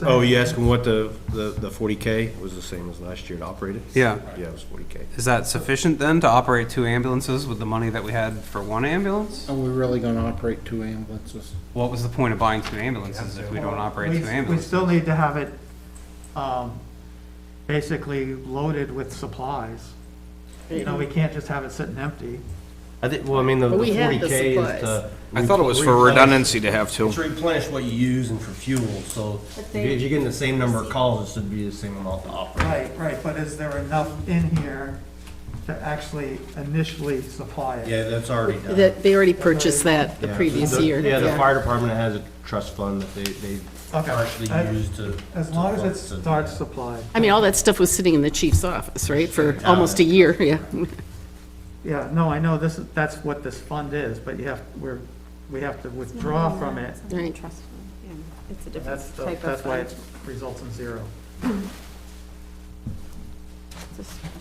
[SPEAKER 11] Oh, you asking what the 40K was the same as last year to operate it?
[SPEAKER 7] Yeah.
[SPEAKER 11] Yeah, it was 40K.
[SPEAKER 7] Is that sufficient then to operate 2 ambulances with the money that we had for 1 ambulance?
[SPEAKER 5] Are we really gonna operate 2 ambulances?
[SPEAKER 7] What was the point of buying 2 ambulances if we don't operate 2
[SPEAKER 4] We
[SPEAKER 7] ambulances?
[SPEAKER 4] still need to have it basically loaded with supplies. You know, we can't just have it sitting empty.
[SPEAKER 11] I think, well, I mean, the
[SPEAKER 10] But we had the
[SPEAKER 11] 40K is
[SPEAKER 10] supplies.
[SPEAKER 11] to.
[SPEAKER 12] I thought it was for
[SPEAKER 11] replenish-
[SPEAKER 12] redundancy to have 2.
[SPEAKER 11] It's replenish what you use and for fuel, so if you're getting the same number of calls, it should be the same amount to operate.
[SPEAKER 4] Right, but is there enough in here to actually initially supply it?
[SPEAKER 11] Yeah, that's already done.
[SPEAKER 10] They already purchased that the
[SPEAKER 11] Yeah.
[SPEAKER 10] previous
[SPEAKER 11] The-
[SPEAKER 10] year.
[SPEAKER 11] Yeah, the fire department has a trust fund that they
[SPEAKER 4] Okay.
[SPEAKER 11] partially use to.
[SPEAKER 4] As long as it
[SPEAKER 11] to-
[SPEAKER 4] starts supply.
[SPEAKER 10] I mean, all that stuff was sitting in the chief's office, right, for almost a year, yeah.
[SPEAKER 4] Yeah, no, I know that's what this fund is, but we have to withdraw from it.
[SPEAKER 10] Right.
[SPEAKER 14] Trust fund, yeah. It's a
[SPEAKER 4] That's,
[SPEAKER 14] different type of
[SPEAKER 4] that's why
[SPEAKER 14] fund.
[SPEAKER 4] it results in 0.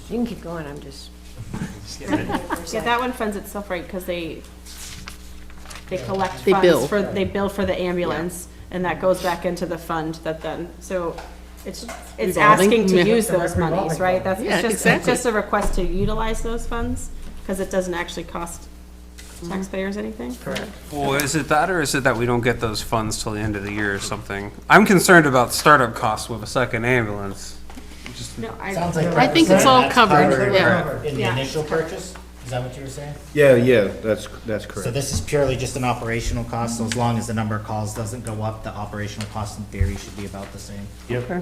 [SPEAKER 13] You can keep going, I'm just.
[SPEAKER 14] Yeah, that one funds itself, right, because they collect
[SPEAKER 10] They bill.
[SPEAKER 14] funds they bill for the ambulance, and that goes back into the fund that then, so it's
[SPEAKER 10] Revolving,
[SPEAKER 14] asking to
[SPEAKER 10] yeah.
[SPEAKER 14] use those
[SPEAKER 4] Revolving
[SPEAKER 14] monies, right?
[SPEAKER 4] fund.
[SPEAKER 10] Yeah,
[SPEAKER 14] It's
[SPEAKER 10] exactly.
[SPEAKER 14] just a request to utilize those funds, because it doesn't actually cost taxpayers anything.
[SPEAKER 4] Correct.
[SPEAKER 7] Well, is it that, or is it that we don't get those funds till the end of the year or something? I'm concerned about startup costs with a second ambulance.
[SPEAKER 14] No,
[SPEAKER 2] Sounds like.
[SPEAKER 10] I think it's all covered, yeah.
[SPEAKER 2] In the
[SPEAKER 14] Yeah.
[SPEAKER 2] initial purchase, is that what you were saying?
[SPEAKER 11] Yeah, that's
[SPEAKER 2] So
[SPEAKER 11] correct.
[SPEAKER 2] this is purely just an operational cost, so as long as the number of calls doesn't go up, the operational cost in theory should be about the same.
[SPEAKER 11] Yep.
[SPEAKER 7] Okay.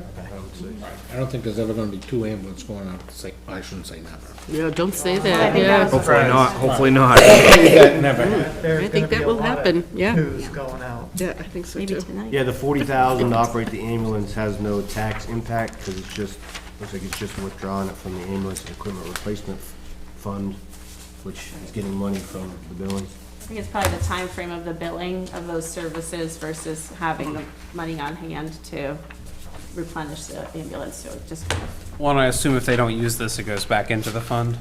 [SPEAKER 5] I don't think there's ever gonna be 2 ambulances going out, I shouldn't say never.
[SPEAKER 10] Yeah, don't say
[SPEAKER 14] I
[SPEAKER 10] that,
[SPEAKER 14] think
[SPEAKER 10] yeah.
[SPEAKER 14] that was-
[SPEAKER 12] Hopefully not, hopefully not.
[SPEAKER 4] There's
[SPEAKER 10] I think
[SPEAKER 4] gonna be
[SPEAKER 10] that
[SPEAKER 4] a
[SPEAKER 10] will
[SPEAKER 4] lot of
[SPEAKER 10] happen, yeah.
[SPEAKER 4] twos going out.
[SPEAKER 10] Yeah, I think so
[SPEAKER 14] Maybe
[SPEAKER 10] too.
[SPEAKER 14] tonight.
[SPEAKER 11] Yeah, the 40,000 to operate the ambulance has no tax impact because it's just Looks like it's just withdrawing it from the ambulance and equipment replacement fund, which is getting money from the billing.
[SPEAKER 14] I think it's probably the time frame of the billing of those services versus having the money on hand to replenish the ambulance, so it just kind of.
[SPEAKER 7] Well, and I assume if they don't use this, it goes back into the fund?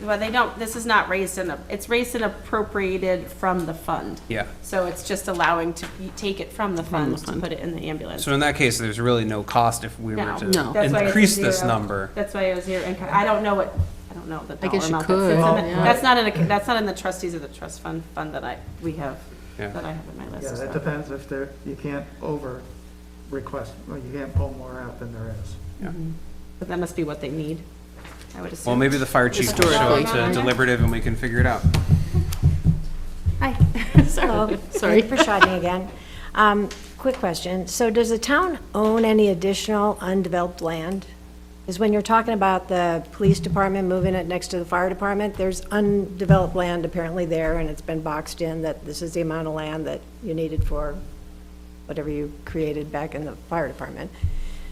[SPEAKER 14] Well, they don't, this is not raised it's raised and appropriated from the fund.
[SPEAKER 7] Yeah.
[SPEAKER 14] So it's just allowing to take it from the fund to put it in the ambulance.
[SPEAKER 7] So in that case, there's really no cost if we were
[SPEAKER 14] No.
[SPEAKER 7] to
[SPEAKER 14] That's why it's a
[SPEAKER 7] increase this
[SPEAKER 14] zero.
[SPEAKER 7] number.
[SPEAKER 14] That's why it was zero income. I don't know the
[SPEAKER 10] I guess
[SPEAKER 14] dollar
[SPEAKER 10] you
[SPEAKER 14] amount that sits
[SPEAKER 10] could,
[SPEAKER 14] in it.
[SPEAKER 10] yeah.
[SPEAKER 14] That's not in the trustees of the trust fund that we have,
[SPEAKER 7] Yeah.
[SPEAKER 14] that I have in my list.
[SPEAKER 4] Yeah,
[SPEAKER 14] so.
[SPEAKER 4] that depends if you can't over request, well, you can't pull more out than there is.
[SPEAKER 7] Yeah.
[SPEAKER 14] But that must be what they need, I would assume.
[SPEAKER 7] Well, maybe the fire chief will show up
[SPEAKER 14] Historically.
[SPEAKER 7] to deliberative and we can figure it out.
[SPEAKER 14] Hi.
[SPEAKER 13] Hello.
[SPEAKER 10] Sorry.
[SPEAKER 13] Prashadny again. Quick question. So does the town own any additional undeveloped land? Because when you're talking about the police department moving it next to the fire department, there's undeveloped land apparently there, and it's been boxed in that this is the amount of land that you needed for whatever you created back in the fire department.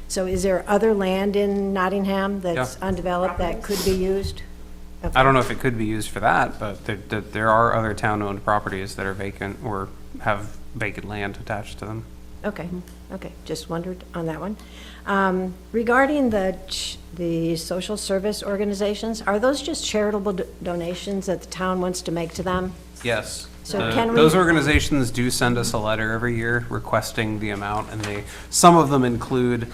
[SPEAKER 13] So is there other land in Nottingham that's
[SPEAKER 7] Yeah.
[SPEAKER 13] undeveloped that could be used?
[SPEAKER 7] I don't know if it could be used for that, but there are other town-owned properties that are vacant or have vacant land attached to them.
[SPEAKER 13] Okay, okay, just wondered on that one. Regarding the social service organizations, are those just charitable donations that the town wants to make to them?
[SPEAKER 7] Yes.
[SPEAKER 13] So can we-
[SPEAKER 7] Those organizations do send us a letter every year requesting the amount, and some of them include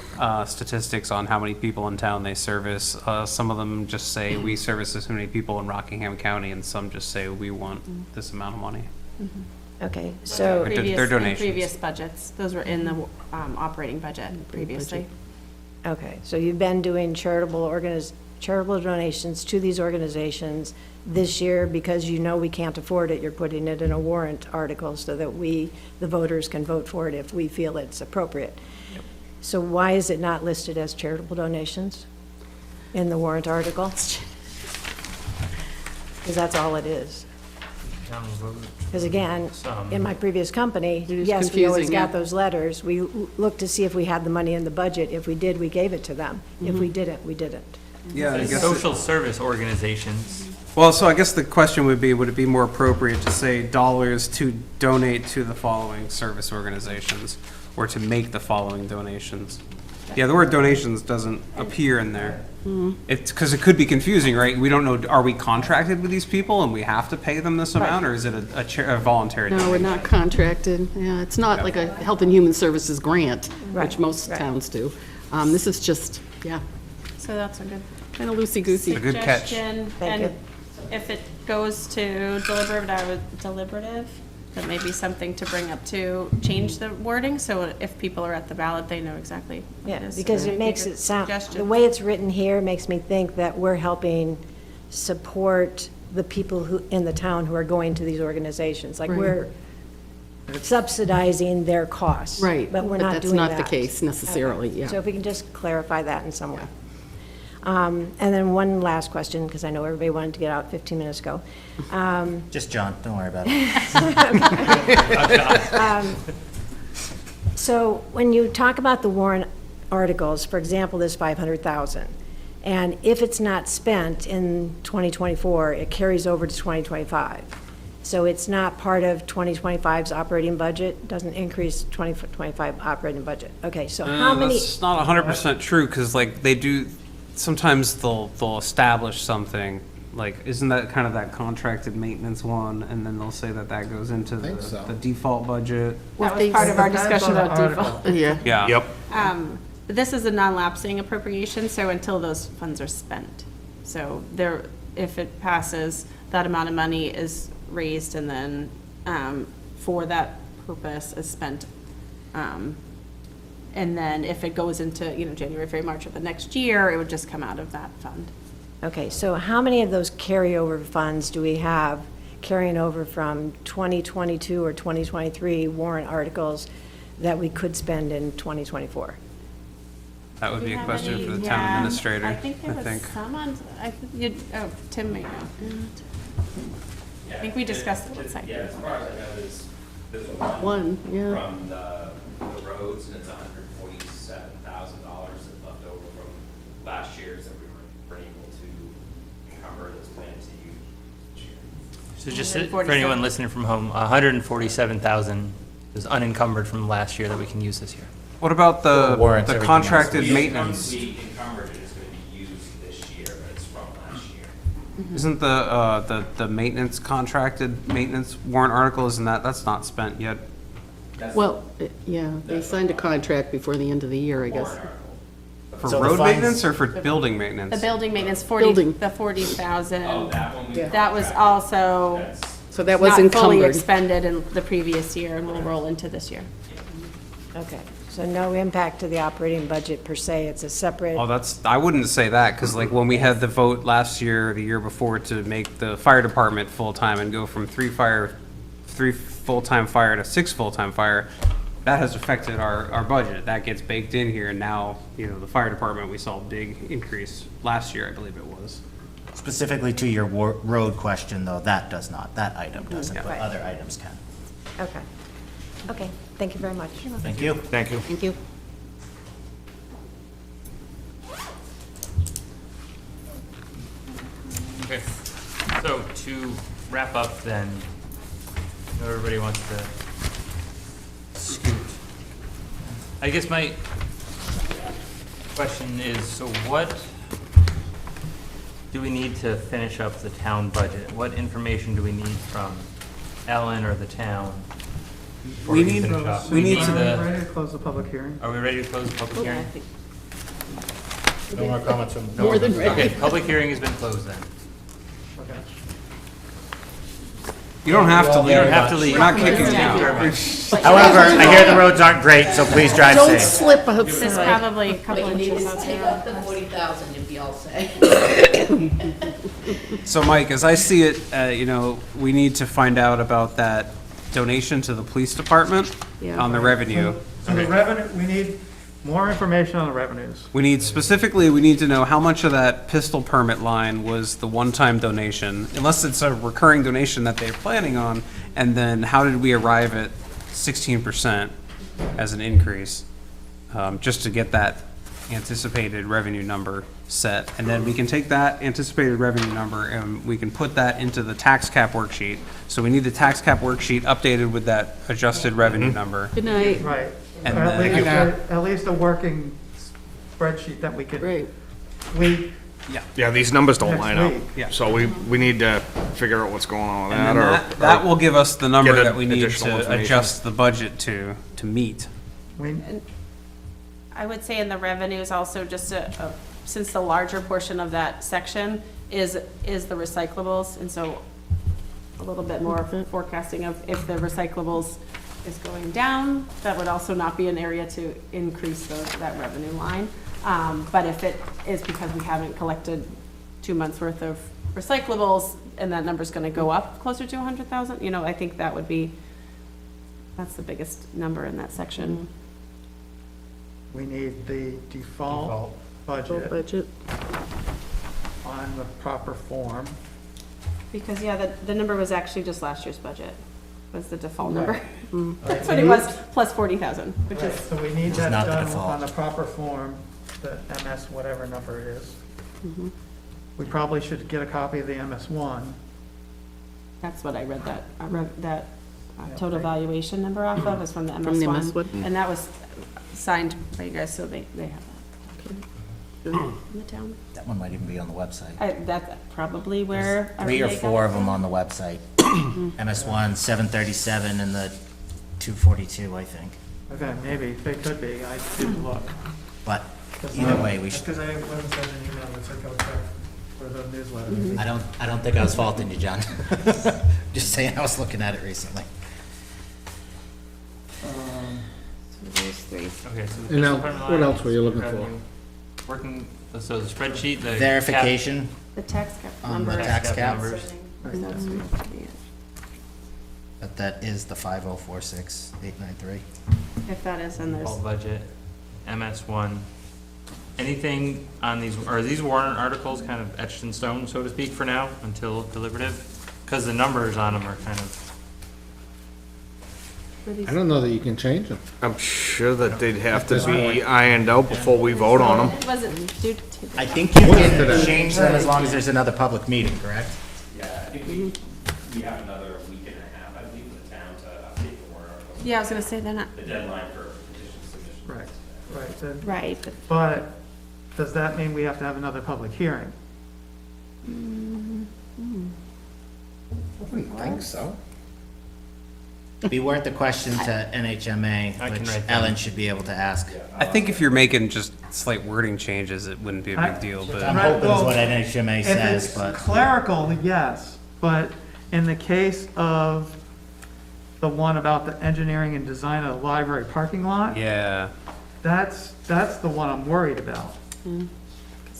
[SPEAKER 7] statistics on how many people in town they service. Some of them just say, we service this many people in Rockingham County, and some just say, we want this amount of money.
[SPEAKER 13] Okay, so,
[SPEAKER 7] They're
[SPEAKER 14] In
[SPEAKER 7] donations.
[SPEAKER 14] previous budgets, those were in the operating budget previously.
[SPEAKER 13] okay, so you've been doing charitable donations to these organizations this year because you know we can't afford it, you're putting it in a warrant article so that we, the voters, can vote for it if we feel it's appropriate. So why is it not listed as charitable donations in the warrant article? Because that's all it is. Because again, in my previous company,
[SPEAKER 10] It is
[SPEAKER 13] yes, we always
[SPEAKER 10] confusing,
[SPEAKER 13] got
[SPEAKER 10] yeah.
[SPEAKER 13] those letters. We looked to see if we had the money in the budget. If we did, we gave it to them. If we didn't, we didn't.
[SPEAKER 7] Yeah, I guess.
[SPEAKER 1] Social service organizations.
[SPEAKER 7] Well, so I guess the question would it be more appropriate to say dollars to donate to the following service organizations, or to make the following donations? Yeah, the word donations doesn't appear in there. It's, because it could be confusing, right? We don't know, are we contracted with these people and we have to pay them this amount, or is it a voluntary
[SPEAKER 10] No,
[SPEAKER 7] donation?
[SPEAKER 10] we're not contracted. Yeah, it's not like a Health and Human Services grant, which
[SPEAKER 13] Right,
[SPEAKER 10] most
[SPEAKER 13] right.
[SPEAKER 10] towns do. This is just, yeah,
[SPEAKER 14] So that's a good
[SPEAKER 10] kind of loosey-goosey.
[SPEAKER 7] A good catch.
[SPEAKER 14] suggestion.
[SPEAKER 13] Thank
[SPEAKER 14] And
[SPEAKER 13] you.
[SPEAKER 14] if it goes to deliberative, that may be something to bring up to change the wording, so if people are at the ballot, they know exactly what it
[SPEAKER 13] Yeah,
[SPEAKER 14] is.
[SPEAKER 13] because
[SPEAKER 14] So
[SPEAKER 13] it makes
[SPEAKER 14] good
[SPEAKER 13] it sound, the
[SPEAKER 14] suggestion.
[SPEAKER 13] way it's written here makes me think that we're helping support the people who, in the town who are going to these organizations. Like,
[SPEAKER 10] Right.
[SPEAKER 13] we're subsidizing their costs.
[SPEAKER 10] Right,
[SPEAKER 13] But we're
[SPEAKER 10] but
[SPEAKER 13] not
[SPEAKER 10] that's
[SPEAKER 13] doing that.
[SPEAKER 10] not the case necessarily,
[SPEAKER 13] Okay.
[SPEAKER 10] yeah.
[SPEAKER 13] So if we can just clarify that in some way. And then one last question, because I know everybody wanted to get out 15 minutes ago.
[SPEAKER 6] Just John, don't worry about it.
[SPEAKER 13] So when you talk about the warrant articles, for example, this 500,000, and if it's not spent in 2024, it carries over to 2025. So it's not part of 2025's operating budget, doesn't increase 2025 operating budget. Okay, so how many?
[SPEAKER 7] That's not 100% true, because like they do, sometimes they'll establish something, like, isn't that kind of that contracted maintenance one, and then they'll say that goes into
[SPEAKER 5] think so.
[SPEAKER 7] the default budget?
[SPEAKER 14] That was part of our discussion about default.
[SPEAKER 10] Yeah.
[SPEAKER 7] Yeah.
[SPEAKER 12] Yep.
[SPEAKER 14] But this is a non-lapsing appropriation, so until those funds are spent. So there, if it passes, that amount of money is raised and then for that purpose is spent. And then if it goes into, January, February, March of the next year, it would just come out of that fund.
[SPEAKER 13] Okay, so how many of those carryover funds do we have carrying over from 2022 or 2023 warrant articles that we could spend in 2024
[SPEAKER 7] That would
[SPEAKER 14] Do
[SPEAKER 7] be
[SPEAKER 14] we
[SPEAKER 7] a
[SPEAKER 14] have
[SPEAKER 7] question
[SPEAKER 14] any-
[SPEAKER 7] for the
[SPEAKER 14] yeah,
[SPEAKER 7] town administrator,
[SPEAKER 14] I think there was some on, Tim may know. I think we discussed it one second.
[SPEAKER 1] Yeah, as far as I know, there's
[SPEAKER 10] One, yeah.
[SPEAKER 1] from the roads, and it's $147,000 that's left over from
[SPEAKER 18] last year is that we were able to encumber this plan to use this year.
[SPEAKER 1] So just for anyone listening from home, 147,000 is unencumbered from last year that we can use this year.
[SPEAKER 7] What about
[SPEAKER 5] Warrants,
[SPEAKER 7] the
[SPEAKER 5] everything
[SPEAKER 7] contracted
[SPEAKER 18] The
[SPEAKER 7] maintenance?
[SPEAKER 18] funds we encumbered is going to be used this year, but it's from last year.
[SPEAKER 7] Isn't the maintenance contracted maintenance warrant article, isn't that's not spent yet?
[SPEAKER 10] Well, yeah, they signed a contract before the end of the year, I guess.
[SPEAKER 7] For
[SPEAKER 11] So the
[SPEAKER 7] road
[SPEAKER 11] funds-
[SPEAKER 7] maintenance or for building maintenance?
[SPEAKER 14] The building maintenance,
[SPEAKER 10] Building.
[SPEAKER 14] the 40,000.
[SPEAKER 18] Oh, that one we.
[SPEAKER 14] That was also
[SPEAKER 10] So that was
[SPEAKER 14] not fully
[SPEAKER 10] encumbered.
[SPEAKER 14] expended in the previous year and will roll into this year.
[SPEAKER 13] Okay, so no impact to the operating budget per se, it's a separate.
[SPEAKER 7] Oh, I wouldn't say that, because like when we had the vote last year, the year before, to make the fire department full-time and go from three full-time fire to 6 full-time fire, that has affected our budget. That gets baked in here, and now, the fire department, we saw a big increase last year, I believe it was.
[SPEAKER 6] Specifically to your road question, though, that does not, that item doesn't, but
[SPEAKER 13] Right.
[SPEAKER 6] other items can.
[SPEAKER 13] Okay. Okay, thank you very much.
[SPEAKER 6] Thank you.
[SPEAKER 5] Thank you.
[SPEAKER 10] Thank you.
[SPEAKER 1] Okay, so to wrap up then, I know everybody wants to scoot. I guess my question is, so what do we need to finish up the town budget? What information do we need from Ellen or the town? before
[SPEAKER 7] We
[SPEAKER 1] can
[SPEAKER 7] need-
[SPEAKER 1] finish up?
[SPEAKER 7] we need
[SPEAKER 1] the-
[SPEAKER 7] to-
[SPEAKER 4] Ready to close the public hearing?
[SPEAKER 1] Are we ready to close the public hearing?
[SPEAKER 5] No more comments from.
[SPEAKER 10] More than ready.
[SPEAKER 1] Okay, public hearing has been closed then.
[SPEAKER 4] Okay.
[SPEAKER 7] You don't have to leave.
[SPEAKER 1] You don't have to leave.
[SPEAKER 7] We're not kicking you
[SPEAKER 1] Thank you
[SPEAKER 7] out.
[SPEAKER 1] very much.
[SPEAKER 5] However, I hear the roads aren't great, so please drive
[SPEAKER 10] Don't
[SPEAKER 5] safe.
[SPEAKER 10] slip
[SPEAKER 14] This is
[SPEAKER 10] outside.
[SPEAKER 14] probably a couple
[SPEAKER 20] But you need
[SPEAKER 14] inches
[SPEAKER 20] to
[SPEAKER 14] out
[SPEAKER 20] take
[SPEAKER 14] there.
[SPEAKER 20] out the 40,000 to be all set.
[SPEAKER 7] So Mike, as I see it, we need to find out about that donation to the police department
[SPEAKER 10] Yeah.
[SPEAKER 7] on the revenue.
[SPEAKER 4] So the revenue, we need more information on the revenues.
[SPEAKER 7] We need to know how much of that pistol permit line was the one-time donation, unless it's a recurring donation that they're planning on, and then how did we arrive at 16% as an increase? Just to get that anticipated revenue number set, and then we can take that anticipated revenue number and we can put that into the tax cap worksheet. So we need the tax cap worksheet updated with that adjusted revenue number.
[SPEAKER 10] Good night.
[SPEAKER 4] Right.
[SPEAKER 7] And
[SPEAKER 4] Or
[SPEAKER 7] then-
[SPEAKER 4] at least a working spreadsheet that we could.
[SPEAKER 10] Right.
[SPEAKER 4] We,
[SPEAKER 12] Yeah, these numbers don't
[SPEAKER 4] Next
[SPEAKER 12] line up.
[SPEAKER 4] week.
[SPEAKER 7] Yeah.
[SPEAKER 12] So we need to figure out what's going on with
[SPEAKER 7] And
[SPEAKER 12] that,
[SPEAKER 7] then
[SPEAKER 12] or.
[SPEAKER 7] that will give us the number
[SPEAKER 12] get
[SPEAKER 7] that we need
[SPEAKER 12] additional
[SPEAKER 7] to
[SPEAKER 12] information.
[SPEAKER 7] adjust the budget to meet.
[SPEAKER 4] we,
[SPEAKER 14] I would say in the revenues also, just since the larger portion of that section is the recyclables, and so a little bit more forecasting of if the recyclables is going down, that would also not be an area to increase that revenue line. But if it is because we haven't collected 2 months' worth of recyclables, and that number's gonna go up closer to 100,000, I think that's the biggest number in that section.
[SPEAKER 4] we need the default budget
[SPEAKER 10] Budget.
[SPEAKER 4] on the proper form.
[SPEAKER 14] Because, yeah, the number was actually just last year's budget, was the default number.
[SPEAKER 4] Right.
[SPEAKER 14] That's what it was, plus 40,000, which
[SPEAKER 4] Right,
[SPEAKER 14] is,
[SPEAKER 4] so we need
[SPEAKER 6] It's
[SPEAKER 4] that
[SPEAKER 6] not the
[SPEAKER 4] done
[SPEAKER 6] default.
[SPEAKER 4] on the proper form, the MS whatever number it is.
[SPEAKER 14] Mm-hmm.
[SPEAKER 4] We probably should get a copy of the MS1.
[SPEAKER 14] that's what I read that
[SPEAKER 4] Yeah,
[SPEAKER 14] total
[SPEAKER 4] right.
[SPEAKER 14] valuation number off of, is from the
[SPEAKER 10] From the
[SPEAKER 14] MS1.
[SPEAKER 10] MS1.
[SPEAKER 14] And that was signed by you guys, so they have that in the town.
[SPEAKER 6] That one might even be on the website.
[SPEAKER 14] That's probably where.
[SPEAKER 6] 3 or
[SPEAKER 14] REA got
[SPEAKER 6] 4 of
[SPEAKER 14] it
[SPEAKER 6] them
[SPEAKER 14] from.
[SPEAKER 6] on the website. MS1, 737, and the 242, I think.
[SPEAKER 4] Okay, maybe, they could be, I didn't look.
[SPEAKER 6] But either way, we should,
[SPEAKER 4] Because I wasn't sent an email that said go check for the newsletter.
[SPEAKER 6] I don't think I was faulting you, John. Just saying, I was looking at it recently.
[SPEAKER 14] So there's 3.
[SPEAKER 1] Okay, so the
[SPEAKER 5] And now,
[SPEAKER 1] police department
[SPEAKER 5] what
[SPEAKER 1] line,
[SPEAKER 5] else were you looking for?
[SPEAKER 1] revenue, Working, so the spreadsheet, the. cap-
[SPEAKER 6] Verification
[SPEAKER 14] The tax cap
[SPEAKER 6] on the
[SPEAKER 14] number.
[SPEAKER 6] tax cap,
[SPEAKER 1] numbers.
[SPEAKER 6] but that is the 5046893.
[SPEAKER 14] If that is, then there's.
[SPEAKER 1] Default budget, MS1. Anything on these, are these warrant articles kind of etched in stone, so to speak, for now, until deliberative? Because the numbers on them are kind of,
[SPEAKER 5] I don't know that you can change them.
[SPEAKER 12] I'm sure that they'd have to be ironed out before we vote on them.
[SPEAKER 14] It wasn't due to.
[SPEAKER 2] I think you can change them as long as there's another public meeting, correct?
[SPEAKER 18] Yeah, I think we have another week and a half, I believe, in the town to update the warrant articles.
[SPEAKER 14] Yeah, I was gonna say they're not.
[SPEAKER 18] The deadline for petition submission.
[SPEAKER 4] Right, right. then-
[SPEAKER 14] Right,
[SPEAKER 4] But does that mean we have to have another public hearing?
[SPEAKER 5] I wouldn't think so.
[SPEAKER 2] Be worth the question to NHMA,
[SPEAKER 1] I can
[SPEAKER 2] which
[SPEAKER 1] write that.
[SPEAKER 2] Ellen should be able to ask.
[SPEAKER 7] I think if you're making just slight wording changes, it wouldn't be a big deal,
[SPEAKER 2] I'm
[SPEAKER 7] but
[SPEAKER 2] hoping is what
[SPEAKER 4] Well,
[SPEAKER 2] NHMA
[SPEAKER 4] If
[SPEAKER 2] says,
[SPEAKER 4] it's
[SPEAKER 2] but
[SPEAKER 4] clerical, yes, but in the case of the one about the engineering and design of the library parking lot,
[SPEAKER 7] yeah.
[SPEAKER 4] that's the one I'm worried about.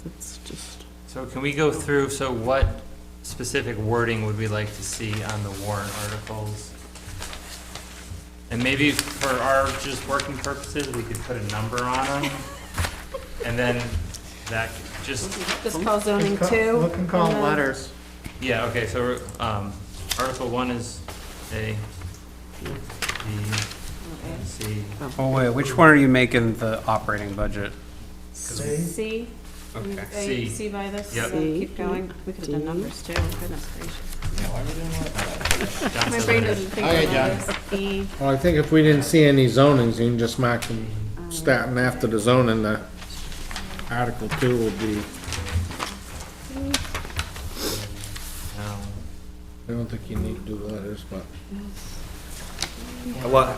[SPEAKER 10] It's just,
[SPEAKER 1] So can we go through, so what specific wording would we like to see on the warrant articles? And maybe for our just working purposes, we could put a number on them. And then that just,
[SPEAKER 14] just call zoning
[SPEAKER 4] We
[SPEAKER 14] two.
[SPEAKER 4] can call them
[SPEAKER 14] and then-
[SPEAKER 4] letters.
[SPEAKER 1] yeah, okay, so, Article 1 is A, B, C.
[SPEAKER 7] Oh, wait, which one are you making the operating budget?
[SPEAKER 14] C.
[SPEAKER 7] Okay.
[SPEAKER 1] C.
[SPEAKER 14] C by this,
[SPEAKER 1] Yep.
[SPEAKER 14] so keep going. We could have done numbers too, goodness gracious.
[SPEAKER 1] John
[SPEAKER 14] My
[SPEAKER 1] says
[SPEAKER 14] brain
[SPEAKER 1] letters.
[SPEAKER 14] doesn't think
[SPEAKER 2] Okay,
[SPEAKER 14] of
[SPEAKER 2] John.
[SPEAKER 14] letters. E.
[SPEAKER 5] Well, I think if we didn't see any zonings, you can just mark them, starting after the zoning, the Article 2 will be, I don't think you need to do letters, but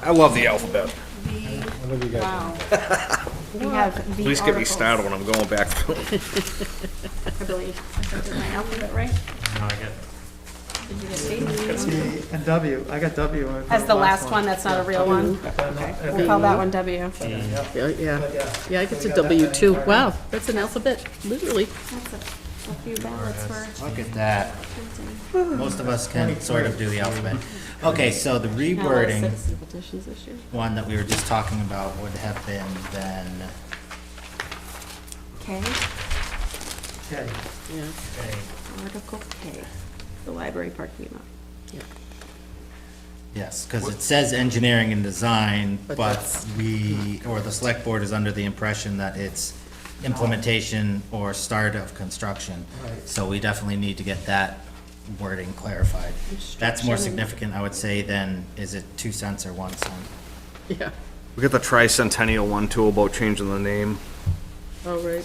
[SPEAKER 12] I love the alphabet.
[SPEAKER 5] what have you got?
[SPEAKER 14] Wow. We have the
[SPEAKER 12] Please get me
[SPEAKER 14] articles,
[SPEAKER 12] started when I'm going back through.
[SPEAKER 14] I believe. I did my alphabet right?
[SPEAKER 1] No, I get,
[SPEAKER 14] Did you get C?
[SPEAKER 4] C and W, I got W.
[SPEAKER 14] As the last one, that's not a real one? Okay, we'll call that one W.
[SPEAKER 10] yeah, I get to W too. Wow, that's an alphabet, literally.
[SPEAKER 14] That's a few ballots for.
[SPEAKER 2] look at that. Most of us can sort of do the alphabet. Okay, so the rewording
[SPEAKER 14] Citizen petitions this year.
[SPEAKER 2] one that we were just talking about would have been then,
[SPEAKER 14] K,
[SPEAKER 4] Okay.
[SPEAKER 10] Yeah.
[SPEAKER 14] Article K, the library parking lot.
[SPEAKER 2] yes, because it says engineering and design,
[SPEAKER 10] But
[SPEAKER 2] but
[SPEAKER 10] that's-
[SPEAKER 2] we, or the select board is under the impression that it's implementation or start of construction.
[SPEAKER 4] Right.
[SPEAKER 2] So we definitely need to get that wording clarified. That's more
[SPEAKER 14] Construction.
[SPEAKER 2] significant, I would say, than is it 2 cents or 1 cent?
[SPEAKER 10] Yeah,
[SPEAKER 12] We got the tricentennial one too about changing the name.
[SPEAKER 10] oh, right.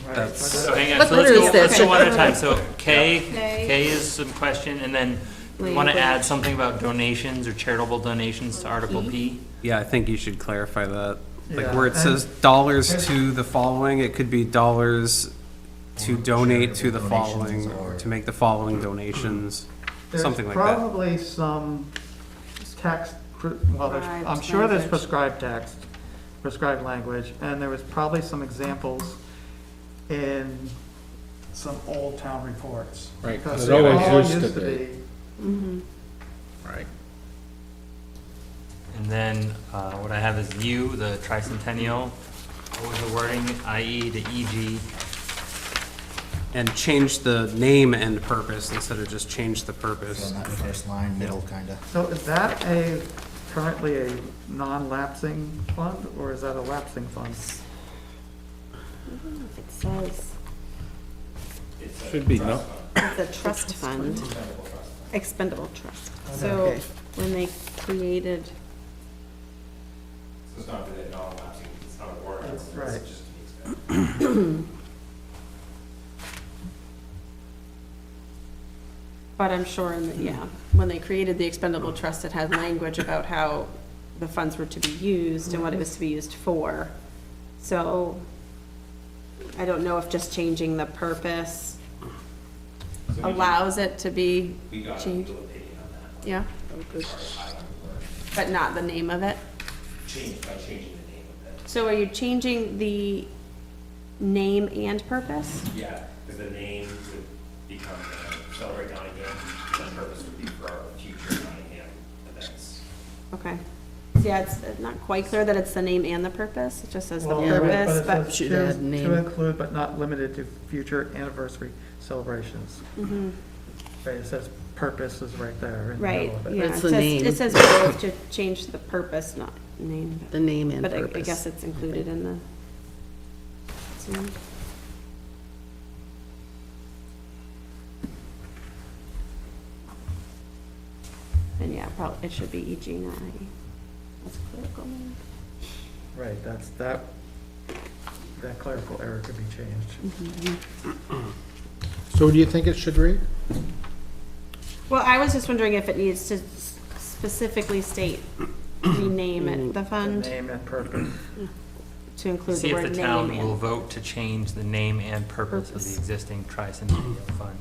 [SPEAKER 4] Right.
[SPEAKER 1] so hang on,
[SPEAKER 10] What
[SPEAKER 1] so let's
[SPEAKER 10] letter
[SPEAKER 1] go,
[SPEAKER 10] is that?
[SPEAKER 1] let's go one at a time. So K,
[SPEAKER 14] K.
[SPEAKER 1] K is some question, and then we want to
[SPEAKER 14] Language.
[SPEAKER 1] add something about donations or charitable donations to Article P.
[SPEAKER 7] Yeah, I think you should clarify that. Like
[SPEAKER 4] Yeah,
[SPEAKER 7] where it
[SPEAKER 4] and-
[SPEAKER 7] says dollars to the following, it could be dollars to donate to the
[SPEAKER 2] Donations
[SPEAKER 7] following,
[SPEAKER 2] or-
[SPEAKER 7] or to make the following donations, something like
[SPEAKER 4] There's
[SPEAKER 7] that.
[SPEAKER 4] probably some text, well, I'm
[SPEAKER 14] Prescribed
[SPEAKER 4] sure there's
[SPEAKER 14] language.
[SPEAKER 4] prescribed text, prescribed language, and there was probably some examples in some old town reports.
[SPEAKER 5] Right,
[SPEAKER 4] Because
[SPEAKER 5] it
[SPEAKER 4] they
[SPEAKER 5] always
[SPEAKER 4] all
[SPEAKER 5] used to be. Right.
[SPEAKER 1] And then what I have is U, the tricentennial. What was the wording? IE to EG.
[SPEAKER 7] And change the name and purpose instead of just change the
[SPEAKER 2] So
[SPEAKER 7] purpose.
[SPEAKER 2] in that first line, middle, kind of.
[SPEAKER 4] So is that currently a non-lapsing fund, or is that a lapsing fund?
[SPEAKER 14] It says,
[SPEAKER 5] Should be, no?
[SPEAKER 14] it's a trust fund, expendable trust. So
[SPEAKER 4] Okay.
[SPEAKER 14] when they created,
[SPEAKER 18] It's not that it's not lapsing, it's not a warrant, it's
[SPEAKER 4] Right.
[SPEAKER 18] just an expense.
[SPEAKER 14] but I'm sure, yeah, when they created the expendable trust, it had language about how the funds were to be used and what it was to be used for. So I don't know if just changing the purpose allows it to be
[SPEAKER 18] We got a
[SPEAKER 14] changed.
[SPEAKER 18] legal opinion on that.
[SPEAKER 14] Yeah, but not the name of it.
[SPEAKER 18] Changed by changing the name of it.
[SPEAKER 14] So are you changing the name and purpose?
[SPEAKER 18] Yeah, because the name would become Celebrate Nottingham, and the purpose would be for our future Nottingham events.
[SPEAKER 14] Okay. Yeah, it's not quite clear that it's the name and the purpose. It just says the
[SPEAKER 4] Well,
[SPEAKER 14] purpose,
[SPEAKER 4] it
[SPEAKER 14] but.
[SPEAKER 4] says
[SPEAKER 10] Should
[SPEAKER 4] to-
[SPEAKER 10] add name.
[SPEAKER 4] To include but not limited to future anniversary celebrations.
[SPEAKER 14] Mhm.
[SPEAKER 4] Right, it says purpose is right there in the
[SPEAKER 14] Right,
[SPEAKER 4] middle of it.
[SPEAKER 14] yeah.
[SPEAKER 10] It's
[SPEAKER 14] It
[SPEAKER 10] the
[SPEAKER 14] says-
[SPEAKER 10] name.
[SPEAKER 14] It says both to change the purpose, not name.
[SPEAKER 10] The name and
[SPEAKER 14] But I
[SPEAKER 10] purpose.
[SPEAKER 14] guess it's included in the. so- And yeah, probably, it should be EG, not IE. That's clerical name.
[SPEAKER 4] Right, that clerical error could be changed.
[SPEAKER 5] So what do you think it should read?
[SPEAKER 14] Well, I was just wondering if it needs to specifically state, rename it, the fund,
[SPEAKER 4] Name and purpose.
[SPEAKER 14] to include
[SPEAKER 1] See
[SPEAKER 14] the
[SPEAKER 1] if
[SPEAKER 14] word
[SPEAKER 1] the
[SPEAKER 14] name
[SPEAKER 1] town will
[SPEAKER 14] and
[SPEAKER 1] vote to change the name and purpose of the
[SPEAKER 14] Purpose.
[SPEAKER 1] existing tricentennial fund.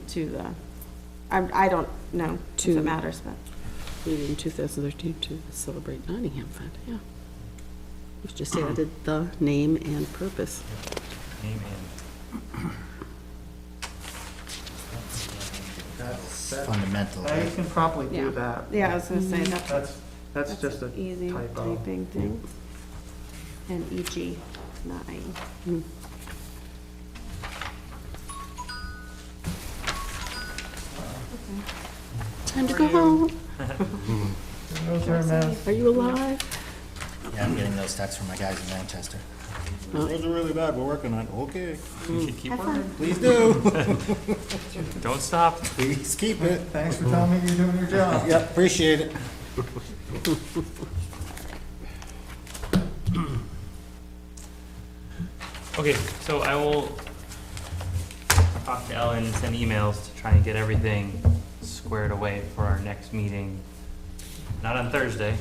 [SPEAKER 14] to the, I don't know if
[SPEAKER 10] To-
[SPEAKER 14] it matters, but.
[SPEAKER 10] In 2013 to celebrate Nottingham Fund, yeah. We just added the name and purpose.
[SPEAKER 1] Name and
[SPEAKER 6] Fundamental.
[SPEAKER 4] They can probably
[SPEAKER 14] Yeah.
[SPEAKER 4] do that.
[SPEAKER 14] Yeah, I was gonna say,
[SPEAKER 4] That's just a
[SPEAKER 14] an easy
[SPEAKER 4] typo.
[SPEAKER 14] typing thing. And EG, not IE.
[SPEAKER 10] Time to go home. Are you alive?
[SPEAKER 6] Yeah, I'm getting those texts from my guys in Manchester.
[SPEAKER 5] Those are really bad, we're working on it, okay.
[SPEAKER 1] you should keep working.
[SPEAKER 5] Please do.
[SPEAKER 1] Don't stop.
[SPEAKER 5] Please keep it.
[SPEAKER 4] Thanks for telling me you're doing your job.
[SPEAKER 5] Yep, appreciate it.
[SPEAKER 1] Okay, so I will talk to Ellen, send emails to try and get everything squared away for our next meeting. Not on Thursday.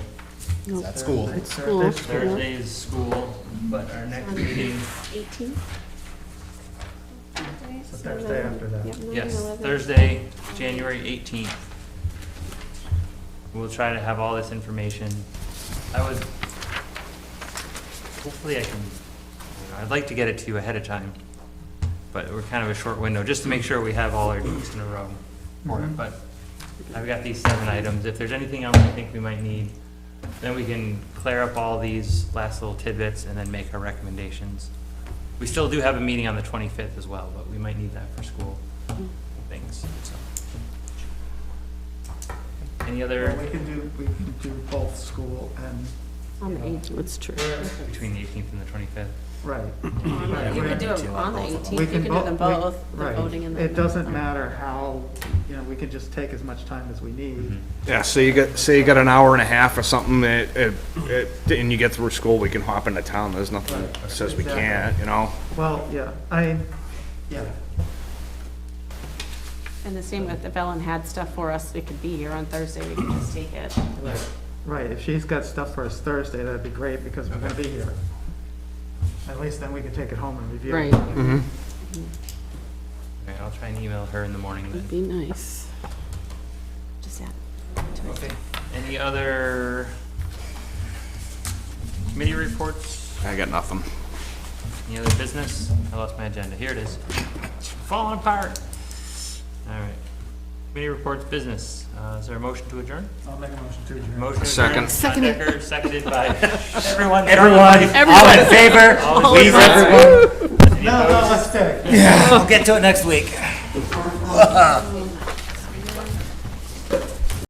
[SPEAKER 6] That's school.
[SPEAKER 10] School.
[SPEAKER 1] Thursday is school, but our next meeting,
[SPEAKER 14] 18?
[SPEAKER 4] So Thursday after that.
[SPEAKER 1] yes, Thursday, January 18th. We'll try to have all this information. Hopefully I can, I'd like to get it to you ahead of time, but we're kind of a short window, just to make sure we have all our ducks in a row for it. But I've got these 7 items. If there's anything else I think we might need, then we can clear up all these last little tidbits and then make our recommendations. We still do have a meeting on the 25th as well, but we might need that for school things, so. Any other,
[SPEAKER 4] We can do both school and,
[SPEAKER 14] On the 18th.
[SPEAKER 10] That's true.
[SPEAKER 1] between the 18th and the 25th?
[SPEAKER 4] right.
[SPEAKER 14] You could do it on the 18th, you
[SPEAKER 4] We
[SPEAKER 14] can do them both, the
[SPEAKER 4] right.
[SPEAKER 14] voting and the.
[SPEAKER 4] It doesn't matter how, we can just take as much time as we need.
[SPEAKER 12] Yeah, say you got an hour and a half or something, and you get through school, we can hop into town, there's nothing that says we can't, you know?
[SPEAKER 4] Well, yeah, yeah.
[SPEAKER 14] And the same with, if Ellen had stuff for us, it could be here on Thursday, we could just take it.
[SPEAKER 4] Right, if she's got stuff for us Thursday, that'd be great, because we're gonna be here. At least then we can take it home and review it.
[SPEAKER 10] Right.
[SPEAKER 1] Okay, I'll try and email her in the morning then.
[SPEAKER 10] Would be nice.
[SPEAKER 14] Just add.
[SPEAKER 1] Okay. Any other committee reports?
[SPEAKER 12] I got nothing.
[SPEAKER 1] Any other business? I lost my agenda. Here it is. It's falling apart. All right. Committee reports, business. Is there a motion to adjourn?
[SPEAKER 4] I'll make a motion to adjourn.
[SPEAKER 1] Motion to
[SPEAKER 12] Second.
[SPEAKER 1] adjourn. Decker, seconded by everyone.
[SPEAKER 2] Everyone, all in favor, please, everyone.
[SPEAKER 4] No, let's take.
[SPEAKER 2] We'll get to it next week.